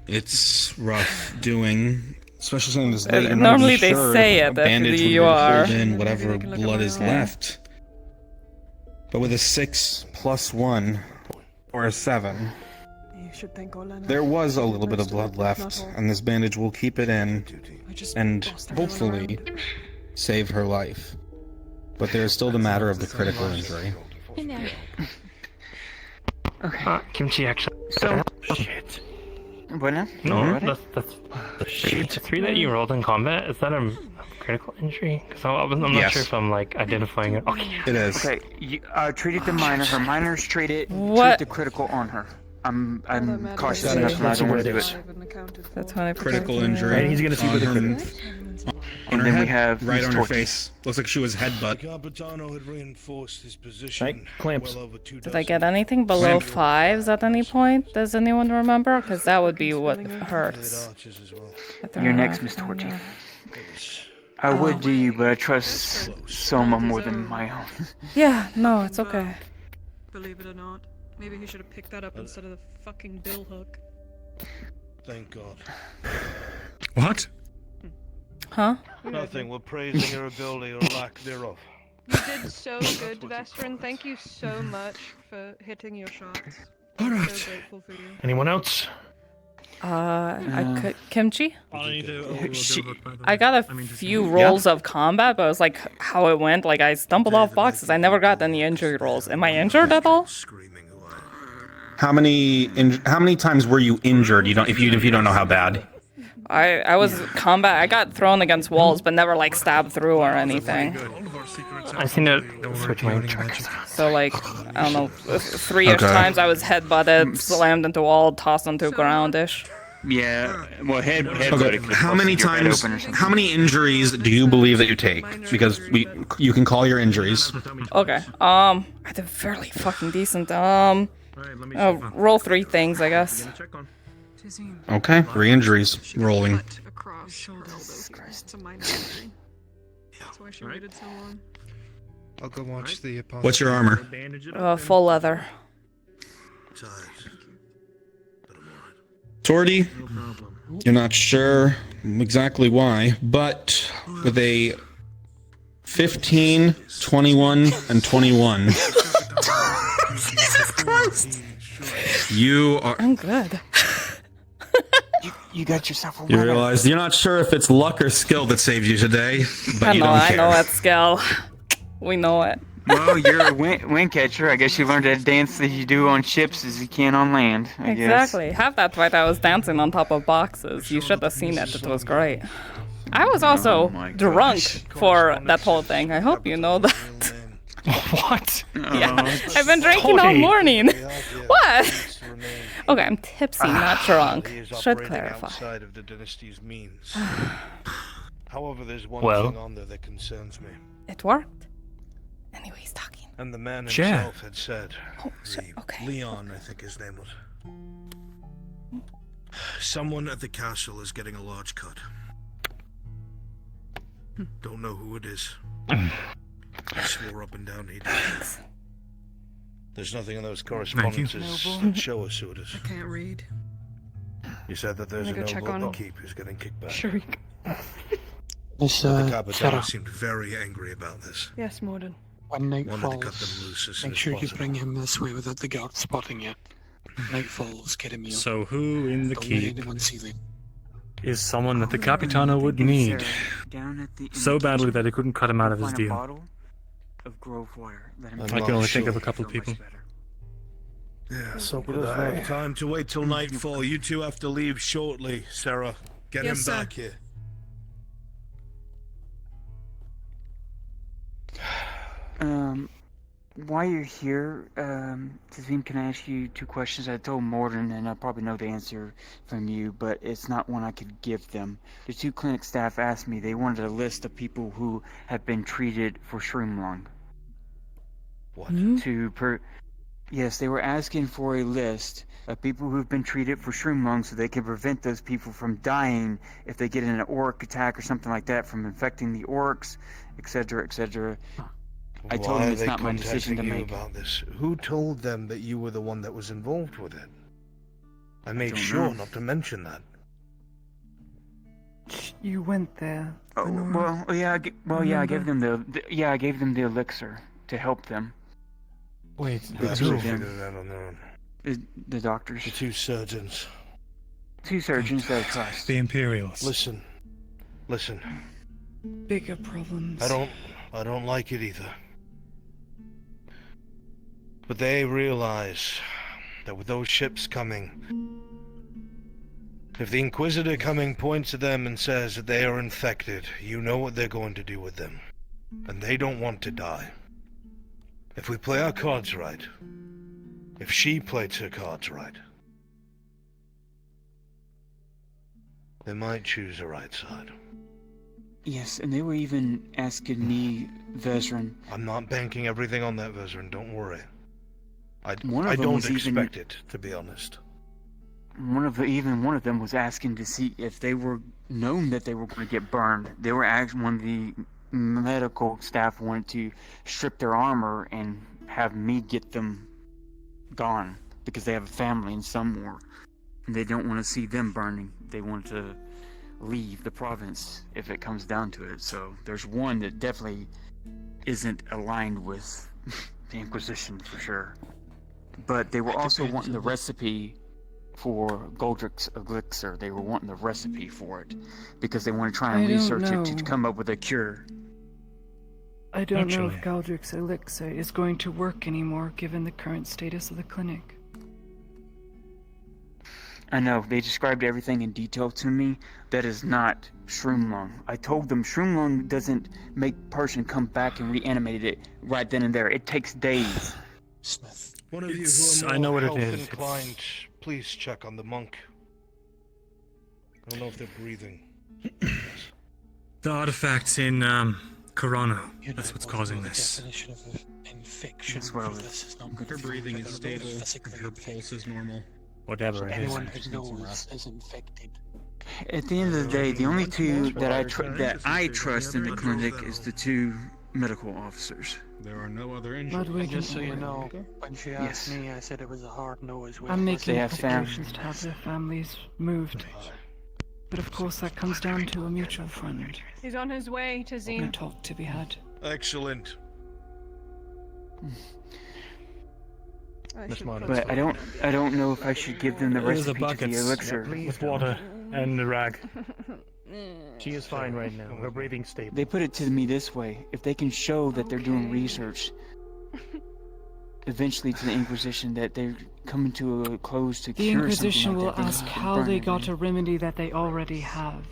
It's rough doing, especially something this late. You're not Normally even they sure say if it a after bandage the would UR. hold in whatever blood is left. But with a 6 + 1 or a 7, there was a little bit of blood left, and this bandage will keep it in and hopefully save her life. But there's still the matter of the critical injury. Okay. Kimchi actually. So. Shit. What now? No, that's the 3 that you rolled in combat. Is that a critical injury? Because I'm not sure if I'm like identifying it. Okay. It is. Okay, you treated the minor. Her minor's treated. What? Treat the critical on her. I'm cautious That's enough not to want to do it. That's 20%. Critical injury. And he's gonna see on what her, And then we have right Miss on her Tortie. face. Looks like she was headbutt. Capitano had reinforced his position. Clamps. Did I get anything below 5s at any point? Does anyone remember? Because that would be what hurts. You're next, Miss Tortie. I would do you, but I trust Soma more than my own. Yeah, no, it's okay. Believe it or not, maybe he should have picked that up instead of the fucking bill hook. Thank God. What? Huh? Nothing. We're praising your ability or lack thereof. You did so good, Vestrin. Thank you so much for hitting your shots. I'm so grateful for you. Anyone else? I could Kimchi. She- I got a few rolls of combat, but it was like how it went. Like I stumbled off boxes. I never got any injury rolls. Am I injured at all? How many times were you injured? If you don't know how bad. I was combat. I got thrown against walls, but never like stabbed through or anything. I seen it switch my trackers. So like I don't know, 3-ish times I was headbutted, slammed into wall, tossed onto groundish. Yeah, well, head. Okay. How many times? How many injuries do you believe that you take? Because you can call your injuries. Okay. I did fairly fucking decent. Roll 3 things, I guess. Okay, 3 injuries. Rolling. Across shoulder. It's a minor injury. That's why she waited so long. I'll go watch the. What's your armor? Full leather. Tortie, you're not sure exactly why, but with a 15, 21, and 21. Jesus Christ! You are. I'm good. You got yourself a You realize you're not sure if it's luck or skill that saved you today, but you don't care. I know that skill. We know it. Well, you're a wind catcher. I guess you learned that dance that you do on ships as you can on land. I guess. Exactly. Half that fight I was dancing on top of boxes. You should have seen it. It was great. I was also drunk for that whole thing. I hope you know that. What? Yeah, I've been drinking all morning. What? Okay, I'm tipsy, not drunk. Should clarify. Outside of the dynasty's means. However, there's one Well. thing on there that concerns me. It worked. Anyway, he's talking. And the man Sure. himself had said, okay. Leon, I think his name was. Someone at the castle is getting a large cut. Don't know who it is. He swore up and down he did. There's nothing in those correspondences that show us who it is. I can't read. You said that there's a Wanna go check noble at the on- keep who's getting kicked back. Sure. Miss, The Capitano Sarah, seemed very angry about this. Yes, Morden. when night Wanted to cut them falls, loose as soon make as sure you possible. bring him this way without the guard spotting you. Night falls, get him. So who in the Don't let keep anyone see you. is someone that the Capitano would need Down at the so badly that he couldn't cut him out of his find a deal? bottle of Grove water. Let him I can only think of a couple of people. Yeah, So he could doesn't I. have time to wait till nightfall. You two have to leave shortly, Sarah. Get Yes, him sir. back here. While you're here, Tazim, can I ask you 2 questions? I told Morden, and I probably know the answer from you, but it's not one I could give them. The 2 clinic staff asked me, they wanted a list of people who have been treated for shroom lung. What? Yes, they were asking for a list of people who've been treated for shroom lung so they can prevent those people from dying if they get in an orc attack or something like that, from infecting the orcs, etc., etc. I told Why him are it's they not my decision to contacting you make. about this? Who told them that you were the one that was involved with it? I made don't sure know. not to mention that. You went there. Oh, well, yeah, I gave them I gave them the elixir to help them. Wait, The That's two what of them. figured it out on their own. The doctors. The 2 surgeons. 2 surgeons that I trust. The Imperials. Listen. Bigger problems. I don't like it either. But they realize that with those ships coming, if the Inquisitor coming points to them and says that they are infected, you know what they're going to do with them. And they don't want to die. If we play our cards right, if she plays her cards right, they might choose the right side. Yes, and they were even asking me, Vezran. I'm not banking everything on that, Vezran, don't worry. I One of them don't was even- expect it, to be honest. One of them was asking to see if they were known that they were going to get burned. They were actually, one of the medical staff wanted to strip their armor and have me get them gone because they have a family in somewhere and they don't want to see them burning. They want to leave the province if it comes down to it. So there's one that definitely isn't aligned with the Inquisition for sure. But they were also wanting the recipe for Goldrick's elixir. They were wanting the recipe for it because they want to try and I don't research it to know. come up with a cure. I don't know if Actually- Galdrick's elixir is going to work anymore given the current status of the clinic. I know, they described everything in detail to me. That is not shroom lung. I told them shroom lung doesn't make person come back and reanimate it right then and there. It takes days. Smith. One of you It's- who are I know more what it health is. It's- inclined, please check on the monk. I don't know if they're breathing. The artifacts in Corano. You That's know, what's both causing know this. The definition of an infection. That's what I for was- this is not Her breathing is stable. physically Her pulse is normal. Whatever it is. Anyone who knows is infected. At the end of the day, the only two that I Interesting. trust in the clinic is the 2 medical officers. There are no other injuries. Ludwig Just so and you Orin. know, when she asked Yes. me, I said it was a hard no as well. I'm making They have preparations to have their families moved. But of course that comes down to a mutual friend. He's on his way to A Zine. talk to be had. Excellent. But I don't know if I should give them the There's a recipe to bucket the elixir. with water and a rag. She is fine right now. Her breathing's stable. They put it to me this way: if they can show that they're doing research, eventually to the Inquisition, that they're coming to a close to The cure Inquisition something will like that, ask they how burn they it. got a remedy that they already have.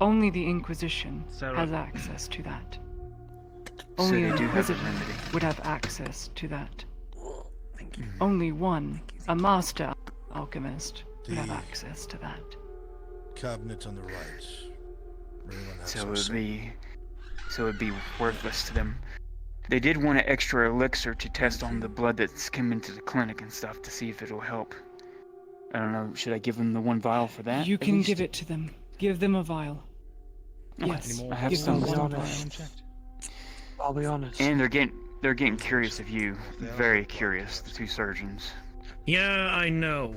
Only the Inquisition Sarah. has access to that. So Only they the do have a Inquisitor remedy. would have access to that. Only one, a master alchemist, would have The- access to that. Cabinet on the right. Everyone has So some it'd say. be worthless to them. They did want an extra elixir to test on the blood that's come into the clinic and stuff to see if it'll help. I don't know. Should I give them the 1 vial for that? You at can least? give it to them. Give them a vial. Yes, I have give some. them one I'll be honest. And they're getting curious of you. Very curious, the two surgeons. Yeah, I know.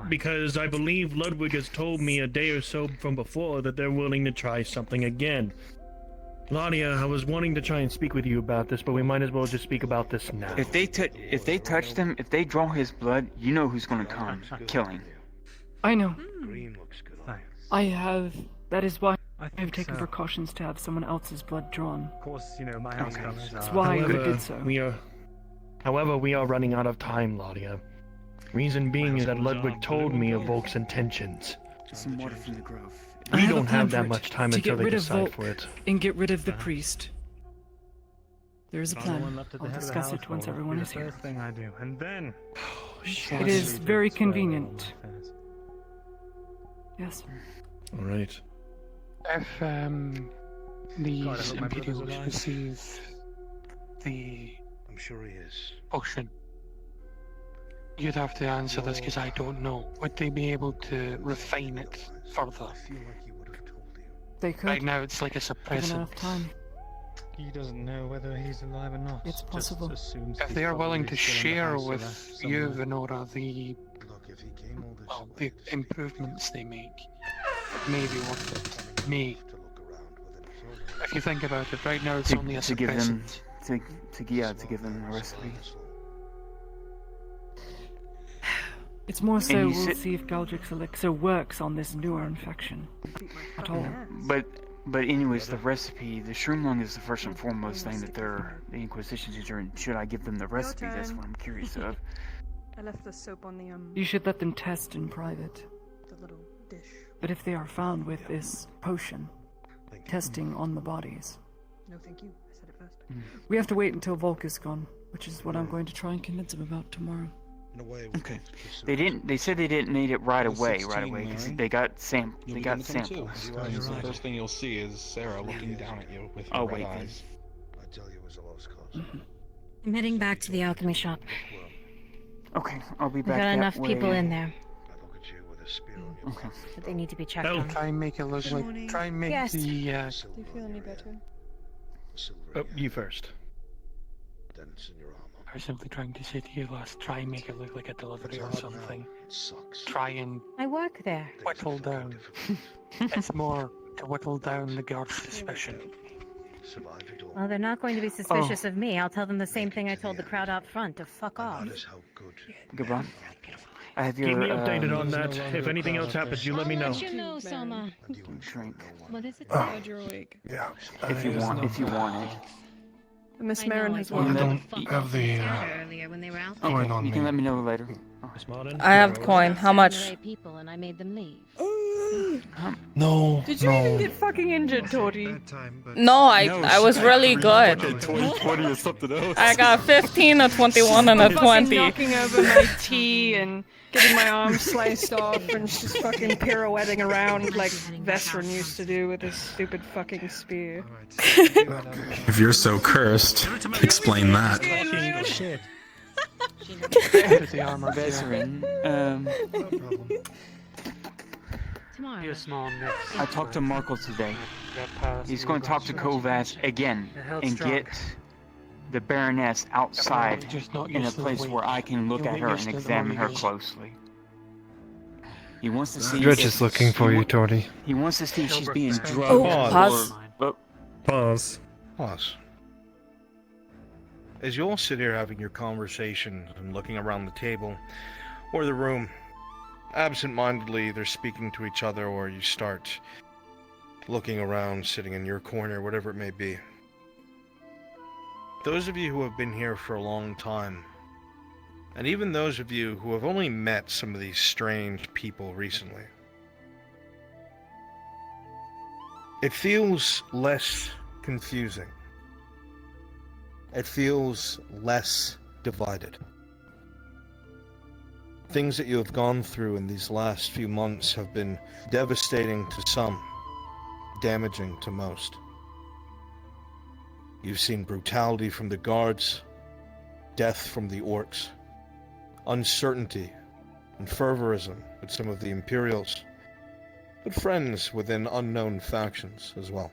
Because I believe Ludwig has told me a day or so from before that they're willing to try something again. Claudia, I was wanting to try and speak with you about this, but we might as well just speak about this now. If they touch them, if they draw his blood, you know who's going to come killing. I know. Green looks good. I have. That is why I I've taken precautions to have someone else's blood drawn. Of course, you know, my house comes. That's why I did so. However, we are running out of time, Claudia. Reason being is that Ludwig told me of Volk's intentions. Some water from the grove. I We have a don't plan have for that it, much time to until get they rid of decide Volk for it. and get rid of the priest. There is a If I'm the plan. one left at the I'll head of the discuss it once household, everyone it'll is be the here. first thing I do, and then. It is very convenient. Yes. All right. If these God, I hope my brother's Imperials alive. receive the I'm sure he is. potion, you'd have to answer this because I don't know. Would they be able to refine it further? They could. Right now, it's like a Given suppressant. enough time. He doesn't know whether he's alive or not. It's possible. Just assumes If he's they are willing probably to still in the share house or with left you, somewhere. Venora, the the improvements they make, it may be worth it. May. If you think about it, right now it's only a To give them, suppressant. to give them a recipe. It's more so you we'll said- see if Galdrick's elixir works on this newer infection at all. But anyways, the recipe, the shroom lung is the first and foremost thing that the Inquisition's doing. Should I give them the recipe? That's what I'm curious of. I left the soap on the You should let them test in private. the little dish. But if they are found with this potion, testing on the bodies, No, thank you. I said it first. we have to wait until Volk is gone, which is what I'm going to try and convince him about tomorrow. Okay. They said they didn't need it right away, because they got samples. The first thing you'll see is Sarah looking down at you with Oh, red wait, eyes. I tell you, it was a lost cause. I'm heading back to the alchemy shop. Okay, I'll be We've back. got that enough way. people in there. Okay. But they need to be checked Oh, on. try and make it look like. Try and make Yes. the. Do you feel any better? You first. I was simply trying to say to you last. Try and make it look like a delivery or something. Try and I work there. whittle down. It's more to whittle down the guard's suspicion. Well, they're not going to be suspicious of me. I'll tell them the same thing I told the crowd out front to fuck off. Goodbye. I have your. Keep me updated on that. If anything else happens, you let me know. I'll let you know, Selma. Shrink. What is it? Glad you're awake. Yeah. If you want it. Miss I know, Marin I has told one. them I to don't fuck have off the, earlier when they were out coin there. on You can me. let me know later. I have coin. How much? People and I made them leave. No. Did you even get fucking injured, Tortie? No, I was really good. 20 or something else. I got 15, a 21, and a Fucking 20. knocking over my tea and getting my arm sliced off and just fucking pirouetting around like Vestron used to do with his stupid fucking spear. If you're so cursed, explain that. Shit. the armor Veteran. Tomorrow. Be a small mix. I talked to Markle today. He's going to talk to Kovac again and get the Baroness outside in a place where I can look at her and examine her closely. He wants to see. You're if- just looking for you, Tortie. He wants to see if she's being drugged. Oh, or- pause. Pause. Pause. As you all sit here having your conversation and looking around the table or the room, absent-mindedly either speaking to each other or you start looking around, sitting in your corner, whatever it may be. Those of you who have been here for a long time, and even those of you who have only met some of these strange people recently, it feels less confusing. It feels less divided. Things that you have gone through in these last few months have been devastating to some, damaging to most. You've seen brutality from the guards, death from the orcs, uncertainty and fervorism with some of the Imperials, but friends within unknown factions as well.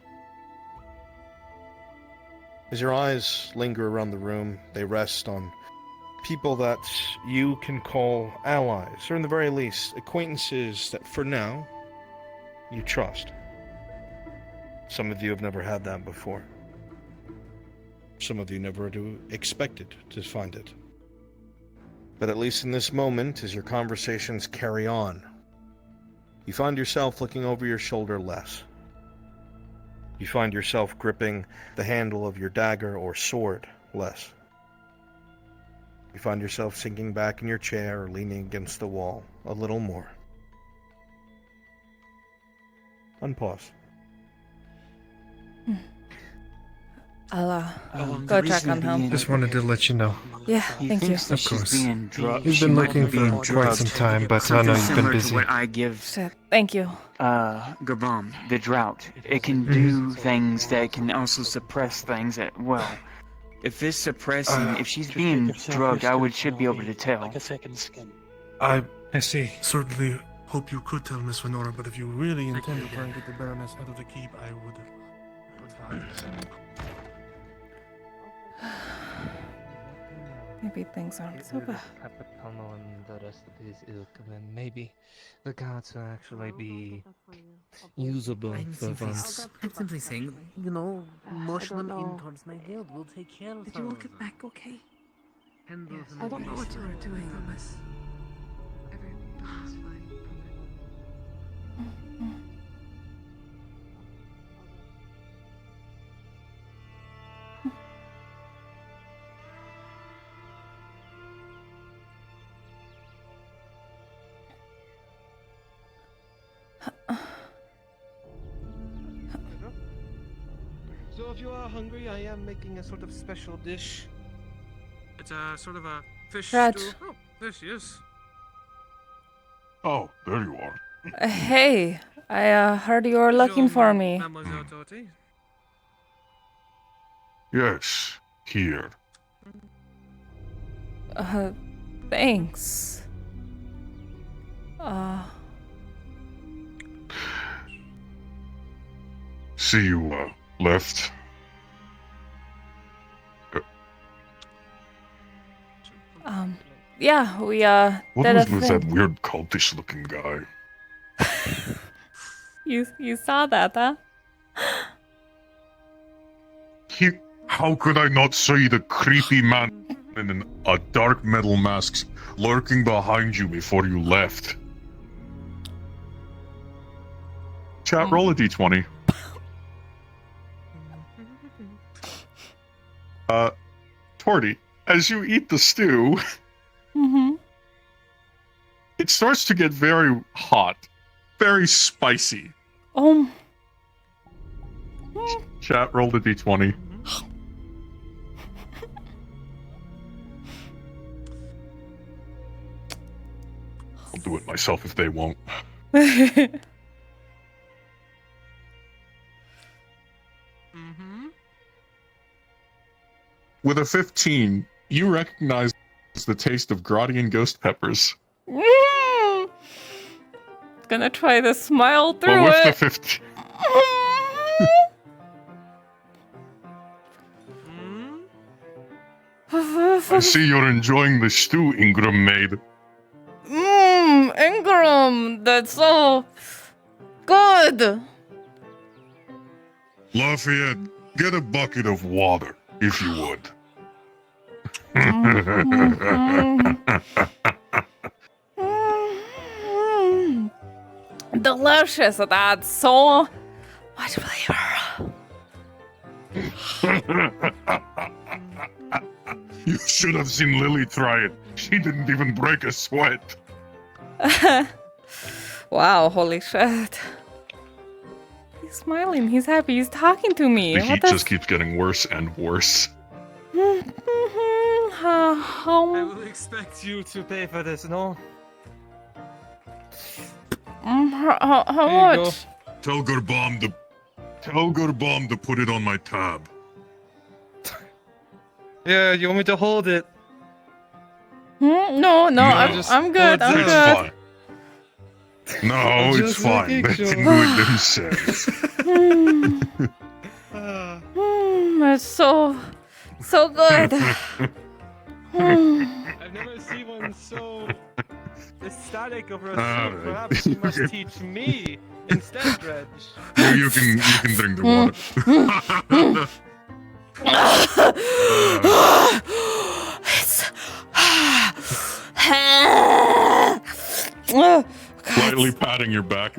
As your eyes linger around the room, they rest on people that you can call allies, or in the very least, acquaintances that for now you trust. Some of you have never had that before. Some of you never expected to find it. But at least in this moment, as your conversations carry on, you find yourself looking over your shoulder less. You find yourself gripping the handle of your dagger or sword less. You find yourself sinking back in your chair or leaning against the wall a little more. Unpause. I'll go check on him. Just wanted to let you know. Yeah, thank you. Of course. We've She been might looking be being for quite some drugged. time, but I know you've been Similar to busy. what I give. Thank you. Gabam, the drought. It can do things that can also suppress things that, well, if it's suppressing, if she's being drugged, should be able to tell. Like a second skin. I see. Certainly hope you could tell Miss Venora, but if you really intend to try and get the Baroness out of the keep, I would advise. Maybe things aren't so bad. Capitano and the rest of his ilk, then maybe the guards will actually be usable for once. I'm simply saying, motion them in towards my guild. We'll take care of Did you all get back okay? Yes. I don't know what you were doing, Thomas. Everything's fine. So if you are hungry, I am making a sort of special dish. It's a sort of a fish Raj. stew. Oh, there she is. Oh, there you are. Hey, I heard you were looking for me. Mademoiselle Tortie. Yes, here. Thanks. See you, left. Yeah, we, What did was a with thing. that weird cultish-looking guy? You saw that, huh? How could I not see the creepy man in a dark metal mask lurking behind you before you left? Chat, roll a d20. Tortie, as you eat the stew, it starts to get very hot, very spicy. Chat, roll a d20. I'll do it myself if they won't. With a 15, you recognize the taste of Gradian ghost peppers. Gonna try to smile But through with the it. 15... I see you're enjoying the stew, Ingram maid. Ingram, that's so good. Lafayette, get a bucket of water, if you would. Delicious. That's so much flavor. You should have seen Lily try it. She didn't even break a sweat. Wow, holy shit. He's smiling, he's happy, he's talking to me. The What heat the just keeps getting worse and worse. how I will expect you to pay for this, no? how much? Tell Gurbom to put it on my tab. Yeah, you want me to hold it? No, I'm good. I'm It's good. No, it's Just fine. making They sure. can do it themselves. It's so good. I've never seen one so ecstatic over a soup. Perhaps you must teach me instead, Reg. You can drink the water. Lightly patting your back.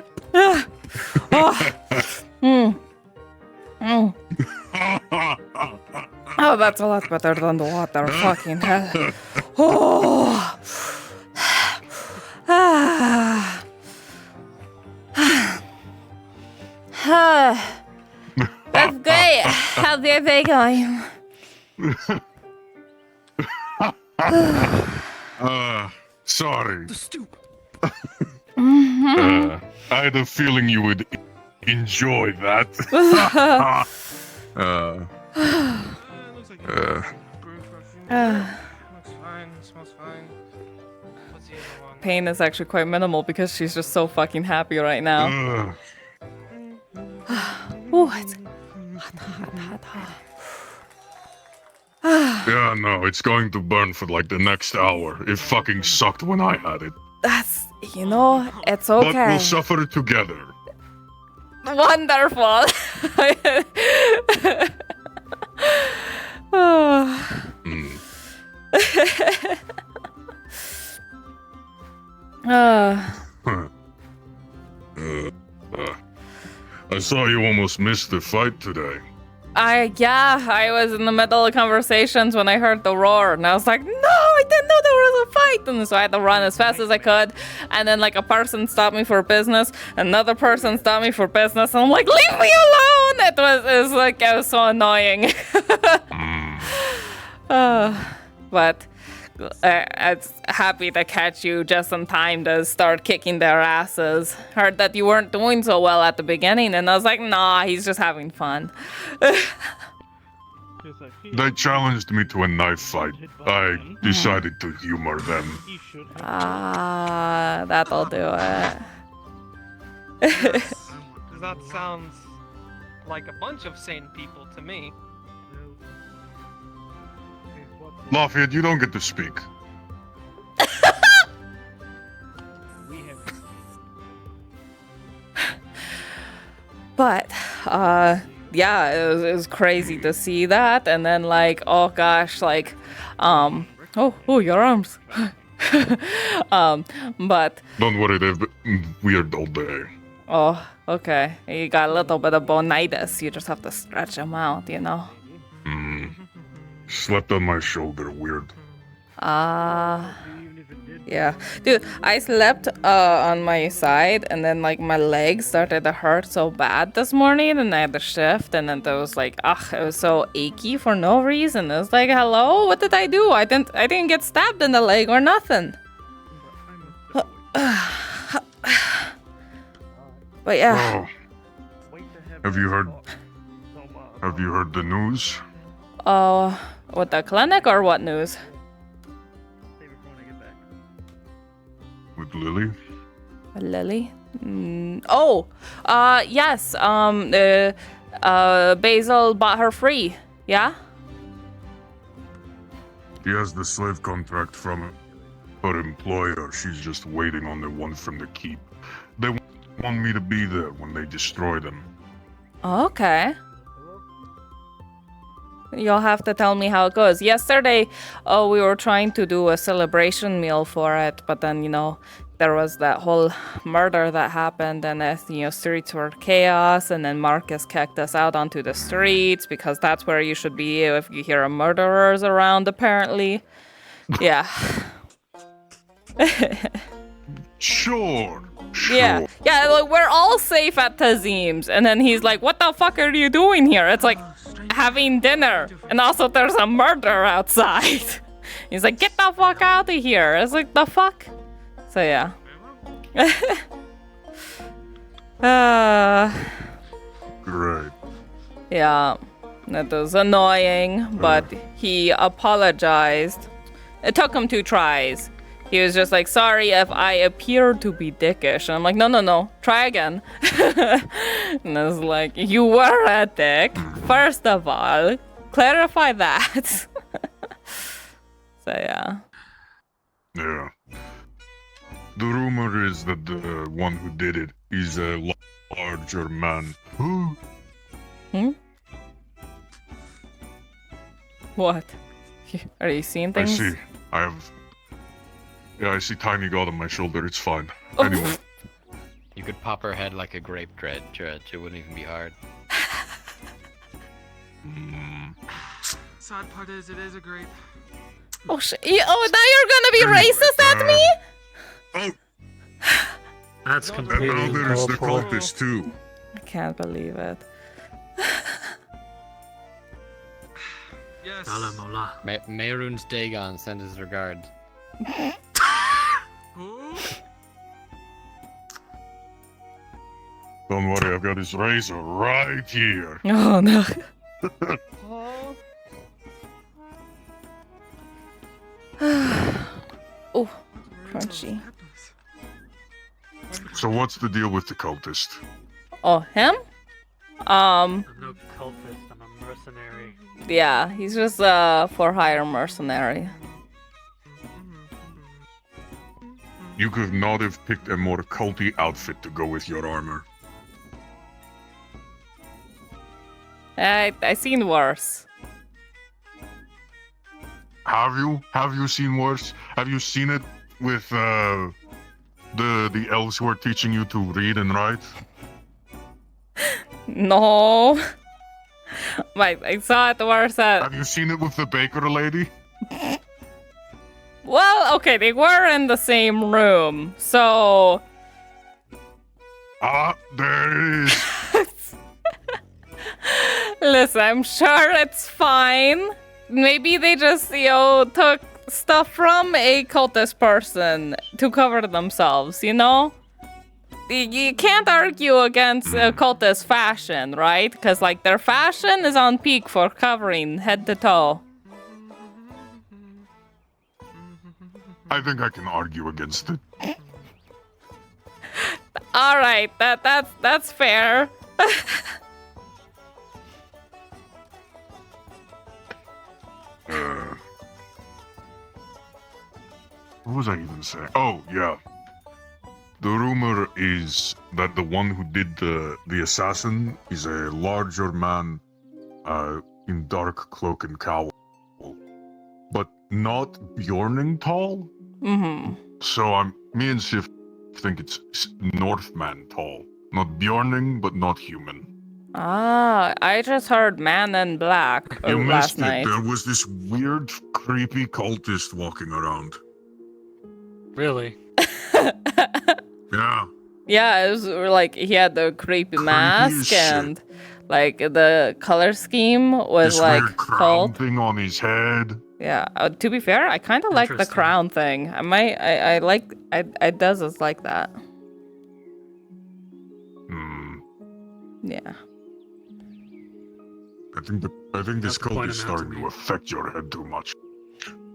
Oh, that's a lot better than the water. Fucking hell. Oh. That's great. How's your day going? Sorry. Mhm. I had a feeling you would enjoy that. Looks fine, smells fine. What's the other one? Pain is actually quite minimal because she's just so fucking happy right now. Ooh, it's hot. Yeah, no, it's going to burn for like the next hour. It fucking sucked when I had it. That's, it's But okay. we'll suffer together. Wonderful. I saw you almost missed the fight today. I was in the middle of conversations when I heard the roar, and I was like, no, I didn't know there was a fight, and so I had to run as fast as I could, and then like a person stopped me for business, another person stopped me for business, and I'm like, leave me alone! It was so annoying. But it's happy to catch you just in time to start kicking their asses. Heard that you weren't doing so well at the beginning, and I was like, nah, he's just having fun. They challenged me to a knife fight. I decided to humor them. That'll do it. That sounds like a bunch of sane people to me. Lafayette, you don't get to speak. But, yeah, it was crazy to see that, and then like, oh gosh, like, oh, your arms. But. Don't worry, they've been weird all day. Oh, okay. You got a little bit of bonitis. You just have to stretch them out, you know? Slept on my shoulder, weird. Yeah. Dude, I slept on my side, and then like my legs started to hurt so bad this morning, and I had to shift, and then there was like, it was so achy for no reason. It was like, hello, what did I do? I didn't get stabbed in the leg or nothing. But yeah. Oh. Have you heard the news? What, the clinic or what news? With Lily? Lily? Yes. Basil bought her free. Yeah? He has the slave contract from her employer. She's just waiting on the one from the keep. They want me to be there when they destroy them. Okay. You'll have to tell me how it goes. Yesterday, we were trying to do a celebration meal for it, but then, there was that whole murder that happened, and, streets were chaos, and then Marcus kicked us out onto the streets, because that's where you should be if you hear a murderer's around, apparently. Yeah. Sure. Yeah, like, we're all safe at Tazim's, and then he's like, what the fuck are you doing here? It's like, having dinner, and also there's a murder outside. He's like, get the fuck out of here. It's like, the fuck? So yeah. Great. Yeah, that was annoying, but he apologized. It took him 2 tries. he was just like, sorry if I appear to be dickish. And I'm like, no, try again. And I was like, you were a dick. First of all, clarify that. So yeah. Yeah. The rumor is that the one who did it is a larger man. What? Are you seeing things? I see. I see tiny god on my shoulder. It's fine. Anyway. You could pop her head like a grape dread, Judge. It wouldn't even be hard. Sad part is, it is a grape. Oh shit! Oh, now you're gonna be racist at me? That's completely And now there's the awful. cultist too. I can't believe it. Yes. Mehrunes Dagon send his regards. Don't worry, I've got his razor right here. Oh no. Oh, crunchy. So what's the deal with the cultist? Oh, him? I'm no cultist, I'm a mercenary. Yeah, he's just a for-hire mercenary. You could not have picked a more culty outfit to go with your armor. I seen worse. Have you? Have you seen worse? Have you seen it with the elves who are teaching you to read and write? No. I saw it worse at... Have you seen it with the baker lady? Well, okay, they were in the same room, so... Ah, there it is. Listen, I'm sure it's fine. Maybe they just, took stuff from a cultist person to cover themselves, you know? You can't argue against cultist fashion, right? Because, their fashion is on peak for covering head to toe. I think I can argue against it. All right, that's fair. What was I even saying? Oh, yeah. The rumor is that the one who did the assassin is a larger man in dark cloak and cowl. But not Bjorning tall. Mm-hmm. So me and Sif think it's Northman tall. Not Bjorning, but not human. Ah, I just heard Man in Black You last missed it. night. There was this weird, creepy cultist walking around. Really? Yeah. Yeah, it was he had the creepy mask and the color scheme was This weird crown called. thing on his head. Yeah, to be fair, I kind of like the crown thing. It does us like that. Yeah. I think this cult is starting to affect your head too much.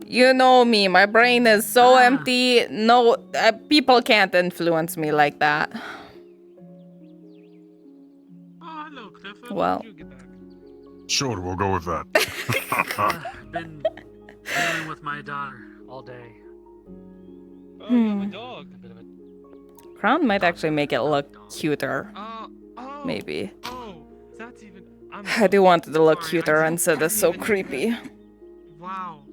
You know me, my brain is so empty. No, people can't influence me like that. Oh, hello, Clifford. Well. Sure, we'll go with that. I've been dealing with my daughter all day. Oh, you have a dog. Crown might actually make it look cuter. Maybe. Oh, that's even... I do want it to look cuter instead of so creepy. Wow.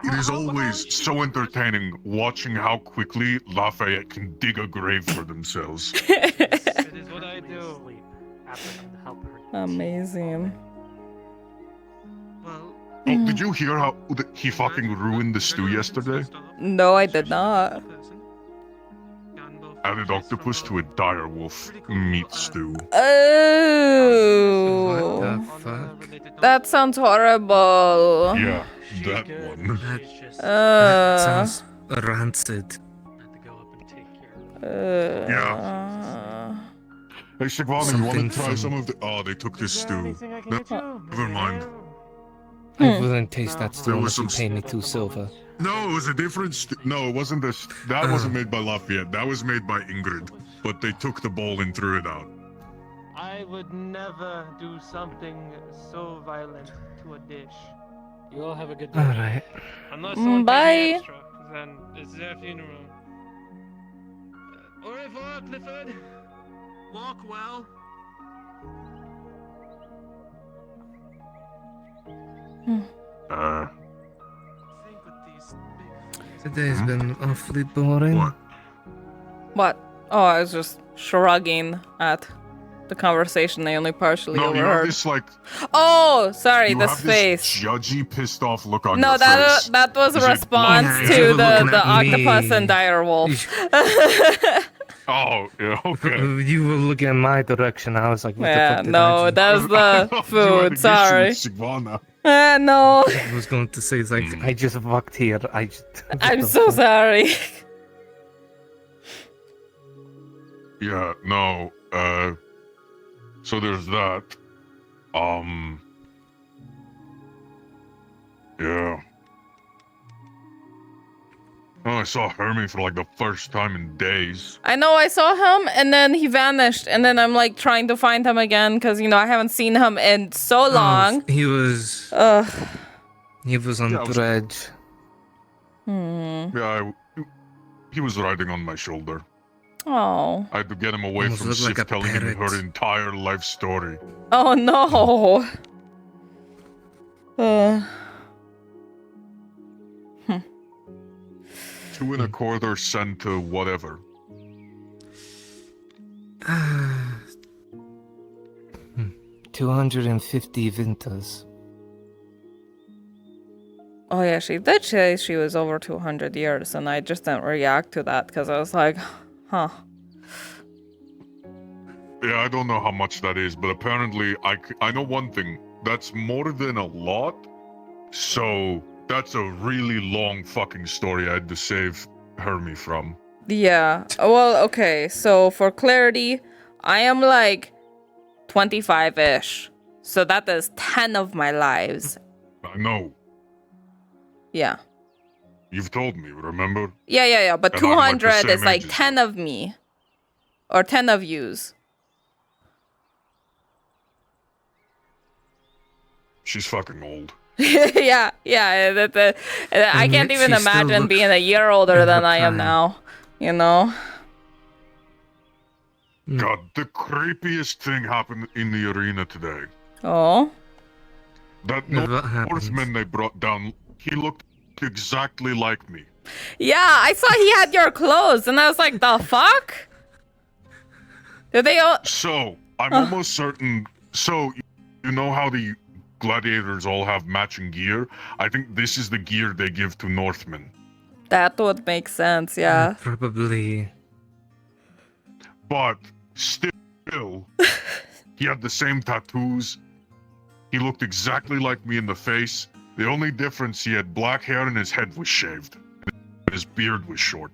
It is always so entertaining watching how quickly Lafayette can dig a grave for themselves. It is what I do. Amazing. Well... Oh, did you hear how he fucking ruined the stew yesterday? No, I did not. Added octopus to a dire wolf meat stew. Oh. What the fuck? That sounds horrible. Yeah, that one. That sounds rancid. Yeah. Hey, Shigvana, you want to try some of the... Oh, they took this stew. Never mind. I wouldn't taste that stew There was unless you some pay me 2 silver. No, it was a different. No, it wasn't this. That wasn't made by Lafayette. That was made by Ingrid. But they took the bowl and threw it out. I would never do something so violent to a dish. You all have a good day. Alright. Unless someone Bye. pays me extra, then it's their funeral. Au revoir, Clifford. Walk well. Think with these big Today's been awfully boring. What? Oh, I was just shrugging at the conversation I only partially No, you have overheard. this like. Oh, sorry, You this have face. This judgy, pissed off look on No, your that face. that was a Is it response like- to you were the looking at octopus me. and dire wolf. Oh, yeah, okay. You were looking in my direction. I was like, what Yeah, the fuck did no, I do? that's the food. Sorry. Sigvana. No. I was going to say, it's like, I just fucked here. I'm so sorry. Yeah, no, so there's that. Yeah. Oh, I saw Hermie for like the first time in days. I know I saw him and then he vanished and then I'm like trying to find him again because I haven't seen him in so long. He was. Ugh. He was on Yeah, I was- Dredge. Yeah, he was riding on my shoulder. Oh. I had to get him away Almost from looked like Sif a telling him parrot. her entire life story. Oh no. Two and a quarter cent to whatever. 250 Vintas. Oh yeah, she did say she was over 200 years and I just didn't react to that because I was like, huh. Yeah, I don't know how much that is, but apparently I know one thing. That's more than a lot. So that's a really long fucking story I had to save Hermie from. Yeah. Well, okay. So for clarity, I am like 25-ish. So that is 10 of my lives. I know. Yeah. You've told me, remember? Yeah. But And I'm like the 200 is same like age as 10 of me. Or 10 of yous. She's fucking old. yeah. I can't even she still imagine looks being a year older in than her I am prime. now. You know? God, the creepiest thing happened in the arena today. Oh? That What happened? Northman they brought down, he looked exactly like me. Yeah, I saw he had your clothes, and I was like, the fuck? Did they all... So, I'm almost certain. So, you know how the gladiators all have matching gear? I think this is the gear they give to Northmen. That would make sense, yeah. Probably. But, still, he had the same tattoos. He looked exactly like me in the face. The only difference, he had black hair and his head was shaved. His beard was short.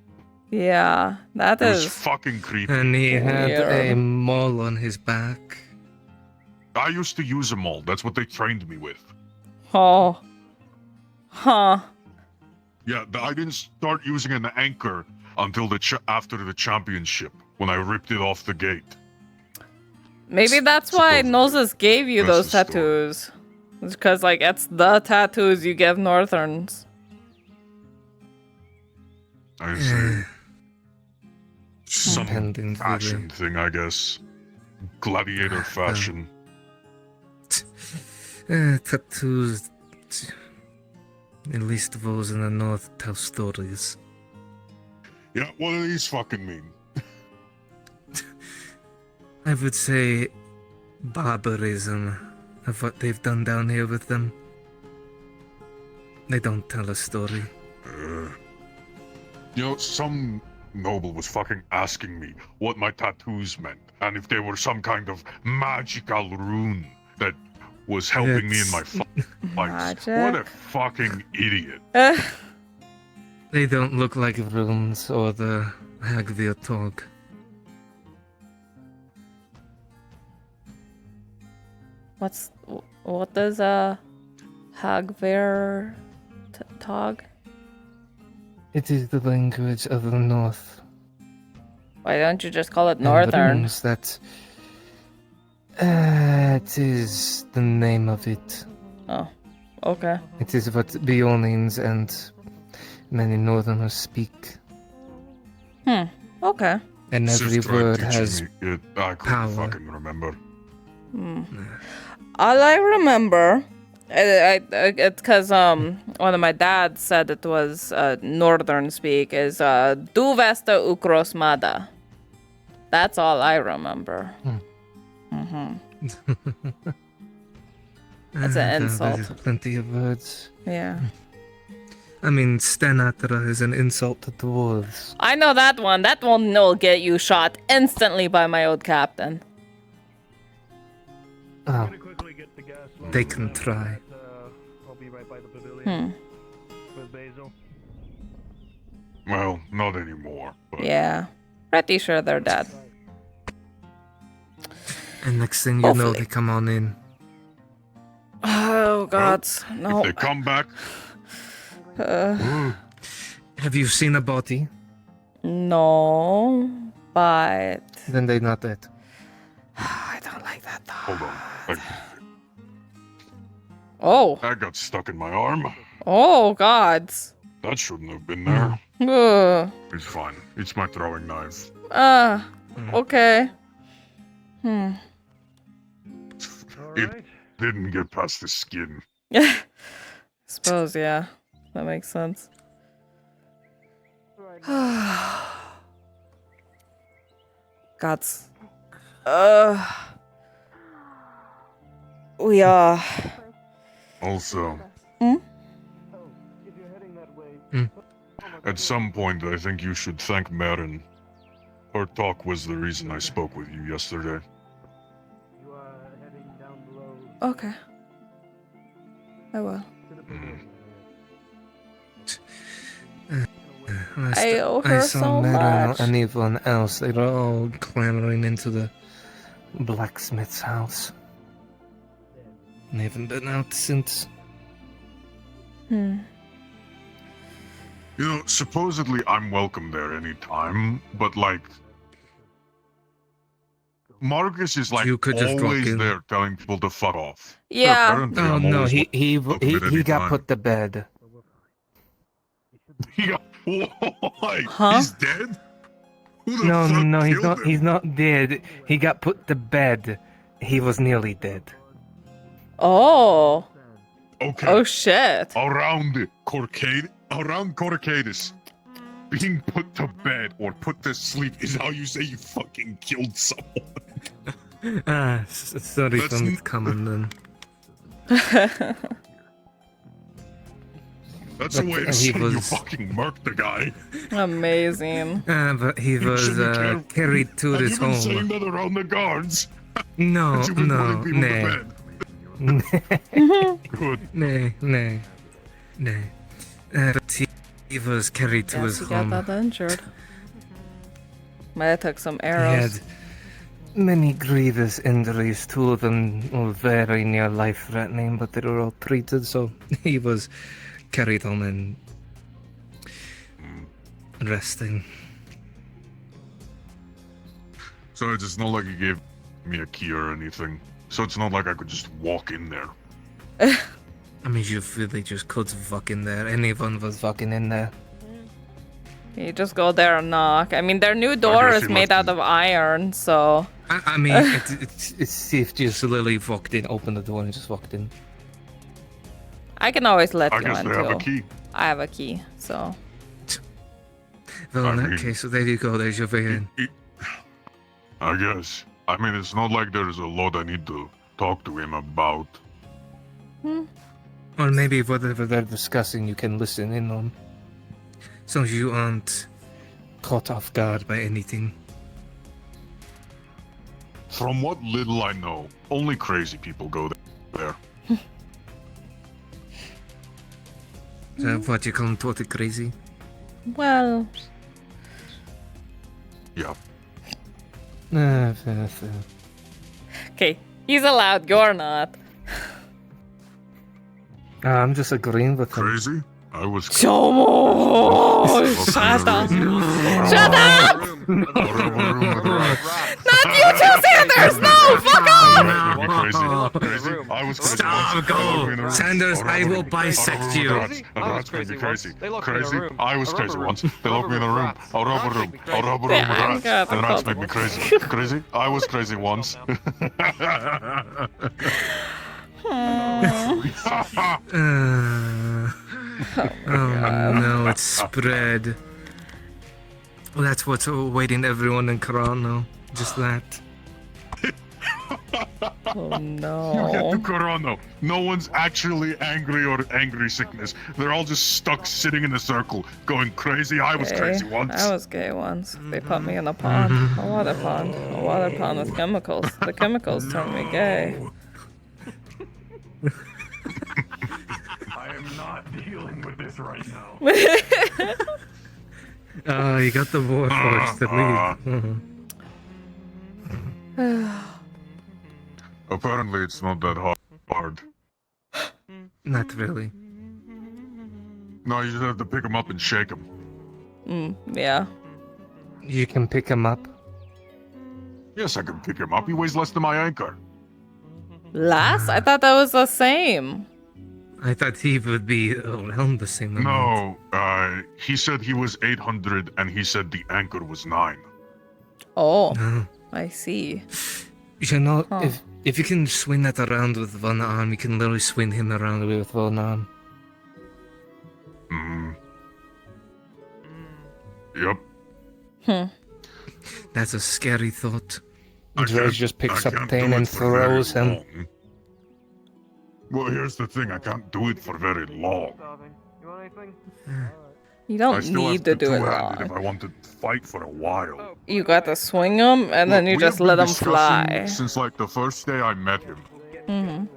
Yeah, that It was is... fucking creepy. And he had Weird. a mole on his back. I used to use them all. That's what they trained me with. Oh. Huh. Yeah, I didn't start using an anchor until after the championship, when I ripped it off the gate. Maybe that's why Supposedly. Noses gave you That's those the story. tattoos. It's because, like, it's the tattoos you give Northerns. I see. Some Depending, fashion thing, I guess. Gladiator fashion. Tattoos. At least those in the north tell stories. Yeah, what do these fucking mean? I would say barbarism of what they've done down here with them. They don't tell a story. You know, some noble was fucking asking me what my tattoos meant, and if they were some kind of magical rune that was helping me in my fights. Magic? What a fucking idiot. They don't look like runes or the Hagvir Tog. What does Hagver Tog? It is the language of the North. Why don't you just call it And Northern? runes that... it is the name of it. Oh, okay. It is what Bjornings and many Northerners speak. Okay. And Sif every tried word teaching has me it. I couldn't power. fucking remember. All I remember, it's because one of my dads said it was Northern speak is Du vesta ukrosmada. That's all I remember. That's an insult. There's plenty of words. Yeah. I mean, Stenatra is an insult to dwarves. I know that one. That one will get you shot instantly by my old captain. Oh. They can try. I'll be right by the pavilion. With Basil. Well, not anymore. But Yeah. Pretty sure they're dead. And next thing you know, they come on in. Oh, God. No. If they come back... Have you seen a body? No, but... Then they're not dead. I don't like that thought. Hold on. Oh. That got stuck in my arm. Oh, God. That shouldn't have been there. It's fine. It's my throwing knife. Okay. It didn't get past the skin. Suppose, yeah. That makes sense. Gods. We are. Also, at some point, I think you should thank Marin. Her talk was the reason I spoke with you yesterday. Okay. I will. I owe her saw so Mara much. and everyone else. They were all clamoring into the blacksmith's house. And they haven't been out since. You know, supposedly I'm welcome there anytime, but like... Marcus is like You could just walk always in. there telling people to fuck off. Yeah. Apparently Oh I'm no, always he welcome at got any put to bed. He got... Why? Huh? He's dead? Who the No, fuck no, he's killed not. him? He's not dead. He got put to bed. He was nearly dead. Oh. Okay. Oh, shit. Around Corcadis, being put to bed or put to sleep is how you say you fucking killed someone. Sorry That's for it coming then. That's a But way to he say you was- fucking murked the guy. Amazing. But he You was should be careful. carried to Have his you been saying home. that around the guards? No, That you've been no, putting people to nay. bed? Good. Nay. But he was carried to Yes, his he got home. that injured. Might have took some He arrows. had many grievous injuries. Two of them were very near life-threatening, but they were all treated, so he was carried home and resting. So it's not like he gave me a key or anything. So it's not like I could just walk in there. I mean, you really just could fuck in there. Anyone was fucking in there. You just go there and knock. I mean, their new door guess is he made must out of iron, so... I mean, it's safe. Just literally walked in, opened the door, and just walked in. I can always let I you guess in, they have a too. key. I have a key, so... Well, in I that mean- case, there you go. There's your way in. I guess. I mean, it's not like there's a lot I need to talk to him about. Or maybe whatever they're discussing, you can listen in on. So you aren't caught off guard by anything. From what little I know, only crazy people go there. So what you call Tortie crazy? Well... Yeah. Fair. Okay, he's allowed, you're not. I'm just agreeing with him. Crazy? I was. Shut up! Shut up! Not you two, Sanders! No! Fuck off! Crazy. I was crazy. Stop, go! Sanders, I will bisect you. I was crazy. Crazy. I was crazy once. They locked me in a room. I'll rob a room. I'll rob a room with rats. And the rats make me crazy. Crazy? I was crazy once. Oh no, it's spread. Well, that's what's awaiting everyone in Corona. Just that. Oh You no. get to Corona. No one's actually angry or angry sickness. They're all just stuck sitting in a circle, going crazy. I was crazy once. I was gay once. They put me in a pond. A water pond. A water pond with chemicals. The chemicals turned me gay. I am not dealing with this right now. You got the Warforged to lead. Apparently, it's not that hard. Not really. No, you just have to pick him up and shake him. Yeah. You can pick him up. Yes, I can pick him up. He weighs less than my anchor. Less? I thought that was the same. I thought he would be around the same amount. No, he said he was 800, and he said the anchor was 9. Oh, I see. You know, if you can swing that around with one arm, you can literally swing him around with one arm. Yep. That's a scary thought. Dredge just picks up Thane and throws him. Well, here's the thing. I can't do it for very long. You I don't still need have to do it two-handed if long. I want to fight for a while. You got to swing them, and then Look, you we just have let been them fly. discussing Since like the first day I met him.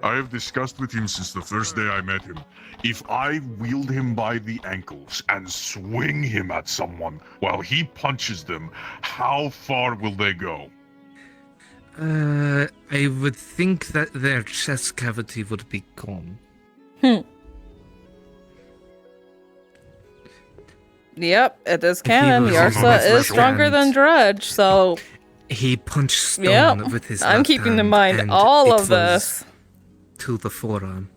I have discussed with him since the first day I met him. If I wield him by the ankles and swing him at someone while he punches them, how far will they go? I would think that their chest cavity would be gone. Yep, it is canon. was- Yarsa is stronger than Dredge, so He punched Stone Yep, with his I'm left keeping in hand, mind and all it of was this. to the forearm.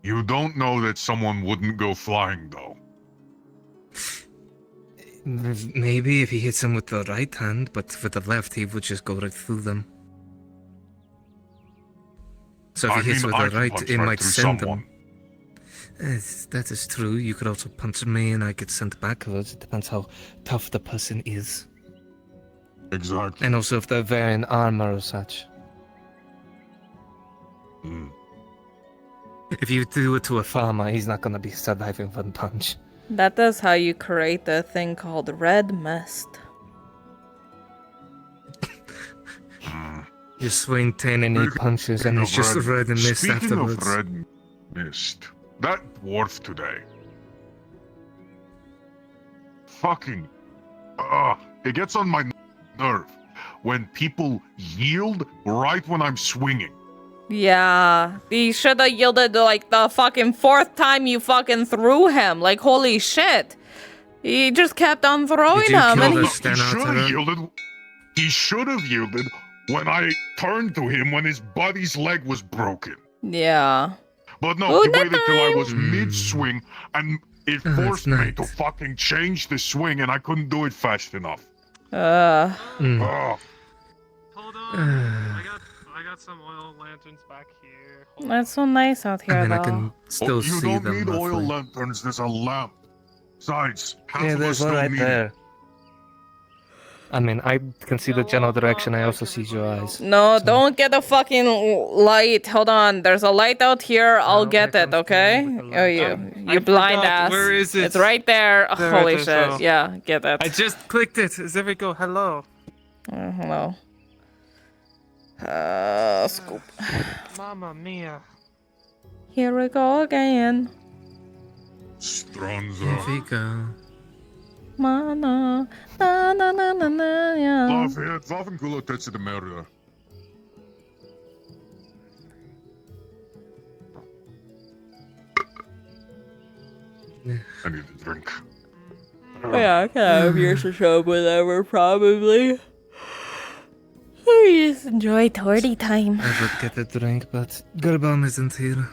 You don't know that someone wouldn't go flying, though. Maybe if he hits him with the right hand, but with the left, he would just go right through them. So if he hits with I the can right, punch it right might through send someone. them. That is true. You could also punch me and I get sent backwards. It depends how tough the person is. Exactly. And also if they're wearing armor or such. If you do it to a farmer, he's not gonna be surviving one punch. That is how you create the thing called red mist. You swing 10 and 8 punches and it's just red and mist Speaking afterwards. of red mist, that dwarf today. Fucking. It gets on my nerve when people yield right when I'm swinging. Yeah, he should have yielded like the fucking 4th time you fucking threw him. Like, holy shit. He just kept on throwing him. And He should have yielded. He should have yielded when I turned to him when his buddy's leg was broken. Yeah. But no, Oh, he that waited till I time. was mid-swing, and it forced me to fucking change the swing, and I couldn't do it fast enough. Uh. Ugh. I got some oil lanterns back here. That's so nice out here, I mean, though. I can still You see don't them need oil roughly. lanterns, there's a lamp. Besides, half Yeah, of there's us one don't right need there. it. I mean, I can see the general direction. I also see your eyes. No, don't get a fucking light. Hold on. There's a light out here. I'll get it, okay? Oh, you blind forgot. ass. Where is it? It's right there. There Holy it is, shit. oh. Yeah, get it. I just clicked it. There we go. Hello. Hello. Scoop. Mamma mia. Here we go again. Stronzo. Here we go. Mana. Na na na na na, ja. Waffenkulo tetsi de murder. I need a drink. Yeah, I can have yours to show up whenever, probably. I just enjoy Tortie time. I would get a drink, but Gerbam isn't here.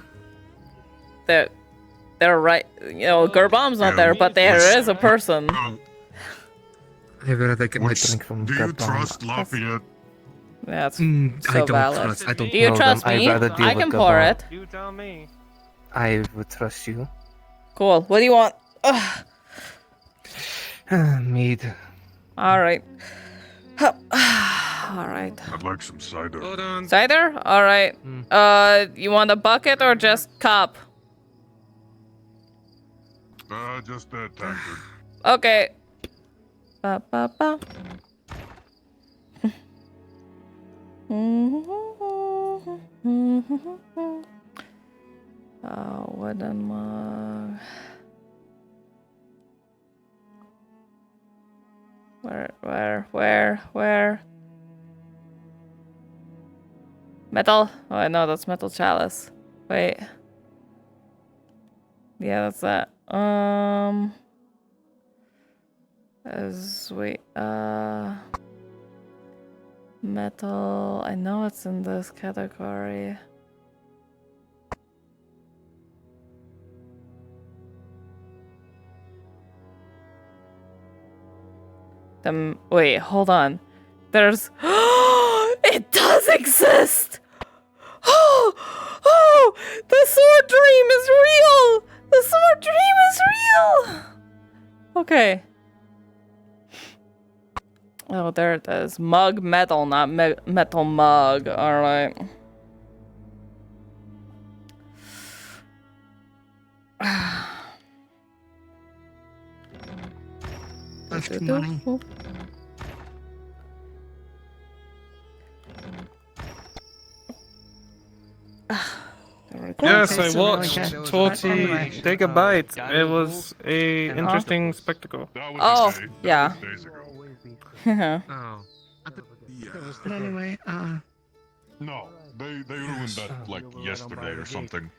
They're right. You know, Gerbam's not there, but there is a person. I rather get my drink from Do you Gerbam. trust Lafayette? That's I so don't valid. trust. I don't Do you know trust them. me? I'd rather deal I with can pour Gerbam. it. You tell me. I would trust you. Cool. What do you want? Ugh. Mead. All right. All right. I'd like some cider. Cider? All right. You want a bucket or just cup? Just a tankard. Okay. Ba ba ba. Wooden mug. Where? Metal? Oh, no, that's metal chalice. Wait. Yeah, that's that. Wait, metal. I know it's in this category. Wait, hold on. There's it does exist! Oh, the sword dream is real! The sword dream is real! Okay. Oh, there it is. Mug metal, not metal mug. Alright. Good morning. Yes, I watched Tortie take a bite. It was a interesting spectacle. Oh, yeah. But anyway, No, they ruined that like yesterday or something.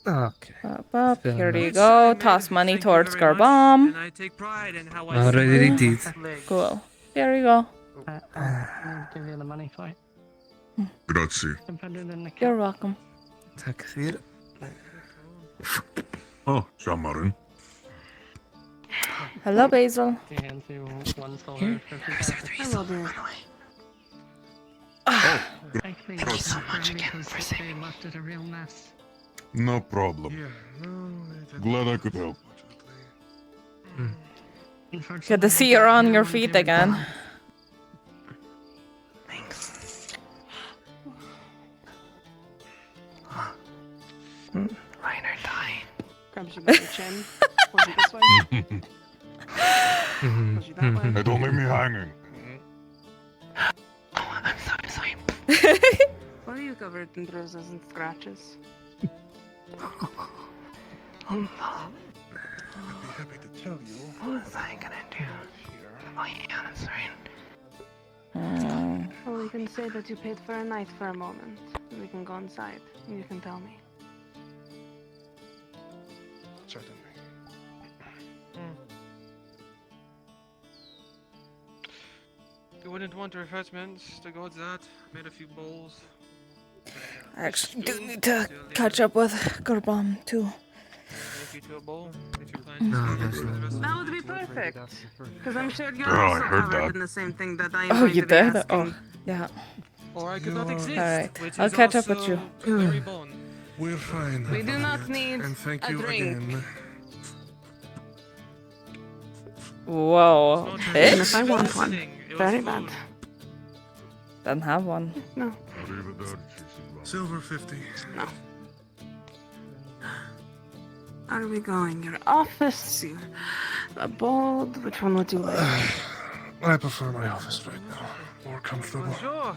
Okay. Up, here you go. Toss money towards Garbomb. I take pride in how Already did. Cool. There you go. I'll give you the money for it. Grazie. You're welcome. Tack för det. Oh, Shamarin. Hello, Basil. Hello, dear. Thank you so much again for saving me. Left it a real mess. No problem. Glad I could help. Good to see you're on your feet again. Reiner dying. Grabs you by the chin. Pulls you this way. Pulls you that way. Hey, don't leave me hanging. Oh, I'm so sorry. Why are you covered in bruises and scratches? Oh, I'd be happy to tell you. what was I gonna do? Oh, yeah, that's right. Well, you can say that you paid for a night for a moment. We can go inside. And you can tell me. Certainly. You wouldn't want refreshments to go with that. Made a few bowls. I actually do need to catch up with Garbomb too. Take you to a bowl if you plan No, to that's stay for the rest of That the would be perfect. Because I'm sure you're Oh, I also heard covered that. in the same thing that I am Oh, going you to be did? asking. Oh, yeah. Or I could not exist. Alright, which I'll is catch up with also you. very bone. We're fine. We do not need And thank a you drink. again. Whoa, And bitch. if I want one, very bad. Doesn't have one. No. Silver 50. No. Are we going? Your office? Your abode? Which one would you like? I prefer my office right now. More comfortable. Sure.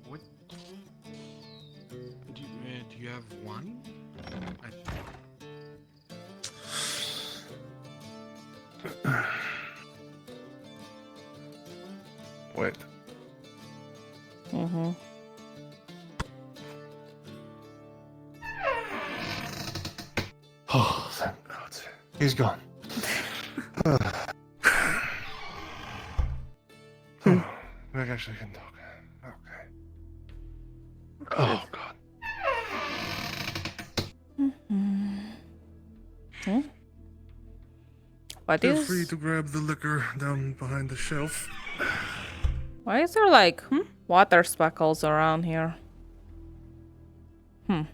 What? Do you have wine? Wait. Mm-hmm. Oh, thank God. He's gone. We actually can talk. Okay. Oh, God. What Feel is? free to grab the liquor down behind the shelf. Why is there like water speckles around here? Don't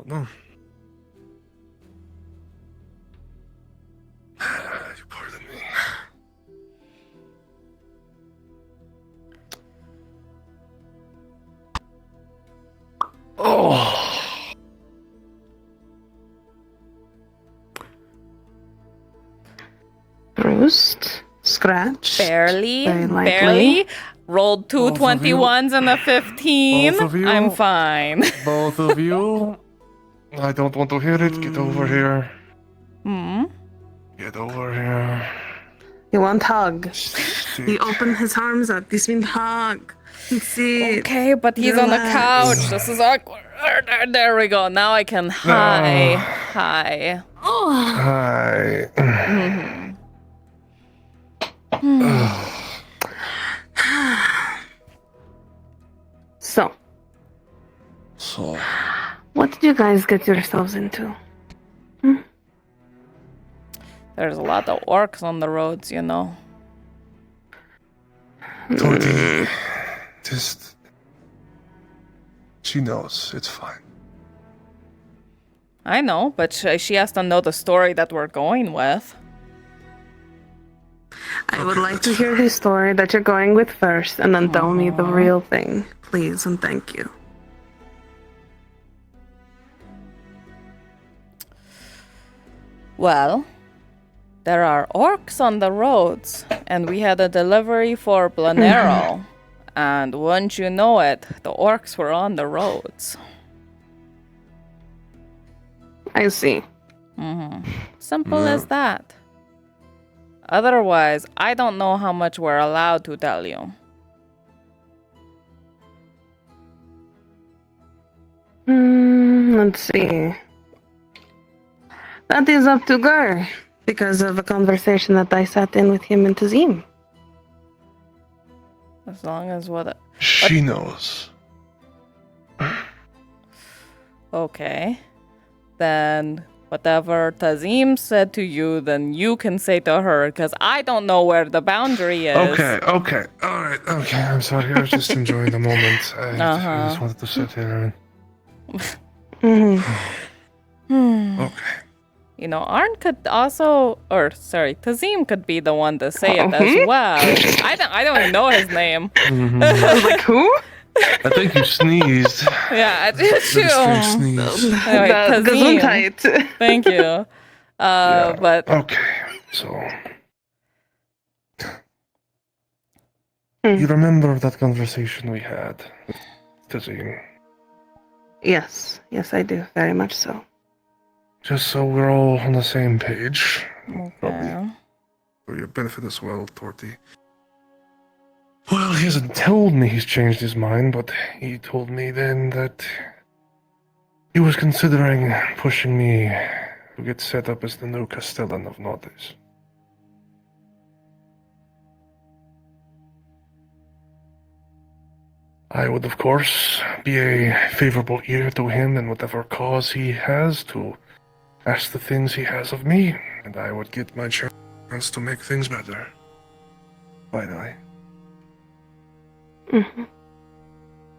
know. You pardon me. Oh. Bruised, scratched, Barely, very likely. barely. Rolled two Both of you. 21s and a 15. Both of you. I'm fine. Both of you. I don't want to hear it. Get over here. Get over here. He won't hug. He opened his arms up. This means hug. See. Okay, but he's on the couch. This is awkward. There we go. Now I can hi. Hi. Hi. So, So. what did you guys get yourselves into? There's a lot of orcs on the roads, you know. Tortie, just. She knows. It's fine. I know, but she has to know the story that we're going with. I would like to hear the story that you're going with first, and then tell me the real thing, please, and thank you. Well, there are orcs on the roads, and we had a delivery for Blanero. And wouldn't you know it, the orcs were on the roads. I see. Simple as that. Otherwise, I don't know how much we're allowed to tell you. Let's see. That is up to Gur, because of a conversation that I sat in with him and Tazim. As long as what... She knows. Okay. Then whatever Tazim said to you, then you can say to her, because I don't know where the boundary is. Okay. Alright, okay. I'm sorry. I was just enjoying the moment. I just wanted to sit here and. Okay. You know, Arn could also, Tazim could be the one to say it as well. I don't even know his name. I was like, who? I think you sneezed. Yeah, I did too. Sneeze. Anyway, Tazim. Thank you. But okay, so you remember that conversation we had with Tazim? Yes, I do, very much so. Just so we're all on the same page. Okay. For your benefit as well, Tortie. Well, he hasn't told me he's changed his mind, but he told me then that he was considering pushing me to get set up as the new Castellan of Nautis. I would, of course, be a favorable ear to him in whatever cause he has to ask the things he has of me, and I would get my chance to make things better. Finally.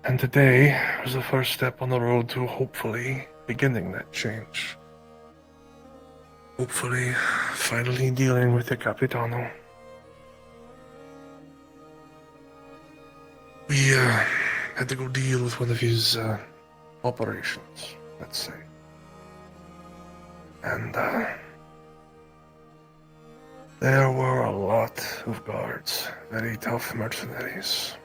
And today was the first step on the road to hopefully beginning that change. Hopefully, finally dealing with the Capitano. We had to go deal with one of his operations, let's say. And there were a lot of guards, very tough mercenaries.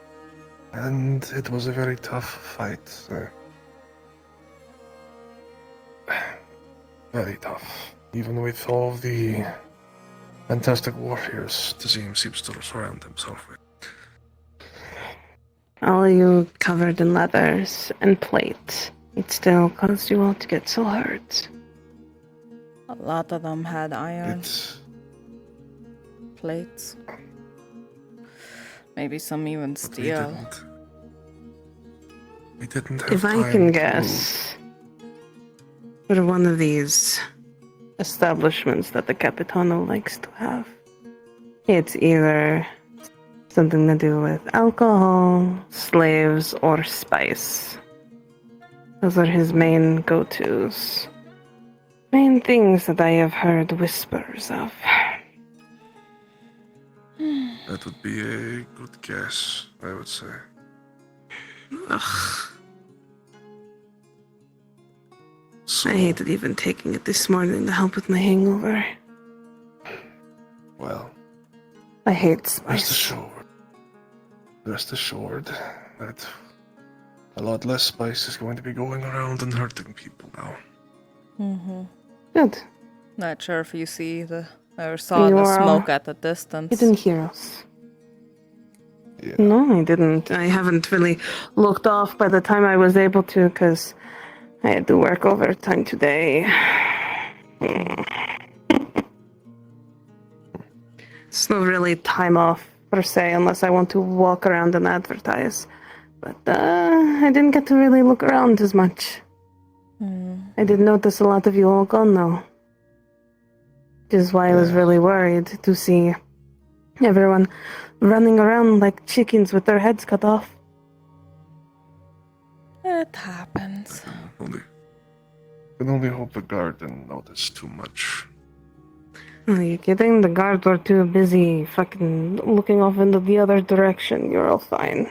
And it was a very tough fight. Very tough. Even with all of the fantastic warriors Tazim seems to surround himself with. All you covered in leathers and plate. It still caused you all to get so hurt. A lot of them had iron It's plates. Maybe some even but steel. we didn't have If I time can to- guess, for one of these establishments that the Capitano likes to have, it's either something to do with alcohol, slaves, or spice. Those are his main go-tos. Main things that I have heard whispers of. That would be a good guess, I would say. Ugh. I hated even taking it this morning to help with my hangover. Well, I hate spice. Rest assured that a lot less spice is going to be going around and hurting people now. Mm-hmm. Good. Not sure if you see or saw You the are- smoke at the distance. You didn't hear us. Yeah. No, I didn't. I haven't really looked off by the time I was able to, because I had to work overtime today. It's not really time off, per se, unless I want to walk around and advertise. But I didn't get to really look around as much. I did notice a lot of you all gone, though. Which is why I was really worried to see everyone running around like chickens with their heads cut off. It happens. Can only hope the guard didn't notice too much. Are you kidding? The guards were too busy fucking looking off into the other direction. You're all fine.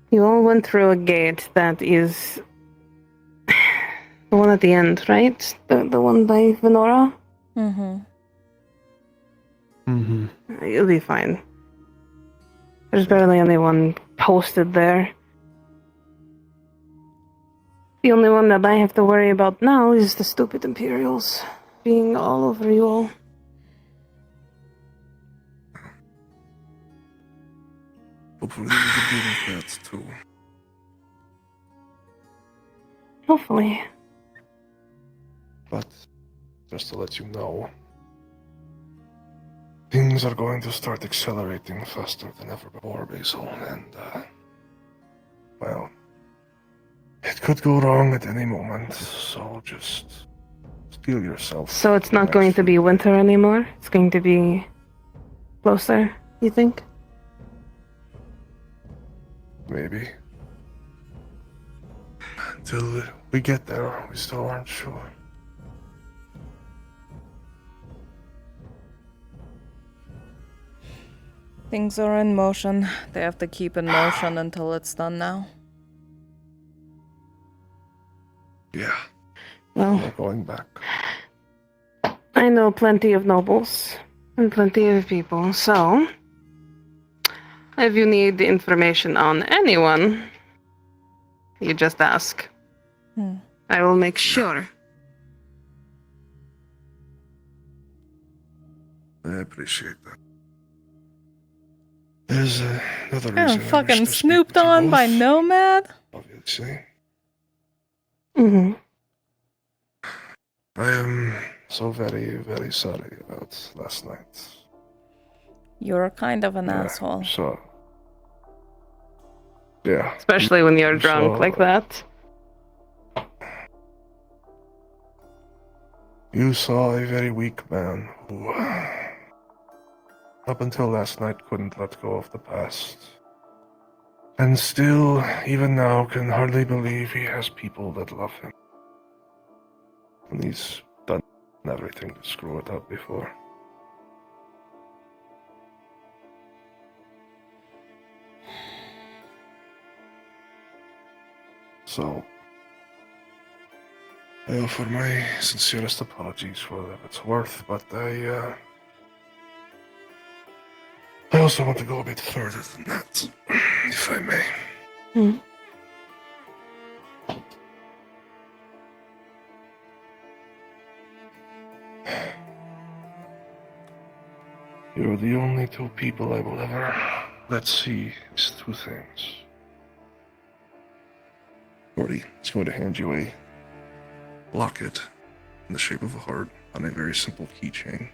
You all went through a gate that is the one at the end, right? The one by Venora? Mm-hmm. You'll be fine. There's barely anyone posted there. The only one that I have to worry about now is the stupid Imperials being all over you all. Hopefully we can deal with that too. Hopefully. But just to let you know, things are going to start accelerating faster than ever before, Basil, and well, it could go wrong at any moment, so just steel yourself. So it's not going to be winter anymore? It's going to be closer, you think? Maybe. Until we get there, we still aren't sure. Things are in motion. They have to keep in motion until it's done now. Yeah. Well, we're going back. I know plenty of nobles and plenty of people, so if you need information on anyone, you just ask. I will make sure. I appreciate that. There's another Oh, reason I wish fucking to speak snooped with you on both, by Nomad? obviously. Mm-hmm. I am so very, very sorry about last night. You're kind of an asshole. So, yeah. Especially when you're drunk So, like that. You saw a very weak man who, up until last night, couldn't let go of the past. And still, even now, can hardly believe he has people that love him. And he's done everything to screw it up before. So, I offer my sincerest apologies for what it's worth, but I also want to go a bit further than that, if I may. You're the only two people I will ever let see these two things. Tortie is going to hand you a locket in the shape of a heart on a very simple keychain.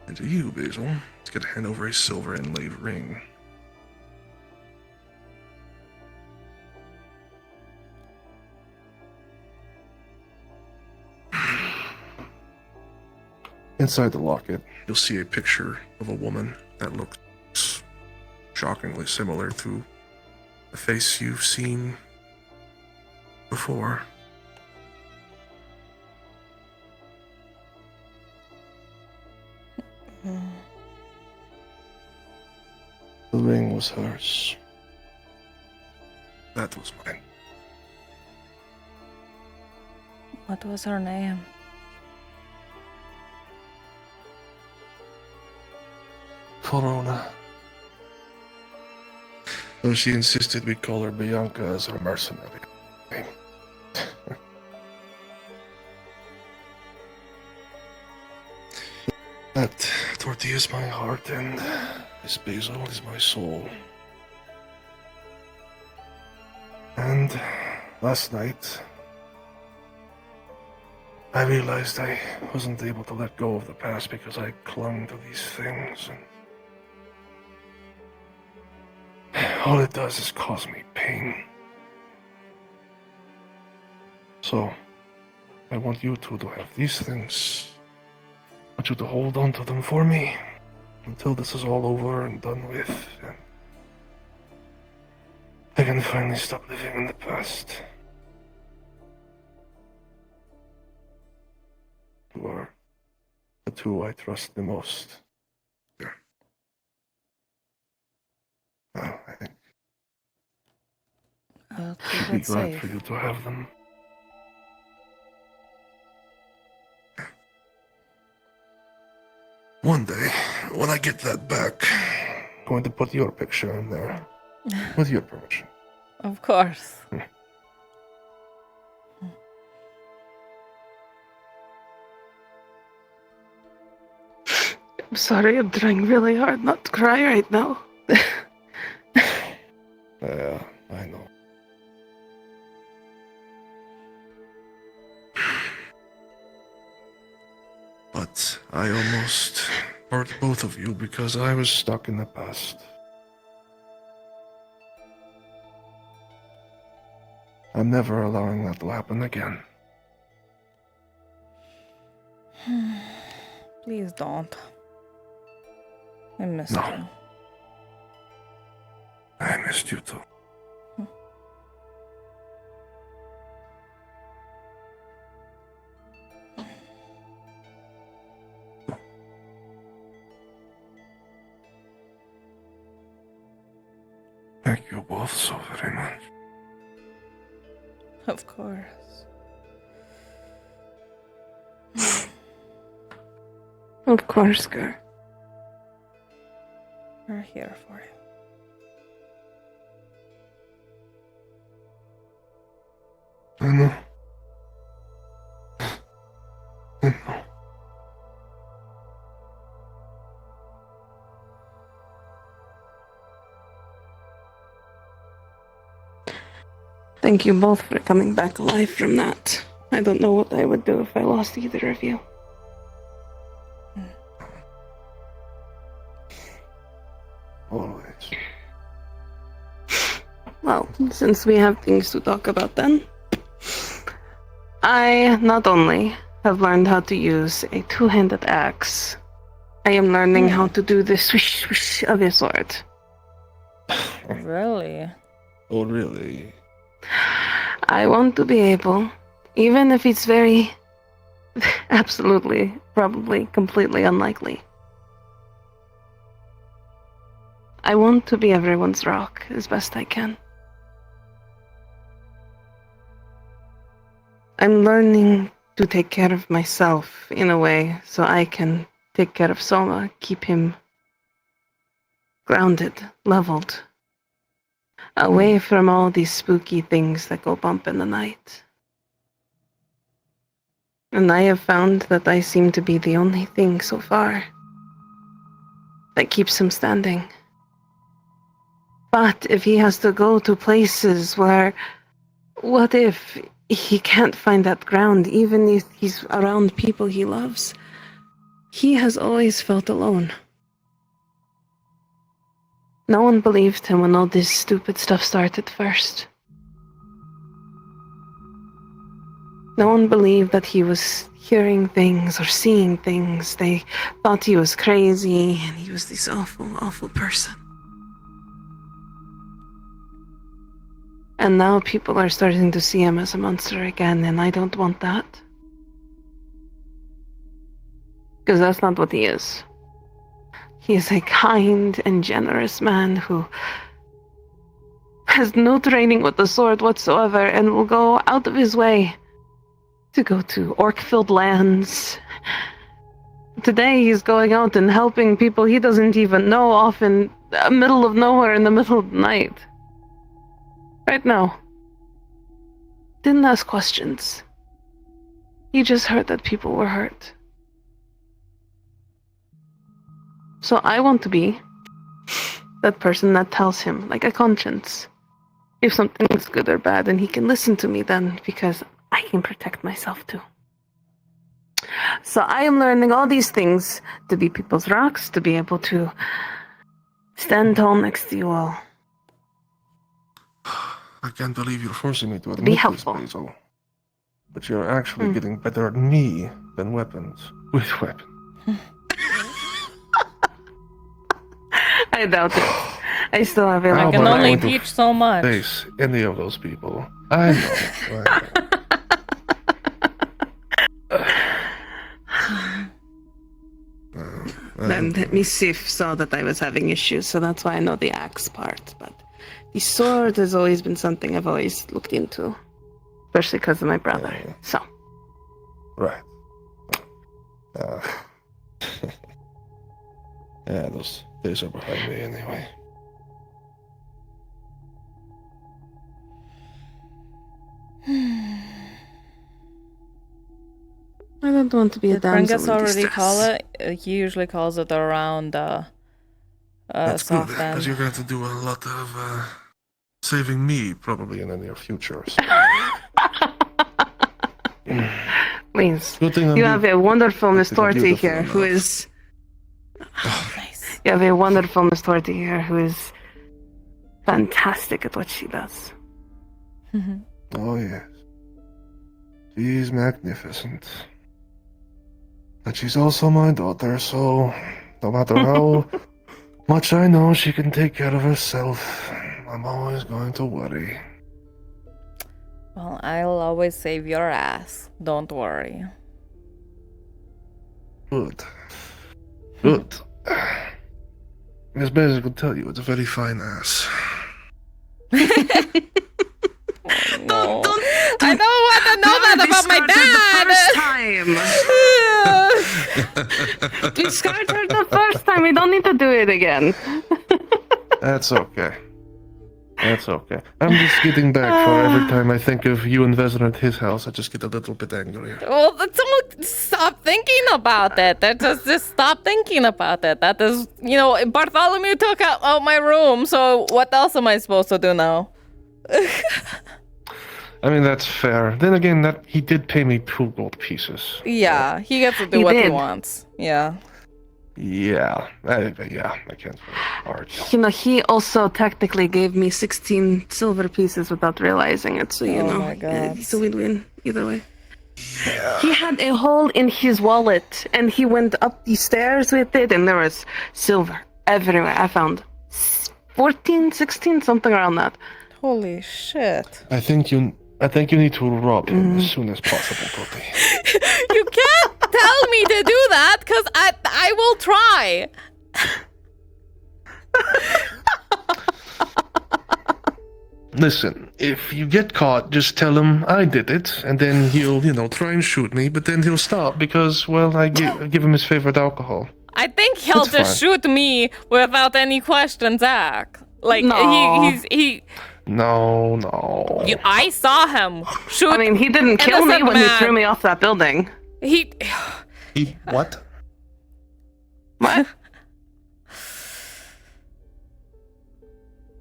And to you, Basil, it's going to hand over a silver inlaid ring. Inside the locket, you'll see a picture of a woman that looks shockingly similar to a face you've seen before. The ring was hers. That was mine. What was her name? Corona. Though she insisted we call her Bianca as her mercenary name. That Tortie is my heart, and this Basil is my soul. And last night, I realized I wasn't able to let go of the past because I clung to these things, and all it does is cause me pain. So, I want you two to have these things. I want you to hold on to them for me until this is all over and done with, and I can finally stop living in the past. You are the two I trust the most. Yeah. Well, I think I'll I'd keep be it glad safe. for you to have them. One day, when I get that back, I'm going to put your picture in there, with your permission. Of course. I'm sorry, I'm trying really hard not to cry right now. Yeah, I know. But I almost hurt both of you because I was stuck in the past. I'm never allowing that to happen again. Please don't. I missed No. you. I missed you too. Thank you both so very much. Of course. Of course, girl. We're here for you. I know. I know. Thank you both for coming back alive from that. I don't know what I would do if I lost either of you. Always. Well, since we have things to talk about then, I not only have learned how to use a two-handed axe, I am learning how to do the swish swish of a sword. Really? Oh, really? I want to be able, even if it's very, absolutely, probably, completely unlikely. I want to be everyone's rock as best I can. I'm learning to take care of myself in a way so I can take care of Soma, keep him grounded, leveled, away from all these spooky things that go bump in the night. And I have found that I seem to be the only thing so far that keeps him standing. But if he has to go to places where, what if he can't find that ground, even if he's around people he loves. He has always felt alone. No one believed him when all this stupid stuff started first. No one believed that he was hearing things or seeing things. They thought he was crazy and he was this awful, awful person. And now people are starting to see him as a monster again, and I don't want that. Because that's not what he is. He is a kind and generous man who has no training with the sword whatsoever and will go out of his way to go to orc-filled lands. Today he's going out and helping people he doesn't even know off in the middle of nowhere in the middle of the night. Right now. Didn't ask questions. He just heard that people were hurt. So I want to be that person that tells him, like a conscience, if something is good or bad, and he can listen to me then, because I can protect myself too. So I am learning all these things to be people's rocks, to be able to stand tall next to you all. I can't believe you're forcing me to admit Be this, helpful. Basil. But you're actually getting better at me than weapons. With weapons. I doubt it. I still have a I lot can more only learning. teach so much. Face any of those people. I know. Then Miss Sif saw that I was having issues, so that's why I know the axe part. But the sword has always been something I've always looked into, especially because of my brother. So. Right. Yeah, those days are behind me anyway. I don't want to be a Did damsel Bringus in already distress. call it? He usually calls it around That's good, soft because end. you're going to do a lot of saving me, probably in the near future. So. Please. Good thing I'm You have a wonderful Miss Tortie beautiful here enough. who is... Nice. You have a wonderful Miss Tortie here who is fantastic at what she does. Oh, yes. She's magnificent. But she's also my daughter, so no matter how much I know she can take care of herself, I'm always going to worry. Well, I'll always save your ass. Don't worry. Good. Good. Miss Basil could tell you it's a very fine ass. No. I don't want to know that about my dad! Discard her the first time. We don't need to do it again. That's okay. That's okay. I'm just getting back for every time I think of you and Vezra at his house, I just get a little bit angrier. Well, don't stop thinking about it. Just stop thinking about it. That is, Bartholomew took out my room, so what else am I supposed to do now? I mean, that's fair. Then again, that he did pay me 2 gold pieces. Yeah, he gets to do what he wants. Yeah. Yeah, I can't argue. He also technically gave me 16 silver pieces without realizing it, so my God. it's a win-win either way. Yeah. He had a hole in his wallet, and he went up the stairs with it, and there was silver everywhere. I found 14, 16, something around that. Holy shit. I think you need to rob him as soon as possible, Tortie. You can't tell me to do that, because I will try. Listen, if you get caught, just tell him I did it, and then he'll, try and shoot me, but then he'll stop because, well, I give him his favorite alcohol. I think he'll That's just shoot me without any questions asked. Like, No. he No. I saw him shoot. I mean, he didn't kill me when he threw me off that building. He what? What?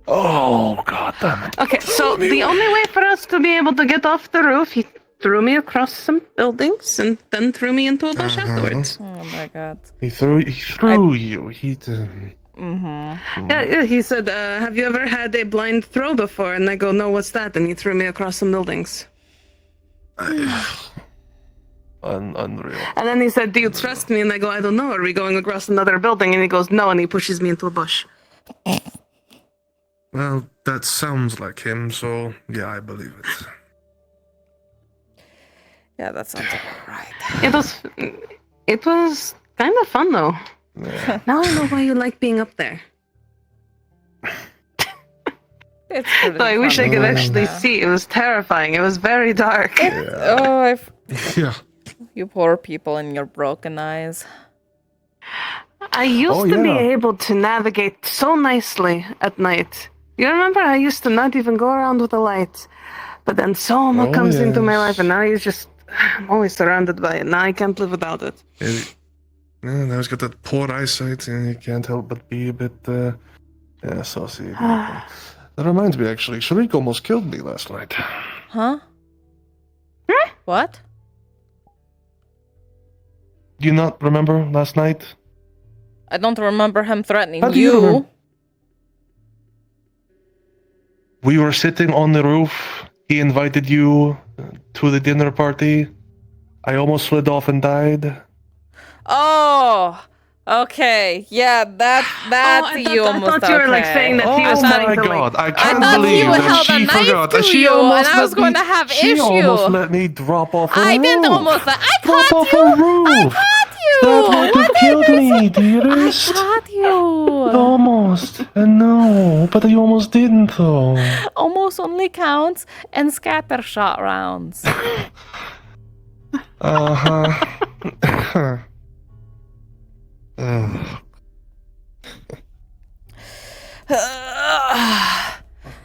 Oh, god damn it. Okay, so the only way for us to be able to get off the roof, he threw me across some buildings and then threw me into a bush afterwards. Oh my god. He threw you. He Yeah, he said, have you ever had a blind throw before? And I go, no, what's that? And he threw me across some buildings. Unreal. And then he said, do you trust me? And I go, I don't know. Are we going across another building? And he goes, no. And he pushes me into a bush. Well, that sounds like him, so yeah, I believe it. Yeah, that sounds about right. It was kind of fun, though. Yeah. Now I know why you like being up there. It's So I wish I could actually see. It was terrifying. It was very dark. Yeah. You poor people and your broken eyes. I used to be able to navigate so nicely at night. You remember I used to not even go around with a light. But then Soma comes into my life and now I'm always surrounded by it. Now I can't live without it. Yeah, now he's got that poor eyesight and you can't help but be a bit, saucy. That reminds me, actually, Sharik almost killed me last night. Huh? What? Do you not remember last night? I don't remember him threatening How do you you. remember? We were sitting on the roof. He invited you to the dinner party. I almost slid off and died. Oh, okay. Yeah, that you almost. I thought you were like saying that he was Oh planning my to, like, god, I I can't thought believe he that held a she knife forgot. to She you, almost and I was let going me, to have she issue. almost let me drop off a I roof. didn't almost. I Drop caught off you. a roof. I caught you. That would have killed me, dearest. I caught you. Almost. No, but you almost didn't, though. Almost only counts in scattershot rounds. Uh-huh.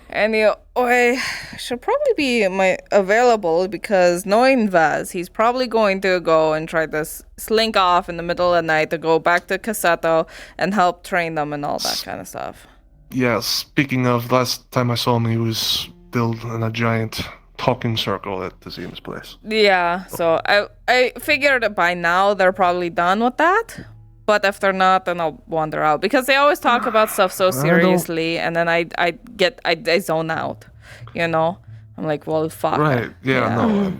Anyway, should probably be available because knowing Vaz, he's probably going to go and try to slink off in the middle of the night to go back to Cassetto and help train them and all that kind of stuff. Yeah, speaking of, last time I saw him, he was built in a giant talking circle at the Zim's place. Yeah, so I figured that by now they're probably done with that. But if they're not, then I'll wander out because they always talk about stuff so seriously, and then I zone out, you know. I'm like, well, fuck. Right? Yeah. No.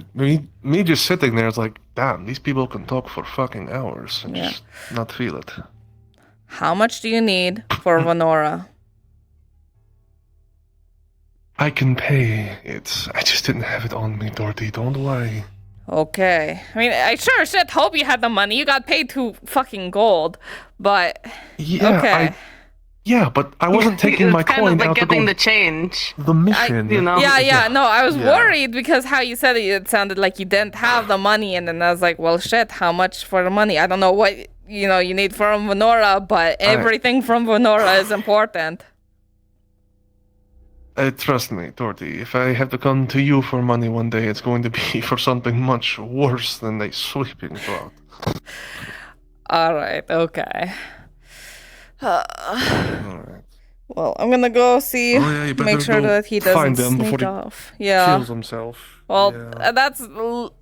Me just sitting there, it's like, damn, these people can talk for fucking hours and just not feel it. How much do you need for Venora? I can pay it. I just didn't have it on me, Tortie. Don't worry. Okay. I mean, I sure as shit hope you had the money. You got paid 2 fucking gold, but yeah, okay. But I wasn't taking my coin like out to getting go the change. the mission. You know. Yeah. No, I was worried because how you said it, it sounded like you didn't have the money, and then I was like, well, shit, how much for the money? I don't know what you need from Venora, but everything from Venora is important. Trust me, Tortie, if I have to come to you for money one day, it's going to be for something much worse than a sweeping thought. Alright, okay. Well, I'm gonna go see, make sure that he doesn't sneak off. Yeah. Kills himself. Well, that's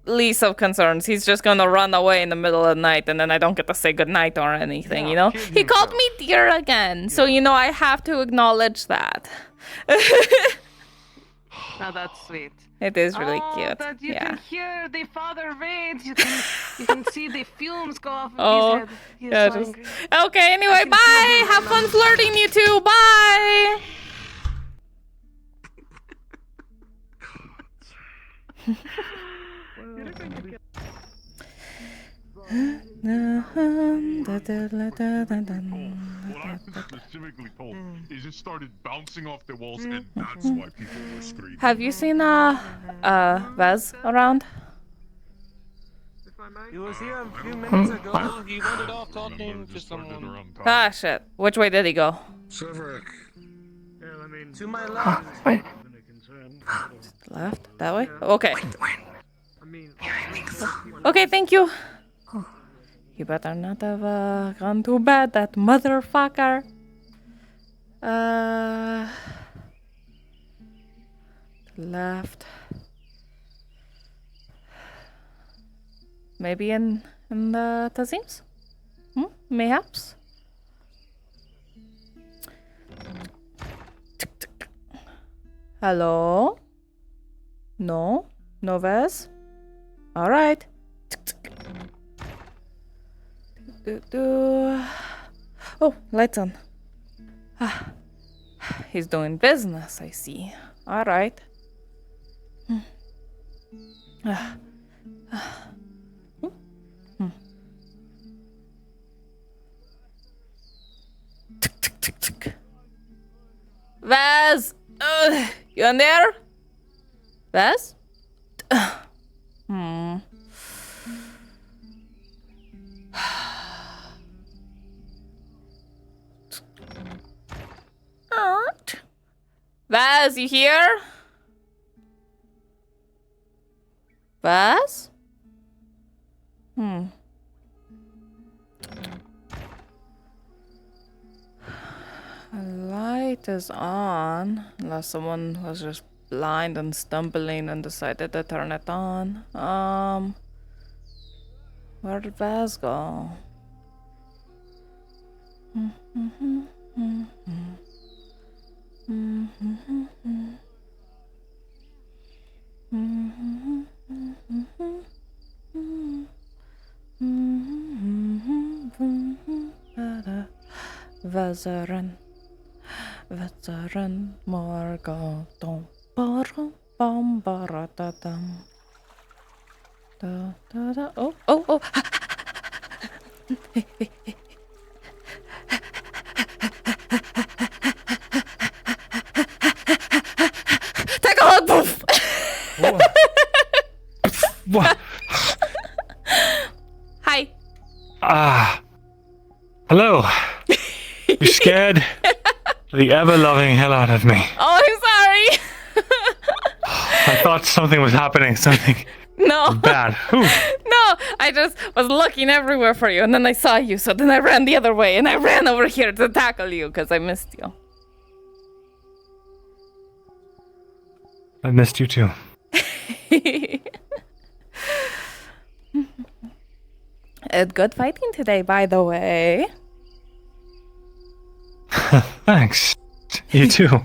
least of concerns. He's just gonna run away in the middle of the night, and then I don't get to say goodnight or anything, you know? He called me dear again, so, I have to acknowledge that. Oh, that's sweet. It is really cute. That you yeah. can hear the father rage. You can see the fumes go off of his head. He is so angry. Okay, anyway, bye! Have fun flirting, you two! Bye! Specifically told is it started bouncing off the walls, and that's why people were screaming. Have you seen Vez around? He was here a few minutes ago. He wandered off talking to someone. Ah, shit. Which way did he go? To my left. Left? That way? Okay. Okay, thank you. You better not have gone to bed, that motherfucker. left. Maybe in the Tazims? Mayhaps? Hello? No? No Vez? Alright. Oh, lights on. He's doing business, I see. Alright. Vaz! You in there? Vaz? Vaz, you here? Vaz? The light is on, unless someone was just blind and stumbling and decided to turn it on. Where did Vaz go? Veteran Morgothon. Bam baradadam. Da da da. Oh. Take a hug, poof. What? Hi. Hello. You scared the ever-loving hell out of me. Oh, I'm sorry. I thought something was happening, something No. bad. Whew. No, I just was looking everywhere for you, and then I saw you, so then I ran the other way, and I ran over here to tackle you, because I missed you. I missed you too. It's good fighting today, by the way. Thanks. You too.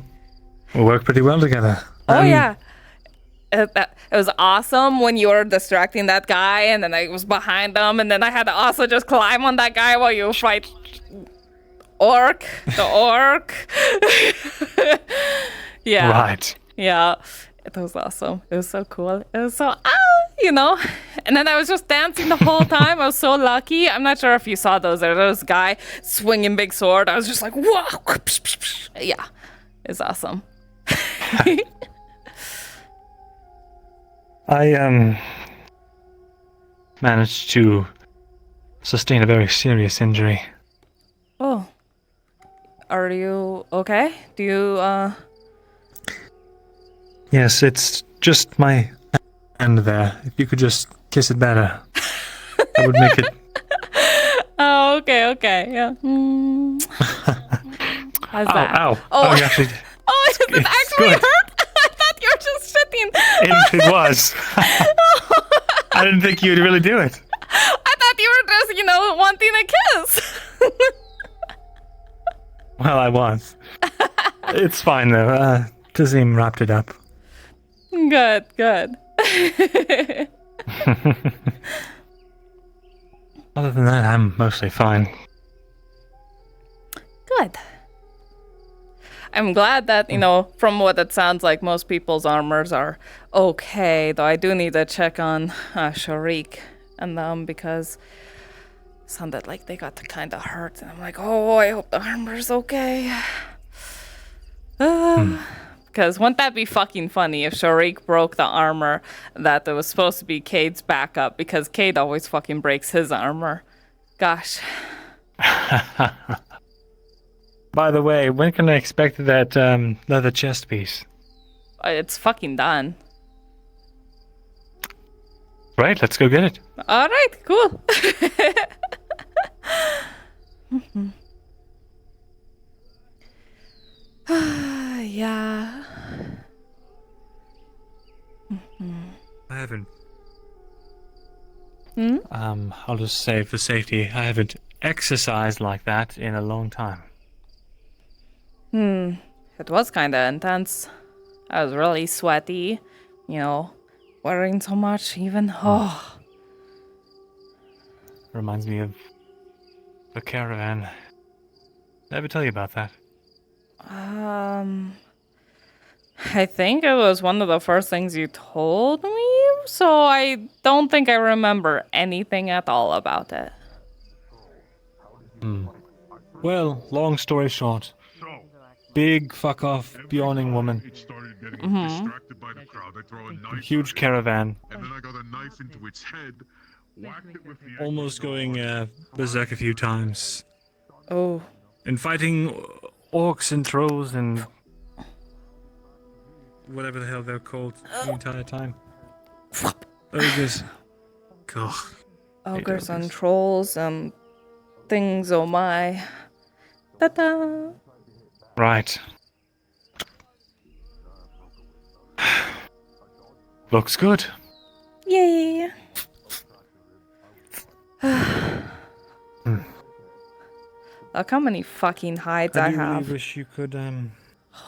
We work pretty well together. Oh, yeah. It was awesome when you were distracting that guy, and then I was behind him, and then I had to also just climb on that guy while you fight the orc. Yeah. Right. Yeah. It was awesome. It was so cool. It was so, And then I was just dancing the whole time. I was so lucky. I'm not sure if you saw those. There was a guy swinging big sword. I was just like, whoa. Yeah. It's awesome. I managed to sustain a very serious injury. Oh. Are you okay? Do you, Yes, it's just my hand there. If you could just kiss it better, that would make it. Oh, okay, yeah. How's that? Ow. Oh, you actually. Oh, does it actually good. hurt? I thought you were just shitting. It was. I didn't think you'd really do it. I thought you were just, wanting a kiss. Well, I was. It's fine though. Tazim wrapped it up. Good. Other than that, I'm mostly fine. Good. I'm glad that, from what it sounds like, most people's armors are okay, though I do need to check on Sharik and them because it sounded like they got kind of hurt, and I'm like, oh, I hope the armor's okay. Because wouldn't that be fucking funny if Sharik broke the armor that was supposed to be Cade's backup, because Cade always fucking breaks his armor. Gosh. By the way, when can I expect that leather chest piece? It's fucking done. Right, let's go get it. All right, cool. Yeah. I haven't. I'll just say for safety, I haven't exercised like that in a long time. It was kind of intense. I was really sweaty, wearing so much even. Oh. Reminds me of the caravan. Did I ever tell you about that? I think it was one of the first things you told me, so I don't think I remember anything at all about it. Well, long story short, big fuck off yawning woman. Distracted by the crowd, I throw a knife Huge at it, caravan. and then I got a knife into its head, whacked it with the Almost going berserk a few times. Oh. And fighting orcs and trolls and whatever the hell they're called the entire time. Ogres. God. Ogres and trolls and things, oh my. Ta-da! Right. Looks good. Yay! Look how many fucking hides I I do really have. wish you could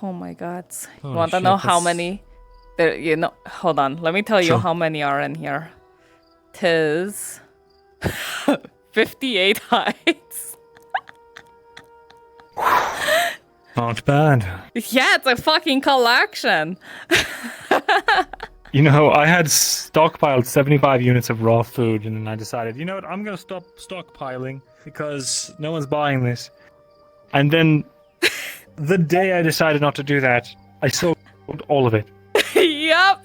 Oh my god. You Holy want to shit, know how that's- many? Hold on. Let me tell you Sure. how many are in here. 'Tis 58 hides. Not bad. Yeah, it's a fucking collection. You know, I had stockpiled 75 units of raw food, and then I decided, you know what, I'm going to stop stockpiling because no one's buying this. And then the day I decided not to do that, I sold all of it. Yup.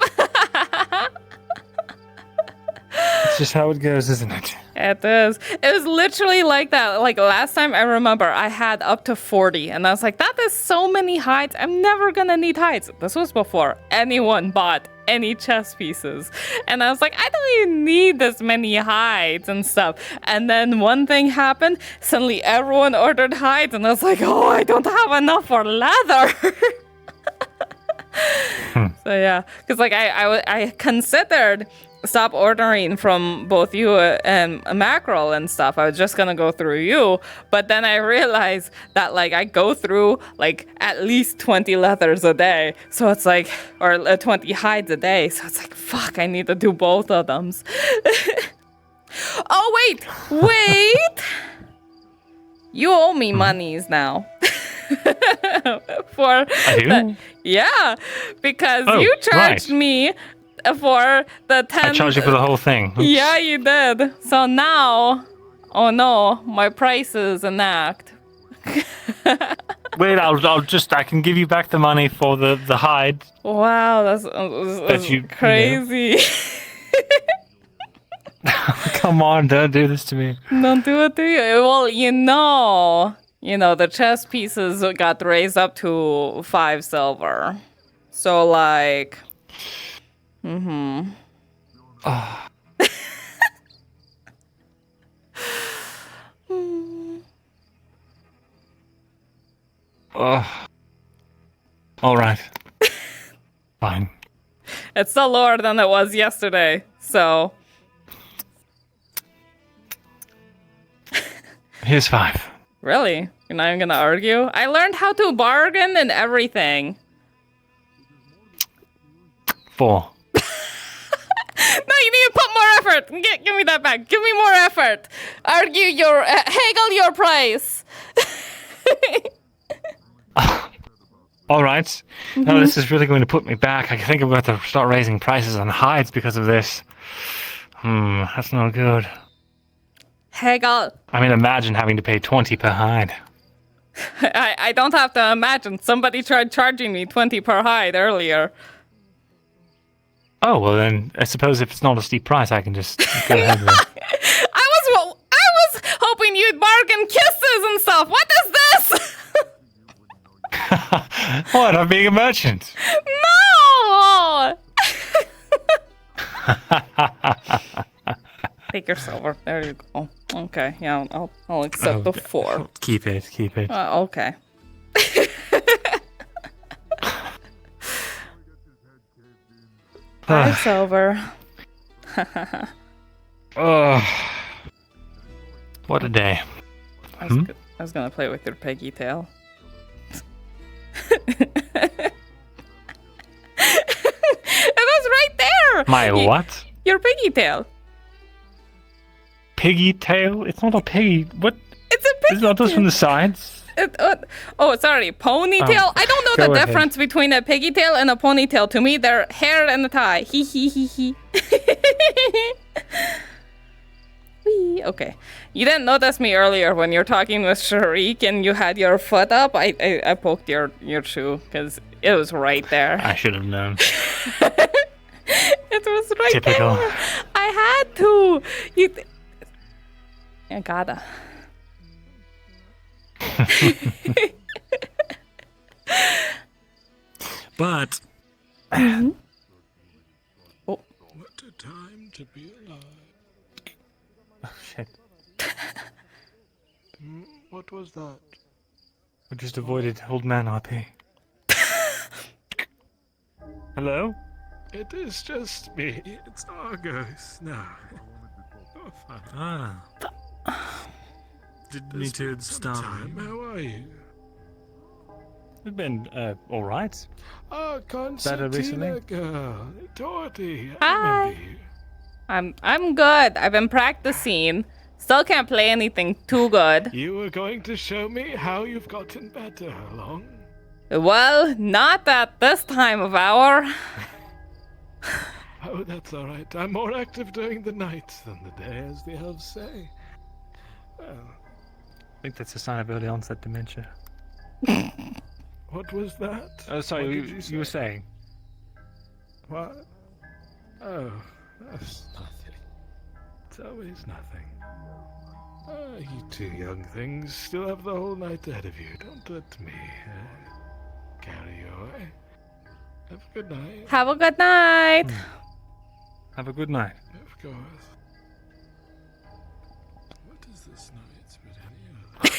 It's just how it goes, isn't it? It is. It was literally like that. Like last time I remember I had up to 40 and I was like, that is so many hides. I'm never gonna need hides. This was before anyone bought any chess pieces. And I was like, I don't even need this many hides and stuff. And then one thing happened. Suddenly everyone ordered hides and I was like, oh, I don't have enough for leather. So yeah, because like I considered stop ordering from both you and Mackerel and stuff. I was just gonna go through you, but then I realized that like I go through like at least 20 leathers a day, so it's like, or 20 hides a day, so it's like, fuck, I need to do both of them. Oh wait, you owe me monies now. For I do? Yeah, because Oh, you charged right. me for the 10. I charged you for the whole thing. Oops. Yeah, you did. So now, oh no, my prices enact. Wait, I can give you back the money for the hide. Wow, that's you know. crazy. Come on, don't do this to me. Don't do it to you. Well, the chess pieces got raised up to 5 silver. So like, All right. Fine. It's still lower than it was yesterday. So Here's 5. really, you're not even gonna argue? I learned how to bargain and everything. 4. No, you need to put more effort. Give me that back. Give me more effort. Argue your haggle your price. All right. No, this is really going to put me back. I think I'm going to have to start raising prices on hides because of this. That's not good. Haggle. I mean, imagine having to pay 20 per hide. I don't have to imagine. Somebody tried charging me 20 per hide earlier. Oh, well then, I suppose if it's not a steep price, I can just go ahead with it. I was hoping you'd bargain kisses and stuff. What is this? What? I'm being a merchant. No! Take your silver. There you go. Okay, yeah, I'll accept the 4. Keep it. Okay. Life's over. What a day. I was gonna play with your piggy tail. It was right there! My what? Your piggy tail. Piggy tail? It's not a piggy. What? It's a piggy It's not those from the sides? Oh, sorry, ponytail? Oh, I don't know go the ahead. difference between a piggy tail and a ponytail. To me, they're hair and a tie. Hee hee hee hee. Wee. Okay. You didn't notice me earlier when you were talking with Sharik and you had your foot up. I poked your shoe because it was right there. I should have known. It was right Typical. there. I had to. I gotta. But Mhm. what a time to be alive. Oh, shit. What was that? We just avoided old man RP. Hello? It is just me. It's August. No. Oh, fine. Ah. Didn't need to start. How are you? We've been, alright. Oh, Better recently? Constantina girl. Tortie. I Hi. remember you. I'm good. I've been practicing. Still can't play anything too good. You were going to show me how you've gotten better along. Well, not at this time of hour. Oh, that's all right. I'm more active during the night than the day, as the elves say. Well, I think that's a sign of early onset dementia. what was that? Oh, sorry, What did you were saying. What? Oh, that's nothing. It's always nothing. Ah, you two young things still have the whole night ahead of you. Don't let me carry you away. Have a good night. Have a good night. Have a good night. Of course. What is this night but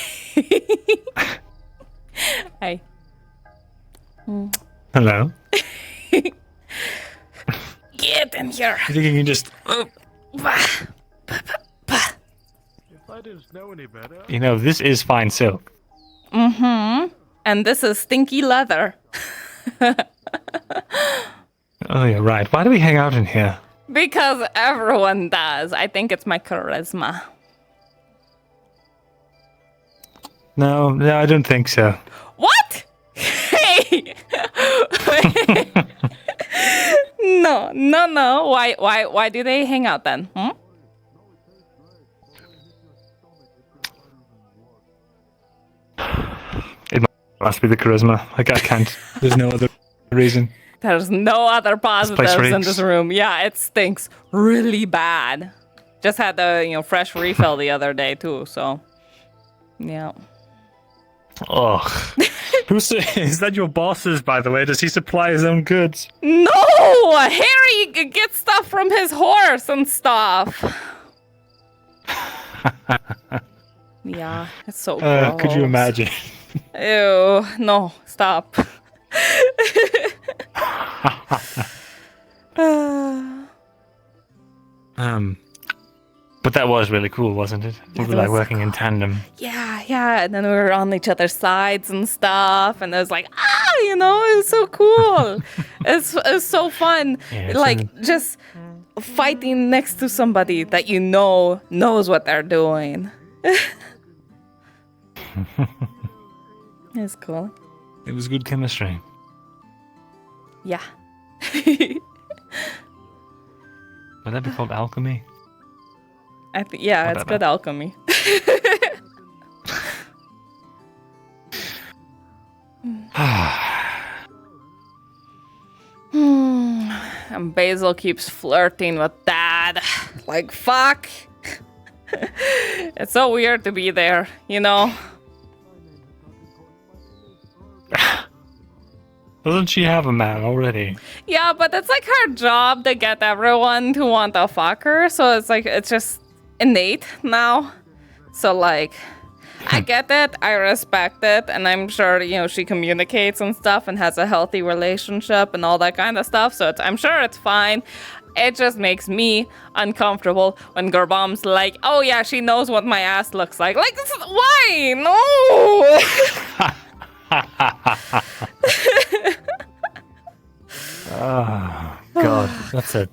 Hi. Hello? Get in here. You think you can just... If I didn't know any better... You know, this is fine silk. Mm-hmm. And this is stinky leather. Oh, yeah, right. Why do we hang out in here? Because everyone does. I think it's my charisma. No, I don't think so. What? Hey! No. Why do they hang out then? Hmm? It must be the charisma. Like, I can't. There's no other reason. There's no other positives in reeks. this room. Yeah, it stinks really bad. Just had the fresh refill the other day too. So, yeah. Ugh. Is that your boss's, by the way? Does he supply his own goods? No, Harry gets stuff from his horse and stuff. Yeah, it's so gross. Could you imagine? Ew, no, stop. But that was really cool, wasn't it? We were like working in tandem. Yeah, and then we were on each other's sides and stuff, and it was like, it was so cool. it's so fun, Yeah, like just fighting next to somebody that you know knows what they're doing. It's cool. It was good chemistry. Yeah. Would that be called alchemy? Yeah, it's good alchemy. And Basil keeps flirting with Dad. Like, fuck. It's so weird to be there, Doesn't she have a man already? Yeah, but it's like her job to get everyone to want to fuck her. So it's like, it's just innate now. So like, I get it, I respect it, and I'm sure, she communicates and stuff and has a healthy relationship and all that kind of stuff, so I'm sure it's fine. It just makes me uncomfortable when Gerbom's like, oh yeah, she knows what my ass looks like. Like, why? No! Oh, God, that's it.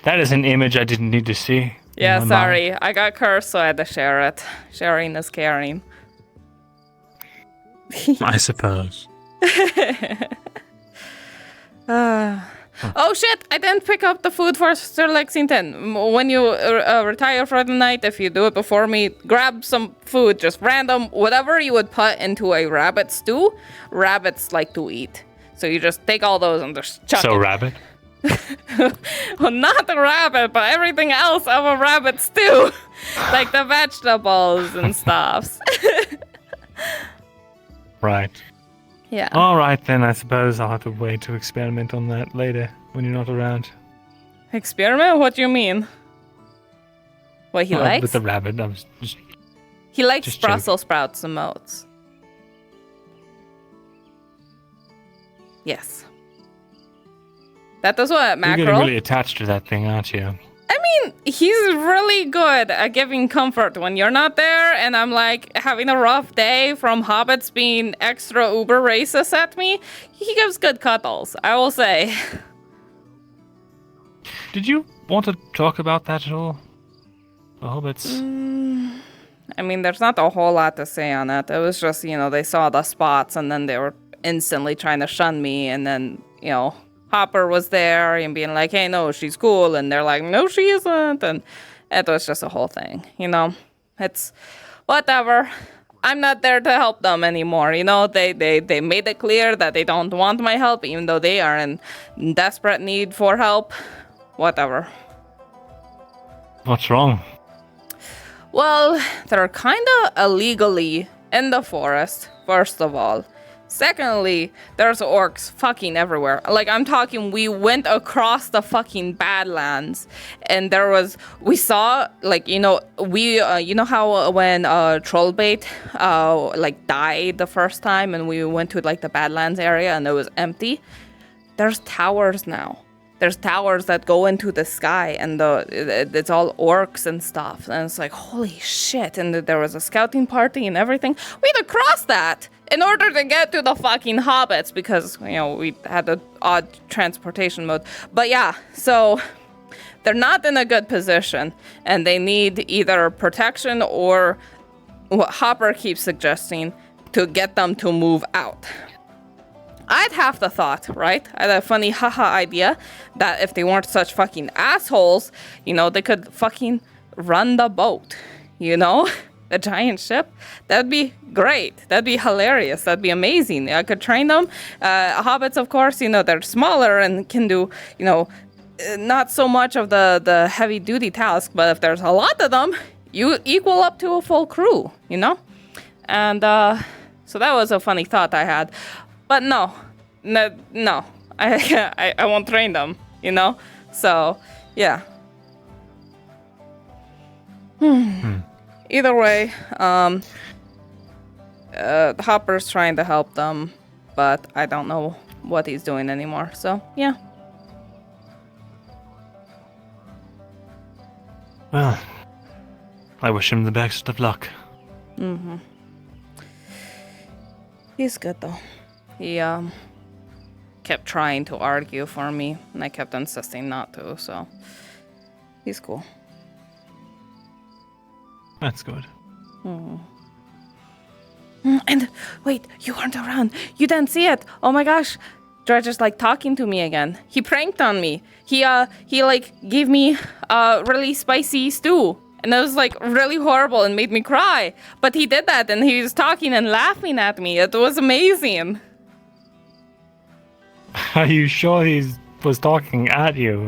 That is an image I didn't need to see. Yeah, sorry. I got cursed, so I had to share it. Sharing is caring. I suppose. Oh shit, I didn't pick up the food for Sir Lexington. When you retire for the night, if you do it before me, grab some food, just random, whatever you would put into a rabbit stew. Rabbits like to eat. So you just take all those and just chuck it. So rabbit? Well, not the rabbit, but everything else of a rabbit stew. Like the vegetables and stuff. Right. Yeah. All right, then I suppose I'll have to wait to experiment on that later when you're not around. Experiment? What do you mean? What he likes? With the rabbit, I was just... He likes just Brussels sprouts and moats. Yes. That is what You're mackerel. getting really attached to that thing, aren't you? I mean, he's really good at giving comfort when you're not there, and I'm like having a rough day from hobbits being extra uber racist at me. He gives good cuddles, I will say. Did you want to talk about that at all? The hobbits? I mean, there's not a whole lot to say on it. It was just, they saw the spots, and then they were instantly trying to shun me, and then, Hopper was there and being like, hey, no, she's cool. And they're like, no, she isn't. And it was just a whole thing, It's whatever. I'm not there to help them anymore, They made it clear that they don't want my help, even though they are in desperate need for help. Whatever. What's wrong? Well, they're kind of illegally in the forest, first of all. Secondly, there's orcs fucking everywhere. Like, I'm talking, we went across the fucking Badlands, and we saw, like, you know how when Trollbait, died the first time, and we went to, like, the Badlands area, and it was empty? There's towers now. There's towers that go into the sky, and it's all orcs and stuff, and it's like, holy shit, and there was a scouting party and everything. We had to cross that in order to get to the fucking hobbits, because, we had an odd transportation mode. But yeah, so they're not in a good position, and they need either protection or what Hopper keeps suggesting, to get them to move out. I'd half the thought, right? I had a funny haha idea that if they weren't such fucking assholes, they could fucking run the boat, the giant ship. That'd be great. That'd be hilarious. That'd be amazing. I could train them. Hobbits, of course, they're smaller and can do, not so much of the heavy duty task, but if there's a lot of them, you equal up to a full crew, And so that was a funny thought I had. But no, I won't train them, So, yeah. Either way, Hopper's trying to help them, but I don't know what he's doing anymore. So, yeah. Well, I wish him the best of luck. Mm-hmm. He's good, though. He kept trying to argue for me, and I kept insisting not to, so he's cool. That's good. And wait, you weren't around. You didn't see it. Oh my gosh. Dredge is talking to me again. He pranked on me. He gave me really spicy stew. And it was really horrible and made me cry. But he did that, and he was talking and laughing at me. It was amazing. Are you sure he was talking at you?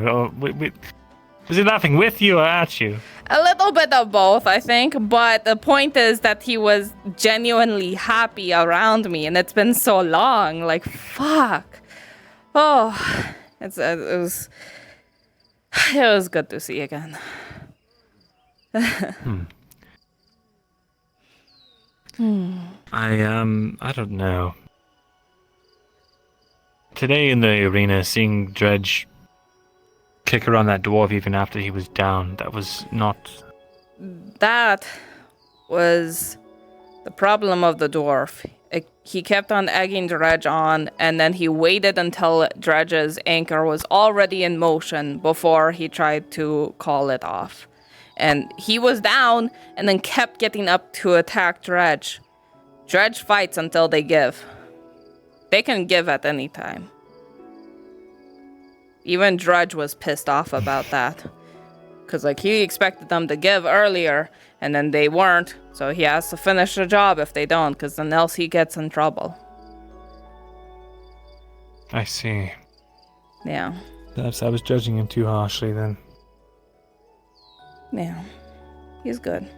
Was he laughing with you or at you? A little bit of both, I think. But the point is that he was genuinely happy around me, and it's been so long. Fuck. Oh, it was good to see again. I don't know. Today in the arena, seeing Dredge kick around that dwarf even after he was down, that was not... That was the problem of the dwarf. He kept on egging Dredge on, and then he waited until Dredge's anchor was already in motion before he tried to call it off. And he was down, and then kept getting up to attack Dredge. Dredge fights until they give. They can give at any time. Even Dredge was pissed off about that. Because, like, he expected them to give earlier, and then they weren't, so he has to finish the job if they don't, because then else he gets in trouble. I see. Yeah. Perhaps I was judging him too harshly then. Yeah. He's good.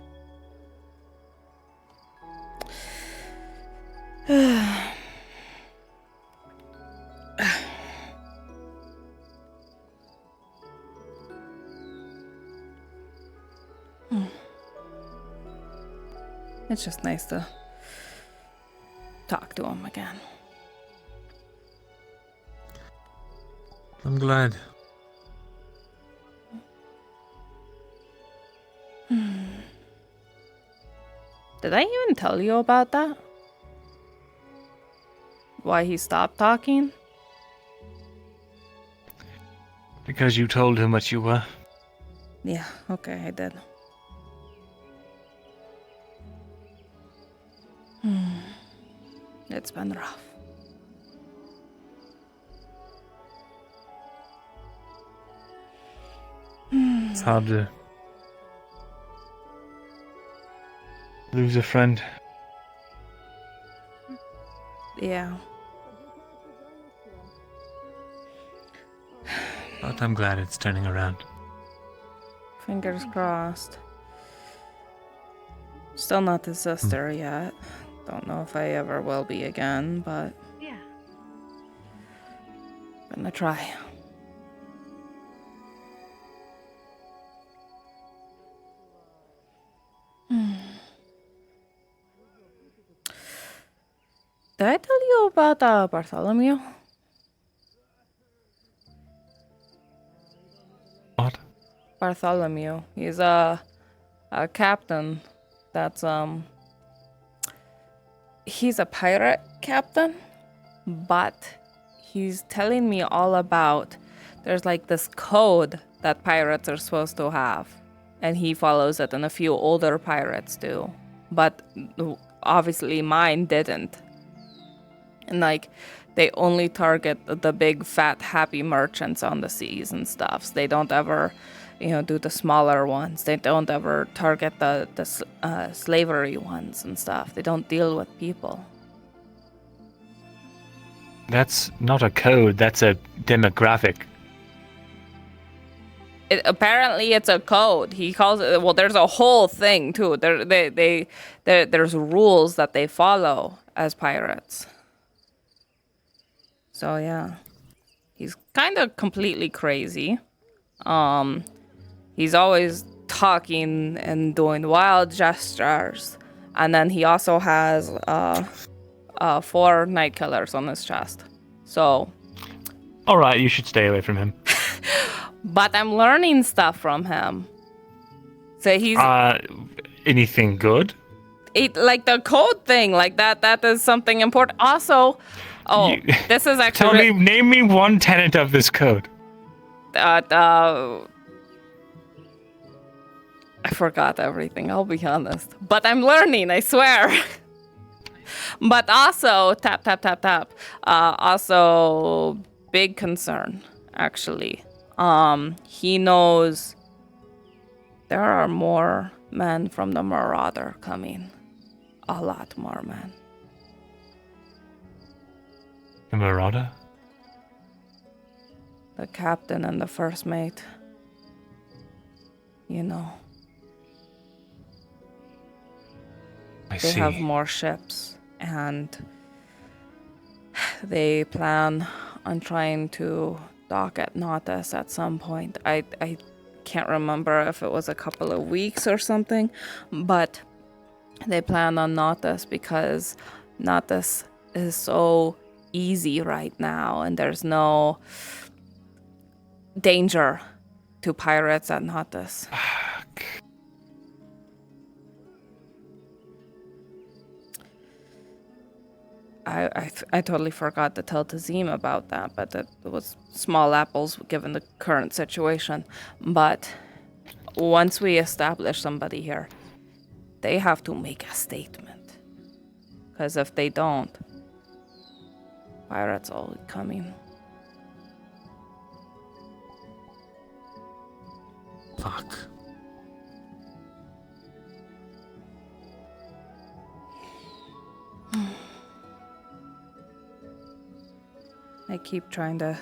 It's just nice to talk to him again. I'm glad. Did I even tell you about that? Why he stopped talking? Because you told him what you were. Yeah, okay, I did. It's been rough. It's hard to lose a friend. Yeah. But I'm glad it's turning around. Fingers crossed. Still not his sister yet. Don't know if I ever will be again, but Yeah. gonna try. Did I tell you about Bartholomew? What? Bartholomew. He's a captain that's he's a pirate captain, but he's telling me all about there's like this code that pirates are supposed to have, and he follows it, and a few older pirates do, but obviously mine didn't. And like they only target the big fat happy merchants on the seas and stuff. So they don't ever do the smaller ones. They don't ever target the slavery ones and stuff. They don't deal with people. That's not a code, that's a demographic. Apparently it's a code. He calls it, well, there's a whole thing too. There's rules that they follow as pirates. So yeah. He's kind of completely crazy. He's always talking and doing wild gestures. And then he also has 4 night killers on his chest. So. Alright, you should stay away from him. But I'm learning stuff from him. So he's. Anything good? Like the code thing, like that is something important. Also, this is actually. Name me one tenet of this code. I forgot everything, I'll be honest. But I'm learning, I swear. But also, tap. Also, big concern, actually. He knows there are more men from the Marauder coming. A lot more men. The Marauder? The captain and the first mate. They have more ships, and they plan on trying to dock at Nautis at some point. I can't remember if it was a couple of weeks or something, but they plan on Nautiss because Nautiss is so easy right now and there's no danger to pirates at Nautiss. I totally forgot to tell Tazim about that, but it was small apples given the current situation. But once we establish somebody here, they have to make a statement. Because if they don't, pirates all coming. Fuck. I keep trying to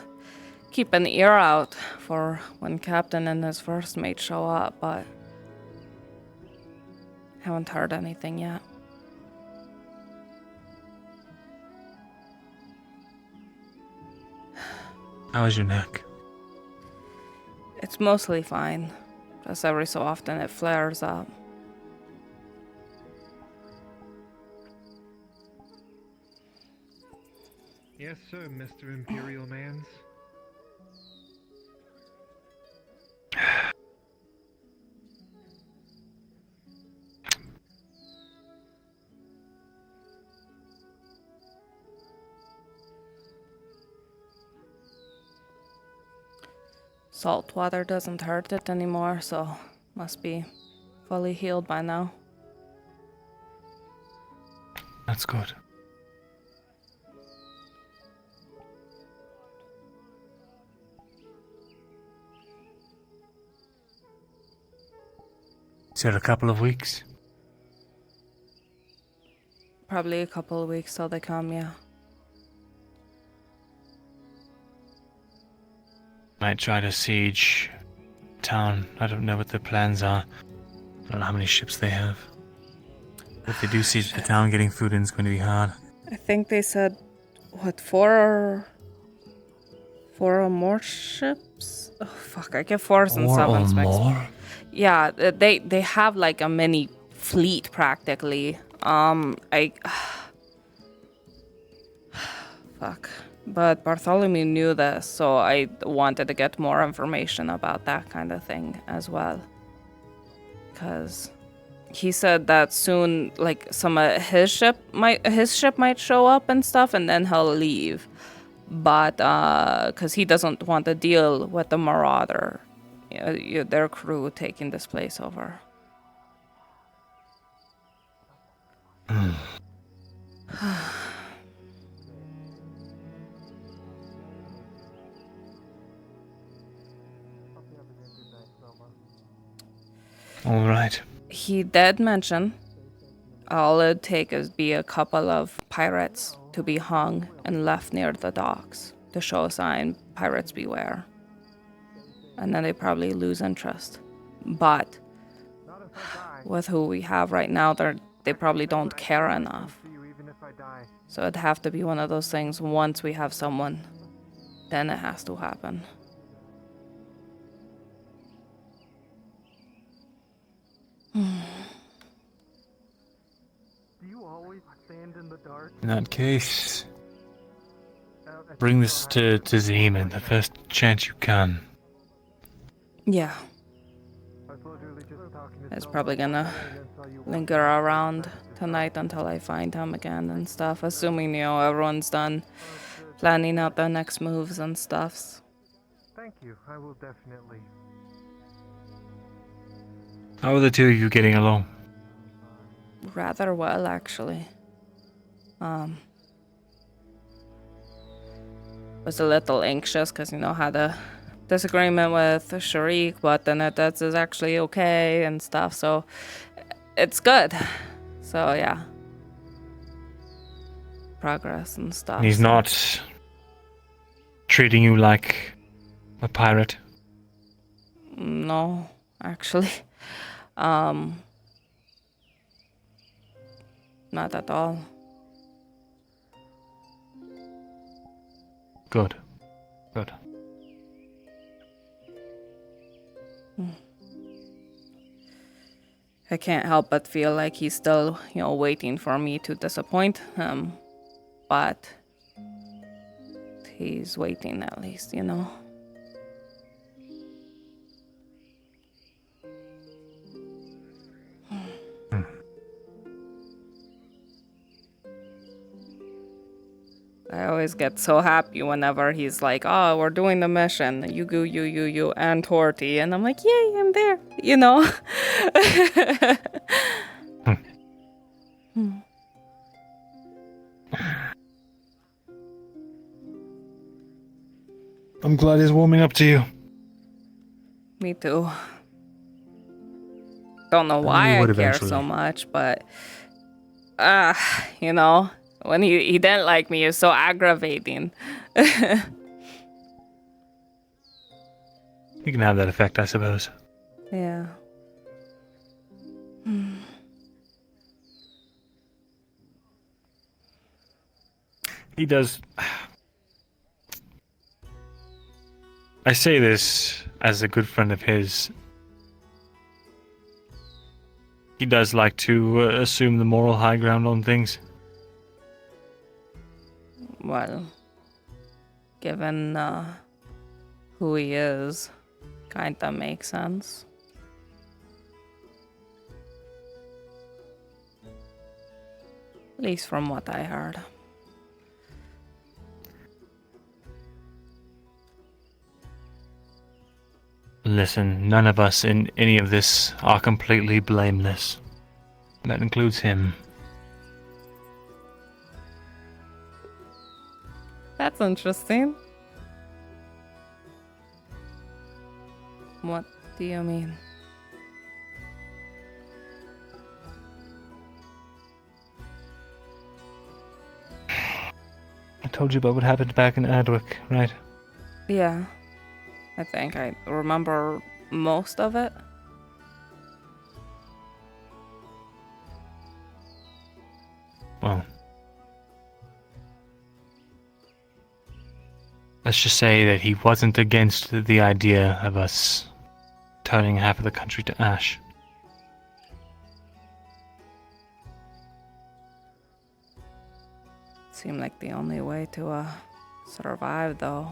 keep an ear out for when Captain and his first mate show up, but haven't heard anything yet. How is your neck? It's mostly fine. Just every so often it flares up. Yes, sir, Mr. Imperial Mans. Salt water doesn't hurt it anymore, so must be fully healed by now. That's good. Is it a couple of weeks? Probably a couple of weeks till they come, yeah. Might try to siege town. I don't know what their plans are. I don't know how many ships they have. If they do siege the town, getting food in is going to be hard. I think they said, what, four or more ships? Oh, fuck, I get fours and Four or sevens mixed. more? Yeah, they have like a mini fleet practically. Fuck. But Bartholomew knew this, so I wanted to get more information about that kind of thing as well. Because he said that soon, like, some of his ship might show up and stuff, and then he'll leave. But, because he doesn't want to deal with the Marauder, their crew taking this place over. All right. He did mention all it'd take is be a couple of pirates to be hung and left near the docks to show a sign, pirates beware. And then they probably lose interest. But with who we have right now, they probably don't care enough. So it'd have to be one of those things, once we have someone, then it has to happen. In that case, bring this to Zeman the first chance you can. Yeah. It's probably gonna linger around tonight until I find him again and stuff, assuming, everyone's done planning out their next moves and stuff. Thank you. I will definitely. How are the two of you getting along? Rather well, actually. Was a little anxious because, had a disagreement with Sharik, but then that's is actually okay and stuff, so it's good. So, yeah. Progress and stuff. He's not treating you like a pirate? No, actually. Not at all. Good. Good. I can't help but feel like he's still, waiting for me to disappoint him. But he's waiting at least, I always get so happy whenever he's like, oh, we're doing the mission. You, and Tortie. And I'm like, yay, I'm there, I'm glad he's warming up to you. Me too. Don't know why I would care eventually. so much, but, when he didn't like me, it was so aggravating. You can have that effect, I suppose. Yeah. He does. I say this as a good friend of his. He does like to assume the moral high ground on things. Well, given who he is, kinda makes sense. At least from what I heard. Listen, none of us in any of this are completely blameless. That includes him. That's interesting. What do you mean? I told you about what happened back in Adwick, right? Yeah. I think I remember most of it. Well, let's just say that he wasn't against the idea of us turning half of the country to ash. Seemed like the only way to survive, though.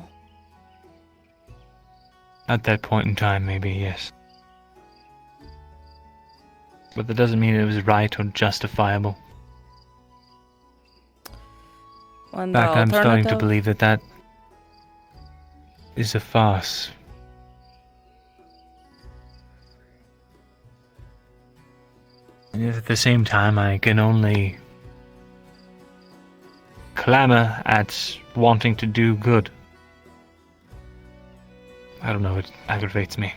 At that point in time, maybe, yes. But that doesn't mean it was right or justifiable. When In the fact, I'm starting to alternative- believe that that is a farce. And yet at the same time, I can only clamor at wanting to do good. I don't know, it aggravates me.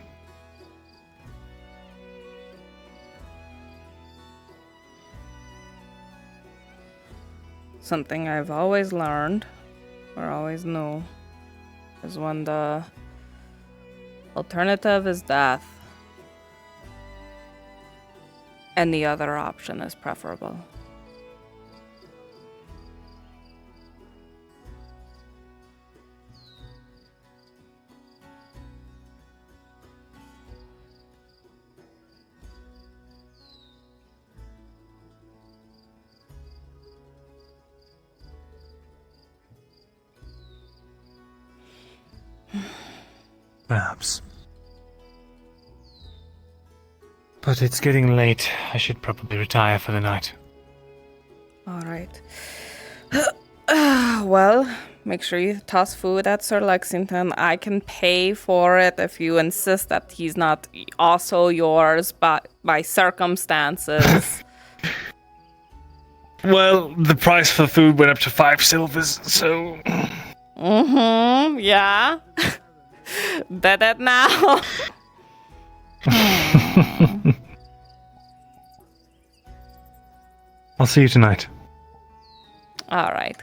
Something I've always learned, or always knew, is when the alternative is death, and the other option is preferable. Perhaps. But it's getting late. I should probably retire for the night. All right. Well, make sure you toss food at Sir Lexington. I can pay for it if you insist that he's not also yours, but by circumstances. Well, the price for food went up to 5 silvers, so... Mm-hmm, yeah. Bet it now. I'll see you tonight. All right.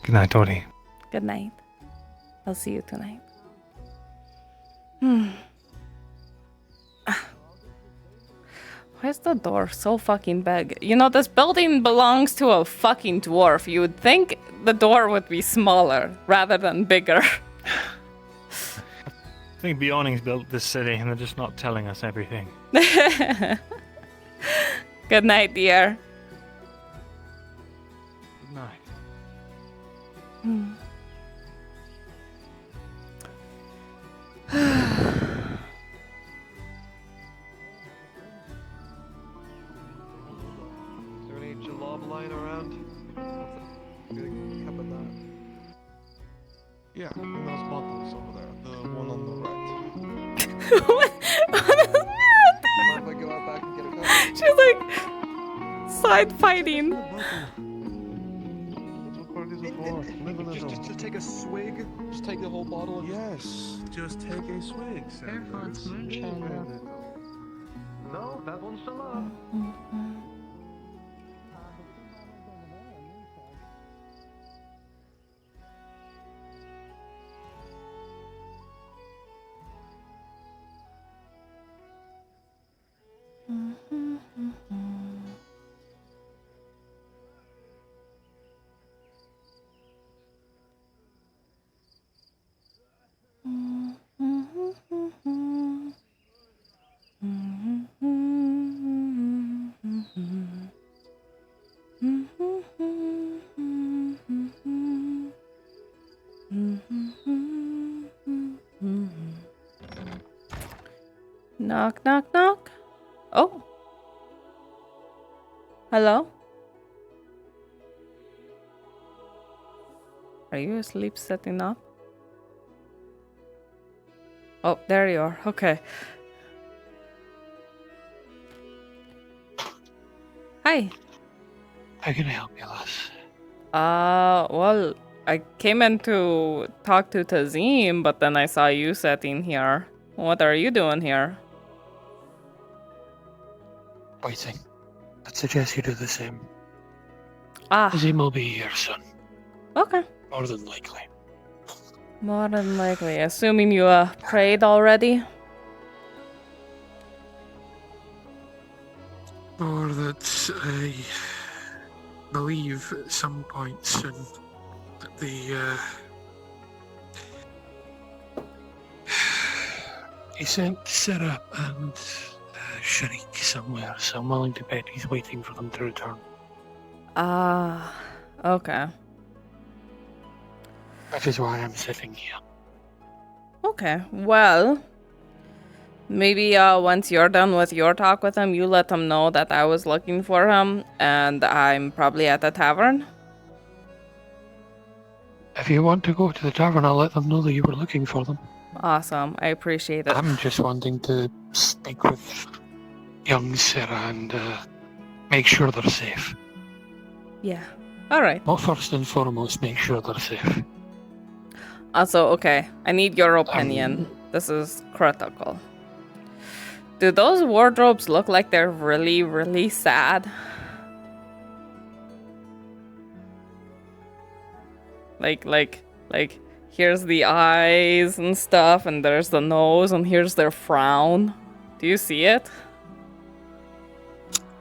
Good night, Tortie. Good night. I'll see you tonight. Why is the door so fucking big? You know, this building belongs to a fucking dwarf. You would think the door would be smaller rather than bigger. I think Beyonding's built this city and they're just not telling us everything. Good night, dear. Good night. Is there any jalab lying around? Good cup of that. Yeah, in those bottles over there. The one on the right. Mind if I go out back and get a cup? She's like side fighting. Just take a swig. Just take the whole bottle of. Yes, just take a swig. Careful, it's moonshine. No, that one's still up. Knock, knock, knock. Oh. Hello? Are you asleep setting up? Oh, there you are. Okay. Hi. How can I help you, lass? Well, I came in to talk to Tazim, but then I saw you sitting here. What are you doing here? Waiting. I'd suggest you do the same. Ah. Azim will be here soon. Okay. More than likely. More than likely. Assuming you prayed already? Or that I believe at some point soon that he sent Sarah and Sharik somewhere, so I'm willing to bet he's waiting for them to return. Ah, okay. That is why I'm sitting here. Okay, well, maybe once you're done with your talk with him, you let him know that I was looking for him, and I'm probably at the tavern. If you want to go to the tavern, I'll let them know that you were looking for them. Awesome, I appreciate it. I'm just wanting to speak with young Sarah and make sure they're safe. Yeah, alright. Well, first and foremost, make sure they're safe. Also, okay, I need your opinion. This is critical. Do those wardrobes look like they're really, really sad? Like, here's the eyes and stuff, and there's the nose, and here's their frown. Do you see it?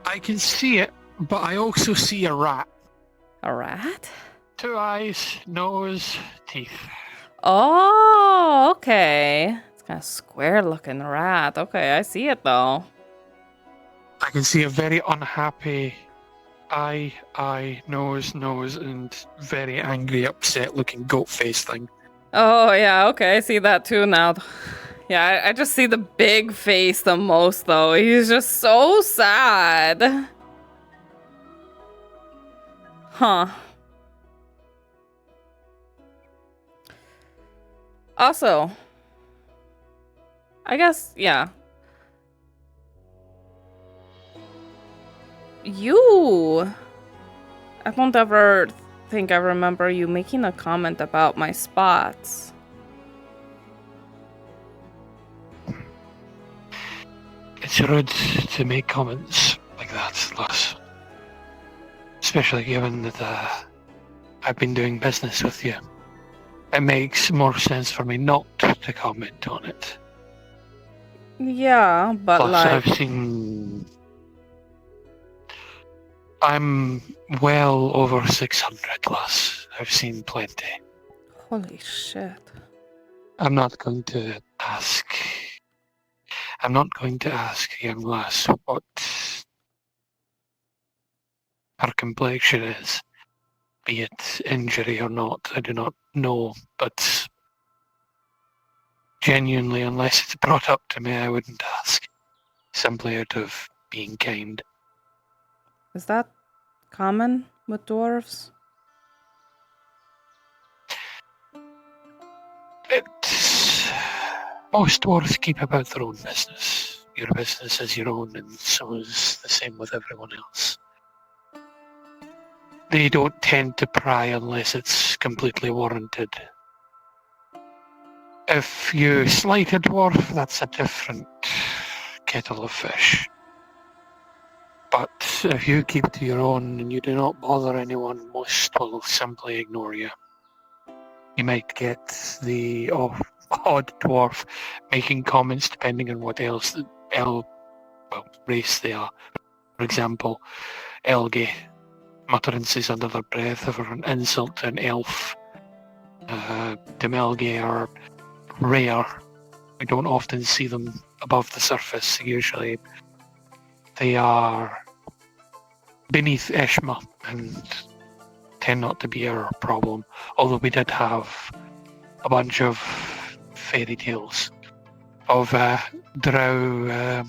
I can see it, but I also see a rat. A rat? 2 eyes, nose, teeth. Oh, okay. It's kind of square-looking rat. Okay, I see it, though. I can see a very unhappy eye, nose, and very angry, upset-looking goat face thing. Oh, yeah, okay, I see that too now. Yeah, I just see the big face the most, though. He's just so sad. Huh. Also, I guess, yeah. I don't ever think I remember you making a comment about my spots. It's rude to make comments like that, lass. Especially given that I've been doing business with you. It makes more sense for me not to comment on it. Yeah, but Plus, like... I've seen... I'm well over 600, lass. I've seen plenty. Holy shit. I'm not going to ask. I'm not going to ask a young lass what her complexion is, be it injury or not. I do not know, but genuinely, unless it's brought up to me, I wouldn't ask. Simply out of being kind. Is that common with dwarves? Most dwarves keep about their own business. Your business is your own, and so is the same with everyone else. They don't tend to pry unless it's completely warranted. If you slight a dwarf, that's a different kettle of fish. But if you keep to your own and you do not bother anyone, most will simply ignore you. You might get the odd dwarf making comments depending on what race they are. For example, Elgi utterances under their breath of an insult to an elf. The Melgi are rare. We don't often see them above the surface. Usually they are beneath Eshma and tend not to be our problem. Although we did have a bunch of fairy tales of drow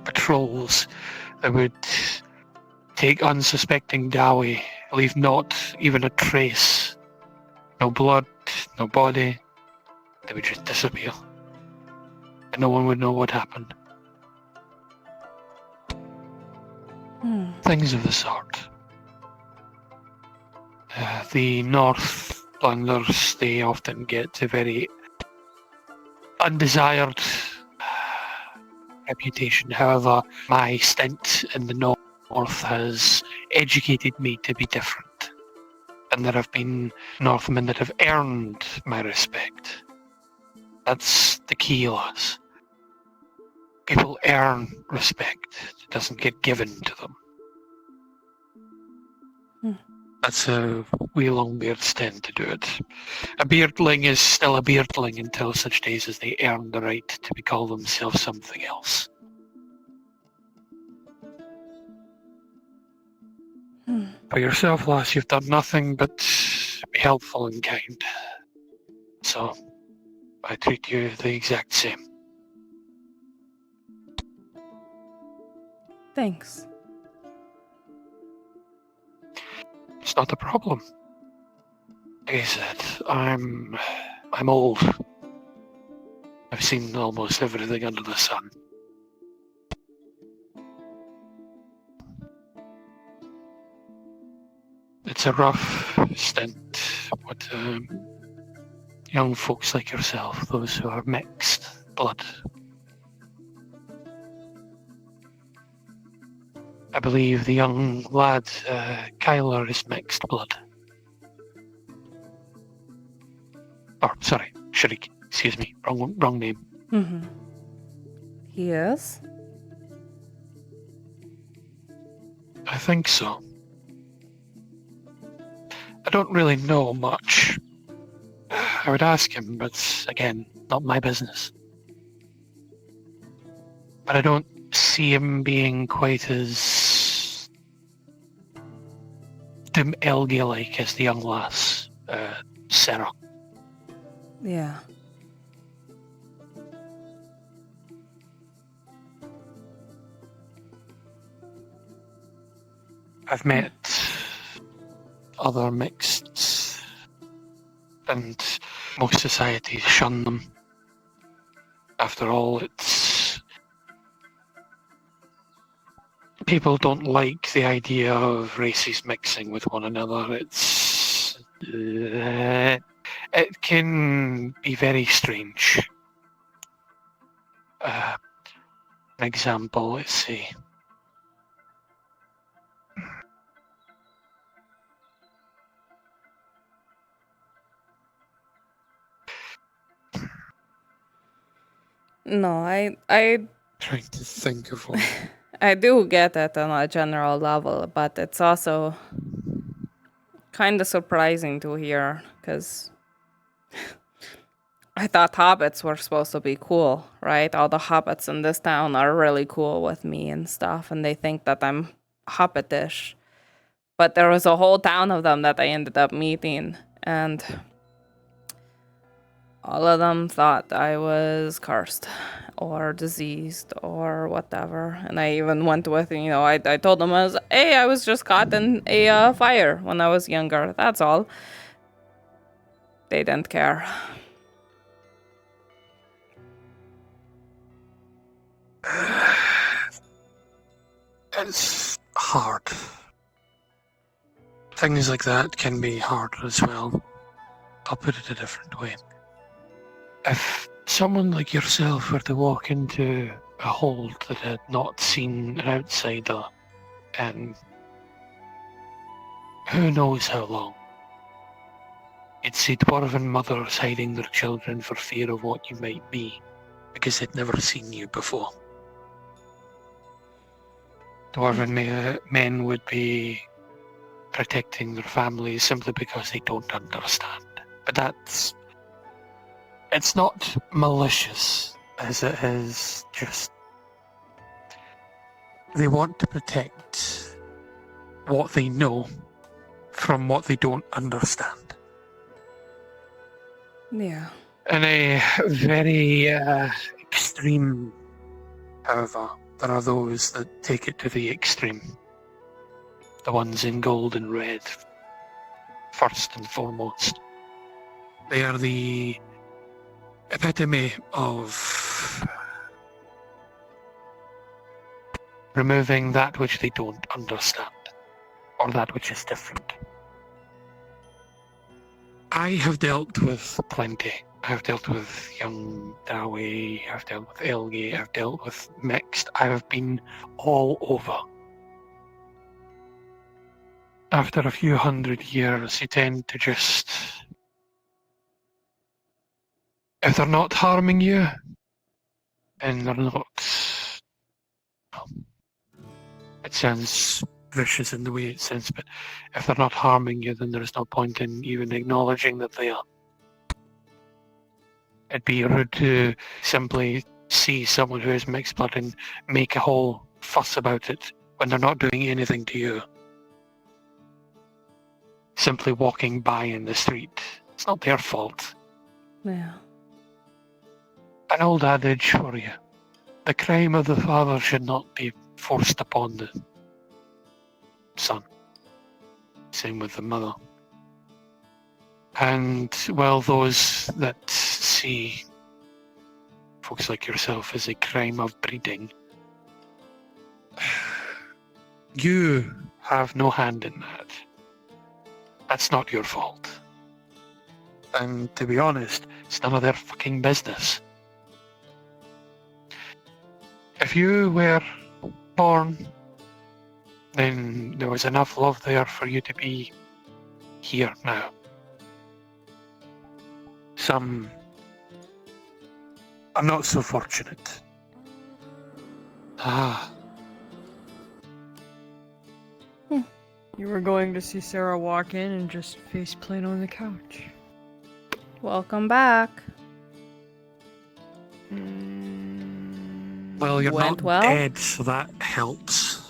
patrols that would take unsuspecting Dawi, leave not even a trace. No blood, no body. They would just disappear. And no one would know what happened. Things of the sort. The North plunderers, they often get a very undesired reputation. However, my stint in the North has educated me to be different. And there have been Northmen that have earned my respect. That's the key, lads. People earn respect. It doesn't get given to them. That's how we longbeards tend to do it. A beardling is still a beardling until such days as they earn the right to call themselves something else. For yourself, lass, you've done nothing but be helpful and kind. So, I treat you the exact same. Thanks. It's not a problem. Like I said, I'm old. I've seen almost everything under the sun. It's a rough stint, but young folks like yourself, those who are mixed blood. I believe the young lad, Kyler, is mixed blood. Or, sorry, Sharik, excuse me, wrong name. Mm-hmm. He is? I think so. I don't really know much. I would ask him, but again, not my business. But I don't see him being quite as Elgi-like as the young lass, Sarah. Yeah. I've met other mixed, and most societies shun them. After all, it's... people don't like the idea of races mixing with one another. It's... it can be very strange. An example, let's see. No, I Trying to think of one. I do get it on a general level, but it's also kind of surprising to hear, because I thought hobbits were supposed to be cool, right? All the hobbits in this town are really cool with me and stuff, and they think that I'm hobbitish. But there was a whole town of them that I ended up meeting, and all of them thought I was cursed or diseased or whatever. And I even went with, I told them I was just caught in a fire when I was younger. That's all. They didn't care. It's hard. Things like that can be hard as well. I'll put it a different way. If someone like yourself were to walk into a hold that had not seen an outsider in who knows how long, you'd see dwarven mothers hiding their children for fear of what you might be, because they'd never seen you before. Dwarven men would be protecting their families simply because they don't understand. But it's not malicious as it is just they want to protect what they know from what they don't understand. Yeah. In a very extreme, however, there are those that take it to the extreme. The ones in gold and red, first and foremost. They are the epitome of removing that which they don't understand, or that which is different. I have dealt with plenty. I've dealt with young Dawi, I've dealt with Elgi, I've dealt with mixed. I have been all over. After a few hundred years, you tend to just... If they're not harming you, and they're not... It sounds vicious in the way it sounds, but if they're not harming you, then there's no point in even acknowledging that they are. It'd be rude to simply see someone who is mixed blood and make a whole fuss about it when they're not doing anything to you. Simply walking by in the street. It's not their fault. Yeah. An old adage for you. The crime of the father should not be forced upon the son. Same with the mother. And, well, those that see folks like yourself as a crime of breeding, you have no hand in that. That's not your fault. And to be honest, it's none of their fucking business. If you were born, then there was enough love there for you to be here now. Some are not so fortunate. Ah. You were going to see Sarah walk in and just face plant on the couch. Welcome back. Well, you're Went not well? dead, so that helps.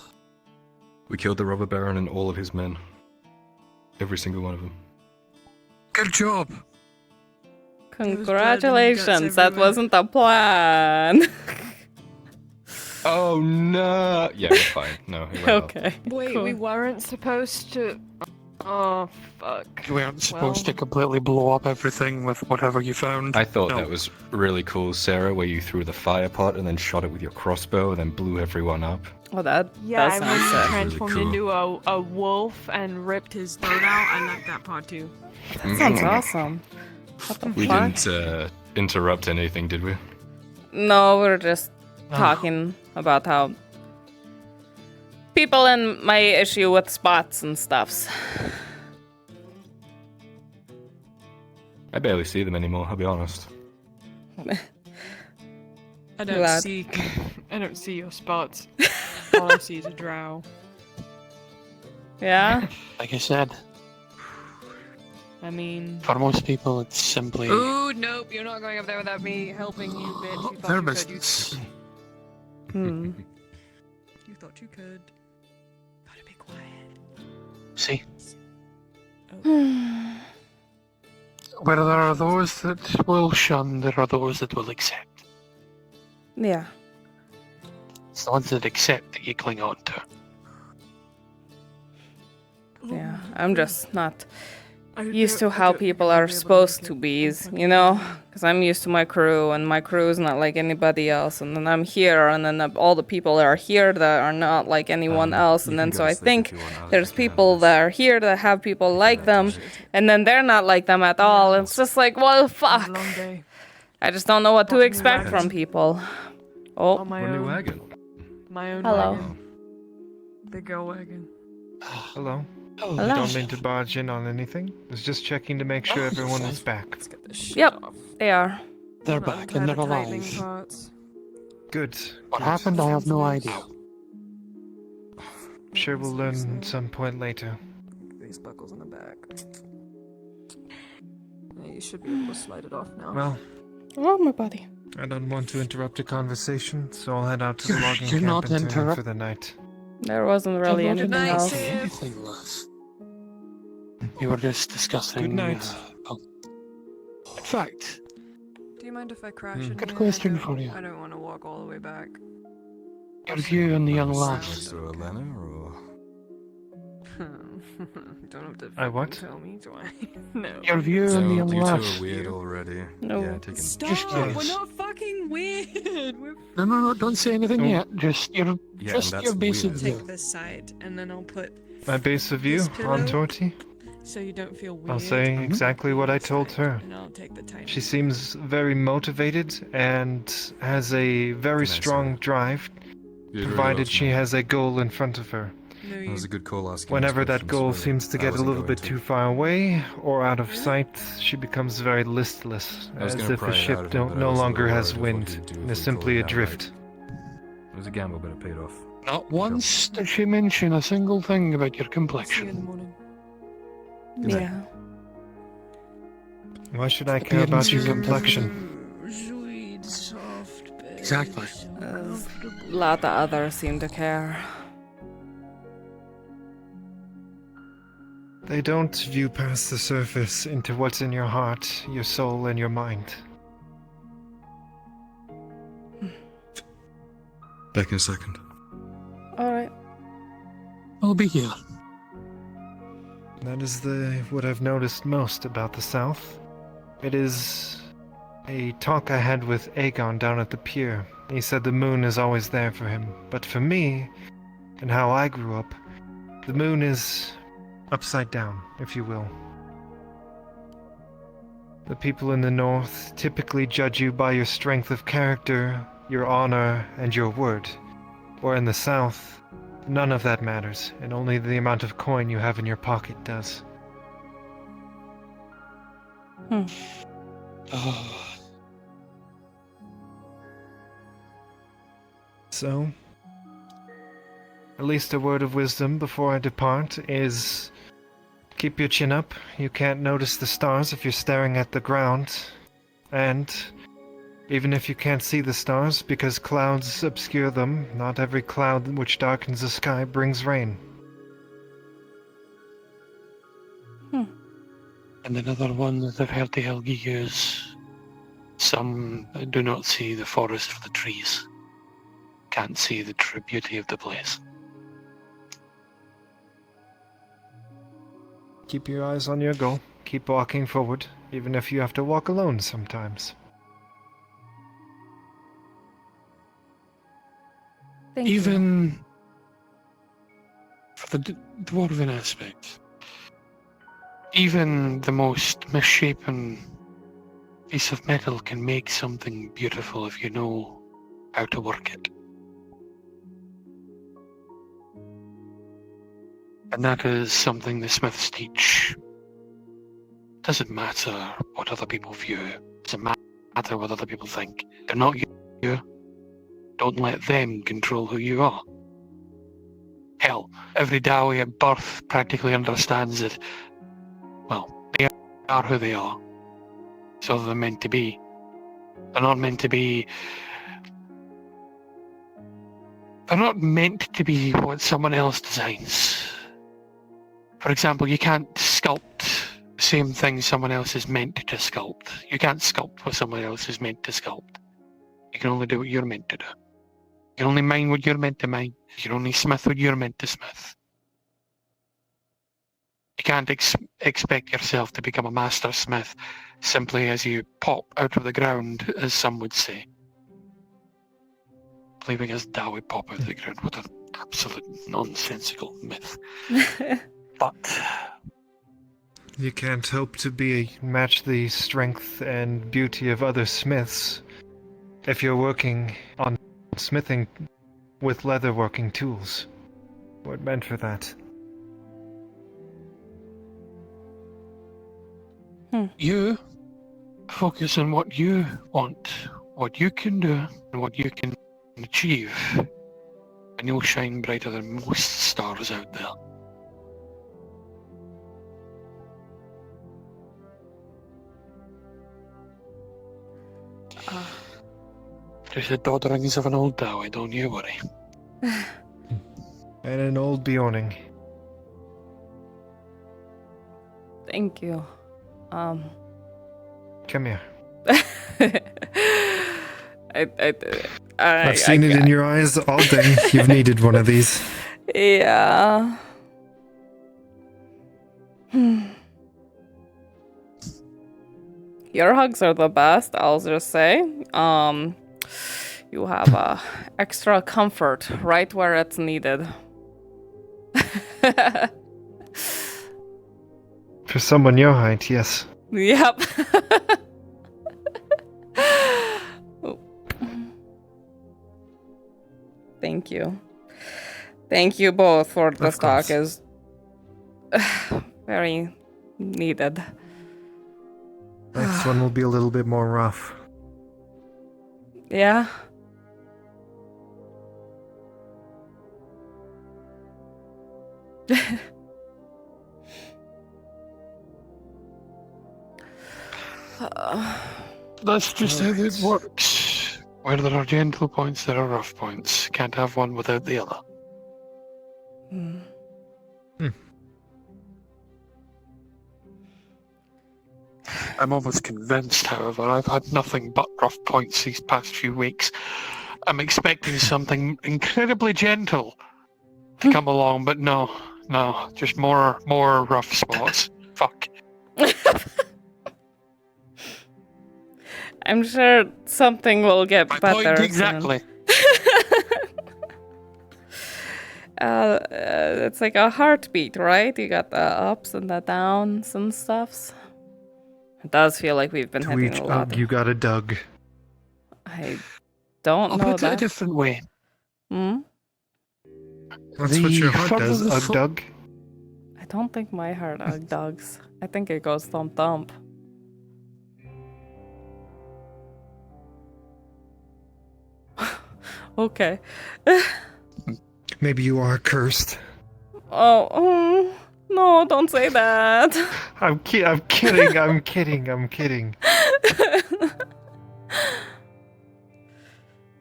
We killed the robber baron and all of his men. Every single one of them. Good job. Congratulations, that wasn't the plan. Oh no! Yeah, we're fine. No, it went well. Okay. Wait, cool. we weren't supposed to... Oh, fuck. You weren't supposed to completely blow up everything with whatever you found. I thought that was really cool, Sarah, where you threw the fire pot and then shot it with your crossbow and then blew everyone up. Oh, that Yeah, that and when sounds he sick. transformed Really into a wolf and ripped his throat out, I like that part too. That sounds awesome. What the We fuck? didn't interrupt anything, did we? No, we're just talking about how people in my issue with spots and stuffs. I barely see them anymore, I'll be honest. I Glad. don't see your spots. All I see is a drow. Yeah? Like I said, I mean... For most people, it's simply Ooh, nope, you're not going up there without me helping you, bitch. You thought their you could. business. Hmm. You thought you could. Gotta be quiet. See? Where there are those that will shun, there are those that will accept. Yeah. It's the ones that accept that you cling on to. Yeah, I'm just not used to how people are supposed to be, you know? Because I'm used to my crew, and my crew is not like anybody else. And then I'm here, and then all the people that are here that are not like anyone else. And then so I think there's people that are here that have people like them, and then they're not like them at all. And it's just like, well, fuck. I just don't know what to expect from people. Oh, my New own. wagon. My own Hello. wagon. Big girl wagon. Hello. Hello. Don't mean to barge in on anything. Was just checking to make sure everyone was back. Yep, they are. They're back and they're alive. Good. What happened, I have no idea. Sure we'll learn some point later. These buckles on the back. Yeah, you should be able to slide it off now. Well, oh, my buddy. I don't want to interrupt a conversation, so I'll head out to the logging You're camp not and turn in interrupt- for the night. There wasn't really I'm not anything else. interrupting anything, Liz. You were just discussing... Good night. In fact, Do you mind if I crash in good here? question for you. I don't want to walk all the way back. Your view on the young lad. Don't have to I what? tell me, do I? No. Your view on the young You two lad. are weird already. No. Yeah, taking... Stop! Just We're curious. not fucking weird! We're No, don't say anything yet. Just your, Yeah, just and your that's basic weird. view. take this side, and then I'll put My base of view This on pillow? Tortie? so you don't feel weird. I'll say exactly what I told her. And I'll take the tiny. She seems very motivated and has a very Nice, strong drive, You really provided lost she me. has a goal in front of her. No, That was a good call asking. Whenever those that questions, goal really. seems to I get a wasn't little going bit to. too far away or out of sight, she becomes very listless, I was as gonna if pry a it out ship of him, but I no was a longer little has worried of what wind he'd do and if is we simply called it adrift. It was a gamble, but it paid off. Not once did she mention a single thing about your See you in the complexion. morning. Yeah. Why should I care about your complexion? Sweet, soft bed. Exactly. A lot of others seem to care. They don't view past the surface into what's in your heart, your soul, and your mind. Back in a second. Alright. I'll be here. That is what I've noticed most about the South. It is a talk I had with Aegon down at the pier. He said the moon is always there for him. But for me, and how I grew up, the moon is upside down, if you will. The people in the North typically judge you by your strength of character, your honor, and your word. Or in the South, none of that matters, and only the amount of coin you have in your pocket does. So, at least a word of wisdom before I depart is keep your chin up. You can't notice the stars if you're staring at the ground. And even if you can't see the stars because clouds obscure them, not every cloud which darkens the sky brings rain. And another one that I've heard the Helgi use. Some do not see the forest for the trees. Can't see the true beauty of the place. Keep your eyes on your goal. Keep walking forward, even if you have to walk alone sometimes. Even for the dwarven aspect, even the most misshapen piece of metal can make something beautiful if you know how to work it. And that is something the smiths teach. Doesn't matter what other people view. Doesn't matter what other people think. They're not you. Don't let them control who you are. Hell, every Dawi at birth practically understands that, well, they are who they are. So they're meant to be. They're not meant to be. They're not meant to be what someone else designs. For example, you can't sculpt the same thing someone else is meant to sculpt. You can't sculpt what someone else is meant to sculpt. You can only do what you're meant to do. You can only mine what you're meant to mine. You can only smith what you're meant to smith. You can't expect yourself to become a master smith simply as you pop out of the ground, as some would say. Believing as Tao would pop out of the ground. What an absolute nonsensical myth. But You can't hope to match the strength and beauty of other smiths if you're working on smithing with leatherworking tools. We're meant for that. you focus on what you want, what you can do, and what you can achieve, and you'll shine brighter than most stars out there. Just the dodderings of an old Dowie, don't you worry. And an old Bjorning. Thank you. Come here. I've seen it in your eyes all day. You've needed one of these. Yeah. Your hugs are the best, I'll just say. You have extra comfort right where it's needed. For someone your height, yes. Yep. Thank you. Thank you both for the stock is very needed. Next one will be a little bit more rough. Yeah. That's just how it works. Where there are gentle points, there are rough points. Can't have one without the other. I'm almost convinced, however, I've had nothing but rough points these past few weeks. I'm expecting something incredibly gentle to come along, but no, just more rough spots. Fuck. I'm sure something will get better. Point exactly. It's like a heartbeat, right? You got the ups and the downs and stuffs. It does feel like we've been To hitting each a lot. ug, you got a Doug. I don't I'll know put it a that. different way. Hmm? That's what your heart does, Ug Doug. I don't think my heart dogs. I think it goes thump thump. Okay. Maybe you are cursed. Oh, no, don't say that. I'm kidding. I'm kidding.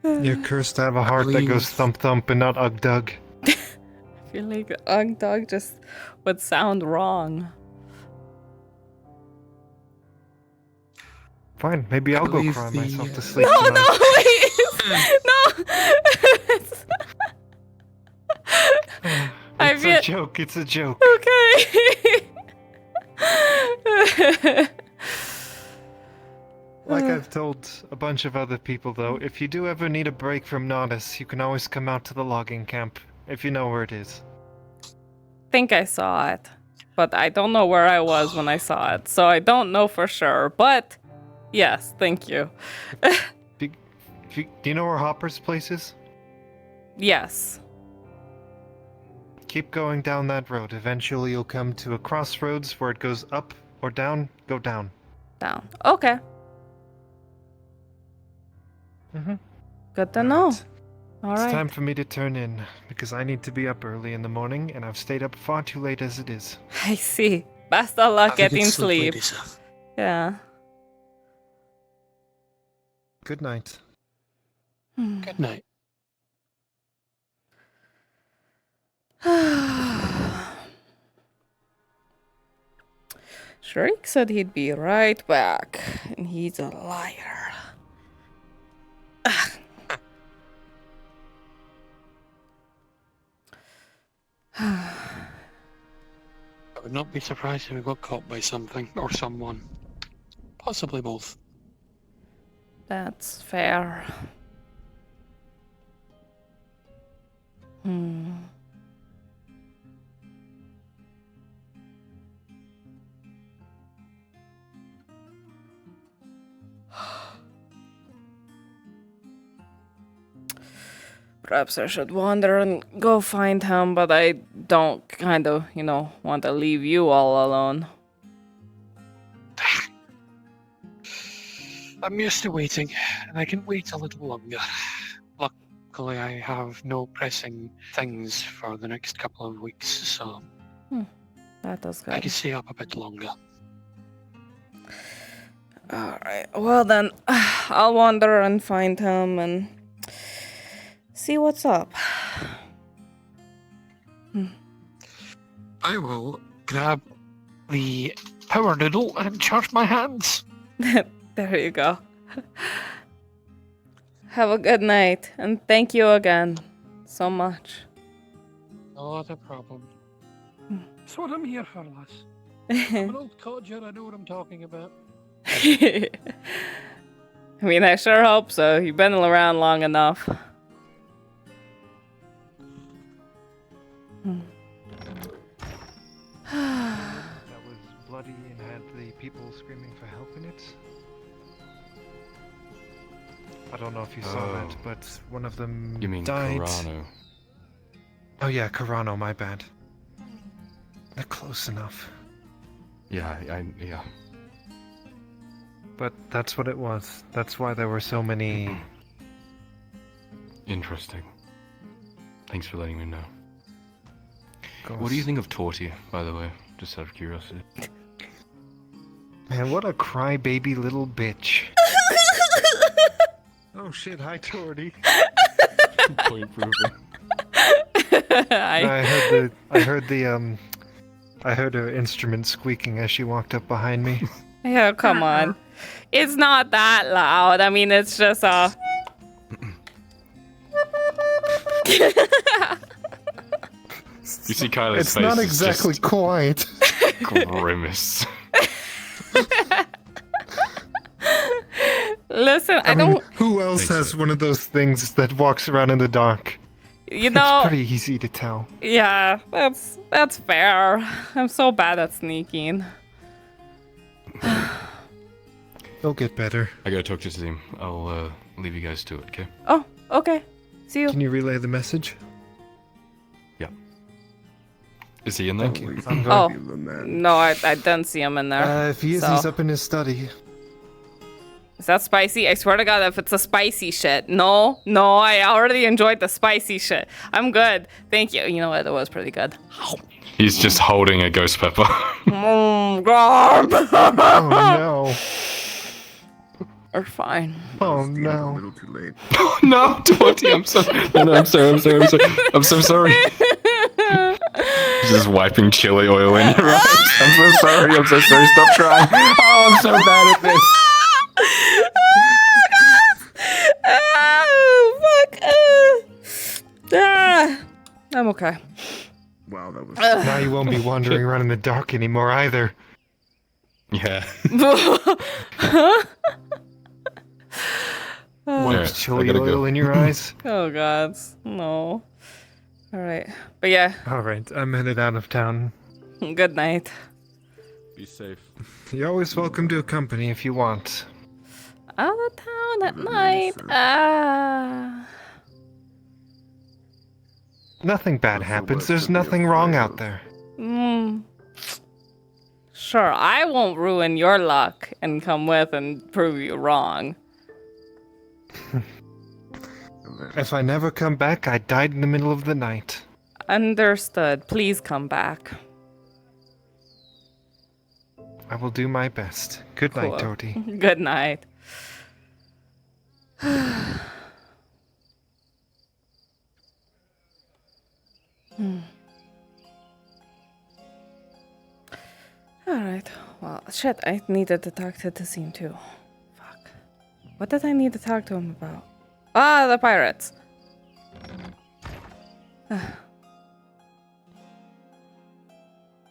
You're cursed to have a heart that goes thump thump and not Ug Doug. I feel like Ugg Dog just would sound wrong. Fine, maybe I'll go cry myself to sleep No, tonight. no, please! No! It's a joke, it's a joke. Okay. Like I've told a bunch of other people, though, if you do ever need a break from Nodus, you can always come out to the logging camp, if you know where it is. Think I saw it, but I don't know where I was when I saw it, so I don't know for sure, but yes, thank you. Do you know where Hopper's place is? Yes. Keep going down that road. Eventually you'll come to a crossroads where it goes up or down. Go down. Down. Okay. Good to know. All It's right. time for me to turn in, because I need to be up early in the morning, and I've stayed up far too late as it is. I see. Best of luck Have a good getting sleep, sleep. lady, sir. Yeah. Good night. Good night. Shriek said he'd be right back, and he's a liar. I would not be surprised if we got caught by something or someone. Possibly both. That's fair. Perhaps I should wander and go find him, but I don't kind of, want to leave you all alone. I'm used to waiting, and I can wait a little longer. Luckily, I have no pressing things for the next couple of weeks, so That does good. I can stay up a bit longer. Alright, well then, I'll wander and find him and see what's up. I will grab the power noodle and charge my hands. There you go. Have a good night, and thank you again so much. Not a problem. That's what I'm here for, lass. I'm an old codger, I know what I'm talking about. I mean, I sure hope so. You've been around long enough. That was bloody and had the people screaming for help in it. I don't know if you saw that, but one of them You mean died. Carano? Oh yeah, Carano, my bad. They're close enough. Yeah, yeah. But that's what it was. That's why there were so many... Interesting. Thanks for letting me know. Gosh. What do you think of Tortie, by the way? Just out of curiosity. Man, what a crybaby little bitch. Oh shit, hi Tortie. Point proving. I heard her instrument squeaking as she walked up behind me. Yeah, come on. It's not that loud. I mean, it's just You see Kyla's It's face not is exactly just quiet. grimace. Listen, I mean, don't... who else has one of those things that walks around in the dark? You know... It's pretty easy to tell. Yeah, that's fair. I'm so bad at sneaking. It'll get better. I gotta talk to the team. I'll leave you guys to it, okay? Oh, okay. See you. Can you relay the message? Yeah. Is he in there? Thank you. I'm Oh, going to be the man. no, I didn't see him in there. If he is, so. he's up in his study. Is that spicy? I swear to God, if it's a spicy shit. No, I already enjoyed the spicy shit. I'm good. Thank you. You know what? It was pretty good. He's just holding a ghost pepper. God. Oh no. We're fine. Oh no. A little too late. Oh no, Tortie, I'm so sorry. Just wiping chili oil in your eyes. I'm so sorry. Stop crying. Oh, I'm so bad at this. I'm okay. Wow, that was... Now you won't be wandering around in the dark anymore either. Yeah. Wipes chili oil in your eyes. Oh God, no. All right, but yeah. All right, I'm headed out of town. Good night. Be safe. You're always welcome to accompany if you want. Out of town at night. Nothing bad happens. There's nothing wrong out there. Sure, I won't ruin your luck and come with and prove you wrong. If I never come back, I died in the middle of the night. Understood. Please come back. I will do my best. Good night, Cool. Tortie. Good night. Alright. Well, shit, I needed to talk to Tassim too. Fuck. What did I need to talk to him about? Ah, the pirates.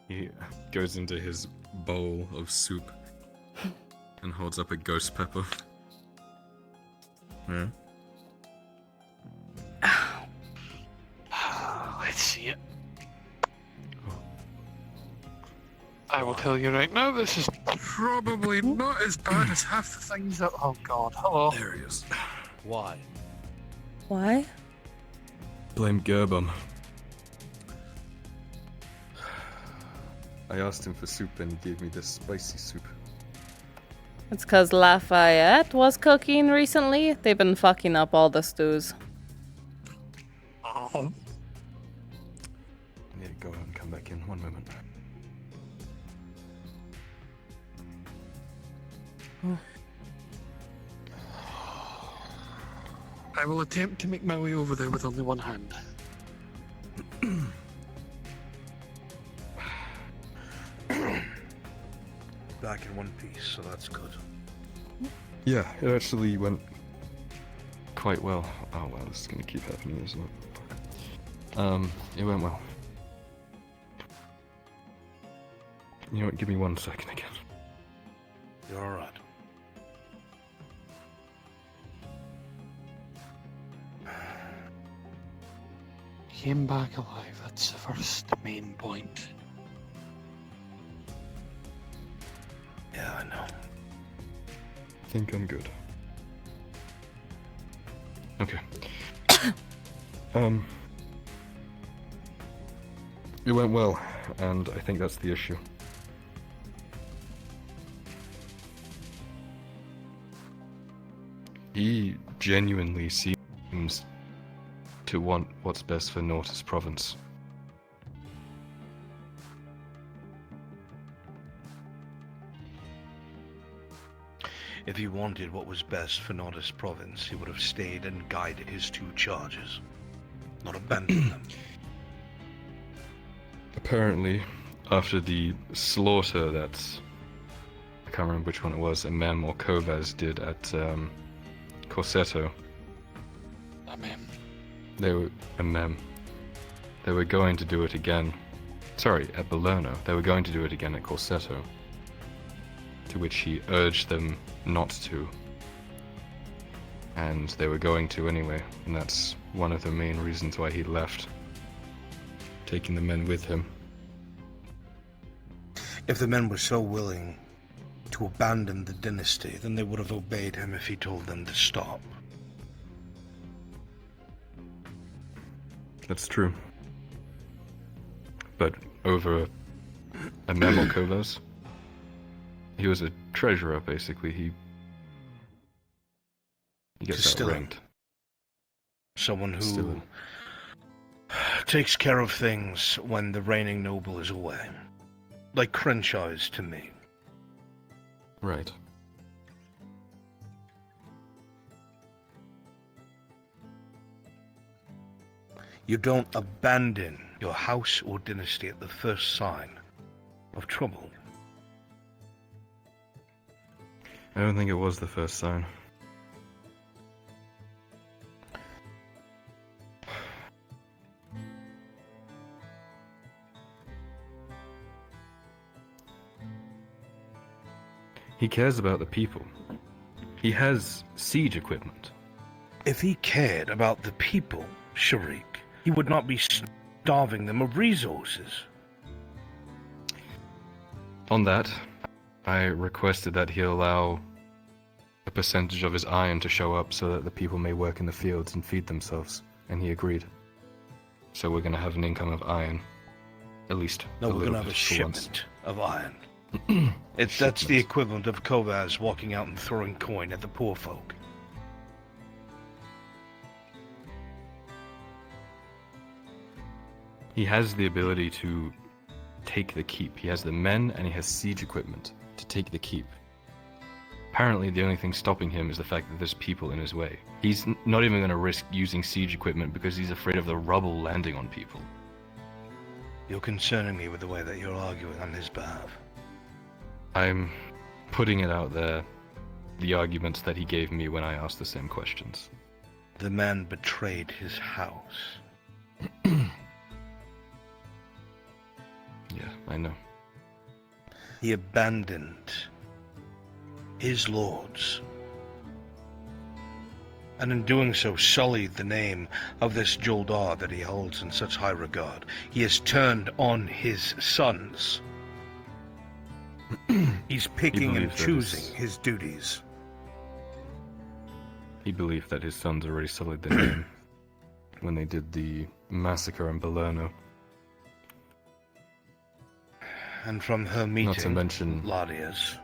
He goes into his bowl of soup and holds up a ghost pepper. Yeah. Let's see it. I will tell you right now, this is probably not as bad as half the things that. Oh god, hello. There he is. Why? Why? Blame Gerbum. I asked him for soup and he gave me this spicy soup. It's cause Lafayette was cooking recently. They've been fucking up all the stews. I need to go out and come back in. One moment. I will attempt to make my way over there with only one hand. Back in one piece, so that's good. Yeah, it actually went quite well. Oh well, this is gonna keep happening, isn't it? It went well. You know what, give me 1 second again. You're alright. Came back alive, that's the first main point. Yeah, I know. I think I'm good. Okay. It went well, and I think that's the issue. He genuinely seems to want what's best for Nortis province. If he wanted what was best for Nordis province, he would have stayed and guided his 2 charges, not abandoned them. Apparently, after the slaughter that I can't remember which one it was, Mem or Kovaz did at Corsetto. They were They were going to do it again. Sorry, at Belerno. They were going to do it again at Corsetto. To which he urged them not to. And they were going to anyway, and that's one of the main reasons why he left. Taking the men with him. If the men were so willing to abandon the dynasty, then they would have obeyed him if he told them to stop. That's true. But over a Mem or Kovaz, he was a treasurer, basically. He gets outranked. Someone who Still. takes care of things when the reigning noble is away. Like Crenshaw is to me. Right. You don't abandon your house or dynasty at the first sign of trouble. I don't think it was the first sign. He cares about the people. He has siege equipment. If he cared about the people, Sharik, he would not be starving them of resources. On that, I requested that he allow a percentage of his iron to show up so that the people may work in the fields and feed themselves, and he agreed. So we're going to have an income of iron, at least No, a we're little going to have bit a for once. shipment of iron. That's the equivalent of Kovaz walking out and throwing coin at the poor folk. He has the ability to take the keep. He has the men and he has siege equipment. to take the keep. Apparently, the only thing stopping him is the fact that there's people in his way. He's not even going to risk using siege equipment because he's afraid of the rubble landing on people. You're concerning me with the way that you're arguing on his behalf. I'm putting it out there, the arguments that he gave me when I asked the same questions. The man betrayed his house. Yeah, I know. He abandoned his lords, and in doing so sullied the name of this Juldar that he holds in such high regard. He has turned on his sons. He's picking and choosing his duties. He believed that his sons already sullied the name when they did the massacre in Palermo. And from her meeting, Not to mention Ladia's,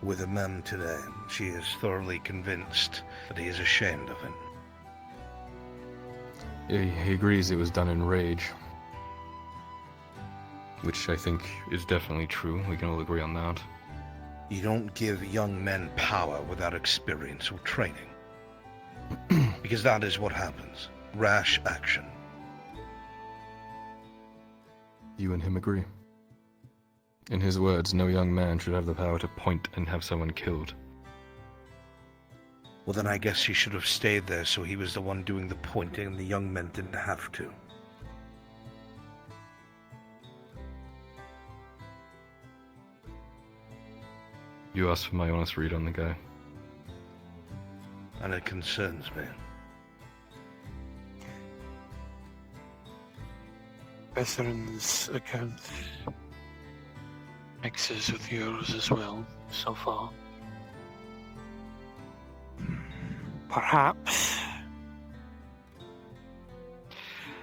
with a man today, she is thoroughly convinced that he is ashamed of him. He agrees it was done in rage. Which I think is definitely true. We can all agree on that. You don't give young men power without experience or training. Because that is what happens. Rash action. You and him agree. In his words, no young man should have the power to point and have someone killed. Well, then I guess he should have stayed there so he was the one doing the pointing and the young men didn't have to. You asked for my honest read on the guy. And it concerns me. Bethren's account mixes with yours as well, so far. Perhaps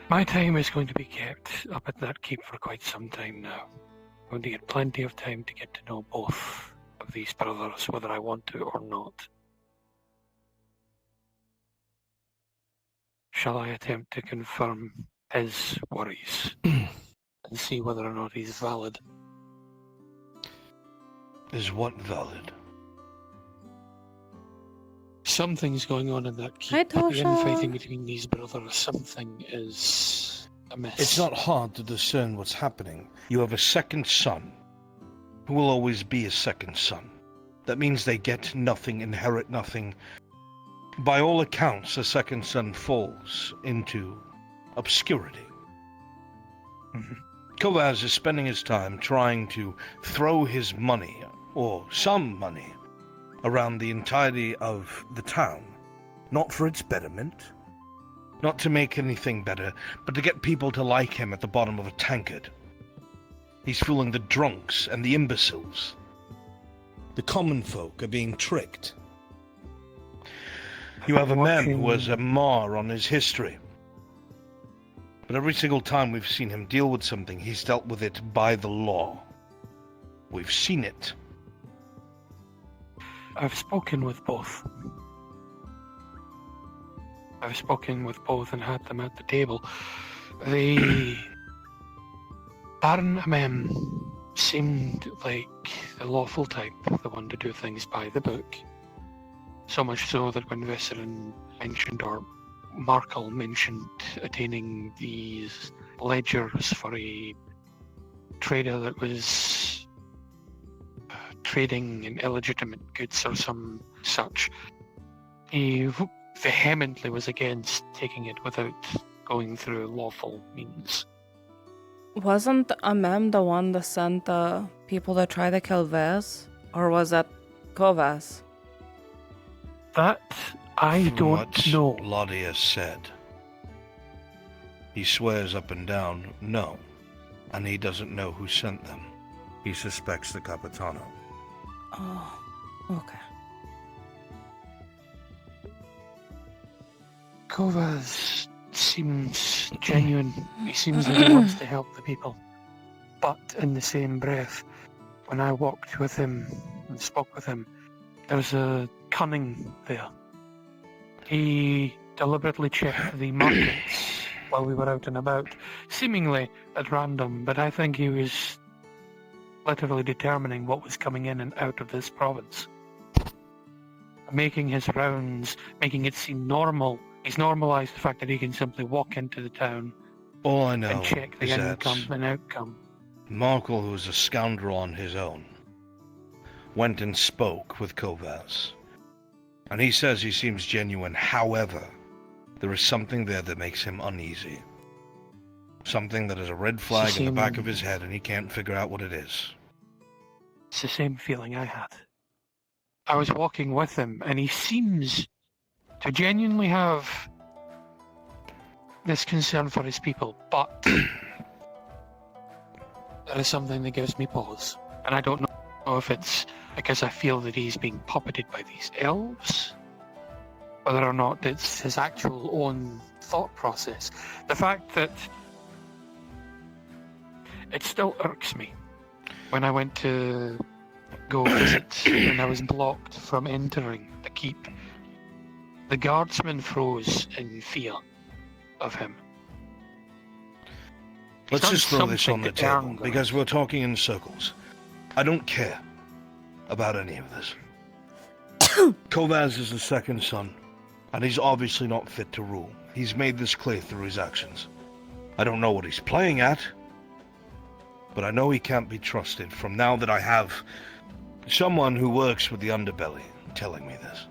my time is going to be kept up at that keep for quite some time now. I'm going to get plenty of time to get to know both of these brothers, whether I want to or not. Shall I attempt to confirm his worries and see whether or not he's valid? Is what valid? Something's going on in that Hi, keep. The Tosha. infighting between these brothers, something is amiss. It's not hard to discern what's happening. You have a second son, who will always be a second son. That means they get nothing, inherit nothing. By all accounts, the second son falls into obscurity. Kovaz is spending his time trying to throw his money, or some money, around the entirety of the town. Not for its betterment, not to make anything better, but to get people to like him at the bottom of a tankard. He's fooling the drunks and the imbeciles. The common folk are being tricked. You have a man who has a mar on his history. But every single time we've seen him deal with something, he's dealt with it by the law. We've seen it. I've spoken with both. I've spoken with both and had them at the table. The Baron Amem seemed like the lawful type, the one to do things by the book. So much so that when Viscerin mentioned, or Markle mentioned, attaining these ledgers for a trader that was trading in illegitimate goods or some such, he vehemently was against taking it without going through lawful means. Wasn't Amem the one that sent the people to try to kill Vez? Or was that Kovas? That I From don't what know. Ladia said, he swears up and down, no. And he doesn't know who sent them. He suspects the Capitano. Oh, okay. Kovas seems genuine. He seems like he wants to help the people. But in the same breath, when I walked with him and spoke with him, there's a cunning there. He deliberately checked the markets while we were out and about, seemingly at random, but I think he was literally determining what was coming in and out of this province. Making his rounds, making it seem normal. He's normalized the fact that he can simply walk into the town All I know and check the is income that and outcome. Markle, who was a scoundrel on his own, went and spoke with Kovas. And he says he seems genuine. However, there is something there that makes him uneasy. Something that is a red flag in the back of his head, and he can't figure out what it is. It's the same feeling I had. I was walking with him, and he seems to genuinely have this concern for his people, but there is something that gives me pause. And I don't know if it's because I feel that he's being puppeted by these elves, whether or not it's his actual own thought process. The fact that it still irks me when I went to go visit and I was blocked from entering the keep. The guardsman froze in fear of him. Let's just throw this on the table, because we're talking in circles. I don't care about any of this. Kovas is the second son, and he's obviously not fit to rule. He's made this clear through his actions. I don't know what he's playing at, but I know he can't be trusted from now that I have someone who works with the underbelly telling me this.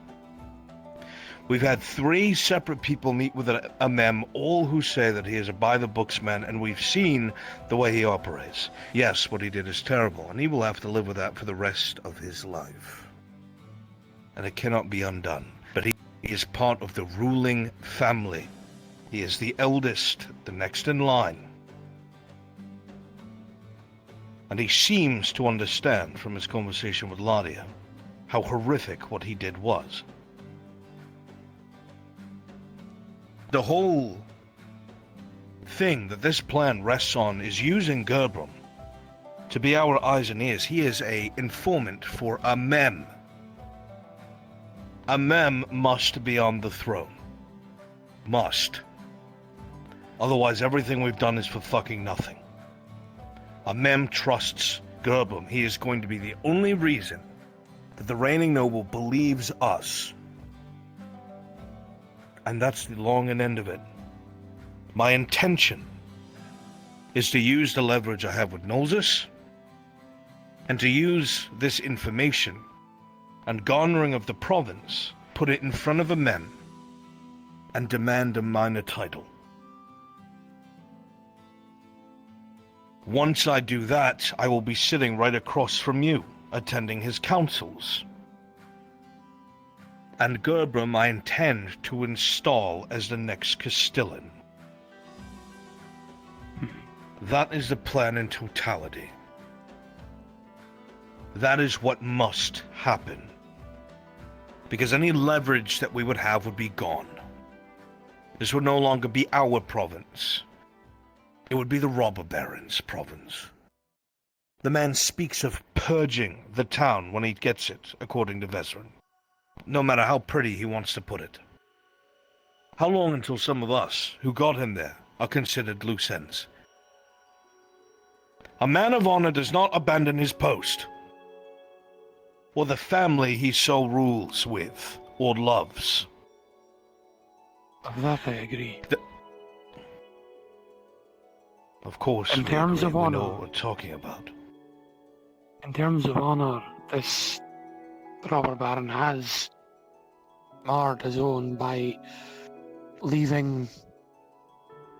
We've had 3 separate people meet with a mem, all who say that he is a by-the-books man, and we've seen the way he operates. Yes, what he did is terrible, and he will have to live with that for the rest of his life. And it cannot be undone. But he is part of the ruling family. He is the eldest, the next in line. And he seems to understand from his conversation with Ladia how horrific what he did was. The whole thing that this plan rests on is using Gerbrum to be our eyes and ears. He is an informant for a mem. A mem must be on the throne. Must. Otherwise everything we've done is for fucking nothing. A mem trusts Gerbrum. He is going to be the only reason that the reigning noble believes us. And that's the long and end of it. My intention is to use the leverage I have with Nolzus, and to use this information and garnering of the province, put it in front of a mem, and demand a minor title. Once I do that, I will be sitting right across from you, attending his councils. And Gerbrum I intend to install as the next Castellan. That is the plan in totality. That is what must happen. Because any leverage that we would have would be gone. This would no longer be our province. It would be the robber baron's province. The man speaks of purging the town when he gets it, according to Vezran. No matter how pretty he wants to put it. How long until some of us, who got him there, are considered loose ends? A man of honor does not abandon his post, or the family he so rules with, or loves. Of that I agree. Of course, in terms of we honor, know what we're talking about. In terms of honor, this robber baron has marred his own by leaving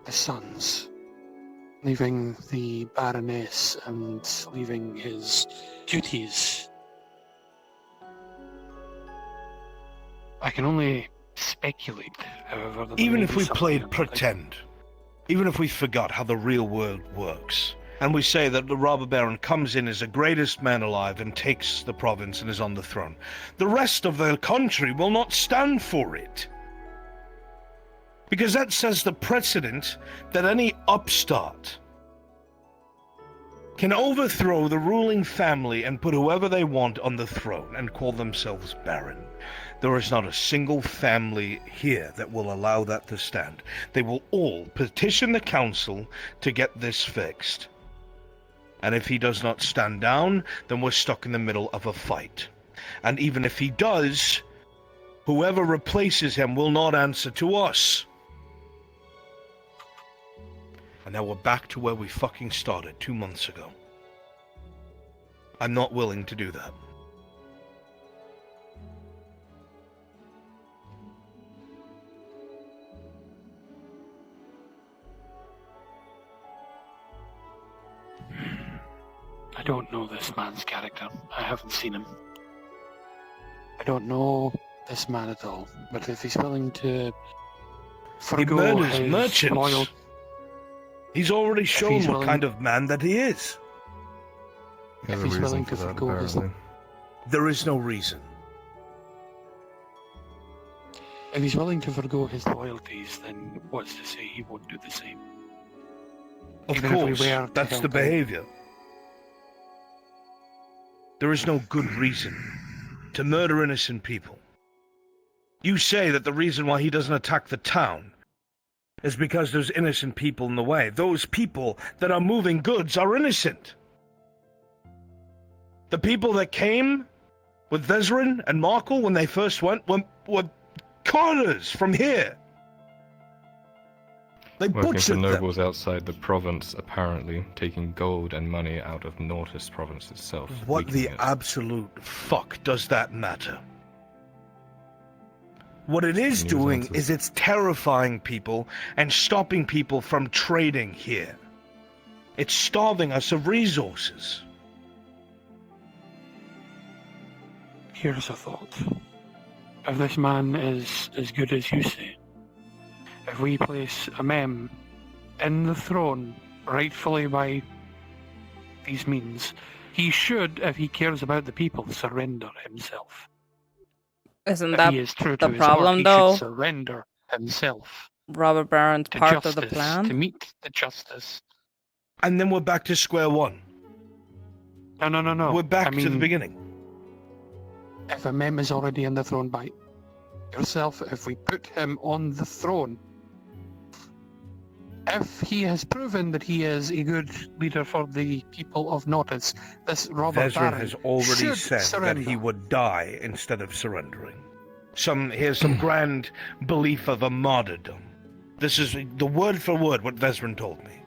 his sons, leaving the baroness, and leaving his duties. I can only speculate, however. That Even if we played pretend, even if we forgot how the real world works, and we say that the robber baron comes in as the greatest man alive and takes the province and is on the throne, the rest of the country will not stand for it. Because that sets the precedent that any upstart can overthrow the ruling family and put whoever they want on the throne and call themselves baron. There is not a single family here that will allow that to stand. They will all petition the council to get this fixed. And if he does not stand down, then we're stuck in the middle of a fight. And even if he does, whoever replaces him will not answer to us. And now we're back to where we fucking started 2 months ago. I'm not willing to do that. I don't know this man's character. I haven't seen him. I don't know this man at all. But if he's willing to forgo he murders his merchants. loyal... He's already shown he's what willing- kind of man that he is. If he's willing to forgo his... There is no reason. If he's willing to forgo his loyalties, then what's to say he won't do the same? Of Even if we course, were to that's help the him. behavior. There is no good reason to murder innocent people. You say that the reason why he doesn't attack the town is because there's innocent people in the way. Those people that are moving goods are innocent. The people that came with Vezrin and Markle when they first went were carters from here. They Working for butchered them. nobles outside the province, apparently, taking gold and money out of Nortis province itself. What the weakening it. absolute fuck does that matter? What it is News doing answers. is it's terrifying people and stopping people from trading here. It's starving us of resources. Here's a thought. If this man is as good as you say, if we place a mem in the throne, rightfully by these means, he should, if he cares about the people, surrender himself. Isn't If that he is true the to his word, problem, he though? should surrender himself Robert Barron's to part justice, of the plan? to meet the justice. And then we're back to square one. No. We're back I to the mean, beginning. If a mem is already on the throne by yourself, if we put him on the throne, if he has proven that he is a good leader for the people of Nortis, this Robert Vezrin Barron has already should said surrender. that he would die instead of surrendering. Here's some grand belief of a martyrdom. This is the word for word what Vezrin told me.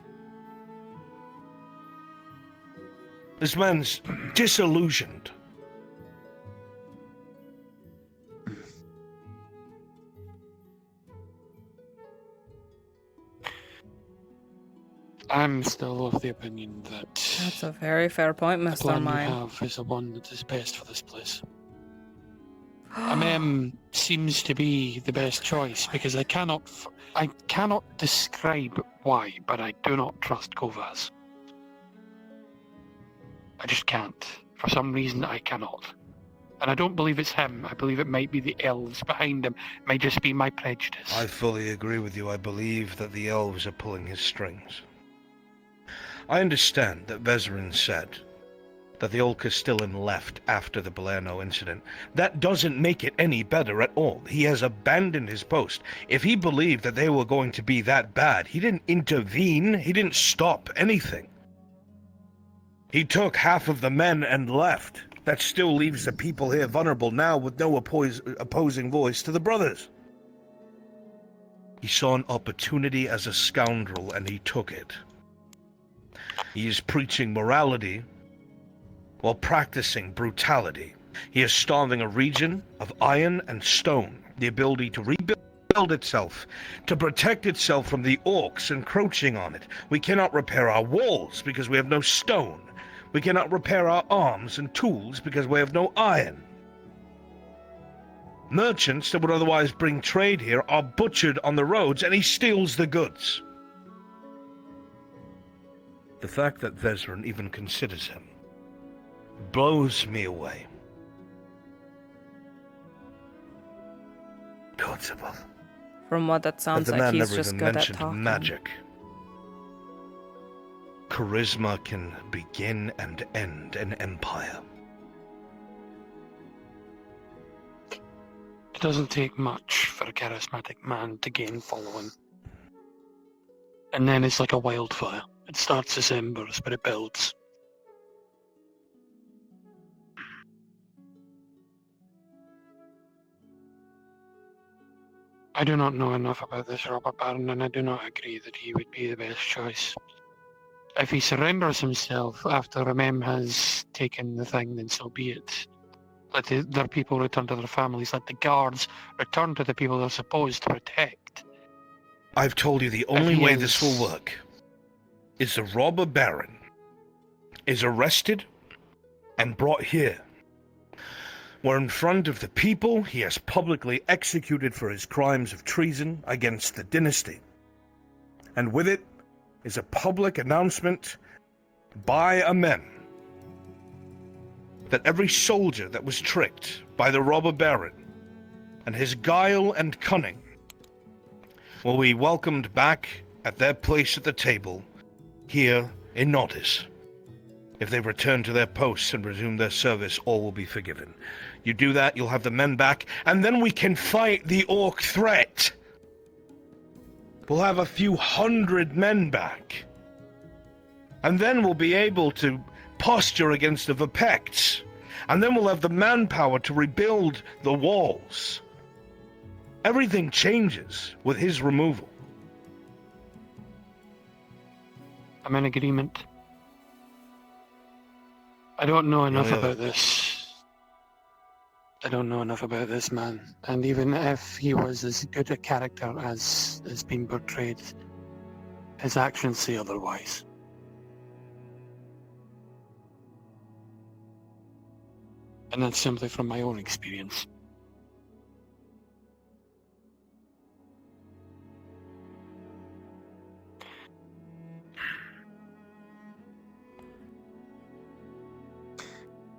This man's disillusioned. I'm still of the opinion that That's a very fair point, the Mr. plan you Mine. have is the one that is best for this place. A mem seems to be the best choice because I cannot describe why, but I do not trust Kovas. I just can't. For some reason, I cannot. And I don't believe it's him. I believe it might be the elves behind him. It might just be my prejudice. I fully agree with you. I believe that the elves are pulling his strings. I understand that Vezrin said that the Old Castellan left after the Palermo incident. That doesn't make it any better at all. He has abandoned his post. If he believed that they were going to be that bad, he didn't intervene. He didn't stop anything. He took half of the men and left. That still leaves the people here vulnerable now with no opposing voice to the brothers. He saw an opportunity as a scoundrel and he took it. He is preaching morality while practicing brutality. He is starving a region of iron and stone, the ability to rebuild itself, to protect itself from the orcs encroaching on it. We cannot repair our walls because we have no stone. We cannot repair our arms and tools because we have no iron. Merchants that would otherwise bring trade here are butchered on the roads and he steals the goods. The fact that Vezrin even considers him blows me away. Gods above. From what that sounds But the like, man he's never just even good at mentioned talking. magic. Charisma can begin and end an empire. It doesn't take much for a charismatic man to gain following. And then it's like a wildfire. It starts as embers, but it builds. I do not know enough about this robber baron, and I do not agree that he would be the best choice. If he surrenders himself after Mem has taken the thing, then so be it. Let their people return to their families. Let the guards return to the people they're supposed to protect. I've told you the only way this will work is the robber baron is arrested and brought here, where in front of the people he has publicly executed for his crimes of treason against the dynasty. And with it is a public announcement by Amen that every soldier that was tricked by the robber baron and his guile and cunning will be welcomed back at their place at the table here in Nordis. If they return to their posts and resume their service, all will be forgiven. You do that, you'll have the men back, and then we can fight the orc threat. We'll have a few hundred men back. And then we'll be able to posture against the Vipects. And then we'll have the manpower to rebuild the walls. Everything changes with his removal. I'm in agreement. I don't know enough Yeah. about this. I don't know enough about this man. And even if he was as good a character as is being portrayed, his actions say otherwise. And that's simply from my own experience.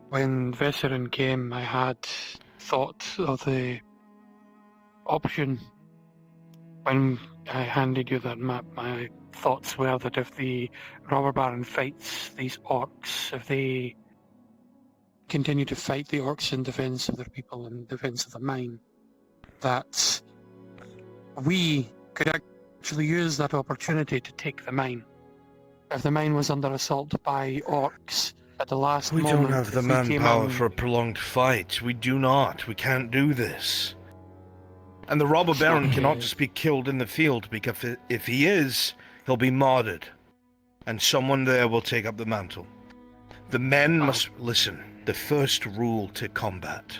When Vesserin came, I had thought of the option. When I handed you that map, my thoughts were that if the robber baron fights these orcs, if they continue to fight the orcs in defense of their people and defense of the mine, that we could actually use that opportunity to take the mine. If the mine was under assault by orcs at the last We moment, don't have the if we came manpower out- for a prolonged fight. We do not. We can't do this. And the robber baron cannot just be killed in the field, because if he is, he'll be martyred. And someone there will take up the mantle. The men must listen. The first rule to combat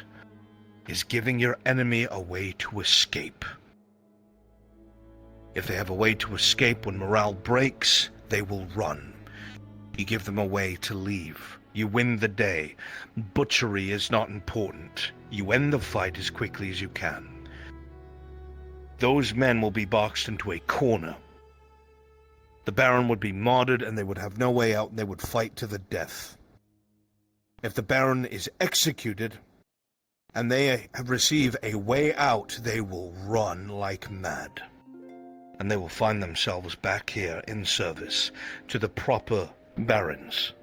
is giving your enemy a way to escape. If they have a way to escape when morale breaks, they will run. You give them a way to leave. You win the day. Butchery is not important. You end the fight as quickly as you can. Those men will be boxed into a corner. The Baron would be martyred and they would have no way out and they would fight to the death. If the Baron is executed and they receive a way out, they will run like mad. And they will find themselves back here in service to the proper barons.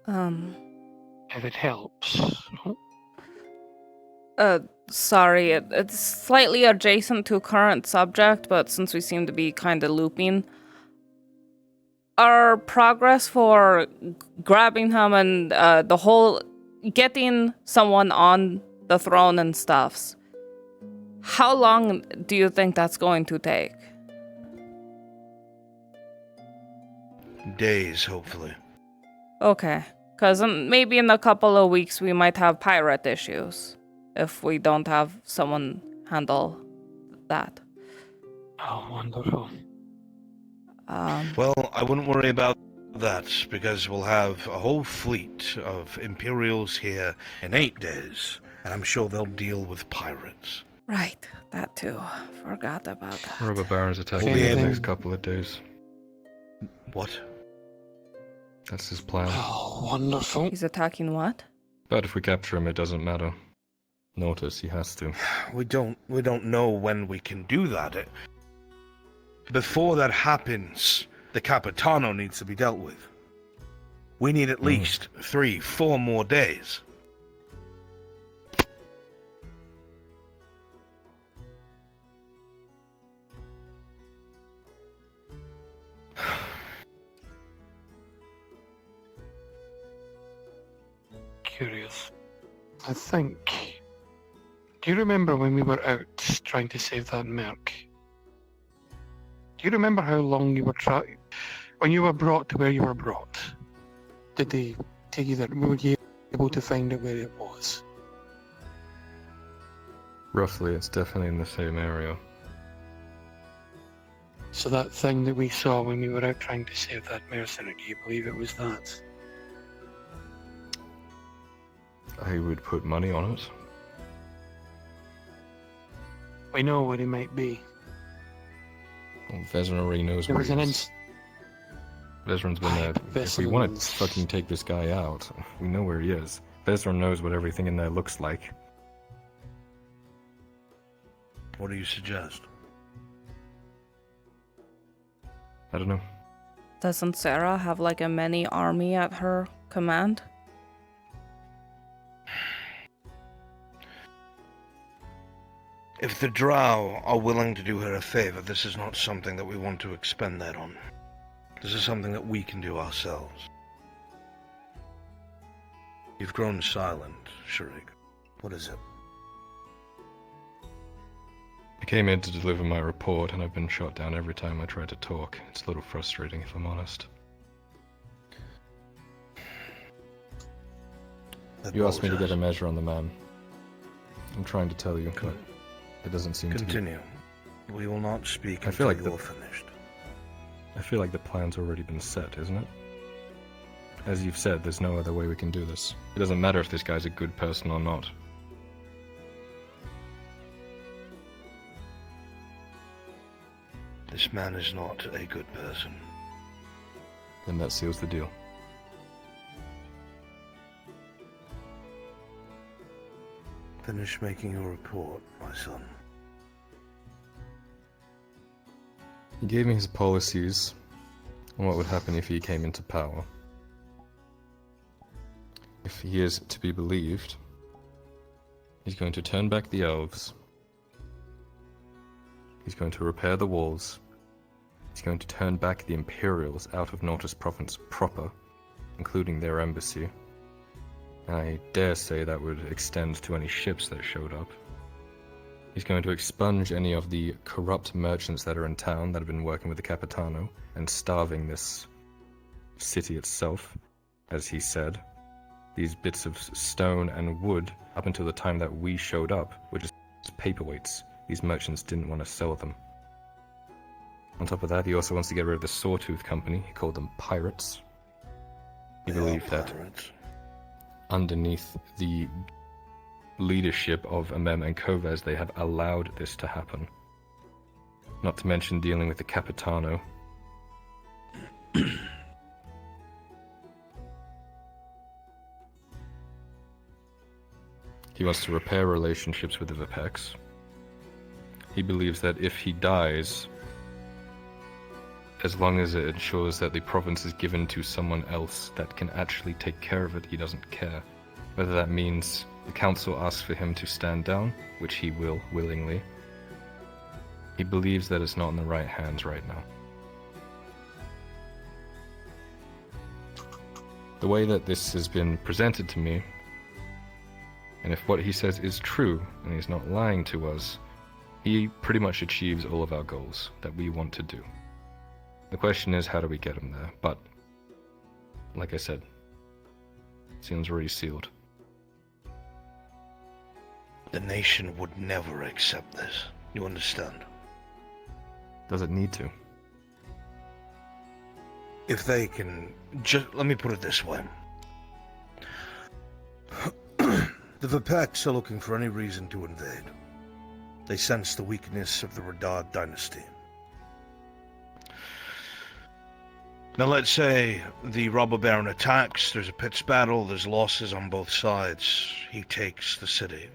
If it helps. Sorry, it's slightly adjacent to current subject, but since we seem to be kind of looping, our progress for grabbing him and the whole getting someone on the throne and stuffs, how long do you think that's going to take? Days, hopefully. Okay, because maybe in a couple of weeks we might have pirate issues if we don't have someone handle that. Oh, wonderful. Well, I wouldn't worry about that, because we'll have a whole fleet of Imperials here in 8 days, and I'm sure they'll deal with pirates. Right, that too. Forgot about that. Robber Baron's attacking We'll be in the able- next couple of days. What? That's his plan. Oh, wonderful. He's attacking what? But if we capture him, it doesn't matter. Notice he has to. We don't know when we can do that. Before that happens, the Capitano needs to be dealt with. We need at least 3-4 more days. Curious. I think Do you remember when we were out trying to save that merc? Do you remember how long you were trying? When you were brought to where you were brought, did they take you there? Were you able to find out where it was? Roughly, it's definitely in the same area. So that thing that we saw when we were out trying to save that mercenary, do you believe it was that? I would put money on it. We know what it might be. Well, Vezran already knows There what was he an is. Vezran's been there. If we want to Vezran's- fucking take this guy out, we know where he is. Vezran knows what everything in there looks like. What do you suggest? I don't know. Doesn't Sarah have like a mini army at her command? If the Drow are willing to do her a favor, this is not something that we want to expend that on. This is something that we can do ourselves. You've grown silent, Sharik. What is it? I came in to deliver my report, and I've been shot down every time I try to talk. It's a little frustrating, if I'm honest. You asked me to get a measure on the man. I'm trying to tell you, but it doesn't seem to. Continue. We will not speak I feel until like you're finished. I feel like the plan's already been set, isn't it? As you've said, there's no other way we can do this. It doesn't matter if this guy's a good person or not. This man is not a good person. Then that seals the deal. Finish making your report, my son. He gave me his policies on what would happen if he came into power. If he is to be believed, he's going to turn back the elves. He's going to repair the walls. He's going to turn back the Imperials out of Nortus Province proper, including their embassy. And I dare say that would extend to any ships that showed up. He's going to expunge any of the corrupt merchants that are in town that have been working with the Capitano and starving this city itself, as he said. These bits of stone and wood, up until the time that we showed up, were just paperweights. These merchants didn't want to sell them. On top of that, he also wants to get rid of the Sawtooth Company. He called them pirates. He believed that underneath the leadership of Amem and Kovez, they have allowed this to happen. Not to mention dealing with the Capitano. He wants to repair relationships with the Vipex. He believes that if he dies, as long as it ensures that the province is given to someone else that can actually take care of it, he doesn't care. Whether that means the council asks for him to stand down, which he will, willingly. He believes that it's not in the right hands right now. The way that this has been presented to me, and if what he says is true, and he's not lying to us, he pretty much achieves all of our goals that we want to do. The question is, how do we get him there? But, like I said, seal's already sealed. The nation would never accept this. You understand? Does it need to? If they can... let me put it this way. The Vipex are looking for any reason to invade. They sense the weakness of the Radard dynasty. Now let's say the Robber Baron attacks, there's a pitched battle, there's losses on both sides. He takes the city.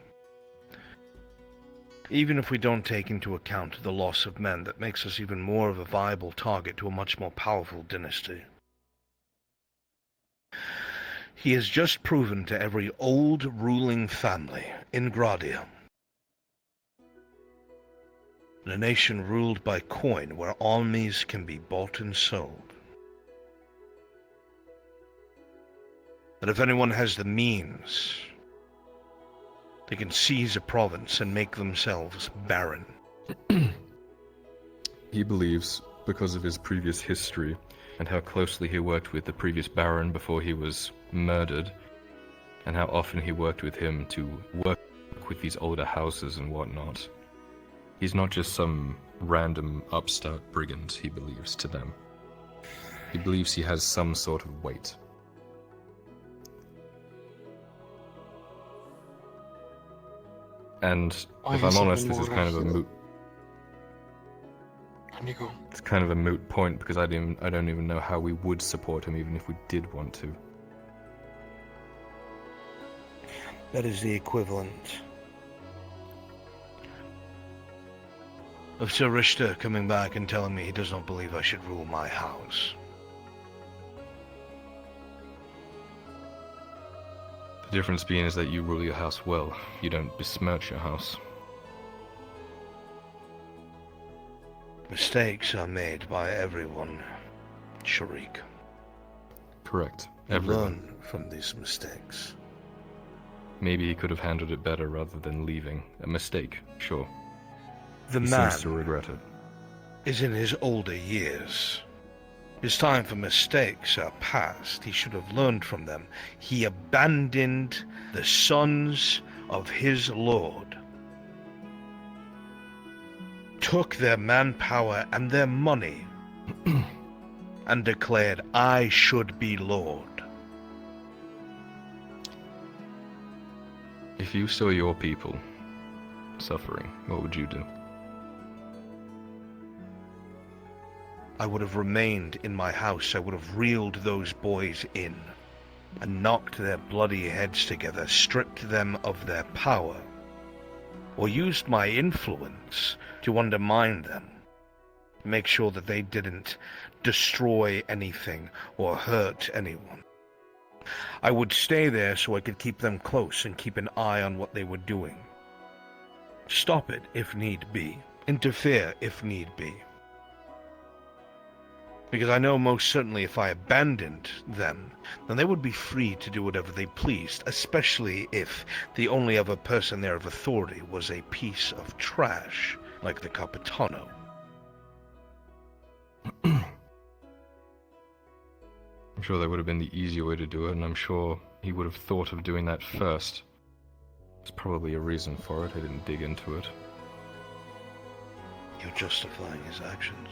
Even if we don't take into account the loss of men, that makes us even more of a viable target to a much more powerful dynasty. He has just proven to every old ruling family in Gradia in a nation ruled by coin where armies can be bought and sold, that if anyone has the means They can seize a province and make themselves baron. He believes, because of his previous history and how closely he worked with the previous baron before he was murdered, and how often he worked with him to work with these older houses and whatnot. He's not just some random upstart brigand, he believes, to them. He believes he has some sort of weight. And if I'm honest, this is kind of a moot... It's kind of a moot point because I don't even know how we would support him even if we did want to. That is the equivalent of Sir Richter coming back and telling me he does not believe I should rule my house. The difference being is that you rule your house well. You don't besmirch your house. Mistakes are made by everyone, Sharik. Correct. You Everyone. learn from these mistakes. Maybe he could have handled it better rather than leaving. A mistake, sure. The He man seems to regret it. is in his older years. His time for mistakes are past. He should have learned from them. He abandoned the sons of his lord, took their manpower and their money, and declared, I should be lord. If you saw your people suffering, what would you do? I would have remained in my house. I would have reeled those boys in and knocked their bloody heads together, stripped them of their power, or used my influence to undermine them, make sure that they didn't destroy anything or hurt anyone. I would stay there so I could keep them close and keep an eye on what they were doing. Stop it if need be. Interfere if need be. Because I know most certainly if I abandoned them, then they would be free to do whatever they pleased, especially if the only other person there of authority was a piece of trash like the Capitano. I'm sure that would have been the easier way to do it, and I'm sure he would have thought of doing that first. There's probably a reason for it. I didn't dig into it. You're justifying his actions.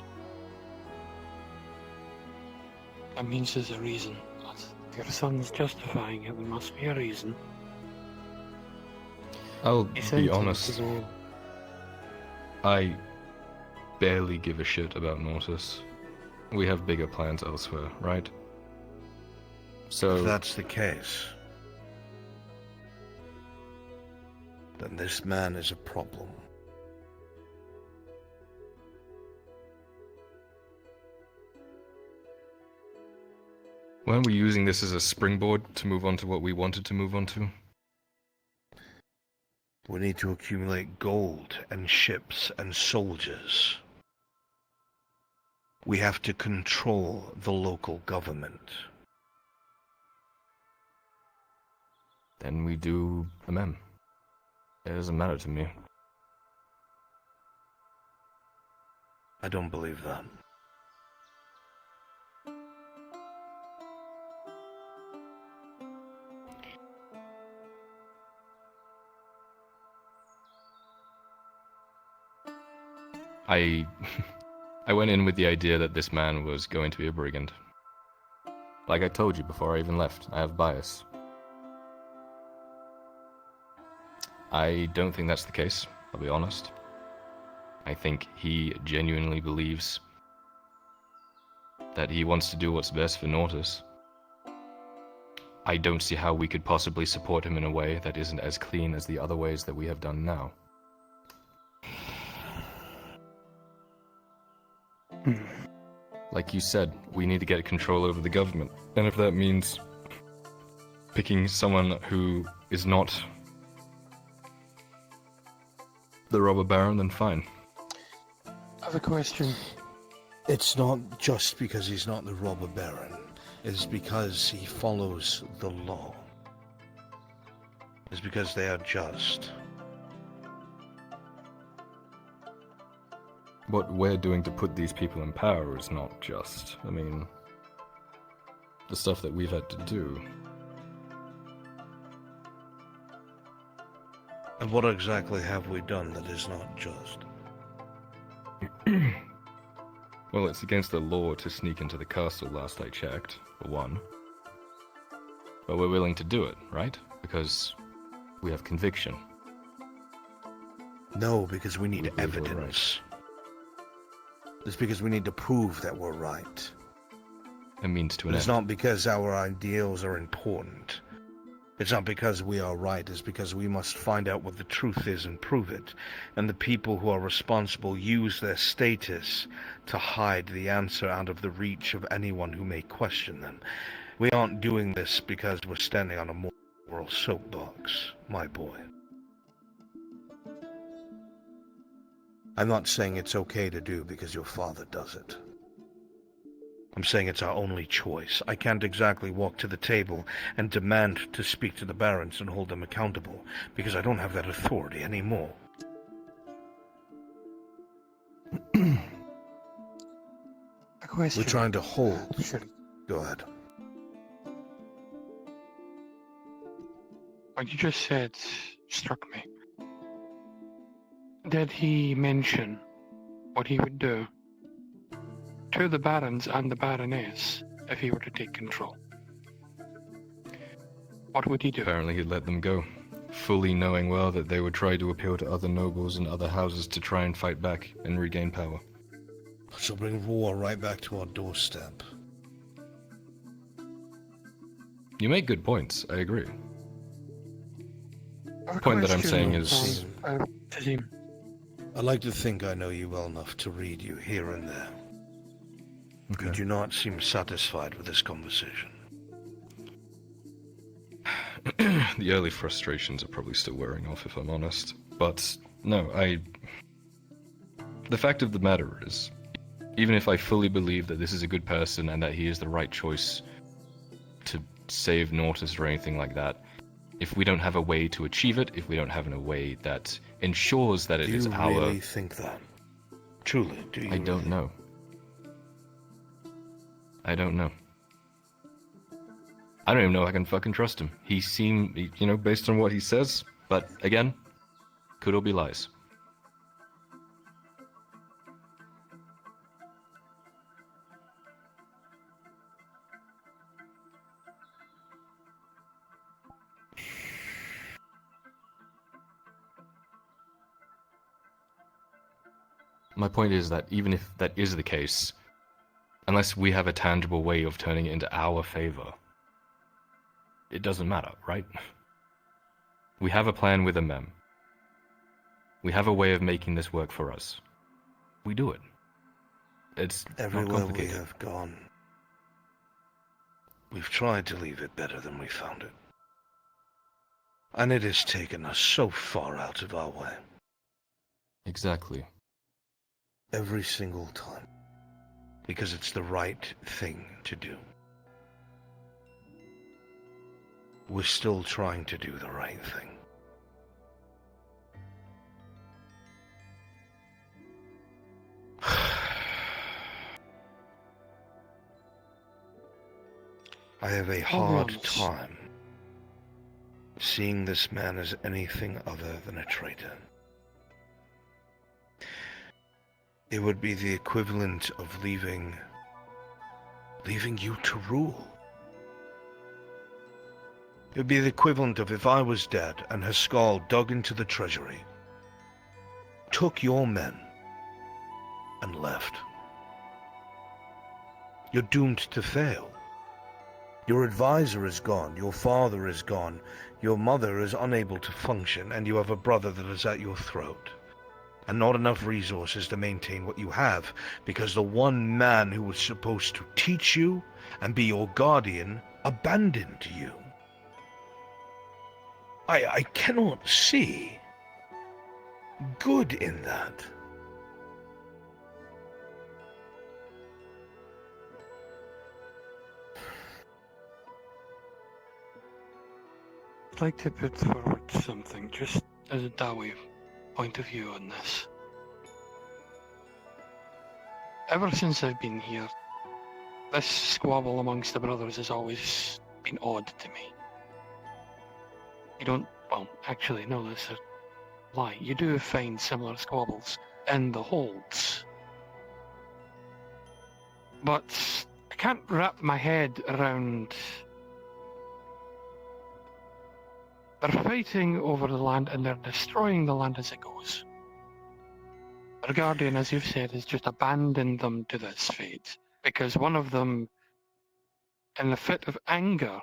That means there's a reason. If your son's justifying it, there must be a reason. I'll His be sentence honest. is all- I barely give a shit about Nortus. We have bigger plans elsewhere, right? So If that's the case, then this man is a problem. weren't we using this as a springboard to move on to what we wanted to move on to? We need to accumulate gold and ships and soldiers. We have to control the local government. Then we do a mem. It doesn't matter to me. I don't believe that. I went in with the idea that this man was going to be a brigand. Like I told you before I even left, I have bias. I don't think that's the case, I'll be honest. I think he genuinely believes that he wants to do what's best for Nortus. I don't see how we could possibly support him in a way that isn't as clean as the other ways that we have done now. Like you said, we need to get control over the government. And if that means picking someone who is not the robber baron, then fine. I have a question. It's not just because he's not the robber baron. It's because he follows the law. is because they are just. What we're doing to put these people in power is not just. I mean, the stuff that we've had to do. And what exactly have we done that is not just? Well, it's against the law to sneak into the castle last I checked, for one. But we're willing to do it, right? Because we have conviction. No, because we need We believe we're evidence. It's because we need to prove that we're right. A means to an It's end. not because our ideals are important. It's not because we are right. It's because we must find out what the truth is and prove it. And the people who are responsible use their status to hide the answer out of the reach of anyone who may question them. We aren't doing this because we're standing on a moral soapbox, my boy. I'm not saying it's okay to do because your father does it. I'm saying it's our only choice. I can't exactly walk to the table and demand to speak to the barons and hold them accountable, because I don't have that authority anymore. A question. We're trying to hold. Go ahead. What you just said struck me. Did he mention what he would do to the barons and the baroness if he were to take control? What would he do? Apparently he'd let them go, fully knowing well that they would try to appeal to other nobles and other houses to try and fight back and regain power. She'll bring war right back to our doorstep. You make good points, I agree. The point that I'm saying is... I like to think I know you well enough to read you here and there. Okay. You do not seem satisfied with this conversation. The early frustrations are probably still wearing off, if I'm honest. But, no, the fact of the matter is, even if I fully believe that this is a good person and that he is the right choice to save Nortus or anything like that, if we don't have a way to achieve it, if we don't have a way that ensures that it is our... Do you really think that? Truly, do you? I don't know. I don't know. I don't even know if I can fucking trust him. He seemed, you know, based on what he says, but again, could all be lies. My point is that even if that is the case, unless we have a tangible way of turning it into our favor, it doesn't matter, right? We have a plan with a mem. We have a way of making this work for us. We do it. It's not Everywhere we complicated. have gone, we've tried to leave it better than we found it. And it has taken us so far out of our way. Exactly. Every single time. Because it's the right thing to do. We're still trying to do the right thing. I have a hard time seeing this man as anything other than a traitor. It would be the equivalent of leaving you to rule. It would be the equivalent of if I was dead and Haskell dug into the treasury, took your men, and left. You're doomed to fail. Your advisor is gone, your father is gone, your mother is unable to function, and you have a brother that is at your throat. And not enough resources to maintain what you have, because the one man who was supposed to teach you and be your guardian abandoned you. I cannot see good in that. like to put forward something, just as a Dawi point of view on this. Ever since I've been here, this squabble amongst the brothers has always been odd to me. You don't, well, actually, no, that's a lie. You do find similar squabbles in the holds. But I can't wrap my head around... They're fighting over the land and they're destroying the land as it goes. Our guardian, as you've said, has just abandoned them to this fate. Because one of them, in a fit of anger,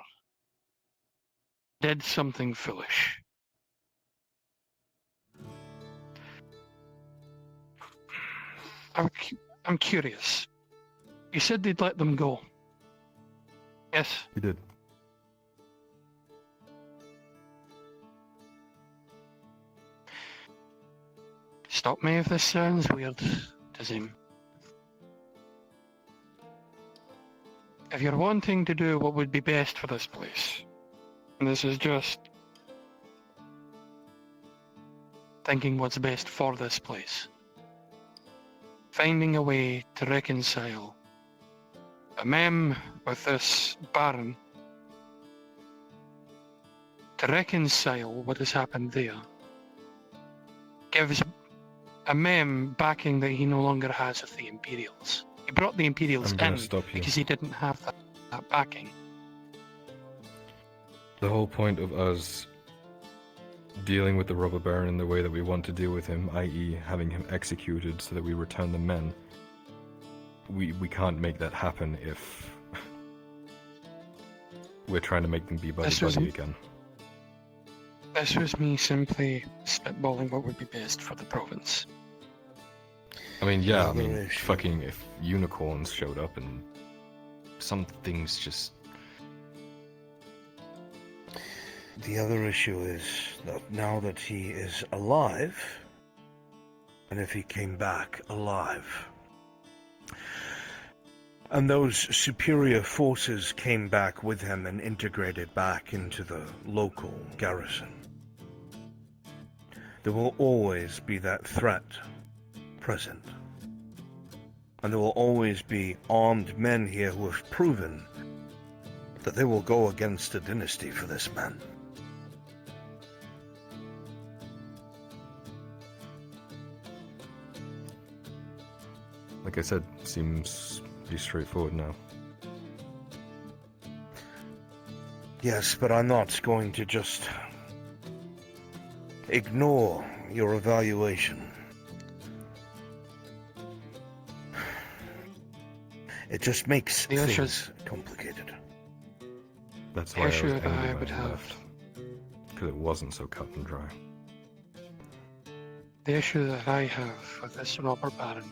did something foolish. I'm curious. You said they'd let them go. Yes? He did. Stop me if this sounds weird, Tazim. If you're wanting to do what would be best for this place, and this is just thinking what's best for this place, finding a way to reconcile a mem with this Baron, to reconcile what has happened there, gives a mem backing that he no longer has with the Imperials. He brought the Imperials in because he didn't have that backing. The whole point of us dealing with the robber baron in the way that we want to deal with him, i.e. having him executed so that we return the men, we can't make that happen if we're trying to make them be buddy-buddy again. This was me simply spitballing what would be best for the province. I mean, yeah, I mean, fucking if unicorns showed up and some things just... The other issue is that now that he is alive, and if he came back alive, and those superior forces came back with him and integrated back into the local garrison, there will always be that threat present. And there will always be armed men here who have proven that they will go against a dynasty for this man. Like I said, seems pretty straightforward now. Yes, but I'm not going to just ignore your evaluation. It just makes things complicated. That's why I was angry when he left. Because it wasn't so cut and dry. The issue that I have with this robber baron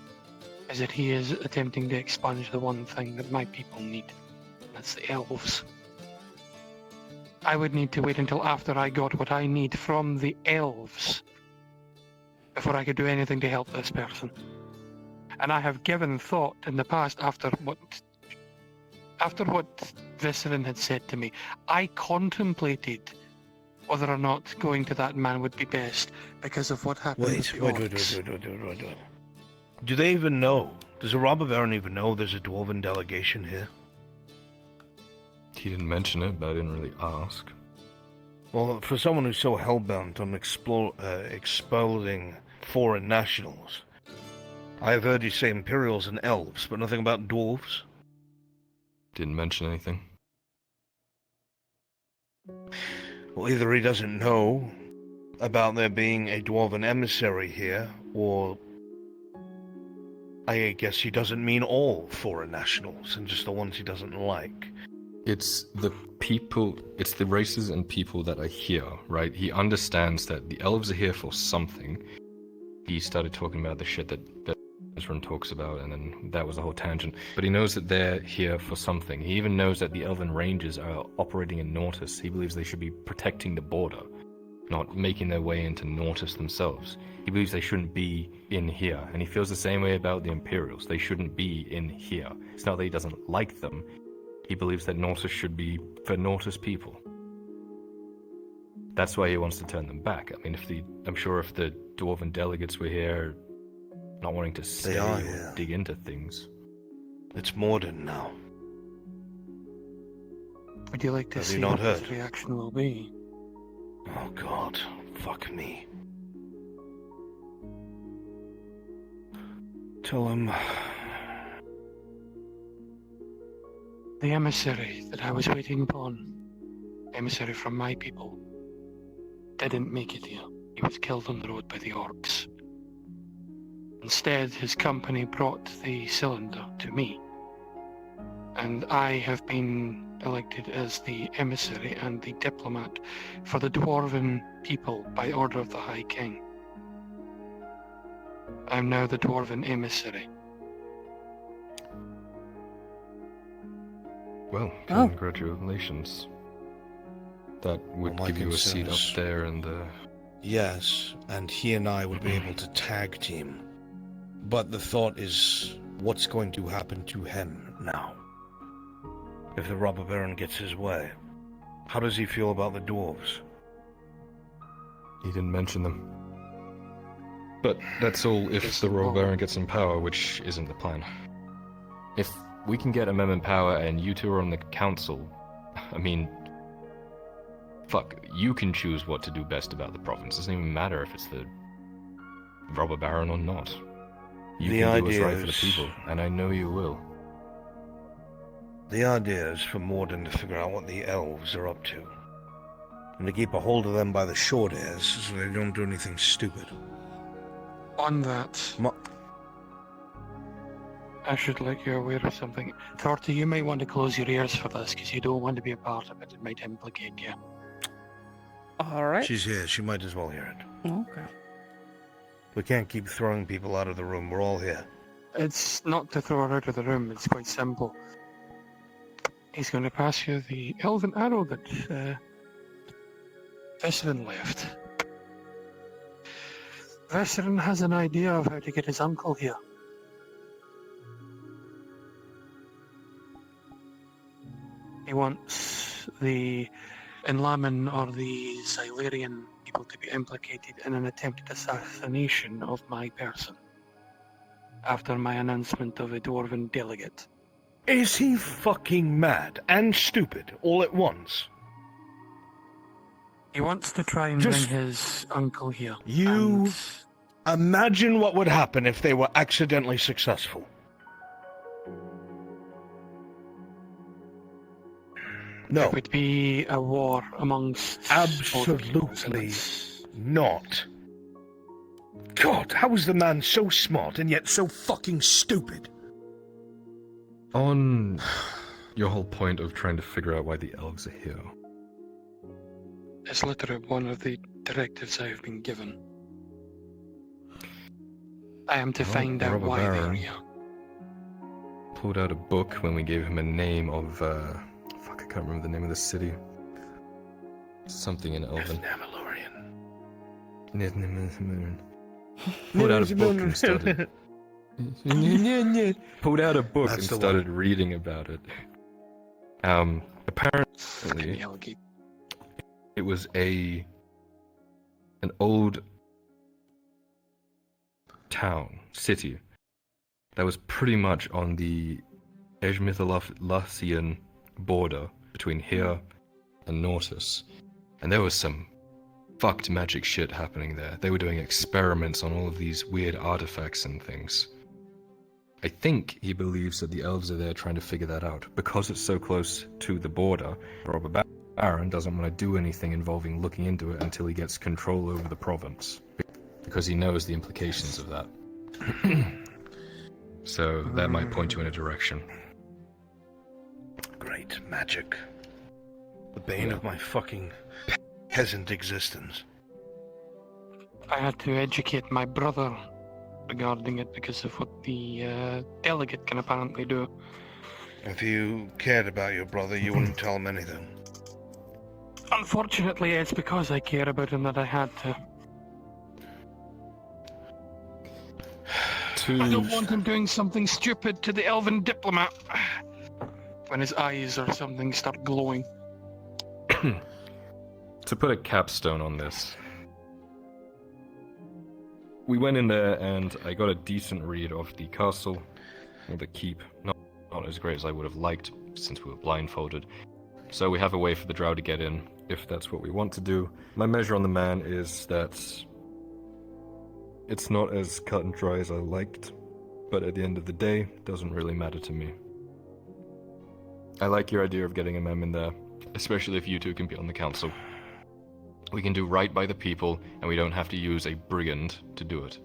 is that he is attempting to expunge the one thing that my people need. That's the elves. I would need to wait until after I got what I need from the elves before I could do anything to help this person. And I have given thought in the past after what Viscerin had said to me. I contemplated whether or not going to that man would be best because of what happened with the orcs. Wait. Do they even know? Does the robber baron even know there's a dwarven delegation here? He didn't mention it, but I didn't really ask. Well, for someone who's so hellbent on expelling foreign nationals, I have heard you say Imperials and elves, but nothing about dwarves. Didn't mention anything. Well, either he doesn't know about there being a dwarven emissary here, or I guess he doesn't mean all foreign nationals, and just the ones he doesn't like. It's the people, it's the races and people that are here, right? He understands that the elves are here for something. He started talking about the shit that Ezran talks about, and then that was a whole tangent. But he knows that they're here for something. He even knows that the Elven Rangers are operating in Nortus. He believes they should be protecting the border, not making their way into Nortus themselves. He believes they shouldn't be in here, and he feels the same way about the Imperials. They shouldn't be in here. It's not that he doesn't like them. He believes that Nortus should be for Nortus people. That's why he wants to turn them back. I mean, I'm sure if the dwarven delegates were here, not wanting to stay are or here. dig into things. It's Morden now. Would you like to Have you see not what his heard? reaction will be? Oh God, fuck me. Tell him. The emissary that I was waiting upon, emissary from my people, didn't make it here. He was killed on the road by the orcs. Instead, his company brought the cylinder to me. And I have been elected as the emissary and the diplomat for the dwarven people by order of the High King. I'm now the dwarven emissary. Well, Oh. congratulations. That would my give you a seat concern up is- there in the... Yes, and he and I would be able to tag team. But the thought is, what's going to happen to him now? If the robber baron gets his way, how does he feel about the dwarves? He didn't mention them. But that's all if the Royal Baron gets in power, which isn't the plan. If we can get amendment power and you two are on the council, I mean... Fuck, you can choose what to do best about the province. It doesn't even matter if it's the robber baron or not. You The can do what's idea right for the is- people, and I know you will. The idea is for Morden to figure out what the elves are up to. And to keep a hold of them by the short hairs so they don't do anything stupid. On that, I should let you aware of something. Tortie, you might want to close your ears for this, because you don't want to be a part of it. It might implicate you. Alright. She's here, she might as well hear it. Okay. We can't keep throwing people out of the room, we're all here. It's not to throw her out of the room, it's quite simple. He's going to pass you the elven arrow that Vesserin left. Vesserin has an idea of how to get his uncle here. He wants the Enlamin or the Xylerian people to be implicated in an attempted assassination of my person after my announcement of a dwarven delegate. Is he fucking mad and stupid all at once? He wants to try and Just- bring his uncle here. You imagine what would happen if they were accidentally successful. No. It would be a war amongst Absolutely not. God, how is the man so smart and yet so fucking stupid? On your whole point of trying to figure out why the elves are here, It's literally one of the directives I have been given. I am to Well, find out Robert why they are Baron here. pulled out a book when we gave him a name of, fuck, I can't remember the name of the city. Something in Elven. Pulled out a book and started... Pulled out a book That's and the started reading about it. Apparently, it was an old city, that was pretty much on the Ejmithalasian border between here and Nortus. And there was some fucked magic shit happening there. They were doing experiments on all of these weird artifacts and things. I think he believes that the elves are there trying to figure that out. Because it's so close to the border, Robert Baron doesn't want to do anything involving looking into it until he gets control over the province. Because he knows the implications of that. So that might point you in a direction. Great magic. The bane of my fucking peasant existence. I had to educate my brother regarding it because of what the delegate can apparently do. If you cared about your brother, you wouldn't tell him anything. Unfortunately, it's because I care about him that I had to. I don't want him doing something stupid to the elven diplomat when his eyes or something start glowing. to put a capstone on this, we went in there and I got a decent read of the castle, or the keep. Not as great as I would have liked, since we were blindfolded. So we have a way for the drow to get in, if that's what we want to do. My measure on the man is that it's not as cut and dry as I liked, but at the end of the day, it doesn't really matter to me. I like your idea of getting a mem in there, especially if you two can be on the council. We can do right by the people, and we don't have to use a brigand to do it.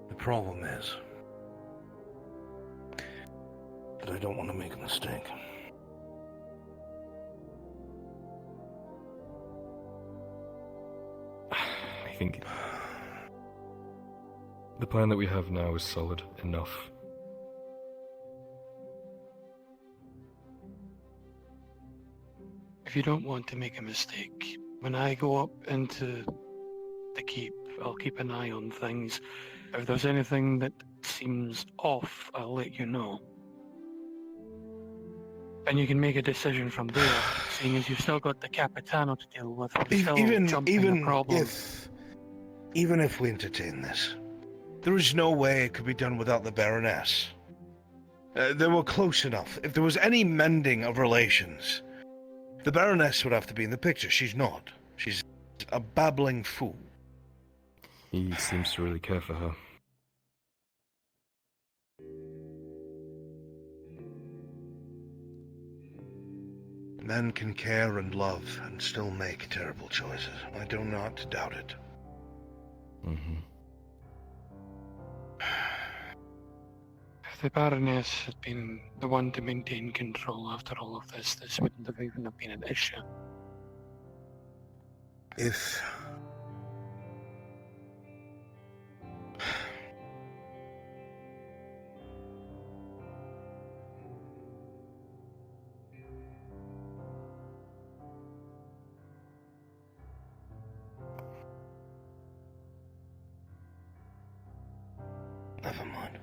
The problem is that I don't want to make a mistake. I think the plan that we have now is solid enough. If you don't want to make a mistake, when I go up into the keep, I'll keep an eye on things. If there's anything that seems off, I'll let you know. And you can make a decision from there, seeing as you've still got the Capitano to deal with. Even if we entertain this, there is no way it could be done without the Baroness. They were close enough. If there was any mending of relations, the Baroness would have to be in the picture. She's not. She's a babbling fool. He seems to really care for her. Men can care and love and still make terrible choices. I do not doubt it. Mm-hmm. If the Baroness had been the one to maintain control after all of this wouldn't have even been an issue. If... Never mind.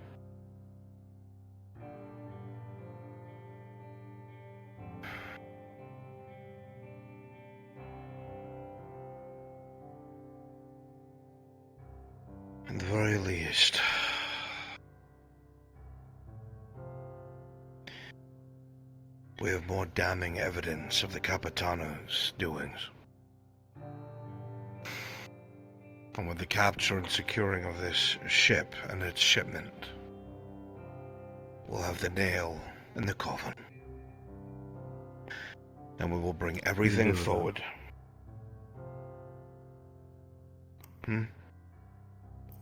At the very least, we have more damning evidence of the Capitano's doings. And with the capture and securing of this ship and its shipment, we'll have the nail in the coffin. And we will bring everything forward.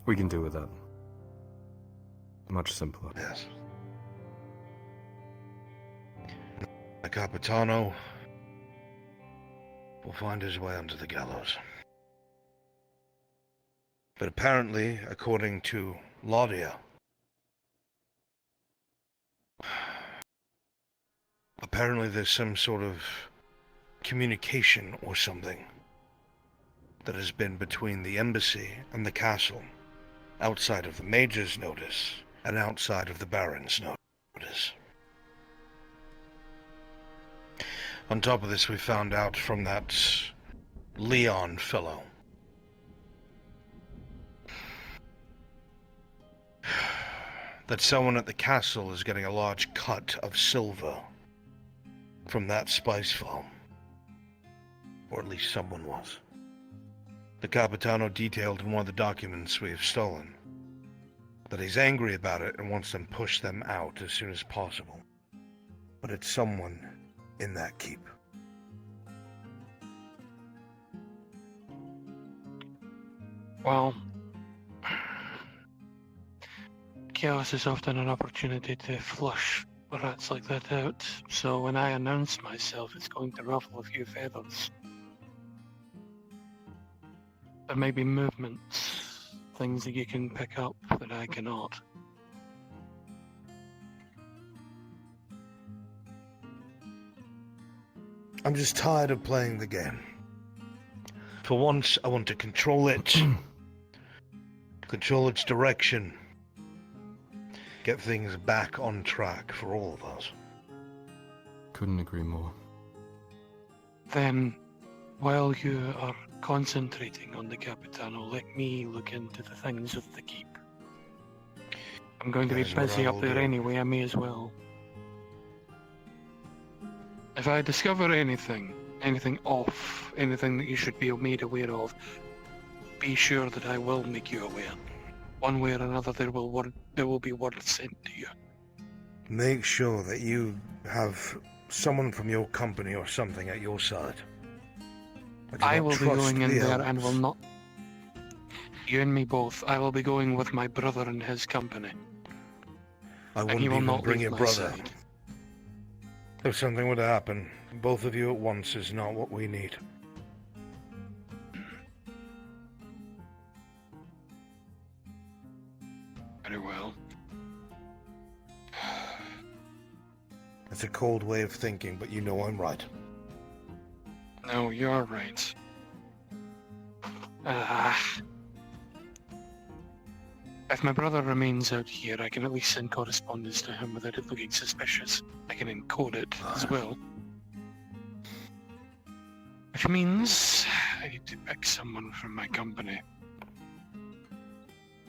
We can do with that. Much simpler. Yes. The Capitano will find his way onto the gallows. But apparently, according to Laudia, apparently there's some sort of communication or something that has been between the embassy and the castle, outside of the Major's notice and outside of the Baron's notice. On top of this, we found out from that Leon fellow that someone at the castle is getting a large cut of silver from that spice farm. Or at least someone was. The Capitano detailed in one of the documents we have stolen that he's angry about it and wants them pushed them out as soon as possible. But it's someone in that keep. Well, chaos is often an opportunity to flush rats like that out, so when I announce myself, it's going to ruffle a few feathers. There may be movements, things that you can pick up that I cannot. I'm just tired of playing the game. For once, I want to control it. control its direction, get things back on track for all of us. Couldn't agree more. Then, while you are concentrating on the Capitano, let me look into the things of the keep. I'm going to be That is what busy I up will there do. anyway, I may as well. If I discover anything off, anything that you should be made aware of, be sure that I will make you aware. One way or another, there will be word sent to you. Make sure that you have someone from your company or something at your side. do I not will be trust going in the there and elves. will not. You and me both. I will be going with my brother and his company. I And wouldn't he will even not bring leave your my brother. side. If something were to happen, both of you at once is not what we need. Very well. It's a cold way of thinking, but you know I'm right. No, you're right. If my brother remains out here, I can at least send correspondence to him without it looking suspicious. I can encode it as well. Which means I need to pick someone from my company.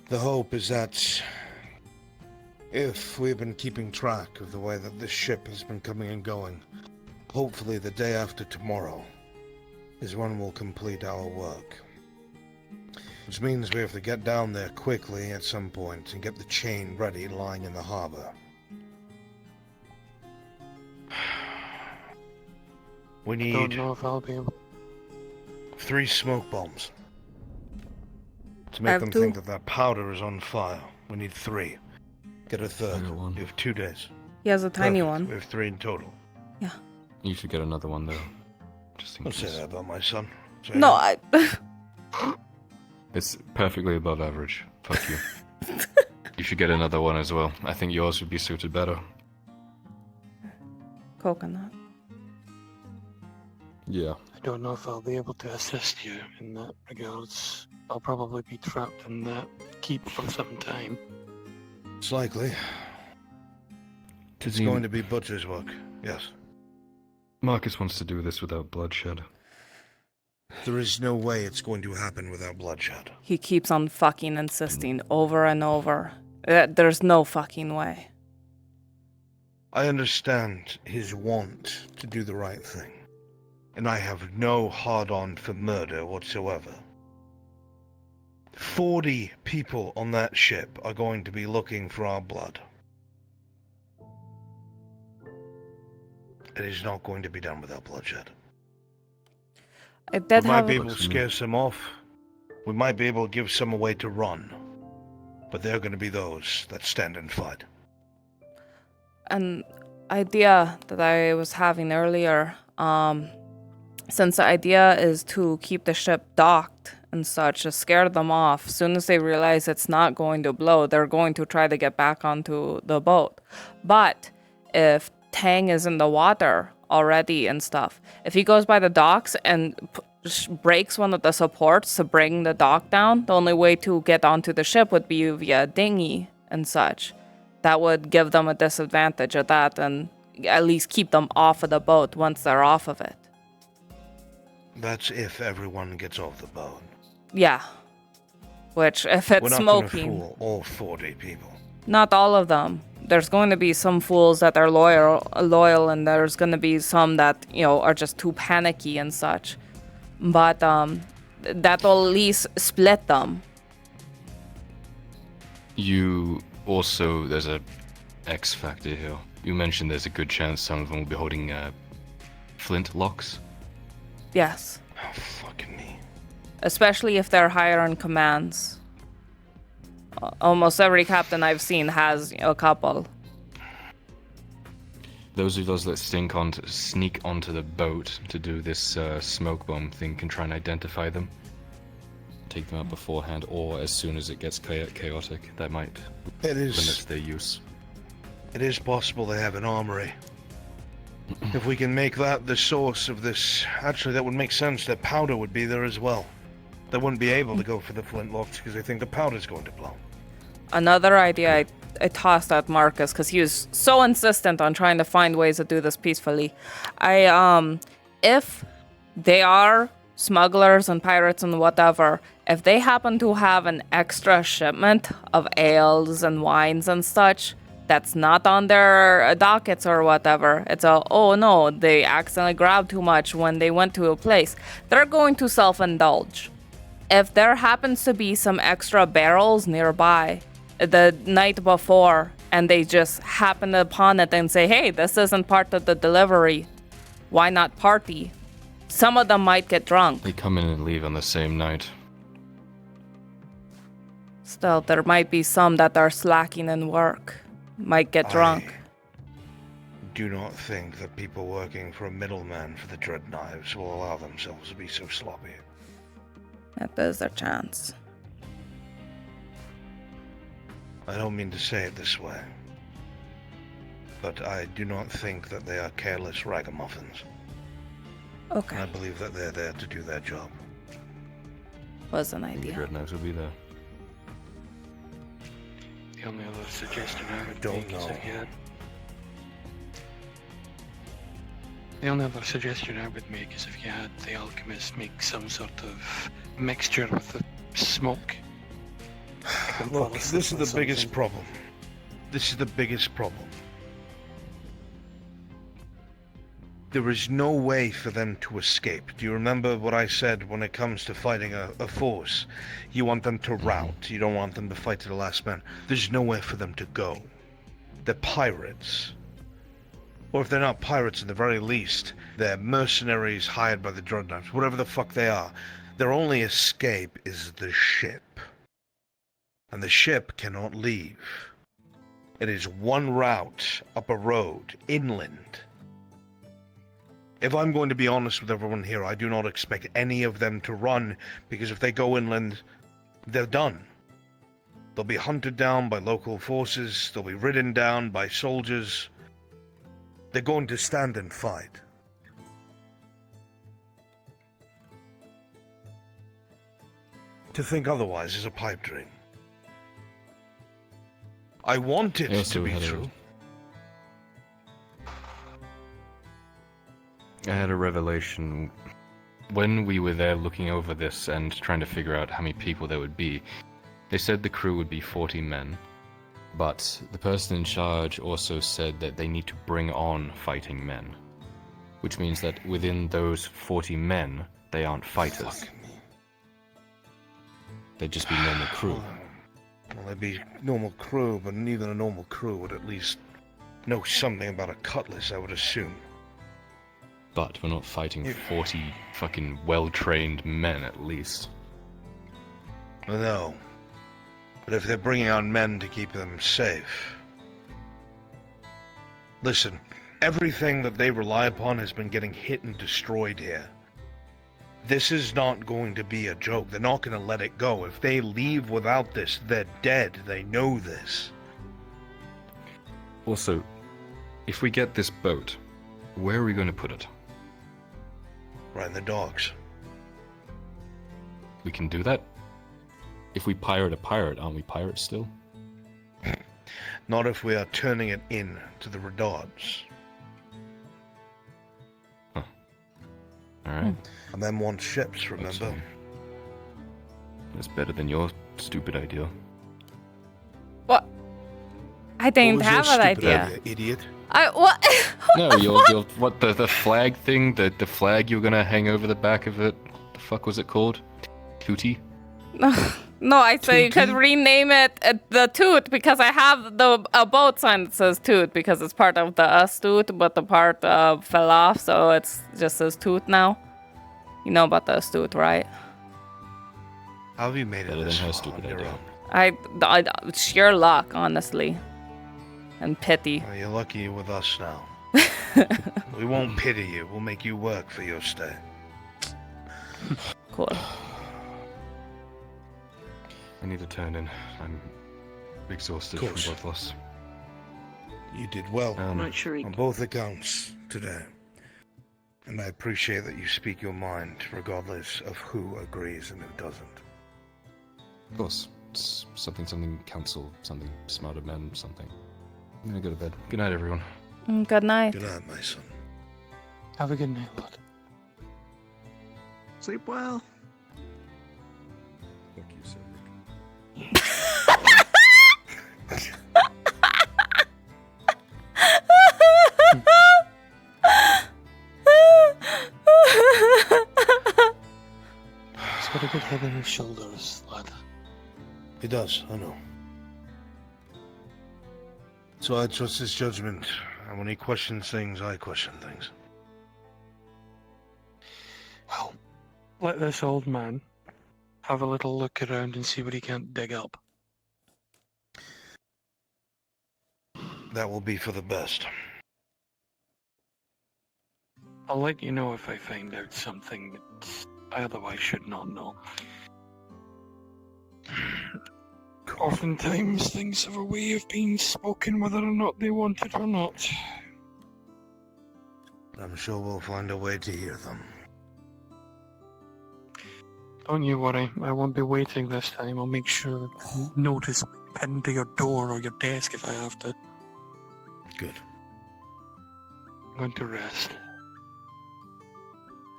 The hope is that if we've been keeping track of the way that this ship has been coming and going, hopefully the day after tomorrow is when we'll complete our work. Which means we have to get down there quickly at some point and get the chain ready lying in the harbor. We I need don't know if I'll be able. 3 smoke bombs. To I make have them 2. think that that powder is on fire. We need 3. Get a third. one. You have 2 days. He has a tiny Perfect. one. We have 3 in total. You should get another one though. Just in Don't say case. that about my son. Say No, it. I. It's perfectly above average. Fuck you. You should get another one as well. I think yours would be suited better. Coconut. Yeah. I don't know if I'll be able to assist you in that regards. I'll probably be trapped in that keep for some time. It's likely. It's going to be butcher's work. Yes. Marcus wants to do this without bloodshed. There is no way it's going to happen without bloodshed. He keeps on fucking insisting over and over that there's no fucking way. I understand his want to do the right thing. And I have no hard-on for murder whatsoever. 40 people on that ship are going to be looking for our blood. It is not going to be done without bloodshed. I did We might have be able to scare some off. We might be able to give some away to run. But they're going to be those that stand and fight. an idea that I was having earlier. Since the idea is to keep the ship docked and such, to scare them off. As soon as they realize it's not going to blow, they're going to try to get back onto the boat. But if Tang is in the water already and stuff, if he goes by the docks and breaks one of the supports to bring the dock down, the only way to get onto the ship would be via dinghy and such. That would give them a disadvantage of that and at least keep them off of the boat once they're off of it. That's if everyone gets off the boat. Yeah. Which, if it's We're not smoking, going to fool all 40 people. not all of them. There's going to be some fools that are loyal, and there's going to be some that, are just too panicky and such. But that'll at least split them. You also, there's a X factor here. You mentioned there's a good chance some of them will be holding flint locks. Yes. Oh, fucking me. Especially if they're higher in commands. Almost every captain I've seen has a couple. Those of us that sneak onto the boat to do this smoke bomb thing can try and identify them. Take them out beforehand, or as soon as it gets chaotic. That might limit their use. It is possible they have an armory. If we can make that the source of this... Actually, that would make sense that powder would be there as well. They wouldn't be able to go for the flintlocks because they think the powder's going to blow. Another idea I tossed at Marcus because he was so insistent on trying to find ways to do this peacefully. If they are smugglers and pirates and whatever, if they happen to have an extra shipment of ales and wines and such that's not on their dockets or whatever, it's oh no, they accidentally grabbed too much when they went to a place, they're going to self-indulge. If there happens to be some extra barrels nearby the night before and they just happen upon it and say, hey, this isn't part of the delivery, why not party? Some of them might get drunk. They come in and leave on the same night. Still, there might be some that are slacking in work, might get drunk. Do not think that people working for a middleman for the Dread Knives will allow themselves to be so sloppy. That is their chance. I don't mean to say it this way, but I do not think that they are careless ragamuffins. Okay. I believe that they're there to do their job. Was an idea. Dread Knives will be there. The only other suggestion I would Don't make is know. if you had... The only other suggestion I would make is if you had the alchemist make some sort of mixture with the smoke. Look, this is the biggest problem. This is the biggest problem. There is no way for them to escape. Do you remember what I said when it comes to fighting a force? You want them to rout. You don't want them to fight to the last man. There's nowhere for them to go. They're pirates. Or if they're not pirates, at the very least, they're mercenaries hired by the Dread Knives. Whatever the fuck they are. Their only escape is the ship. And the ship cannot leave. It is one route up a road, inland. If I'm going to be honest with everyone here, I do not expect any of them to run, because if they go inland, they're done. They'll be hunted down by local forces, they'll be ridden down by soldiers. They're going to stand and fight. To think otherwise is a pipe dream. I want it to be true. I had a revelation when we were there looking over this and trying to figure out how many people there would be. They said the crew would be 40 men, but the person in charge also said that they need to bring on fighting men, which means that within those 40 men, they aren't fighters. They'd just be normal crew. Well, they'd be normal crew, but even a normal crew would at least know something about a cutlass, I would assume. But we're not fighting 40 fucking well-trained men, at least. No. But if they're bringing on men to keep them safe... Listen, everything that they rely upon has been getting hit and destroyed here. This is not going to be a joke. They're not going to let it go. If they leave without this, they're dead. They know this. Also, if we get this boat, where are we going to put it? Right in the docks. We can do that? If we pirate a pirate, aren't we pirates still? Not if we are turning it in to the redards. Huh. Alright. And then want ships, remember? That's better than your stupid idea. What? I didn't What was have your an stupid idea. Idiot. What? No, your what the flag thing, the flag you were gonna hang over the back of it. The fuck was it called? Tootie? No, I said you could rename it the Toot because I have a boat sign that says Toot because it's part of the Astute, but the part fell off, so it's just says Toot now. You know about the Astute, right? How have you made it Better this than her far stupid on your idea. I sheer luck, honestly, and pity. Well, you're lucky you're with us now. We won't pity you. We'll make you work for your stay. Cool. I need to turn in. I'm exhausted from Course. both of us. You did well Right, on both accounts today. And I appreciate that you speak your mind, regardless of who agrees and who doesn't. Of course. It's something council, something smarter men, something. I'm gonna go to bed. Good night, everyone. Good night. Good night, my son. Have a good night, lad. Sleep well. Fuck you, Cedric. He's got a good head on his shoulders, lad. He does, I know. So I trust his judgment, and when he questions things, I question things. Well, let this old man have a little look around and see what he can't dig up. That will be for the best. I'll let you know if I find out something that I otherwise should not know. Oftentimes, things have a way of being spoken whether or not they want it or not. I'm sure we'll find a way to hear them. Don't you worry, I won't be waiting this time. I'll make sure notice pinned to your door or your desk if I have to. Good. I'm going to rest.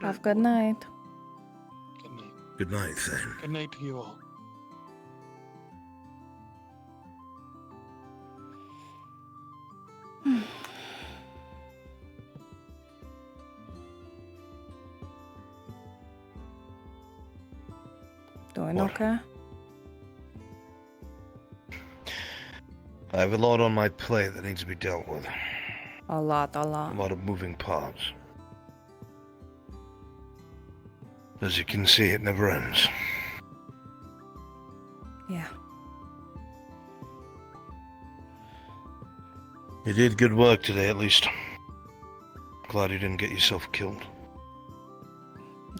Have a good night. Good night. Good night, Thane. Good night to you all. Doing okay? I have a lot on my plate that needs to be dealt with. A lot. A lot of moving parts. As you can see, it never ends. Yeah. You did good work today, at least. Glad you didn't get yourself killed.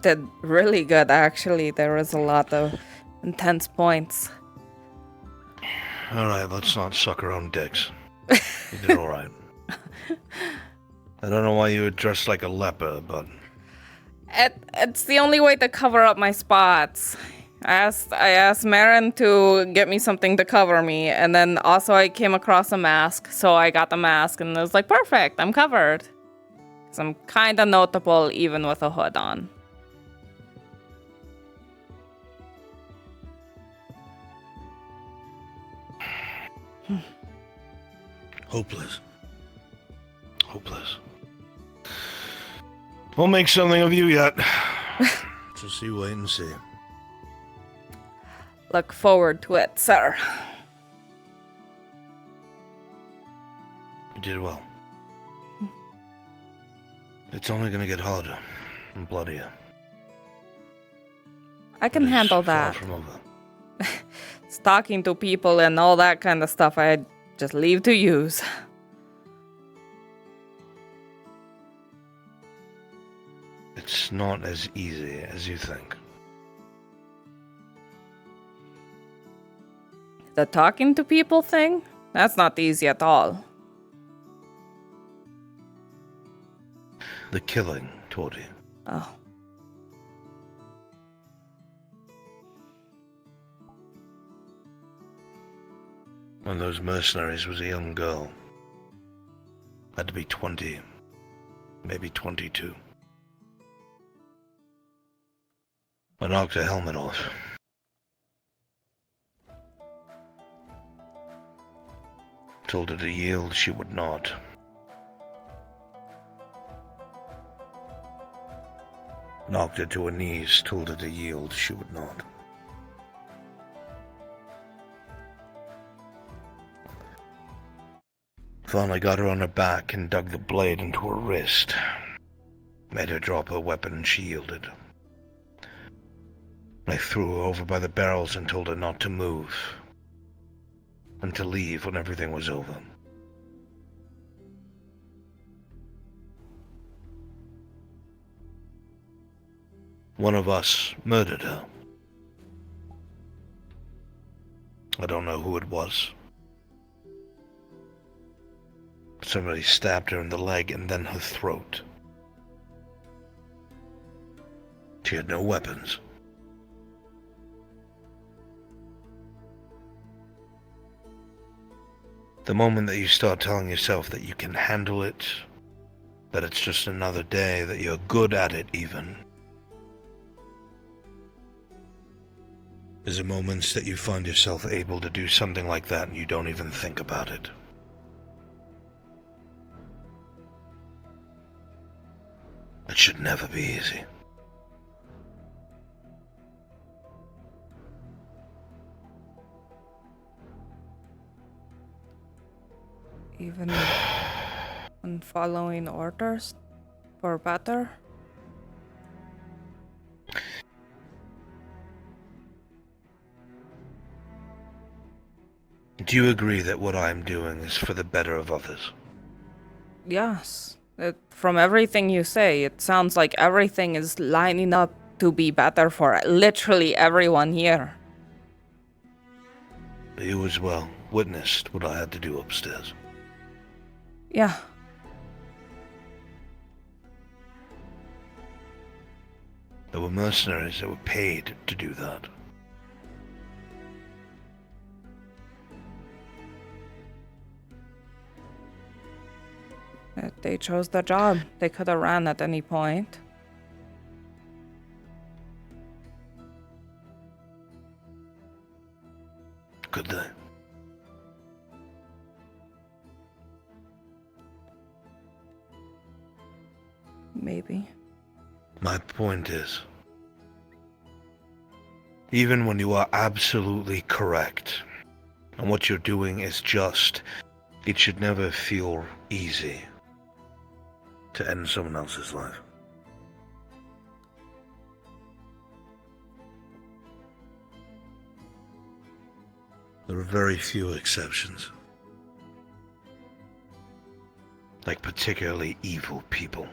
Did really good, actually. There was a lot of intense points. Alright, let's not suck our own dicks. You did alright. I don't know why you were dressed like a leper, but... It's the only way to cover up my spots. I asked Marin to get me something to cover me, and then also I came across a mask, so I got the mask, and it was like, perfect, I'm covered. 'Cause I'm kinda notable even with a hood on. Hopeless. We'll make something of you yet. Just you wait and see. Look forward to it, sir. You did well. It's only gonna get harder and bloodier. I can handle Far that. from over. Talking to people and all that kind of stuff, I just leave to use. It's not as easy as you think. The talking to people thing? That's not easy at all. The killing, Tortie. Oh. One of those mercenaries was a young girl. Had to be 20, maybe 22. I knocked her helmet off. Told her to yield, she would not. Knocked her to her knees, told her to yield, she would not. Finally got her on her back and dug the blade into her wrist. Made her drop her weapon and she yielded. I threw her over by the barrels and told her not to move. And to leave when everything was over. One of us murdered her. I don't know who it was. Somebody stabbed her in the leg and then her throat. She had no weapons. The moment that you start telling yourself that you can handle it, that it's just another day, that you're good at it even, is the moments that you find yourself able to do something like that and you don't even think about it. It should never be easy. Even when following orders for better? Do you agree that what I'm doing is for the better of others? Yes. From everything you say, it sounds like everything is lining up to be better for literally everyone here. You as well witnessed what I had to do upstairs. Yeah. There were mercenaries that were paid to do that. They chose the job. They could have ran at any point. Could they? Maybe. My point is, even when you are absolutely correct, and what you're doing is just, it should never feel easy to end someone else's life. There are very few exceptions. Like particularly evil people.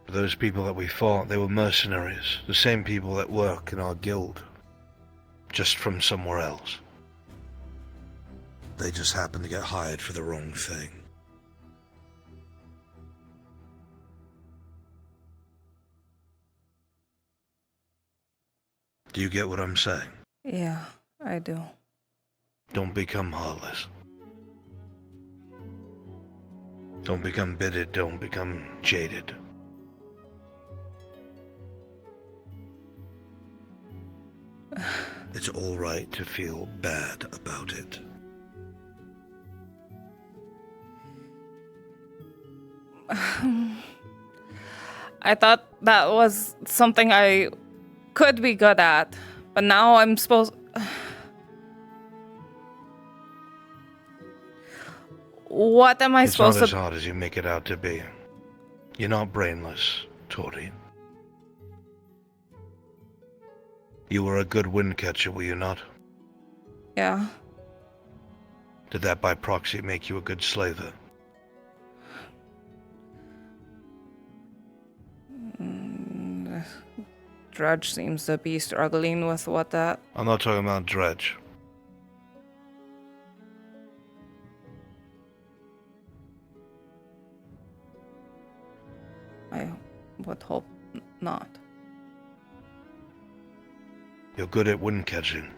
Those people that we fought, they were mercenaries, the same people that work in our guild, just from somewhere else. They just happened to get hired for the wrong thing. Do you get what I'm saying? Yeah, I do. Don't become heartless. Don't become bitter, don't become jaded. It's all right to feel bad about it. I thought that was something I could be good at, but now I'm supposed... What am I supposed It's to... not as hard as you make it out to be. You're not brainless, Tortie. You were a good wind catcher, were you not? Yeah. Did that by proxy make you a good slaver? Drudge seems to be struggling with what that... I'm not talking about Dredge. I would hope not. You're good at wind catching.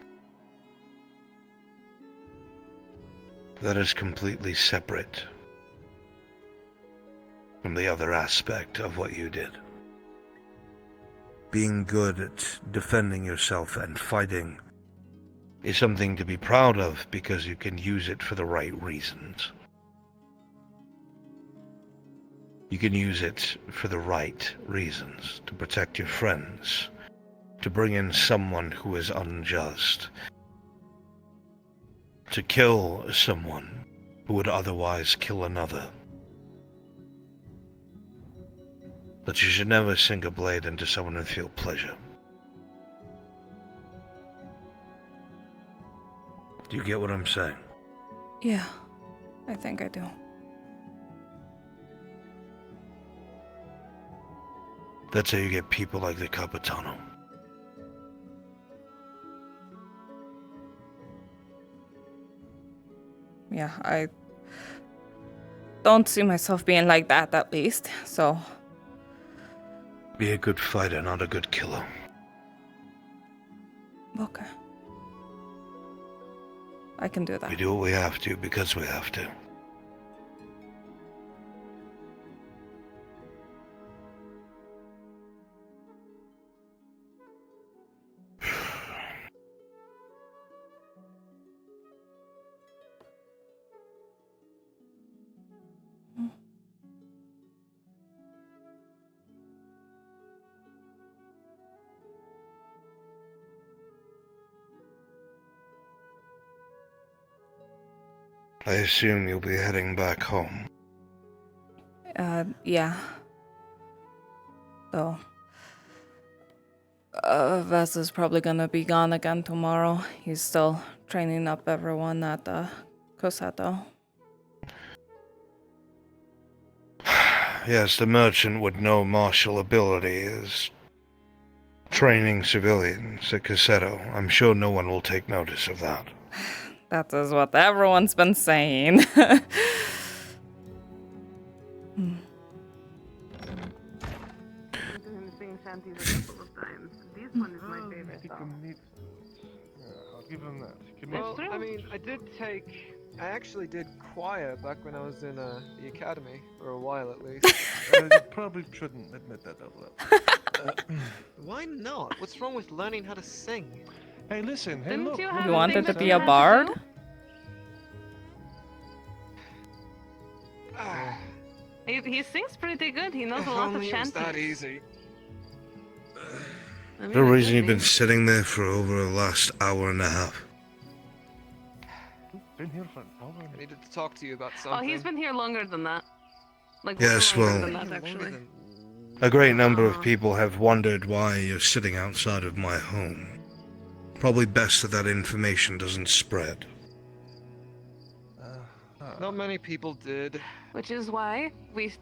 That is completely separate from the other aspect of what you did. Being good at defending yourself and fighting is something to be proud of because you can use it for the right reasons. You can use it for the right reasons, to protect your friends, to bring in someone who is unjust, to kill someone who would otherwise kill another. But you should never sink a blade into someone and feel pleasure. Do you get what I'm saying? Yeah, I think I do. That's how you get people like the Capitano. Yeah, don't see myself being like that, at least. So, Be a good fighter, not a good killer. okay. I can do that. We do what we have to because we have to. I assume you'll be heading back home. Yeah. So, Vaz is probably gonna be gone again tomorrow. He's still training up everyone at the Cosetto. Yes, the merchant with no martial ability is training civilians at Cosetto. I'm sure no one will take notice of that. That is what everyone's been saying. I'll give him that. Well, I mean, I actually did choir back when I was in the academy, for a while at least. You probably shouldn't admit that out loud. Why not? What's wrong with learning how to sing? Hey, listen. Hey, Didn't look. you have You wanted to be a bard? He sings pretty good. He knows If a lot of only it was that shanties. easy. The reason you've been sitting there for over the last hour and a half. Been here for an hour. I needed to talk to you about Oh, something. he's been here longer than that. Like Yes, way longer well, than that, actually. a great number of people have wondered why you're sitting outside of my home. Probably best that that information doesn't spread. Not many people did. Which is why we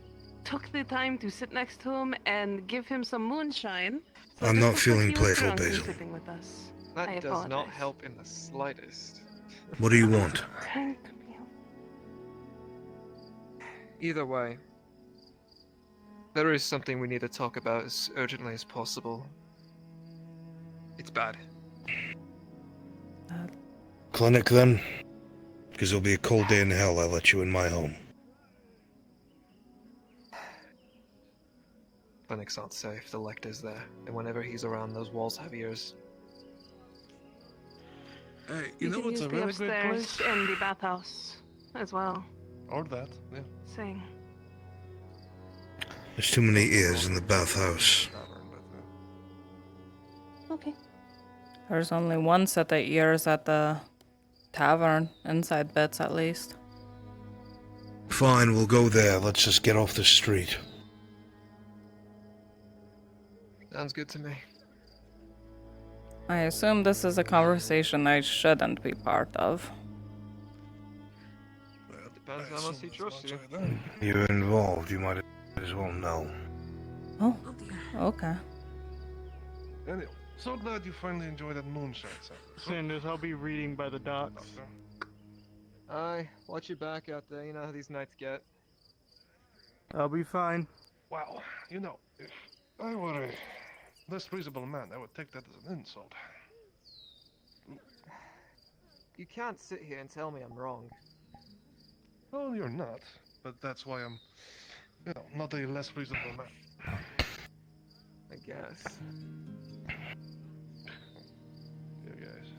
took the time to sit next to him and give him some moonshine. So I'm just not before feeling he was playful, drunk, he's Basil. sitting with us. That I does not apologize. help in the slightest. What do you want? Either way, there is something we need to talk about as urgently as possible. It's bad. Clinic then? Because it'll be a cold day in hell I let you in my home. Clinic's not safe, the Lecter's there, and whenever he's around, those walls have ears. Hey, You know can what's use a the really great upstairs place? and the bathhouse as well. Or that, yeah. Sing. There's too many ears in the bathhouse. Okay. There's only one set of ears at the tavern, inside bits at least. Fine, we'll go there. Let's just get off the street. Sounds good to me. I assume this is a conversation I shouldn't be part of. Depends how much he trusts you. You're involved, you might as well know. Oh, okay. Anyway, so glad you finally enjoyed that moonshine, sir. Sanders, I'll be reading by the docks. Aye, watch your back out there, you know how these nights get. I'll be fine. Wow, you know, if I were a less reasonable man, I would take that as an insult. You can't sit here and tell me I'm wrong. Oh, you're not, but that's why I'm, you know, not a less reasonable man. I guess. You guys,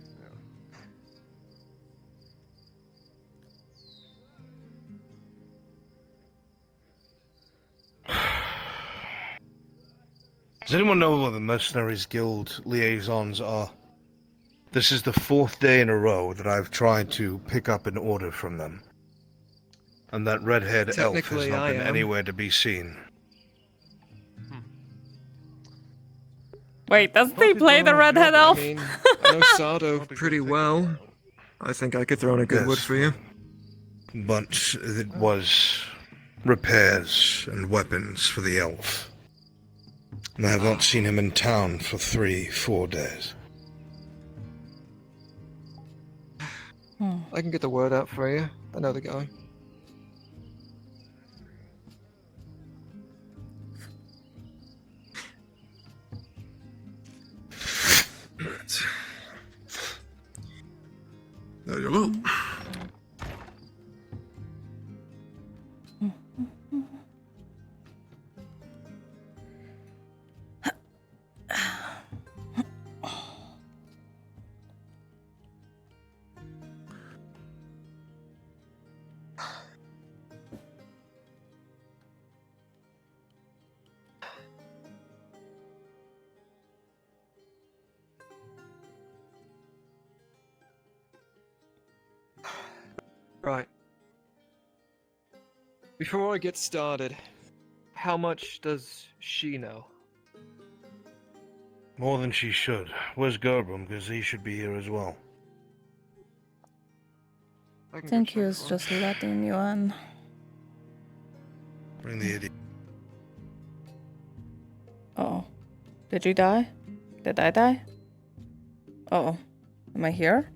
Does anyone know what the Mercenaries Guild liaisons are? This is the 4th day in a row that I've tried to pick up an order from them. And that red-haired elf has Technically, not I been am. anywhere to be seen. Wait, doesn't he play the redhead elf? I mean, I know Sardo pretty well. I think I could throw in a good word for you. But it was repairs and weapons for the elf. And I have not seen him in town for 3-4 days. I can get the word out for you. I know the guy. There you go. Right. Before I get started, how much does she know? More than she should. Where's Gerbram? Because he should be here as well. I think he was just letting you in. Bring the idiot. Oh. Did you die? Did I die? Oh. Am I here?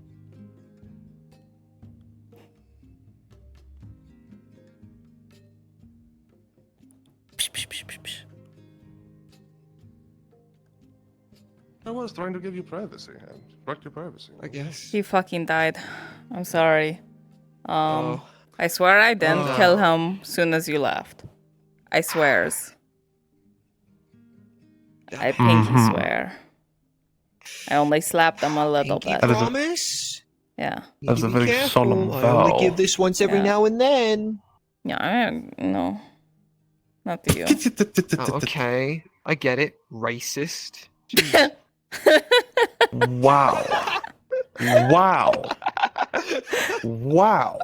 I was trying to give you privacy and protect your privacy. I guess. He fucking died. I'm sorry. Oh. I swear I didn't Oh. kill him soon as you left. I swears. I pinky swear. I only slapped him a little bit. Promise? Yeah. That's a very solemn vow. I only give this once every now and then. Yeah, no. Not to you. Oh, okay, I get it. Racist. Wow. Wow. Wow.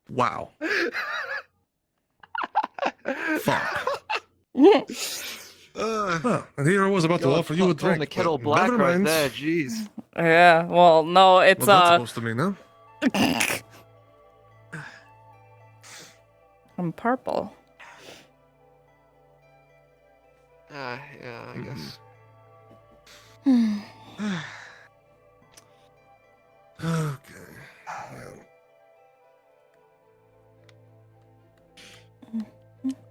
Wow. Fuck. Well, and here I was about to offer you a drink. The kettle but black never right mind. there. Jeez. Yeah, well, no, it's What's that supposed to mean, huh? I'm purple. Yeah, I guess. Okay.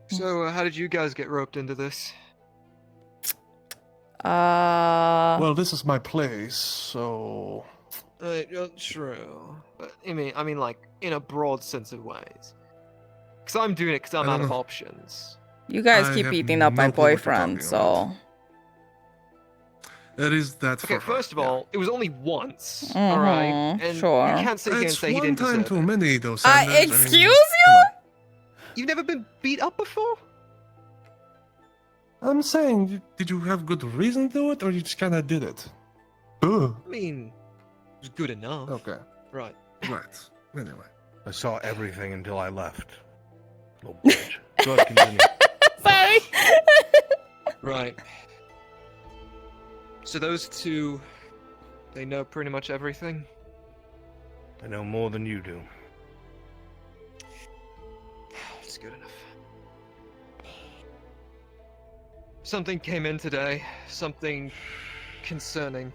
So, how did you guys get roped into this? Well, this is my place, so. True. But I mean, like in a broad sense of ways. Because I'm doing it because I'm out of options. You guys I keep have beating up no my clue what you're boyfriend, talking so. That is that. Okay, first of all, it was only once, Mhm, all right? And sure. you can't sit here and It's say he one didn't time deserve too it. many, though, Sanders. I mean, Excuse you? You've never been beat up before? I'm saying, did you have good reason to do it, or you just kind of did it? Ugh. I mean, it was good enough. Okay. Right. Right. Anyway. I saw everything until I left. Little bitch. Go ahead, continue. Sorry. Right. So those two, they know pretty much everything? I know more than you do. It's good enough. Something came in today. Something concerning.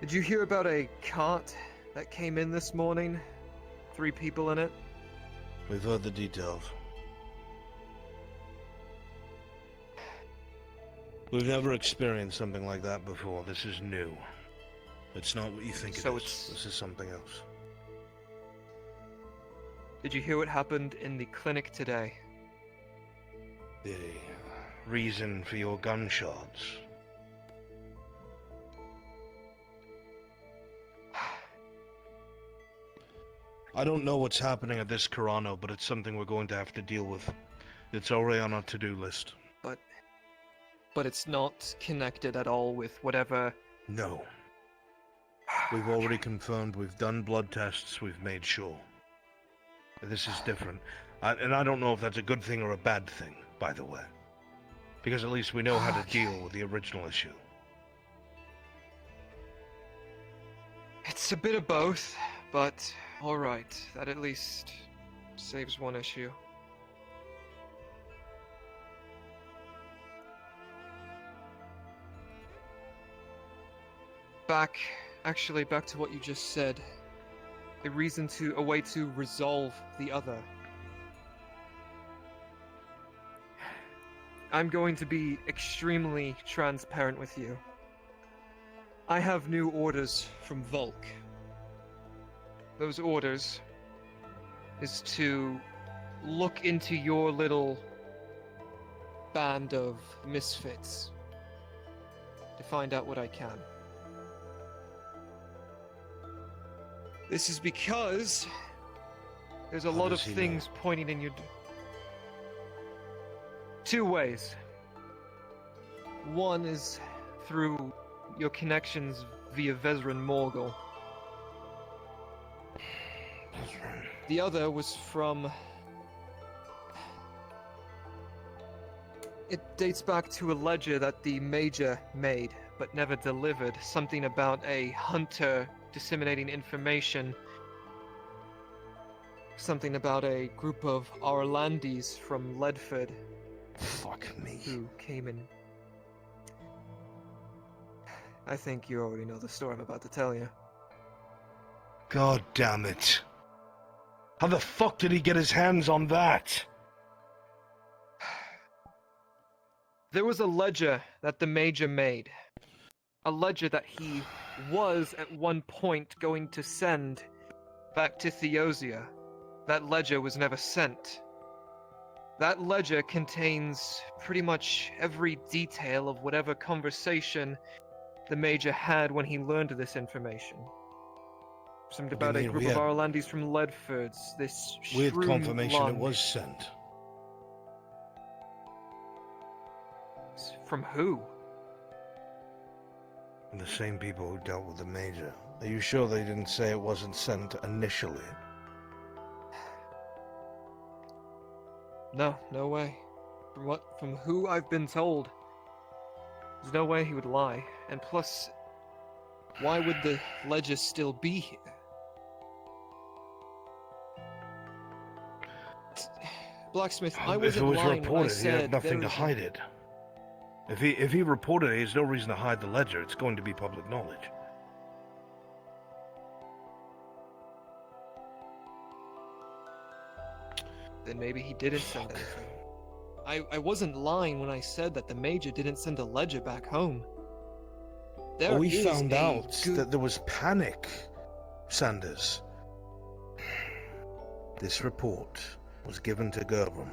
Did you hear about a cart that came in this morning? 3 people in it? We've heard the details. We've never experienced something like that before. This is new. It's not what you think it is. This is something else. Did you hear what happened in the clinic today? The reason for your gunshots. I don't know what's happening at this Carano, but it's something we're going to have to deal with. It's already on our to-do list. But it's not connected at all with whatever... No. We've already confirmed, we've done blood tests, we've made sure. This is different. And I don't know if that's a good thing or a bad thing, by the way. Because at least we know how to deal with the original issue. It's a bit of both, but alright. That at least saves one issue. Back to what you just said. A way to resolve the other. I'm going to be extremely transparent with you. I have new orders from Volk. Those orders is to look into your little band of misfits to find out what I can. This is because there's a lot of things pointing in your... Two ways. One is through your connections via Vezran Morgul. The other was from... It dates back to a ledger that the Major made, but never delivered. Something about a hunter disseminating information. Something about a group of Arlandis from Ledford. Fuck me. Who came in... I think you already know the story I'm about to tell you. God damn it. How the fuck did he get his hands on that? There was a ledger that the Major made. A ledger that he was at one point going to send back to Theosia. That ledger was never sent. That ledger contains pretty much every detail of whatever conversation the Major had when he learned of this information. Something about a group of Arlandis from Ledfords, this With shrewd confirmation it blonde. was sent. From who? The same people who dealt with the Major. Are you sure they didn't say it wasn't sent initially? No, no way. From who I've been told, there's no way he would lie. And plus, why would the ledger still be here? Blacksmith, I wasn't lying when I reported, he said had nothing to hide it. If he reported it, there's no reason to hide the ledger. It's going to be public knowledge. Then maybe he didn't send anything. I wasn't lying when I said that the Major didn't send a ledger back home. We found out that there was panic, Sanders. This report was given to Gerben.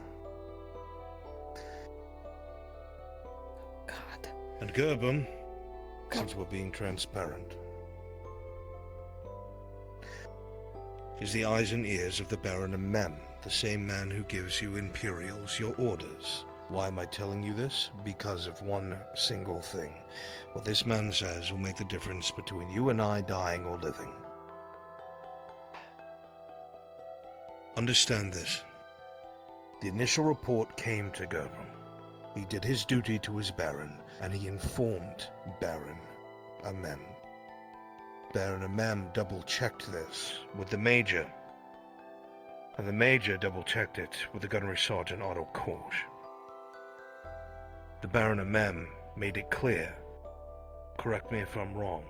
God. And Gerben, since we're being transparent, is the eyes and ears of the Baron of Mem, the same man who gives you Imperials your orders. Why am I telling you this? Because of one single thing. What this man says will make the difference between you and I dying or living. Understand this. The initial report came to Gerben. He did his duty to his Baron, and he informed Baron Amem. Baron Amem double-checked this with the Major, and the Major double-checked it with the Gunnery Sergeant Otto Korsch. The Baron Amem made it clear, correct me if I'm wrong,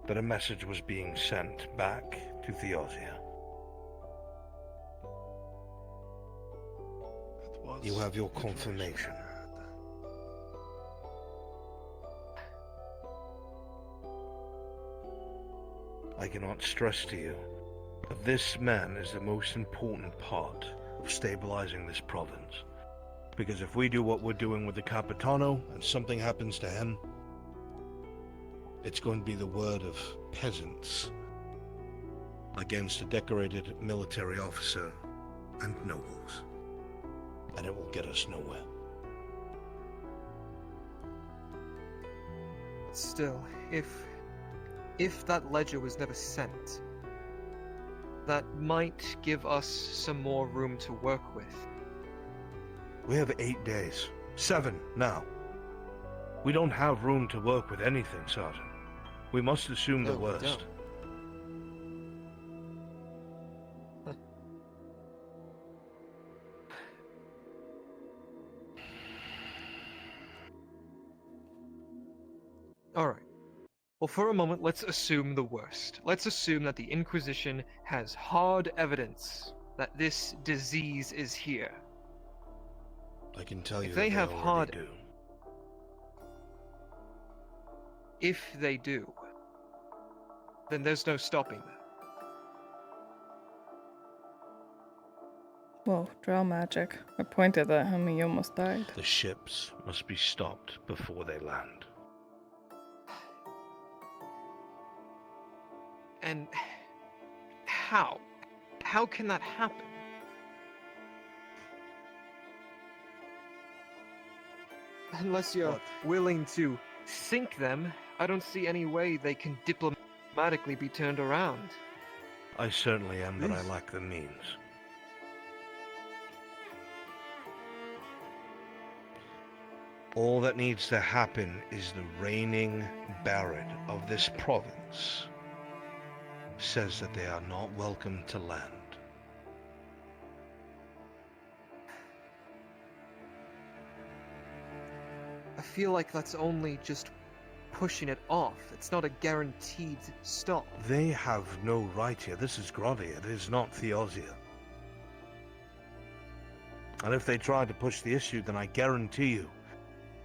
that a message was being sent back to Theosia. You have your confirmation. I cannot stress to you that this man is the most important part of stabilizing this province. Because if we do what we're doing with the Capitano and something happens to him, it's going to be the word of peasants against a decorated military officer and nobles. And it will get us nowhere. Still, if that ledger was never sent, that might give us some more room to work with. We have 8 days. 7 now. We don't have room to work with anything, Sergeant. We must assume the worst. Don't. Alright. Well, for a moment, let's assume the worst. Let's assume that the Inquisition has hard evidence that this disease is here. I can tell you If they have already hard... do. if they do, then there's no stopping them. Whoa, drow magic. I pointed at him, he almost died. The ships must be stopped before they land. And how? How can that happen? Unless you're willing to sink them, I don't see any way they can diplomatically be turned around. I certainly am, but I lack the means. All that needs to happen is the reigning Baron of this province says that they are not welcome to land. I feel like that's only just pushing it off. It's not a guaranteed stop. They have no right here. This is Grodia. It is not Theosia. And if they try to push the issue, then I guarantee you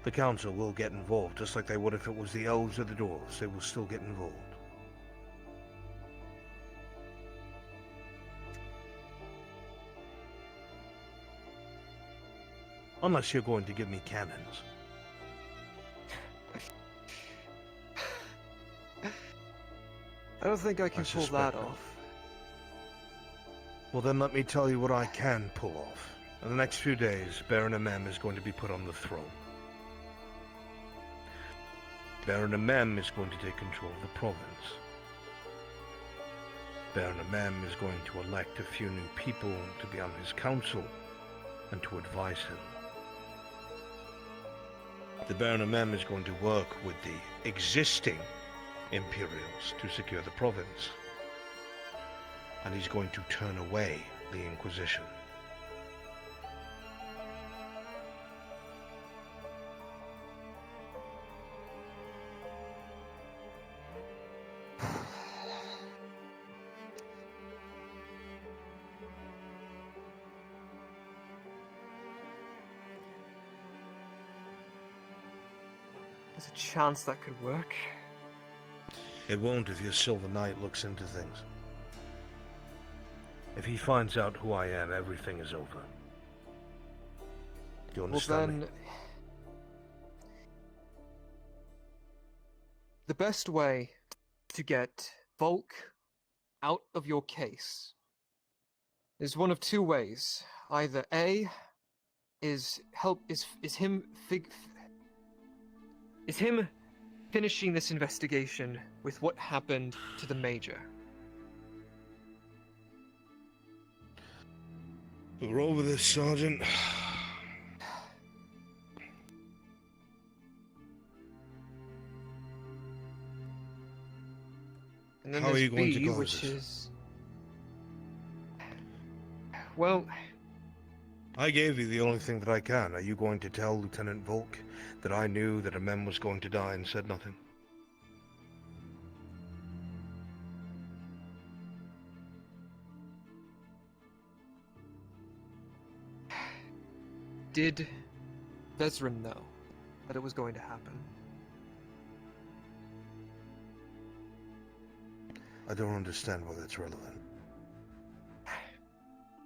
the council will get involved, just like they would if it was the elves or the dwarves. They will still get involved. Unless you're going to give me cannons. I don't think I can pull that off. Well, then let me tell you what I can pull off. In the next few days, Baron Amem is going to be put on the throne. Baron Amem is going to take control of the province. Baron Amem is going to elect a few new people to be on his council and to advise him. The Baron Amem is going to work with the existing Imperials to secure the province. And he's going to turn away the Inquisition. There's a chance that could work. It won't if your Silver Knight looks into things. If he finds out who I am, everything is over. Do you understand me? The best way to get Volk out of your case is one of two ways. Either A is him finishing this investigation with what happened to the Major. We're over this, Sergeant. And then How are there's you going B, to close which this? is... Well... I gave you the only thing that I can. Are you going to tell Lieutenant Volk that I knew that Amem was going to die and said nothing? Did Vezrin know that it was going to happen? I don't understand why that's relevant.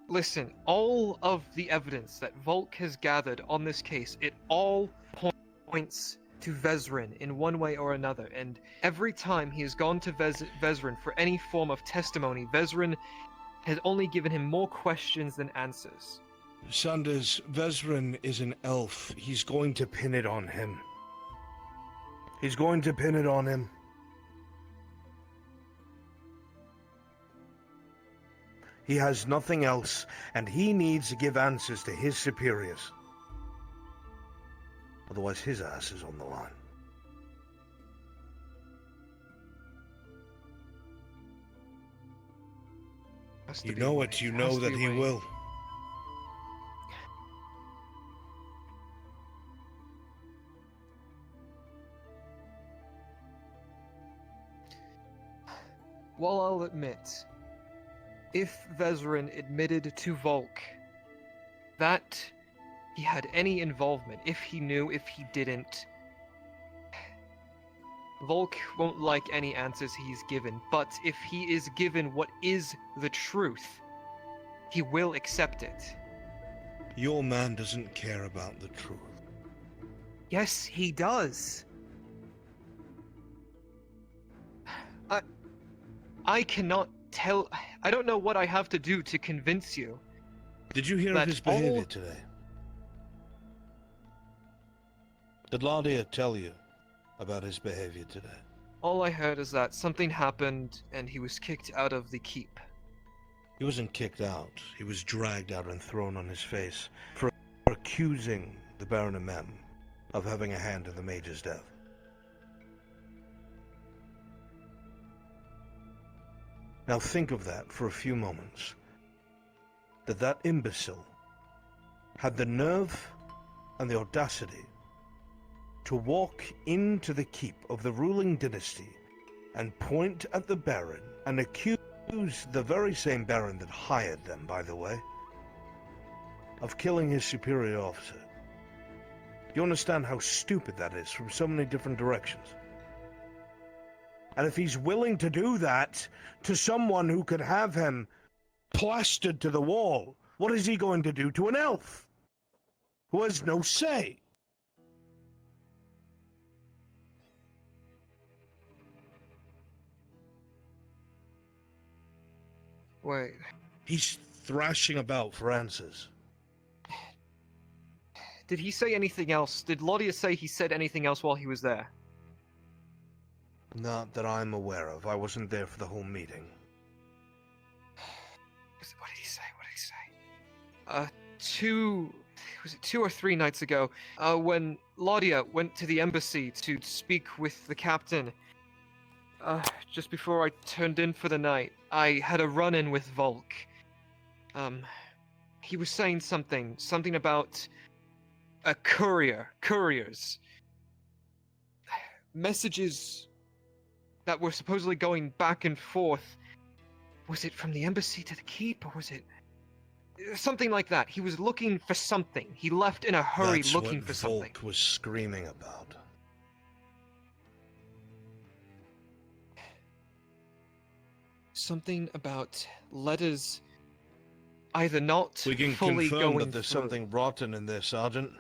Listen, all of the evidence that Volk has gathered on this case, it all points to Vezrin in one way or another, and every time he has gone to Vezrin for any form of testimony, Vezrin has only given him more questions than answers. Sanders, Vezrin is an elf. He's going to pin it on him. He's going to pin it on him. He has nothing else, and he needs to give answers to his superiors. Otherwise, his ass is on the line. You know it, you know that he will. While I'll admit, if Vezrin admitted to Volk that he had any involvement, if he knew, if he didn't, Volk won't like any answers he's given, but if he is given what is the truth, he will accept it. Your man doesn't care about the truth. Yes, he does. I cannot tell. I don't know what I have to do to convince you. Did you hear of his behavior today? Did Laudia tell you about his behavior today? All I heard is that something happened and he was kicked out of the keep. He wasn't kicked out. He was dragged out and thrown on his face for accusing the Baron of Mem of having a hand in the Mage's death. Now think of that for a few moments. That imbecile had the nerve and the audacity to walk into the keep of the ruling dynasty and point at the Baron and accuse the very same Baron that hired them, by the way, of killing his superior officer. You understand how stupid that is from so many different directions? And if he's willing to do that to someone who could have him plastered to the wall, what is he going to do to an elf who has no say? Wait. He's thrashing about for answers. Did he say anything else? Did Laudia say he said anything else while he was there? Not that I'm aware of. I wasn't there for the whole meeting. What did he say? What did he say? Was it 2 or 3 nights ago, when Laudia went to the embassy to speak with the captain, just before I turned in for the night, I had a run-in with Volk. He was saying something about a couriers. Messages that were supposedly going back and forth. Was it from the embassy to the keep, or was it something like that? He was looking for something. He left in a hurry looking for something. Volk was screaming about. Something about letters either not We can fully confirm going that there's through. something rotten in there, Sergeant.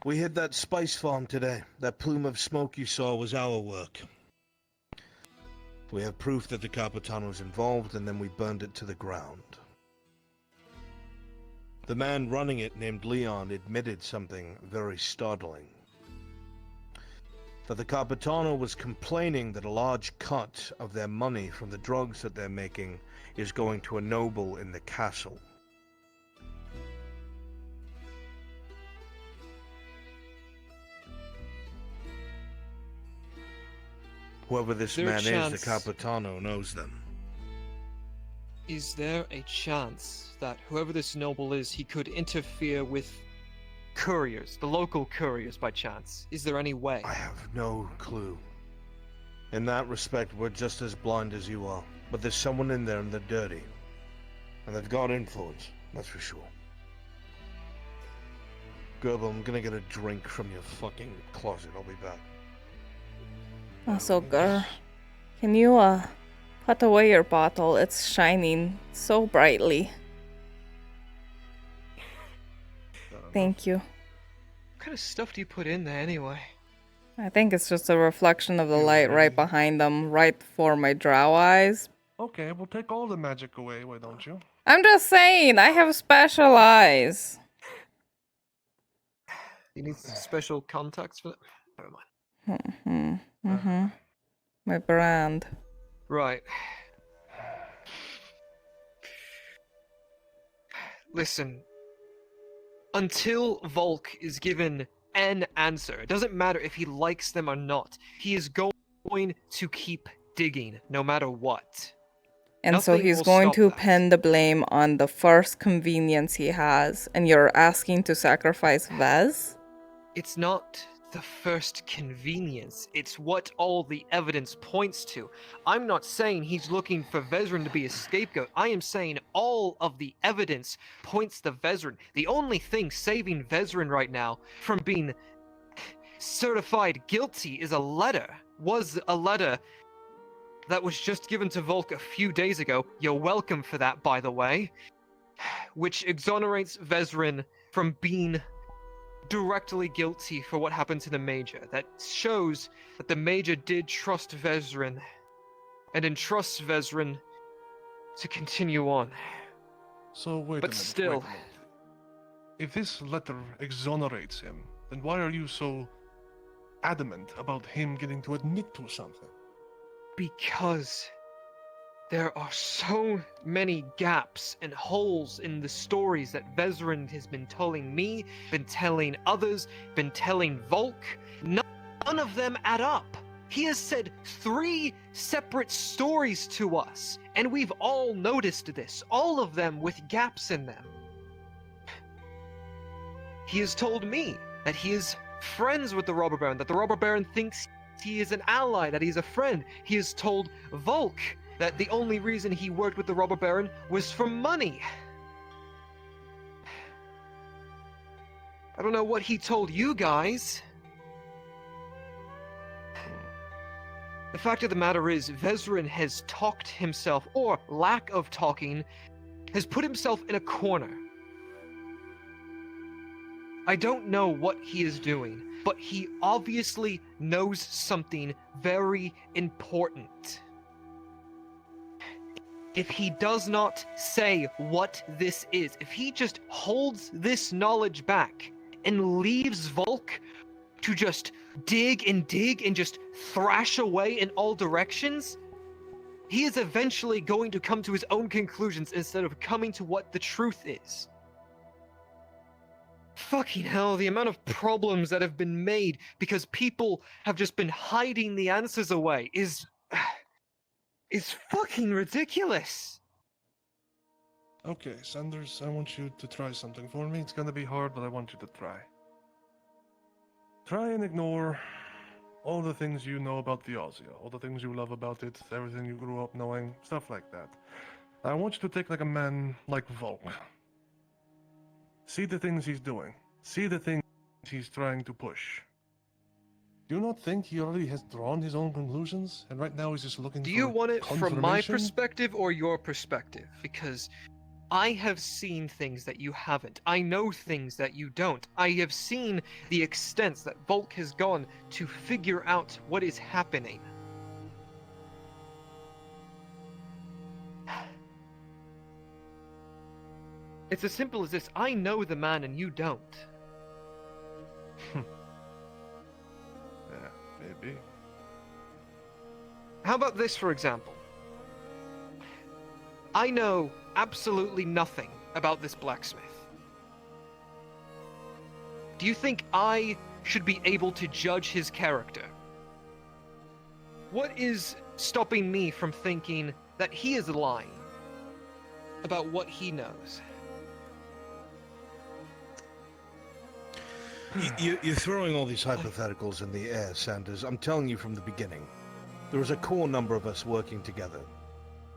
We hit that spice farm today. That plume of smoke you saw was our work. We have proof that the Capitan was involved, and then we burned it to the ground. The man running it, named Leon, admitted something very startling. That the Capitano was complaining that a large cut of their money from the drugs that they're making is going to a noble in the castle. Whoever this There a man is, chance- the Capitano knows them. Is there a chance that whoever this noble is, he could interfere with couriers, the local couriers by chance? Is there any way? I have no clue. In that respect, we're just as blind as you are. But there's someone in there and they're dirty. And they've got influence, that's for sure. Gerbil, I'm gonna get a drink from your fucking closet. I'll be back. Also, girl, can you put away your bottle? It's shining so brightly. Thank you. What kind of stuff do you put in there anyway? I think it's just a reflection of the light right behind them, right for my drow eyes. Okay, we'll take all the magic away, why don't you? I'm just saying, I have special eyes. You need special contacts for that? Never mind. My brand. Right. Listen. Until Volk is given an answer, it doesn't matter if he likes them or not, he is going to keep digging, no matter what. And so Nothing he's will going stop to that. pin the blame on the first convenience he has, and you're asking to sacrifice Vez? It's not the first convenience, it's what all the evidence points to. I'm not saying he's looking for Vezran to be a scapegoat. I am saying all of the evidence points to Vezran. The only thing saving Vezran right now from being certified guilty is a letter. was a letter that was just given to Volk a few days ago. You're welcome for that, by the way. Which exonerates Vezrin from being directly guilty for what happened to the Major. That shows that the Major did trust Vezrin and entrusts Vezrin to continue on. So wait But a minute, still, wait a minute. If this letter exonerates him, then why are you so adamant about him getting to admit to something? because there are so many gaps and holes in the stories that Vezrin has been telling me, been telling others, been telling Volk. None of them add up. He has said 3 separate stories to us, and we've all noticed this, all of them with gaps in them. He has told me that he is friends with the Robber Baron, that the Robber Baron thinks he is an ally, that he's a friend. He has told Volk that the only reason he worked with the Robber Baron was for money. I don't know what he told you guys. The fact of the matter is, Vezrin has talked himself, or lack of talking, has put himself in a corner. I don't know what he is doing, but he obviously knows something very important. If he does not say what this is, if he just holds this knowledge back and leaves Volk to just dig and just thrash away in all directions, he is eventually going to come to his own conclusions instead of coming to what the truth is. Fucking hell, the amount of problems that have been made because people have just been hiding the answers away is fucking ridiculous. Okay, Sanders, I want you to try something for me. It's gonna be hard, but I want you to try. Try and ignore all the things you know about the Ozia, all the things you love about it, everything you grew up knowing, stuff like that. I want you to take like a man like Volk. See the things he's doing. See the things he's trying to push. Do you not think he already has drawn his own conclusions? And right now he's just looking for Do you want it from my confirmation? perspective or your perspective? Because I have seen things that you haven't. I know things that you don't. I have seen the extents that Volk has gone to figure out what is happening. It's as simple as this. I know the man and you don't. Yeah, maybe. How about this, for example? I know absolutely nothing about this blacksmith. Do you think I should be able to judge his character? What is stopping me from thinking that he is lying about what he knows? You're throwing all these hypotheticals in the air, Sanders. I'm telling you from the beginning. There is a core number of us working together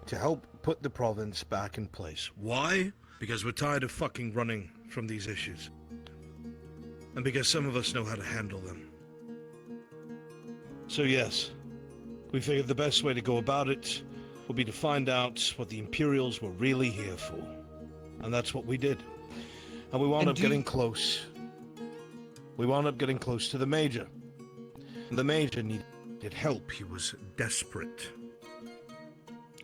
to help put the province back in place. Why? Because we're tired of fucking running from these issues. And because some of us know how to handle them. So yes, we figured the best way to go about it would be to find out what the Imperials were really here for. And that's what we did. And we wound up getting close. We wound up getting close to the Major. The Major needed help. He was desperate.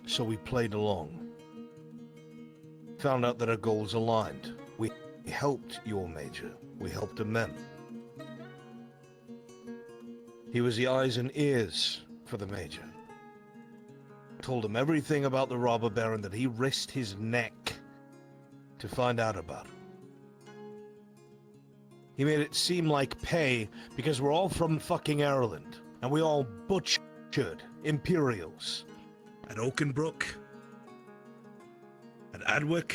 So we played along. Found out that our goals aligned. We helped your Major. We helped him then. He was the eyes and ears for the Major. Told him everything about the Robber Baron that he risked his neck to find out about. He made it seem like pay because we're all from fucking Ireland, and we all butchered Imperials. At Oakenbrook, at Adwick,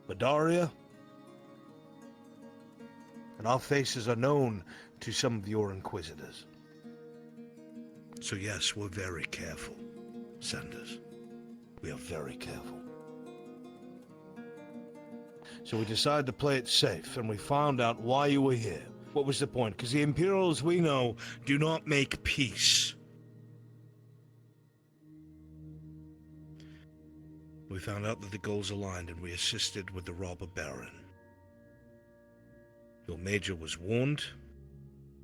Badaria, and our faces are known to some of your Inquisitors. So yes, we're very careful, Sanders. We are very careful. So we decided to play it safe, and we found out why you were here. What was the point? Because the Imperials we know do not make peace. We found out that the goals aligned and we assisted with the robber baron. Your major was warned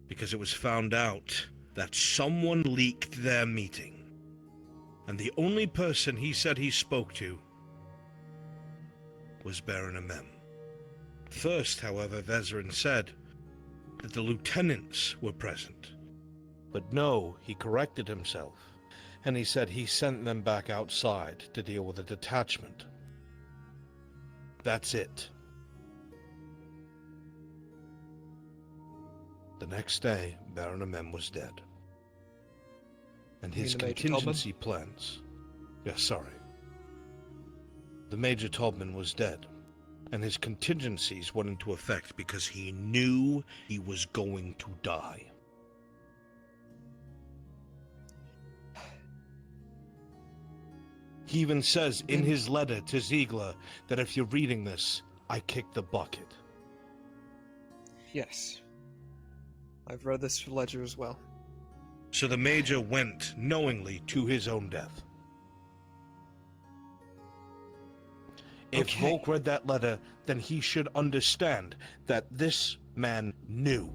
because it was found out that someone leaked their meeting. And the only person he said he spoke to was Baron Amem. First, however, Vezerin said that the lieutenants were present. But no, he corrected himself, and he said he sent them back outside to deal with a detachment. That's it. The next day, Baron Amem was dead. And his contingency plans... sorry. The Major Tobman was dead, and his contingencies went into effect because he knew he was going to die. He even says in his letter to Ziegler that if you're reading this, I kicked the bucket. Yes. I've read this ledger as well. So the Major went knowingly to his own death. If Volk read that letter, then he should understand that this man knew.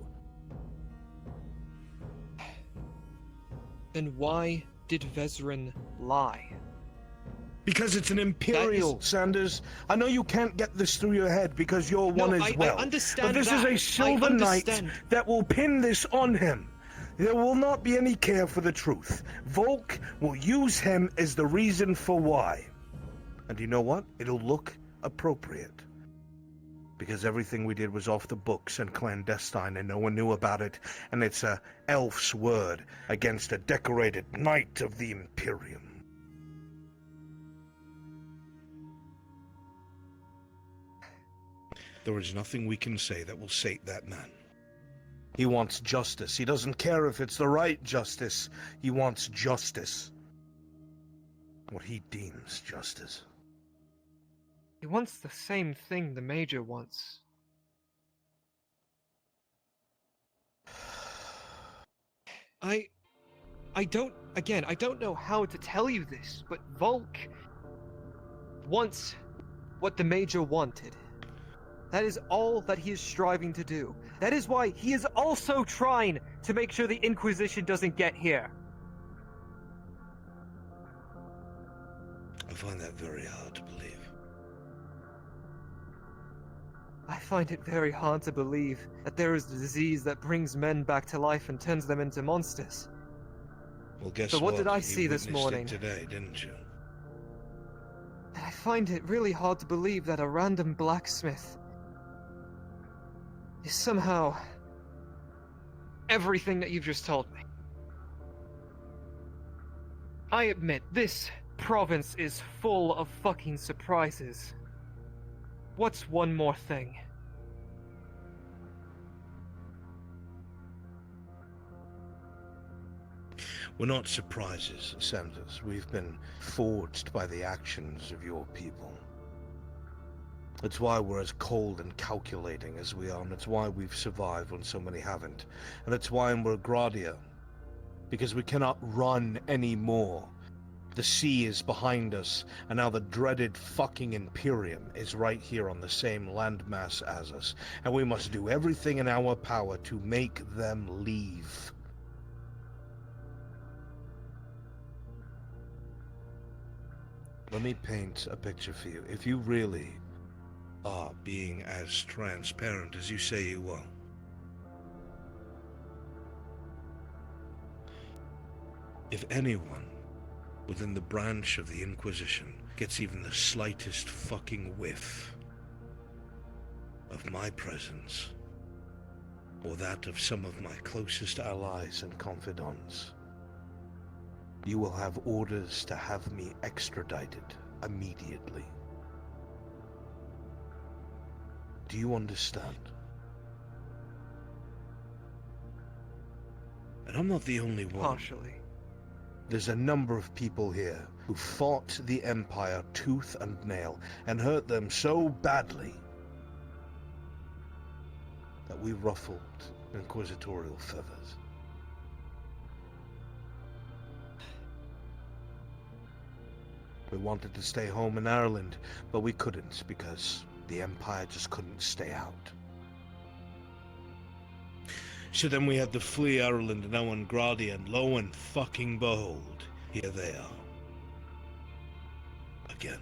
Then why did Vezerin lie? Because it's an Imperial, Sanders. I know you can't get this through your head because you're one as well. I understand but this is a Silver Knight that will pin this on him. There will not be any care for the truth. Volk will use him as the reason for why. And you know what? It'll look appropriate. Because everything we did was off the books and clandestine and no one knew about it. And it's a elf's word against a decorated knight of the Imperium. There is nothing we can say that will sate that man. He wants justice. He doesn't care if it's the right justice. He wants justice. What he deems justice. He wants the same thing the Major wants. I don't know how to tell you this, but Volk wants what the Major wanted. That is all that he is striving to do. That is why he is also trying to make sure the Inquisition doesn't get here. I find that very hard to believe. I find it very hard to believe that there is a disease that brings men back to life and turns them into monsters. Well, guess so what did I You see this witnessed morning? it today, didn't you? I find it really hard to believe that a random blacksmith is somehow everything that you've just told me. I admit, this province is full of fucking surprises. What's one more thing? We're not surprises, Sanders. We've been forged by the actions of your people. It's why we're as cold and calculating as we are, and it's why we've survived when so many haven't. And it's why we're Gradia. Because we cannot run anymore. The sea is behind us, and now the dreaded fucking Imperium is right here on the same landmass as us. And we must do everything in our power to make them leave. Let me paint a picture for you. If you really are being as transparent as you say you will. If anyone within the branch of the Inquisition gets even the slightest fucking whiff of my presence, or that of some of my closest allies and confidants, you will have orders to have me extradited immediately. Do you understand? And I'm not the only one. Partially. There's a number of people here who fought the Empire tooth and nail and hurt them so badly that we ruffled inquisitorial feathers. We wanted to stay home in Ireland, but we couldn't because the Empire just couldn't stay out. So then we had to flee Ireland and now in Gradi, and lo and fucking behold, here they are. Again.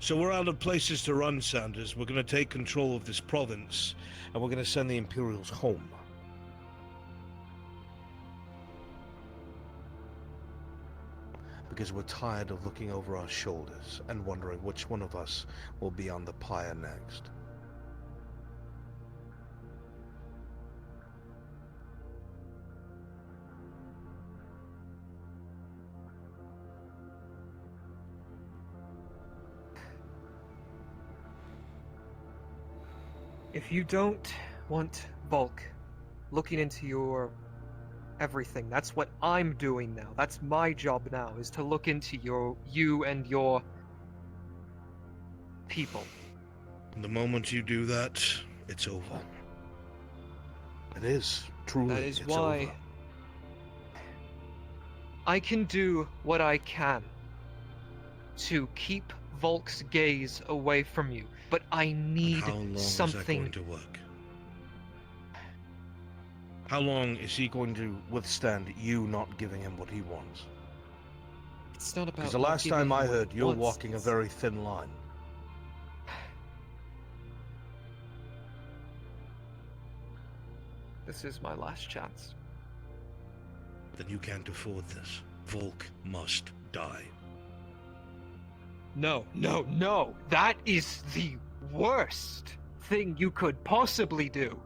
So we're out of places to run, Sanders. We're gonna take control of this province, and we're gonna send the Imperials home. Because we're tired of looking over our shoulders and wondering which one of us will be on the pyre next. If you don't want Volk looking into your everything, that's what I'm doing now. That's my job now, is to look into you and your people. The moment you do that, it's over. It is, truly, That is it's why over. I can do what I can to keep Volk's gaze away from you, but I need How long something. is that going to work? How long is he going to withstand you not giving him what he wants? It's not about. Because the not last giving time him I what he heard, you're wants. walking a very thin line. This is my last chance. Then you can't afford this. Volk must die. No, no, no! That is the worst thing you could possibly do.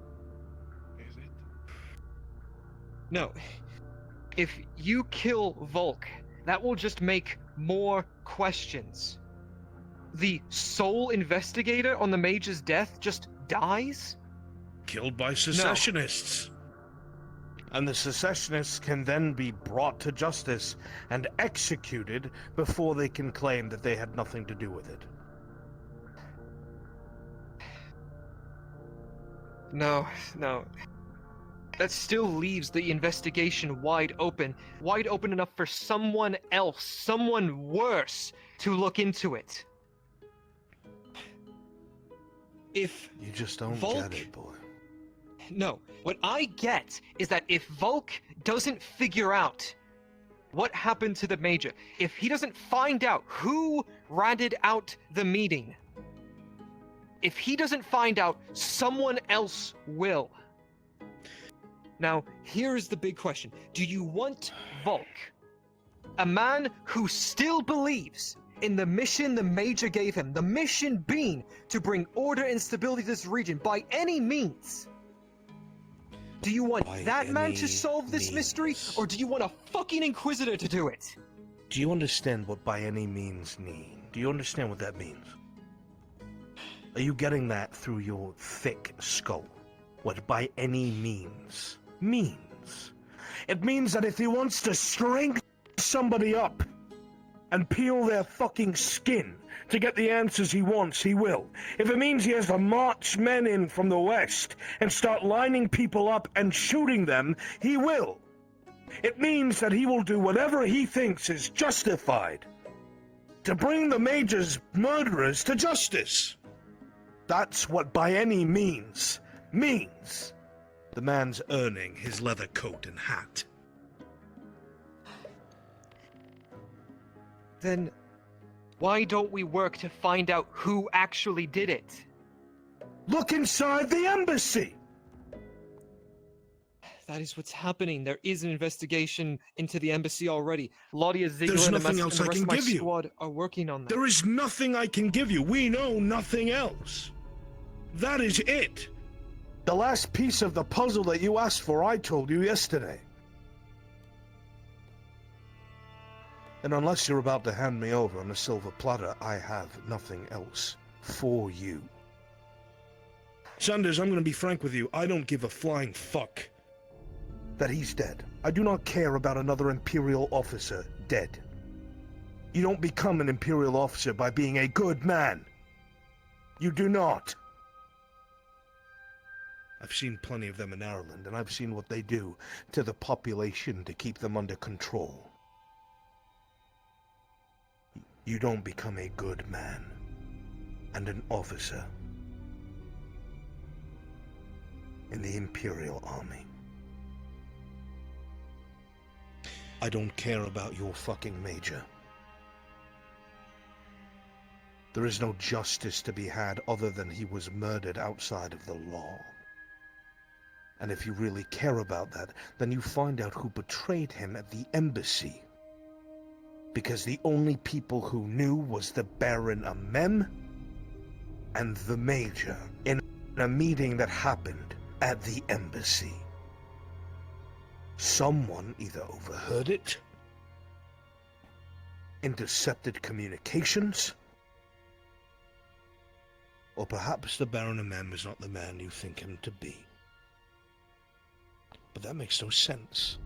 Is it? No. If you kill Volk, that will just make more questions. The sole investigator on the mage's death just dies? Killed by secessionists. And the secessionists can then be brought to justice and executed before they can claim that they had nothing to do with it. No, no. That still leaves the investigation wide open enough for someone else, someone worse, to look into it. If You just don't Volk- get it, boy. No, what I get is that if Volk doesn't figure out what happened to the Major, if he doesn't find out who ratted out the meeting, if he doesn't find out, someone else will. Now, here's the big question. Do you want Volk, a man who still believes in the mission the Major gave him, the mission being to bring order and stability to this region by any means? Do you want that man to solve this mystery, or do you want a fucking Inquisitor to do it? Do you understand what by any means mean? Do you understand what that means? Are you getting that through your thick skull? What by any means means? It means that if he wants to strengthen somebody up and peel their fucking skin to get the answers he wants, he will. If it means he has to march men in from the west and start lining people up and shooting them, he will. It means that he will do whatever he thinks is justified to bring the Major's murderers to justice. That's what by any means means. The man's earning his leather coat and hat. Then why don't we work to find out who actually did it? Look inside the embassy! That is what's happening. There is an investigation into the embassy already. Laudia Ziegler There's and the, nothing and else the I rest can of my give you. squad are working on that. There is nothing I can give you. We know nothing else. That is it. The last piece of the puzzle that you asked for, I told you yesterday. And unless you're about to hand me over on a silver platter, I have nothing else for you. Sanders, I'm going to be frank with you. I don't give a flying fuck that he's dead. I do not care about another Imperial officer dead. You don't become an Imperial officer by being a good man. You do not. I've seen plenty of them in Ireland, and I've seen what they do to the population to keep them under control. You don't become a good man and an officer in the Imperial Army. I don't care about your fucking major. There is no justice to be had other than he was murdered outside of the law. And if you really care about that, then you find out who betrayed him at the embassy. Because the only people who knew was the Baron Amem and the Major in a meeting that happened at the embassy. Someone either overheard it, intercepted communications, or perhaps the Baron Amem is not the man you think him to be. But that makes no sense.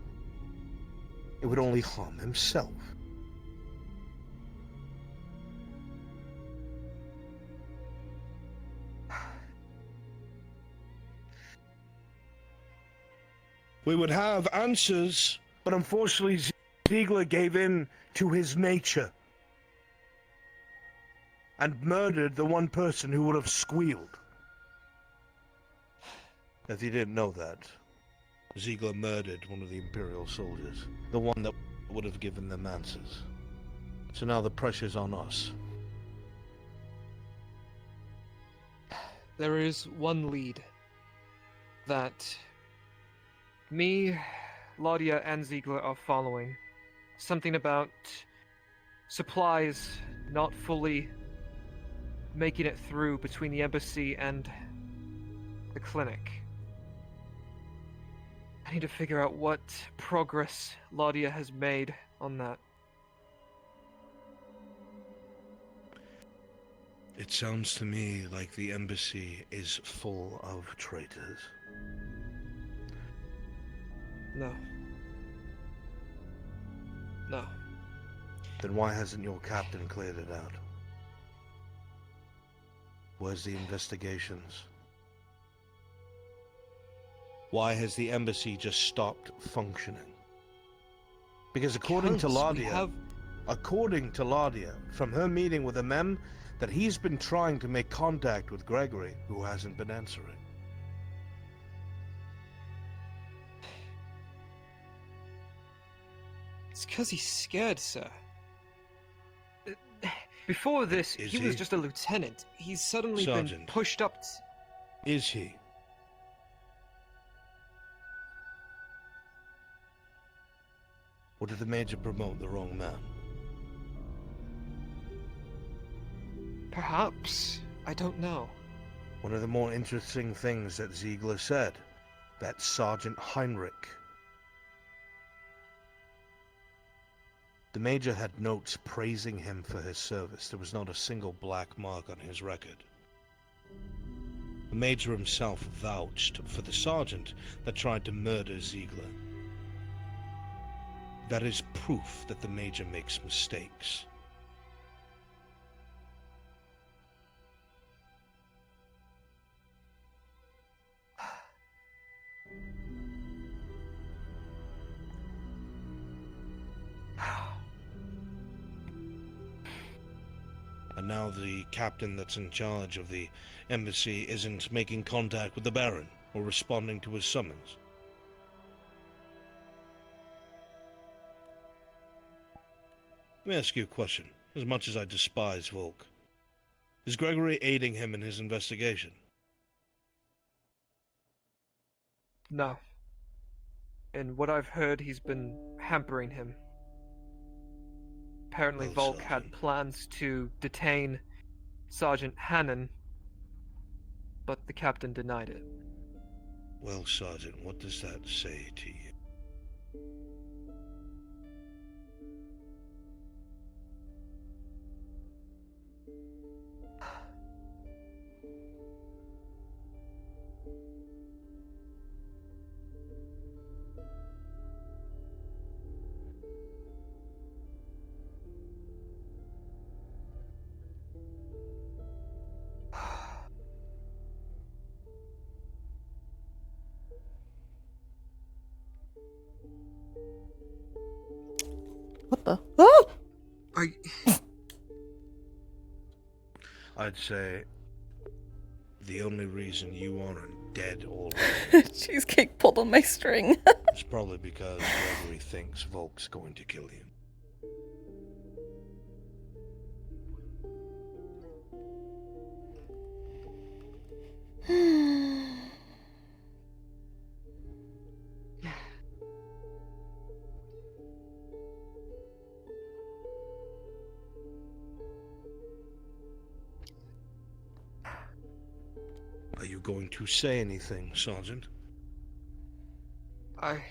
It would only harm himself. We would have answers, but unfortunately Ziegler gave in to his nature and murdered the one person who would have squealed. If you didn't know that, Ziegler murdered one of the Imperial soldiers, the one that would have given them answers. So now the pressure's on us. There is one lead that me, Laudia, and Ziegler are following. Something about supplies not fully making it through between the embassy and the clinic. I need to figure out what progress Laudia has made on that. It sounds to me like the embassy is full of traitors. No. No. Then why hasn't your captain cleared it out? Where's the investigations? Why has the embassy just stopped functioning? Because according to Laudia, from her meeting with Amem, that he's been trying to make contact with Gregory, who hasn't been answering. It's because he's scared, sir. Before this, he was just a lieutenant. He's suddenly been pushed up Is he? Or did the Major promote the wrong man? Perhaps. I don't know. One of the more interesting things that Ziegler said, that Sergeant Heinrich. The Major had notes praising him for his service. There was not a single black mark on his record. The Major himself vouched for the Sergeant that tried to murder Ziegler. That is proof that the Major makes mistakes. And now the captain that's in charge of the embassy isn't making contact with the Baron or responding to his summons. Let me ask you a question. As much as I despise Volk, is Gregory aiding him in his investigation? No. And what I've heard, he's been hampering him. Apparently Volk had plans to detain Sergeant Hannon, but the captain denied it. Well, Sergeant, what does that say to you? What the? Ah! I'd say the only reason you aren't dead already Cheesecake pulled on my string. is probably because Gregory thinks Volk's going to kill you. Are you going to say anything, Sergeant? I...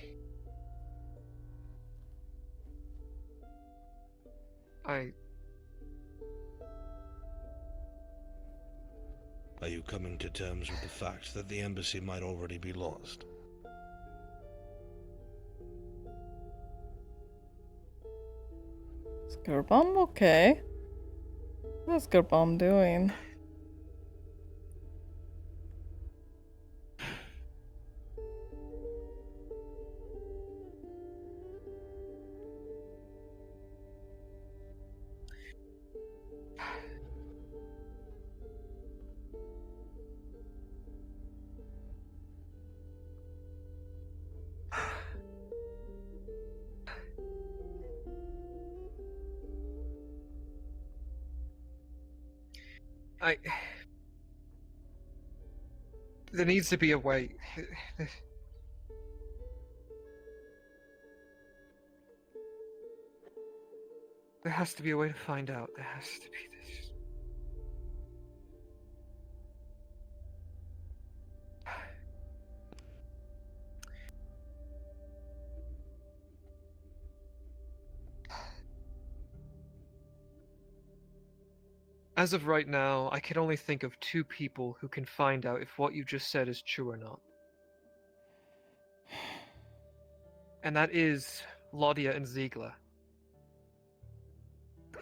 Are you coming to terms with the fact that the embassy might already be lost? Skirbomb? Okay. What's Skirbomb doing? There needs to be a way. There has to be a way to find out. There has to be this. As of right now, I can only think of two people who can find out if what you just said is true or not. And that is Laudia and Ziegler.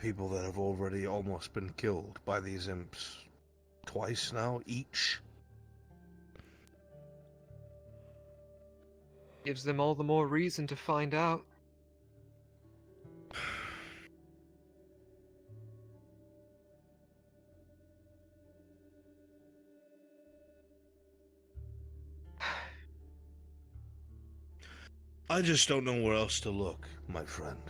People that have already almost been killed by these imps twice now, each. Gives them all the more reason to find out. I just don't know where else to look, my friend.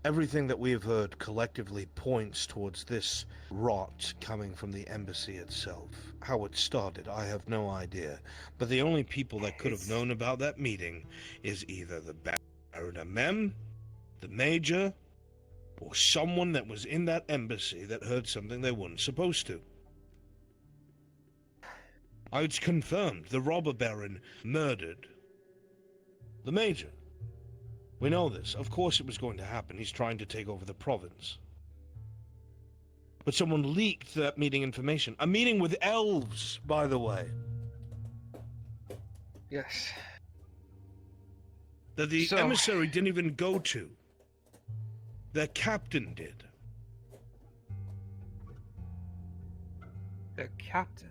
Everything that we have heard collectively points towards this rot coming from the embassy itself. How it started, I have no idea. But the only people that could have known about that meeting is either the Baron Mem, the Major, or someone that was in that embassy that heard something they weren't supposed to. It's confirmed the robber baron murdered the Major. We know this. Of course it was going to happen. He's trying to take over the province. But someone leaked that meeting information. A meeting with elves, by the way. Yes. That the emissary didn't even go to. Their captain did. Their captain?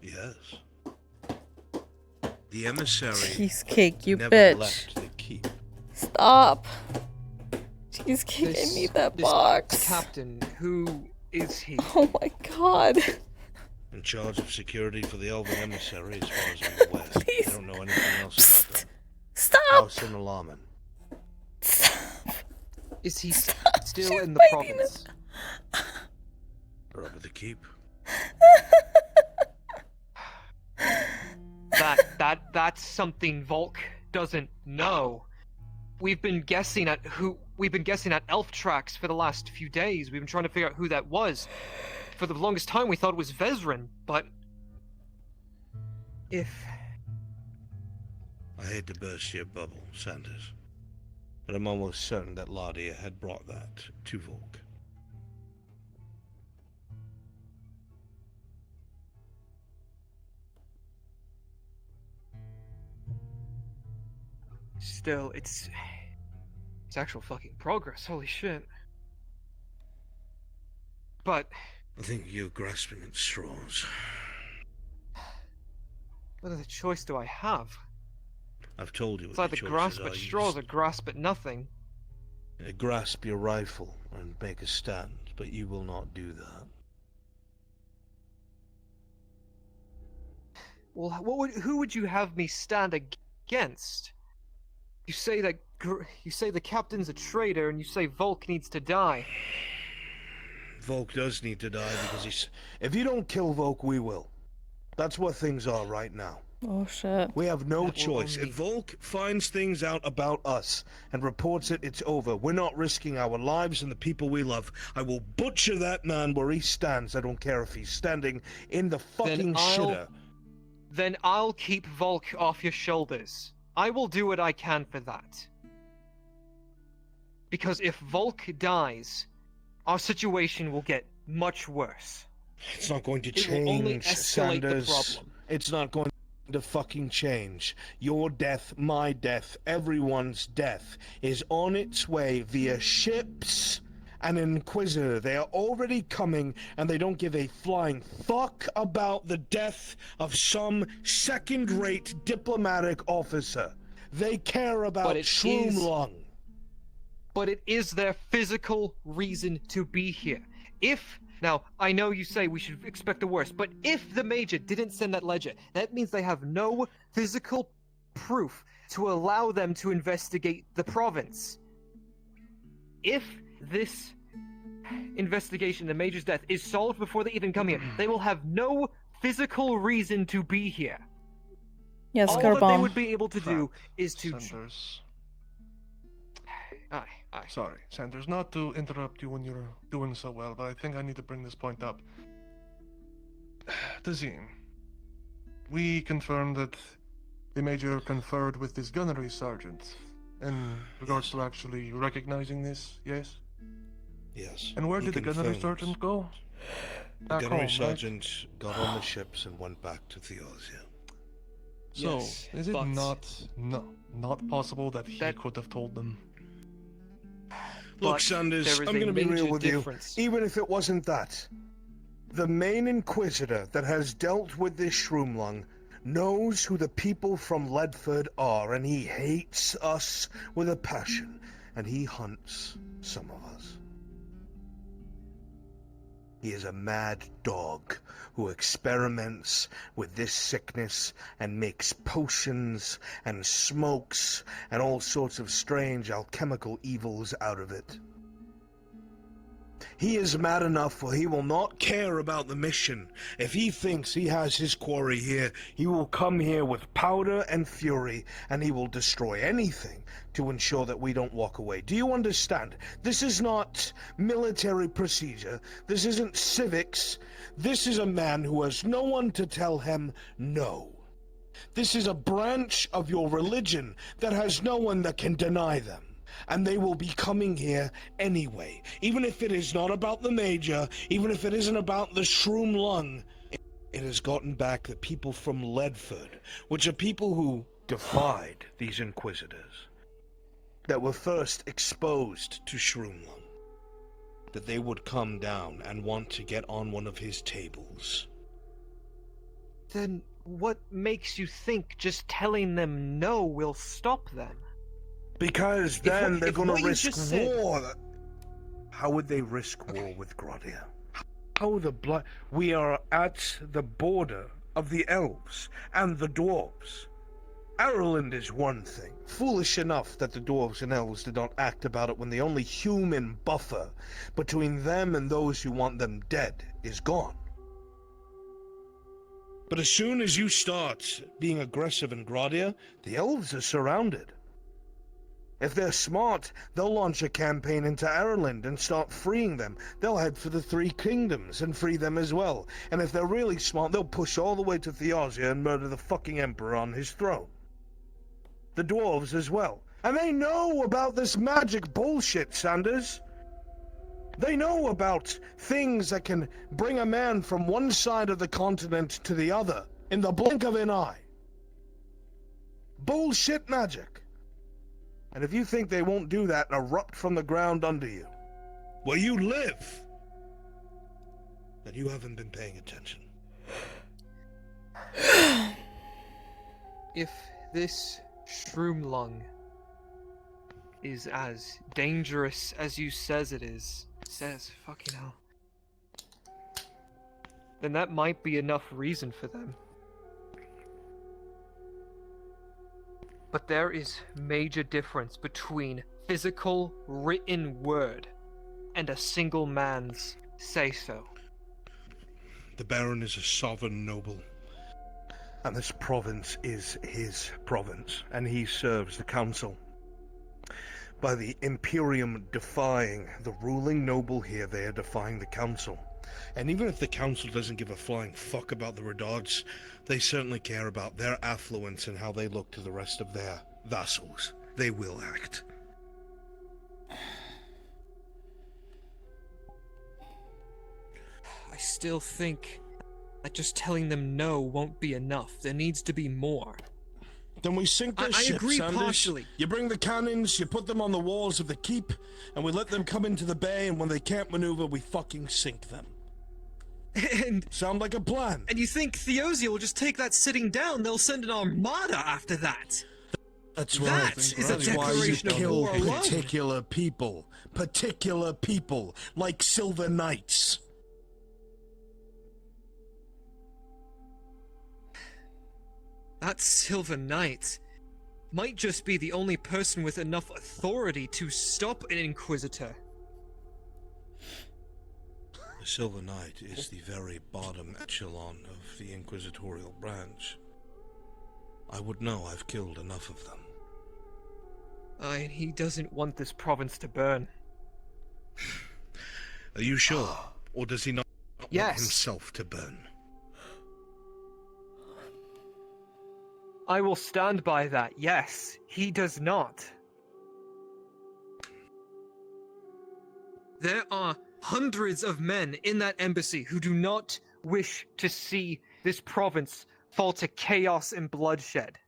Yes. The emissary Cheesecake, you never bitch. left the keep. Stop. Cheesecake, I need that box. Captain, who is he? Oh my god. In charge of security for the elven emissary, as far as I'm aware. Please. I don't know anything else about them. Stop. House in Alarman. Is he still in the province? Or up at the keep. That's something Volk doesn't know. We've been guessing at elf tracks for the last few days. We've been trying to figure out who that was. For the longest time we thought it was Vezran, but if I hate to burst your bubble, Sanders, but I'm almost certain that Laudia had brought that to Volk. still, it's actual fucking progress, holy shit. But I think you're grasping at straws. what other choice do I have? I've told you It's what either your grasp choices at are. You straws or grasp at nothing. grasp your rifle and make a stand, but you will not do that. Well, who would you have me stand against? You say that you say the captain's a traitor, and you say Volk needs to die. Volk does need to die because he's... If you don't kill Volk, we will. That's what things are right now. Oh shit. We have no That will choice. only- If Volk finds things out about us and reports it, it's over. We're not risking our lives and the people we love. I will butcher that man where he stands. I don't care if he's standing in the fucking shitter. Then I'll keep Volk off your shoulders. I will do what I can for that. Because if Volk dies, our situation will get much worse. It's not going to It will only change, escalate the Sanders. problem. It's not going to fucking change. Your death, my death, everyone's death is on its way via ships and an Inquisitor. They are already coming, and they don't give a flying fuck about the death of some second-rate diplomatic officer. They care about Shroomlung. But it is their physical reason to be here. Now, I know you say we should expect the worst, but if the Major didn't send that ledger, that means they have no physical proof to allow them to investigate the province. If this investigation, the Major's death, is solved before they even come here, they will have no physical reason to be here. Yes, All that they Garbomb. would be able to do is to... Sanders. Aye. Sorry, Sanders, not to interrupt you when you're doing so well, but I think I need to bring this point up. Tazim, we confirmed that the Major conferred with his gunnery sergeant in regards to actually recognizing this, yes? Yes. And where he did the gunnery confirmed. sergeant go? The Back gunnery home, sergeant got on the ships and went back to Theosia. So, Yes, is it but- not possible that he could have told them? Look, But Sanders, there is I'm a going to be real major with difference. you. Even if it wasn't that, the main Inquisitor that has dealt with this Shroomlung knows who the people from Ledford are, and he hates us with a passion, and he hunts some of us. He is a mad dog who experiments with this sickness and makes potions and smokes and all sorts of strange alchemical evils out of it. He is mad enough where he will not care about the mission. If he thinks he has his quarry here, he will come here with powder and fury, and he will destroy anything to ensure that we don't walk away. Do you understand? This is not military procedure. This isn't civics. This is a man who has no one to tell him no. This is a branch of your religion that has no one that can deny them. And they will be coming here anyway. Even if it is not about the Major, even if it isn't about the Shroomlung, it has gotten back the people from Ledford, which are people who defied these Inquisitors, that were first exposed to Shroomlung, that they would come down and want to get on one of his tables. Then what makes you think just telling them no will stop them? Because then they're going to what you risk just said- war. How would they risk war with Grodia? How the blood... We are at the border of the elves and the dwarves. Ireland is one thing. Foolish enough that the dwarves and elves did not act about it when the only human buffer between them and those who want them dead is gone. But as soon as you start being aggressive in Grodia, the elves are surrounded. If they're smart, they'll launch a campaign into Ireland and start freeing them. They'll head for the Three Kingdoms and free them as well. And if they're really smart, they'll push all the way to Theosia and murder the fucking Emperor on his throne. The dwarves as well. And they know about this magic bullshit, Sanders. They know about things that can bring a man from one side of the continent to the other in the blink of an eye. Bullshit magic. And if you think they won't do that and erupt from the ground under you, where you live, then you haven't been paying attention. If this Shroomlung is as dangerous as you says it is. Says, fucking hell. Then that might be enough reason for them. But there is major difference between physical written word and a single man's say-so. The Baron is a sovereign noble, and this province is his province, and he serves the council. By the Imperium defying the ruling noble here, they are defying the council. And even if the council doesn't give a flying fuck about the Redards, they certainly care about their affluence and how they look to the rest of their vassals. They will act. I still think that just telling them no won't be enough. There needs to be more. Then we sink their I ship, agree Sanders. partially. You bring the cannons, you put them on the walls of the keep, and we let them come into the bay, and when they can't maneuver, we fucking sink them. And sound like a plan. And you think Theosia will just take that sitting down? They'll send an armada after that. That's right. That is a That's why you declaration of kill war alone. particular people, like Silver Knights. That Silver Knight might just be the only person with enough authority to stop an Inquisitor. The Silver Knight is the very bottom echelon of the Inquisitorial branch. I would know I've killed enough of them. He doesn't want this province to burn. Are you sure? Or does he not want Yes. himself to burn? I will stand by that. Yes, he does not. There are hundreds of men in that embassy who do not wish to see this province fall to chaos and bloodshed.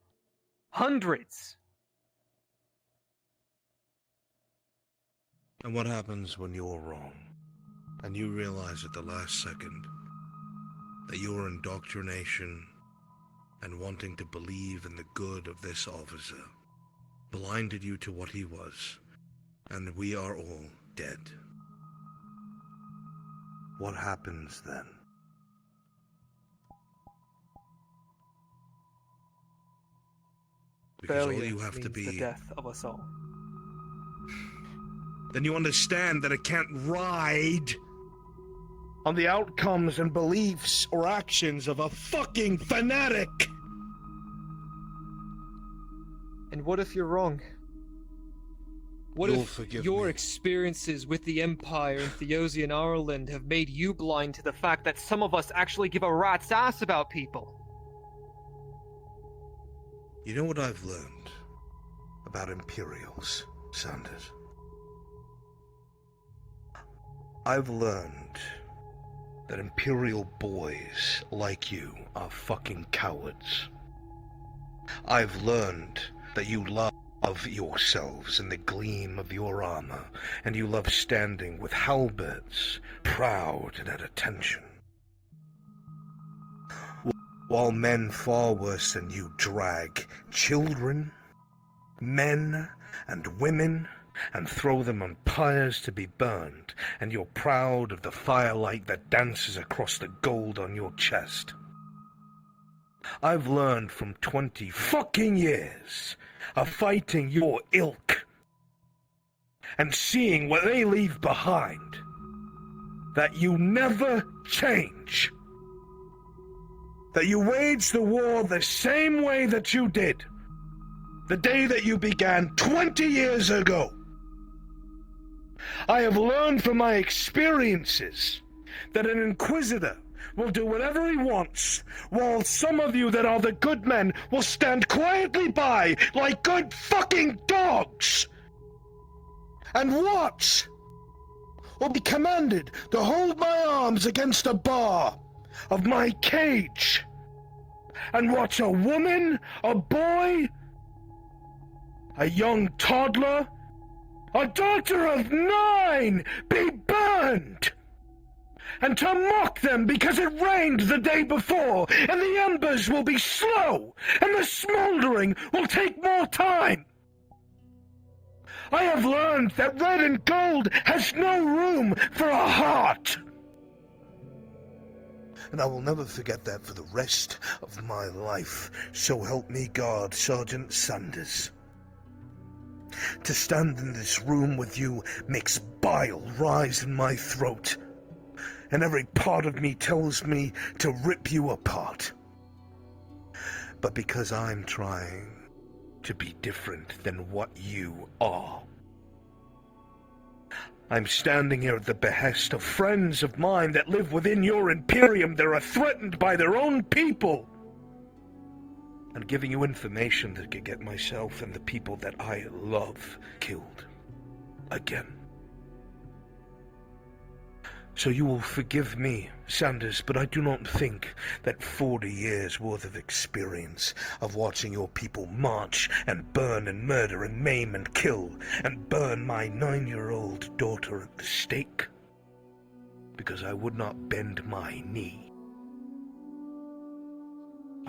Hundreds. And what happens when you're wrong, and you realize at the last second that your indoctrination and wanting to believe in the good of this officer blinded you to what he was, and we are all dead? What happens then? Because all you have to means the be... death of us all. Then you understand that it can't ride on the outcomes and beliefs or actions of a fucking fanatic! And what if you're wrong? What You'll if forgive your me. experiences with the Empire and Theosia and Ireland have made you blind to the fact that some of us actually give a rat's ass about people? You know what I've learned about Imperials, Sanders? I've learned that Imperial boys like you are fucking cowards. I've learned that you love yourselves in the gleam of your armor, and you love standing with halberds, proud and at attention. While men far worse than you drag children, men, and women, and throw them on pyres to be burned, and you're proud of the firelight that dances across the gold on your chest. I've learned from 20 fucking years of fighting your ilk and seeing what they leave behind, that you never change. That you wage the war the same way that you did the day that you began 20 years ago. I have learned from my experiences that an Inquisitor will do whatever he wants, while some of you that are the good men will stand quietly by like good fucking dogs and watch, or be commanded to hold my arms against a bar of my cage and watch a woman, a boy, a young toddler, a daughter of 9 be burned and to mock them because it rained the day before, and the embers will be slow, and the smoldering will take more time. I have learned that red and gold has no room for a heart. And I will never forget that for the rest of my life. So help me God, Sergeant Sanders. To stand in this room with you makes bile rise in my throat, and every part of me tells me to rip you apart. But because I'm trying to be different than what you are, I'm standing here at the behest of friends of mine that live within your Imperium that are threatened by their own people, and giving you information that could get myself and the people that I love killed again. So you will forgive me, Sanders, but I do not think that 40 years worth of experience of watching your people march and burn and murder and maim and kill and burn my 9-year-old daughter at the stake, because I would not bend my knee.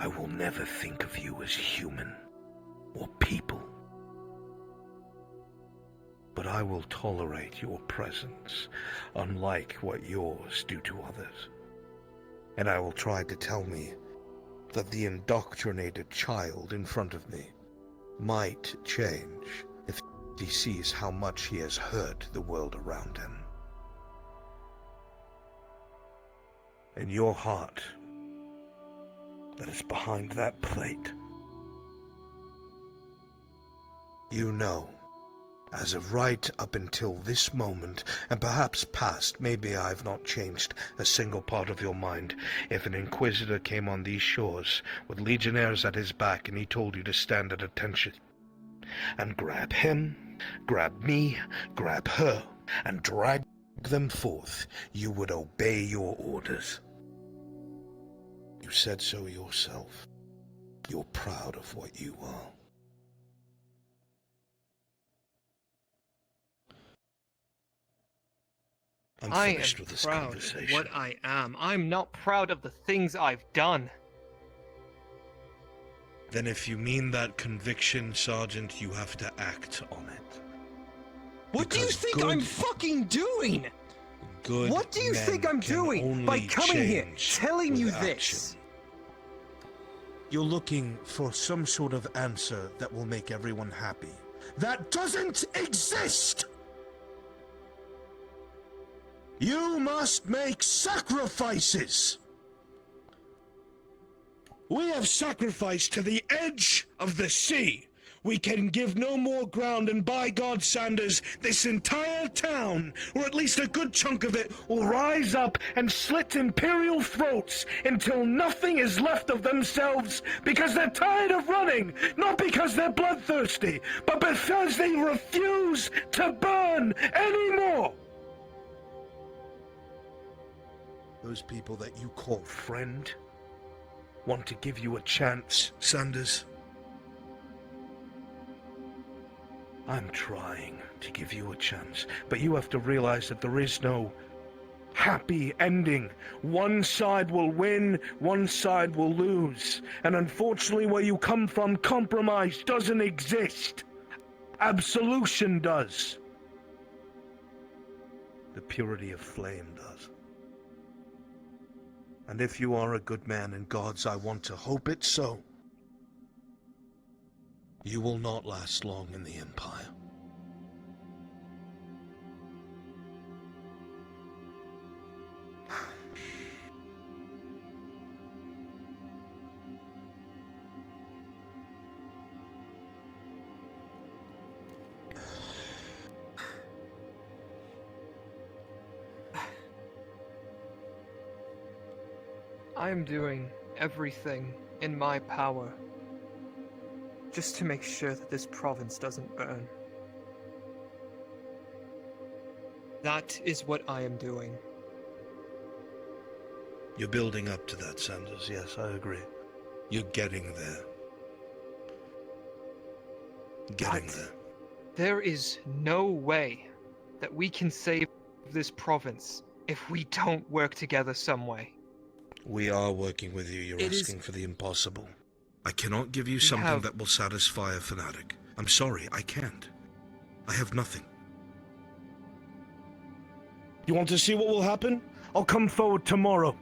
I will never think of you as human or people. But I will tolerate your presence, unlike what yours do to others. And I will try to tell me that the indoctrinated child in front of me might change if he sees how much he has hurt the world around him. And your heart that is behind that plate, you know, as of right up until this moment, and perhaps past, maybe I've not changed a single part of your mind. If an Inquisitor came on these shores with legionnaires at his back and he told you to stand at attention and grab him, grab me, grab her, and drag them forth, you would obey your orders. You said so yourself. You're proud of what you are. I am proud of what I am. I'm not proud of the things I've done. Then if you mean that conviction, Sergeant, you have to act on it. What do you think I'm fucking doing? Good What do you think I'm doing by coming here, telling you this? You're looking for some sort of answer that will make everyone happy. That doesn't exist! You must make sacrifices! We have sacrificed to the edge of the sea. We can give no more ground, and by God, Sanders, this entire town, or at least a good chunk of it, will rise up and slit Imperial throats until nothing is left of themselves, because they're tired of running, not because they're bloodthirsty, but because they refuse to burn anymore. Those people that you call friend want to give you a chance, Sanders. I'm trying to give you a chance, but you have to realize that there is no happy ending. One side will win, one side will lose. And unfortunately, where you come from, compromise doesn't exist. Absolution does. The purity of flame does. And if you are a good man in God's, I want to hope it so, you will not last long in the Empire. I am doing everything in my power just to make sure that this province doesn't burn. That is what I am doing. You're building up to that, Sanders. Yes, I agree. You're getting there. Getting there. There is no way that we can save this province if we don't work together some way. We are working with you. You're It is- asking for the impossible. I cannot give you We something have- that will satisfy a fanatic. I'm sorry, I can't. I have nothing. You want to see what will happen? I'll come forward tomorrow.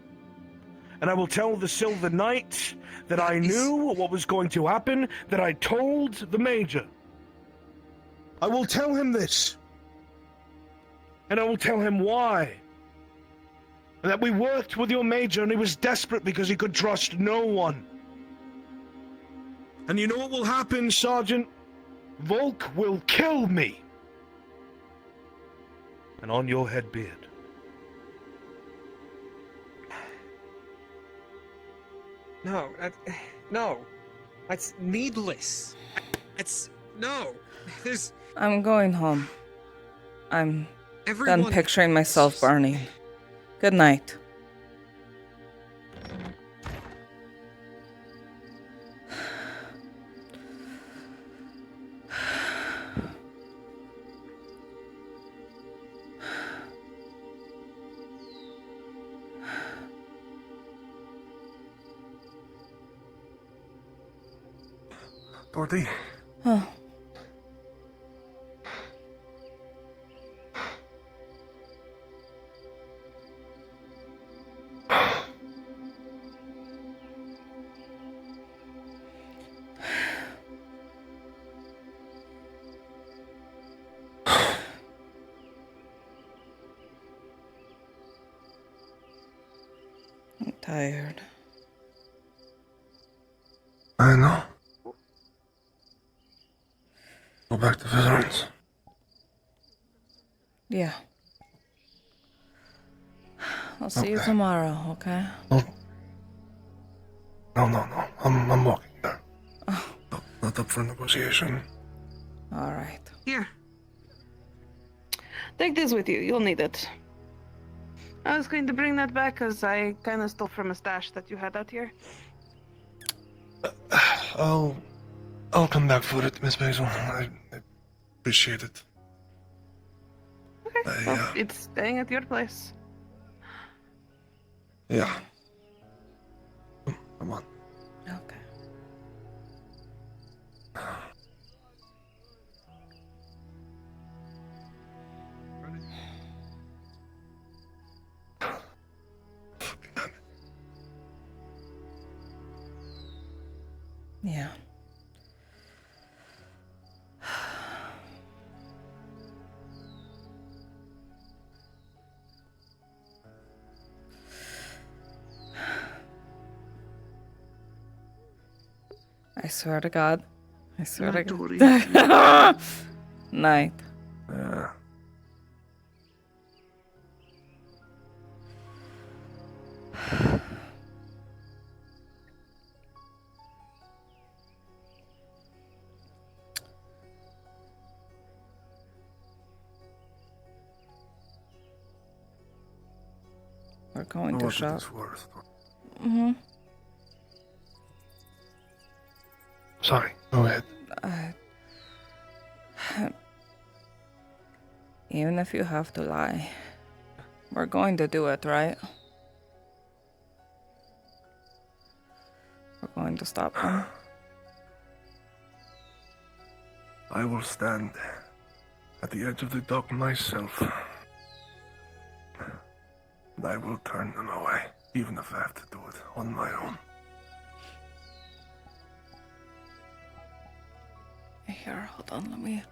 And I will tell the Silver Knight that I knew what was going to happen, that I told the Major. I will tell him this. And I will tell him why. And that we worked with your Major and he was desperate because he could trust no one. And you know what will happen, Sergeant? Volk will kill me. And on your head be it. No, no. That's needless. No. There's... I'm going home. I'm Everyone- done picturing myself burning. Good night. Tortie? Huh. I'm tired. I know. Go back to veterans. Yeah. I'll see you Okay. tomorrow, okay? No. No. I'm walking there. Not up for negotiation. Alright. Here. Take this with you. You'll need it. I was going to bring that back because I kind of stole from a stash that you had out here. I'll come back for it, Miss Basil. I appreciate it. Okay. Well, it's staying at your place. Yeah. Come on. Okay. Yeah. I swear to God. I swear to God. Night. Yeah. We're going Know to what shop. it is worth. Mm-hmm. Sorry, go ahead. Even if you have to lie, we're going to do it, right? We're going to stop them. I will stand at the edge of the dock myself. And I will turn them away, even if I have to do it on my own. Here, hold on, let me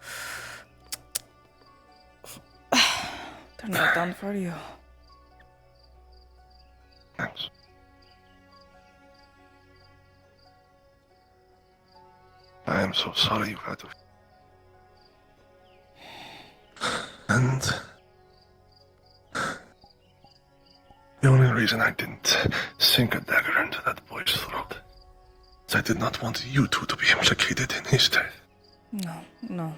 turn that down for you. Thanks. I am so sorry you had to. And the only reason I didn't sink a dagger into that boy's throat is I did not want you two to be implicated in his death. No.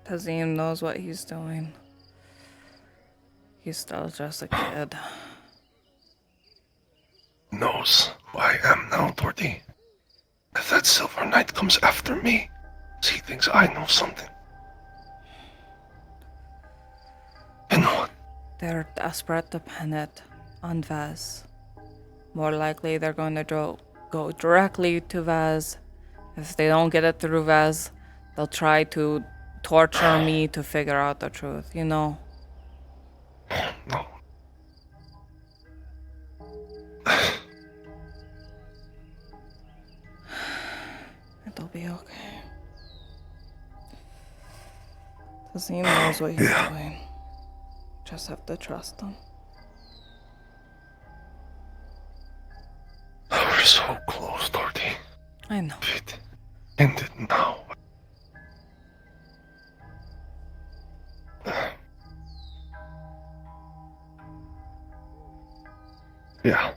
Tazim knows what he's doing. He's still just a kid. Knows who I am now, Tortie. If that Silver Knight comes after me, he thinks I know something. They're desperate dependent on Vez. More likely they're going to go directly to Vez. If they don't get it through Vez, they'll try to torture me to figure out the truth, you know? No. It'll be okay. Because he knows what he's doing. Just have to trust him. We're so close, Tortie. I know. End it now. Yeah.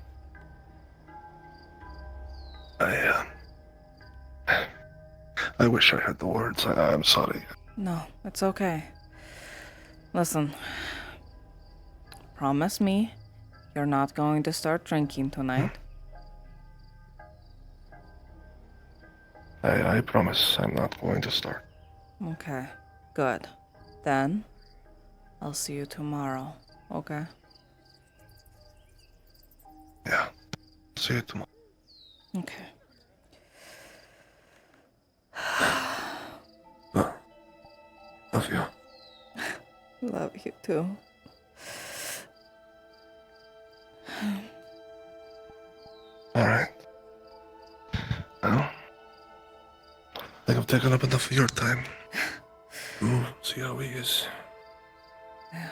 I wish I had the words. I'm sorry. No, it's okay. Listen. Promise me you're not going to start drinking tonight. I promise I'm not going to start. Okay, good. Then, I'll see you tomorrow, okay? Yeah. See you tomorrow. Okay. Love you. Love you too. Alright. Well, I think I've taken up enough of your time. We'll see how he is. Yeah.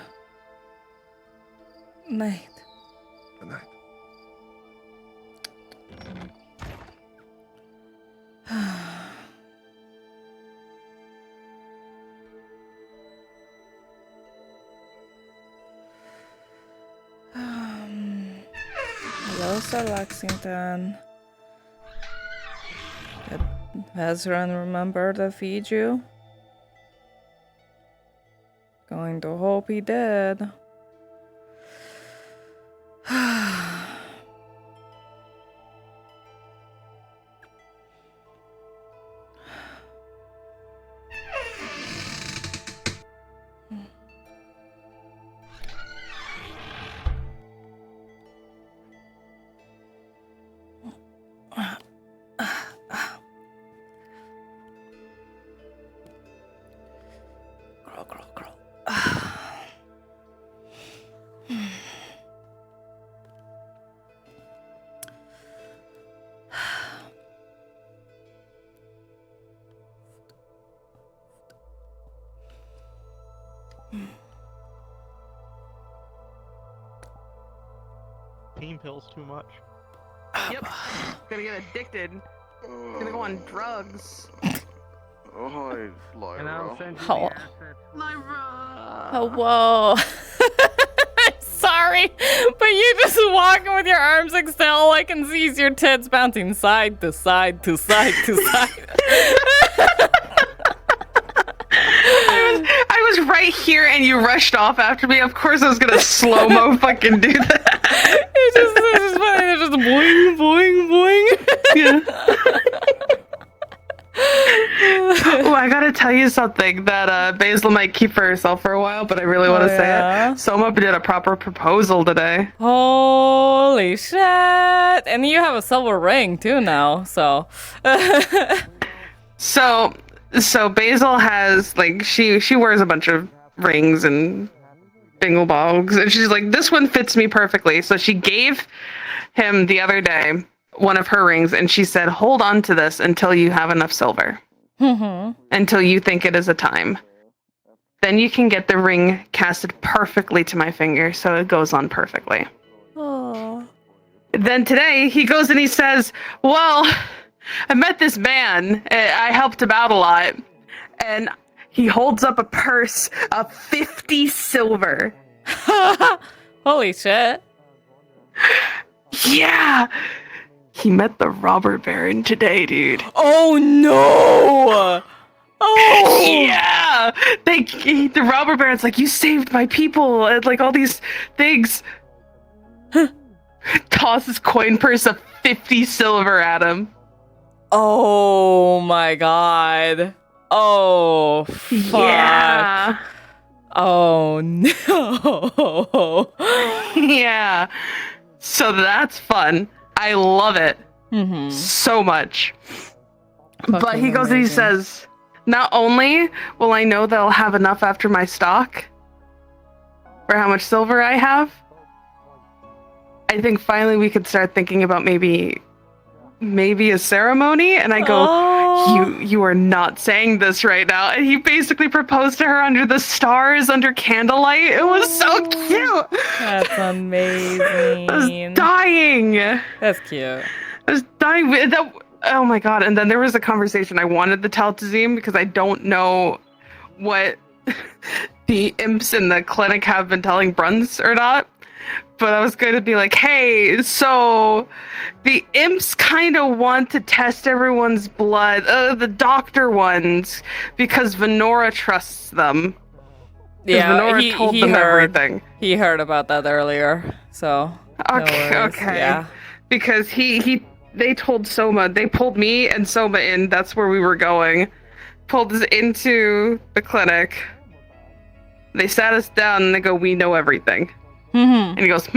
Night. Good night. Hello, Sir Lexington. Did Ezra remember to feed you? Going to hope he did. Girl. Pain pills too much. Yep. Gonna get addicted. Gonna go on drugs. Oh, hi, Lyra. And I'll send you How- the asset. Lyra! Oh, whoa. Sorry, but you just walking with your arms extended. All I can see is your tits bouncing side to side to side to side. I was right here and you rushed off after me. Of course I was gonna slow-mo fucking do that. It's just funny. They're just boing, boing, boing. Yeah. Oh, I gotta tell you something that Basil might keep for herself for a while, but I really want to say it. Soma did a proper proposal today. Holy shit! And you have a silver ring too now, so. So Basil has like she wears a bunch of rings and bingleballs, and she's like, this one fits me perfectly. So she gave him the other day one of her rings, and she said, hold on to this until you have enough silver. Until you think it is a time. Then you can get the ring casted perfectly to my finger, so it goes on perfectly. Oh. Then today, he goes and he says, well, I met this man. I helped him out a lot. And he holds up a purse of 50 silver. Holy shit. Yeah! He met the robber baron today, dude. Oh no! Oh! Yeah! The robber baron's like, you saved my people, and like all these things. Tosses coin purse of 50 silver at him. Oh my god. Oh, fuck. Yeah. Oh no. Yeah. So that's fun. I love it Mm-hmm. so much. But Fucking he goes and he amazing. says, not only will I know that I'll have enough after my stock for how much silver I have, I think finally we could start thinking about maybe a ceremony. And I go, you are not saying this right now. And he basically proposed to her under the stars, under candlelight. It was so cute. That's amazing. I was dying. That's cute. I was dying. Oh my god. And then there was a conversation I wanted to tell to Zim because I don't know what the imps in the clinic have been telling Bruns or not. But I was going to be like, hey, so the imps kind of want to test everyone's blood, the doctor ones, because Venora trusts them. Yeah, Venora told them everything. He heard about that earlier, so. no Okay, worries. okay. Yeah. Because they told Soma, they pulled me and Soma in, that's where we were going. Pulled us into the clinic. They sat us down and they go, we know everything. Mm-hmm. And he goes,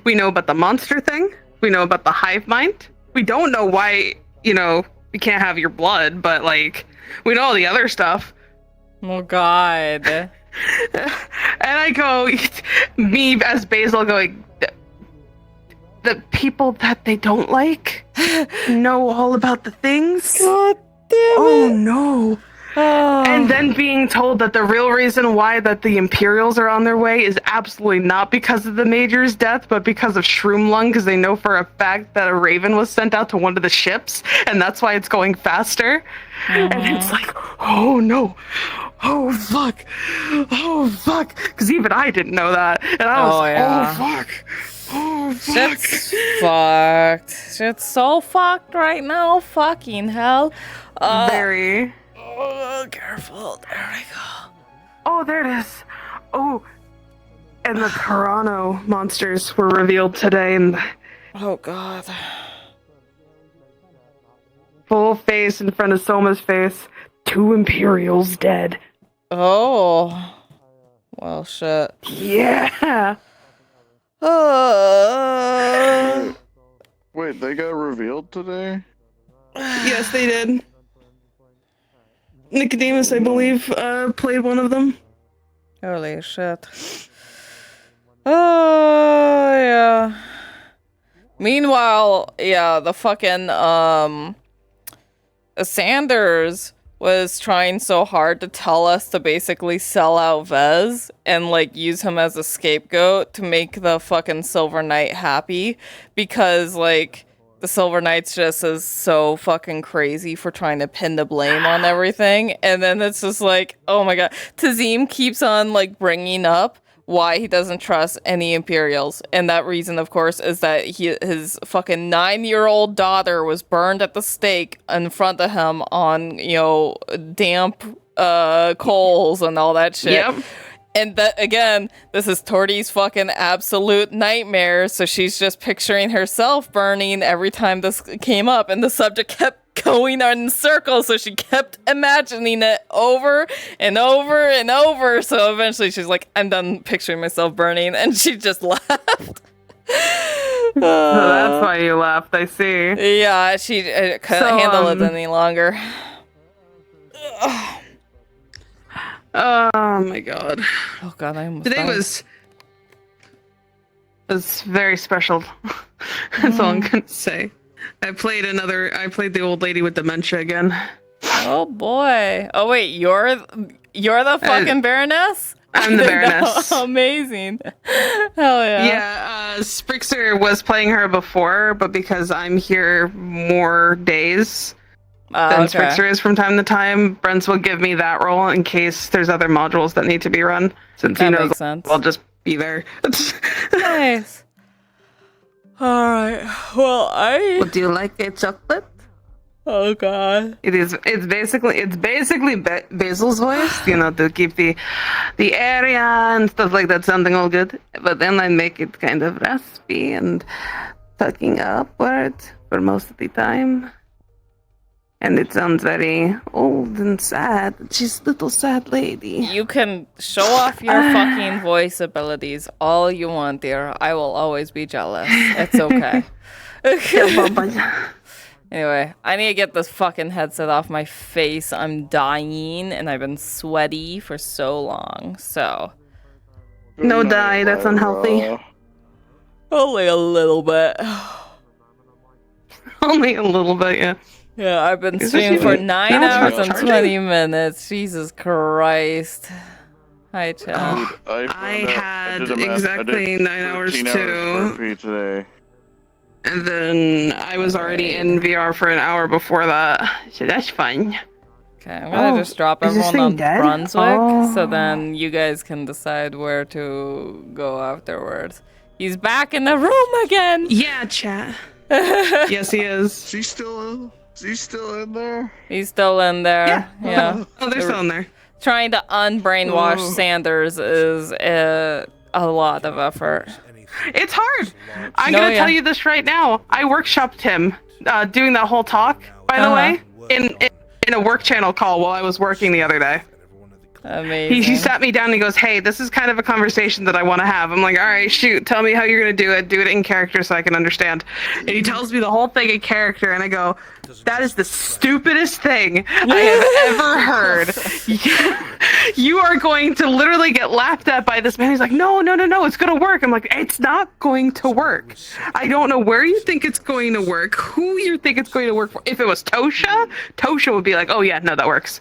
we know about the monster thing. We know about the hive mind. We don't know why, we can't have your blood, but like, we know all the other stuff. Oh God. And I go, me as Basil going, the people that they don't like know all about the things. God damn it. Oh no. Oh. And then being told that the real reason why that the Imperials are on their way is absolutely not because of the Major's death, but because of Shroomlung, because they know for a fact that a raven was sent out to one of the ships, and that's why it's going faster. And it's like, oh no. Oh fuck. Oh fuck. Because even I didn't know that. And I was yeah. oh fuck. Oh fuck. Shit's fucked. Shit's so fucked right now. Fucking hell. Very. Oh, careful. There we go. Oh, there it is. Oh, and the Carano monsters were revealed today, and oh God, full face in front of Soma's face. 2 Imperials dead. Oh, well, shit. Yeah. Wait, they got revealed today? Yes, they did. Nicodemus, I believe, played one of them. Holy shit. Oh, yeah. Meanwhile, yeah, the fucking, Sanders was trying so hard to tell us to basically sell out Vez and, like, use him as a scapegoat to make the fucking Silver Knight happy because, like, the Silver Knight's just is so fucking crazy for trying to pin the blame on everything. And then it's just like, oh my god. Tazim keeps on, like, bringing up why he doesn't trust any Imperials. And that reason, of course, is that his fucking 9-year-old daughter was burned at the stake in front of him on, damp coals and all that shit. Yep. And that, again, this is Tortie's fucking absolute nightmare, so she's just picturing herself burning every time this came up, and the subject kept going in circles, so she kept imagining it over and over and over, so eventually she's like, I'm done picturing myself burning, and she just laughed. So that's why you laughed, I see. Yeah, she couldn't handle it any longer. Oh my god. Oh god, I almost Today died. was very special. That's all I'm gonna say. I played the old lady with dementia again. Oh boy. Oh wait, you're the fucking Baroness? I'm the Baroness. Amazing. Hell yeah. Yeah, Sprixer was playing her before, but because I'm here more days than okay. Sprixer is from time to time, Brents will give me that role in case there's other modules that need to be run. Since That he knows makes sense. I'll just be there. Nice. Alright. Well, Would you like a chocolate? Oh god. It's basically Basil's voice, to keep the area and stuff like that sounding all good. But then I make it kind of raspy and tucking upward for most of the time. And it sounds very old and sad. She's a little sad lady. You can show off your fucking voice abilities all you want, dear. I will always be jealous. It's okay. Anyway, I need to get this fucking headset off my face. I'm dying, and I've been sweaty for so long, so... No dye, that's unhealthy. Only a little bit. Only a little bit, yeah. Yeah, I've been streaming for 9 hours and 20 minutes. Jesus Christ. Hi, Chad. I had exactly 9 hours too. Today. And then I was already in VR for an hour before that. So that's fun. Okay, I'm gonna just drop is this everyone thing on dead? Brunswick, so then you guys can decide where to go afterwards. He's back in the room again! Yeah, chat. Yes, he is. She's still in there? He's still in there. Yeah. Oh, they're still in there. Trying to unbrainwash Ooh. Sanders is a lot of effort. It's hard. I'm gonna tell you this right now. I workshopped him doing that whole talk, by the way, in a work channel call while I was working the other day. Amazing. He sat me down and he goes, "Hey, this is kind of a conversation that I want to have." I'm like, "All right, shoot, tell me how you're gonna do it. Do it in character so I can understand." And he tells me the whole thing in character, and I go, "That is the stupidest thing I have ever heard. You are going to literally get laughed at by this man." He's like, "No, it's gonna work." I'm like, "It's not going to work. I don't know where you think it's going to work, who you think it's going to work for. If it was Tosha would be like, 'Oh yeah, no, that works.'"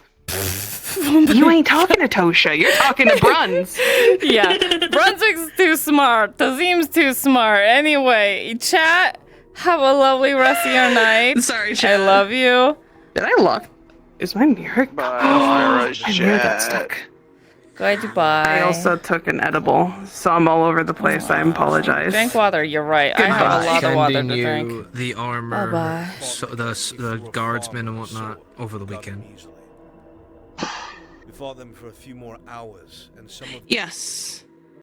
You ain't talking to Tosha. You're talking to Bruns. Yeah, Brunswick's too smart. Tazim's too smart. Anyway, chat, have a lovely rest of your night. Sorry, chat. I love you. Did I lock? Is my mirror? My mirror got stuck. Goodbye. I also took an edible, so I'm all over the place. I apologize. Drink water. You're right. I have a lot of water to drink. The armor, Bye-bye. so the guardsmen and whatnot over the weekend. We fought them for a few more hours, and some of Yes.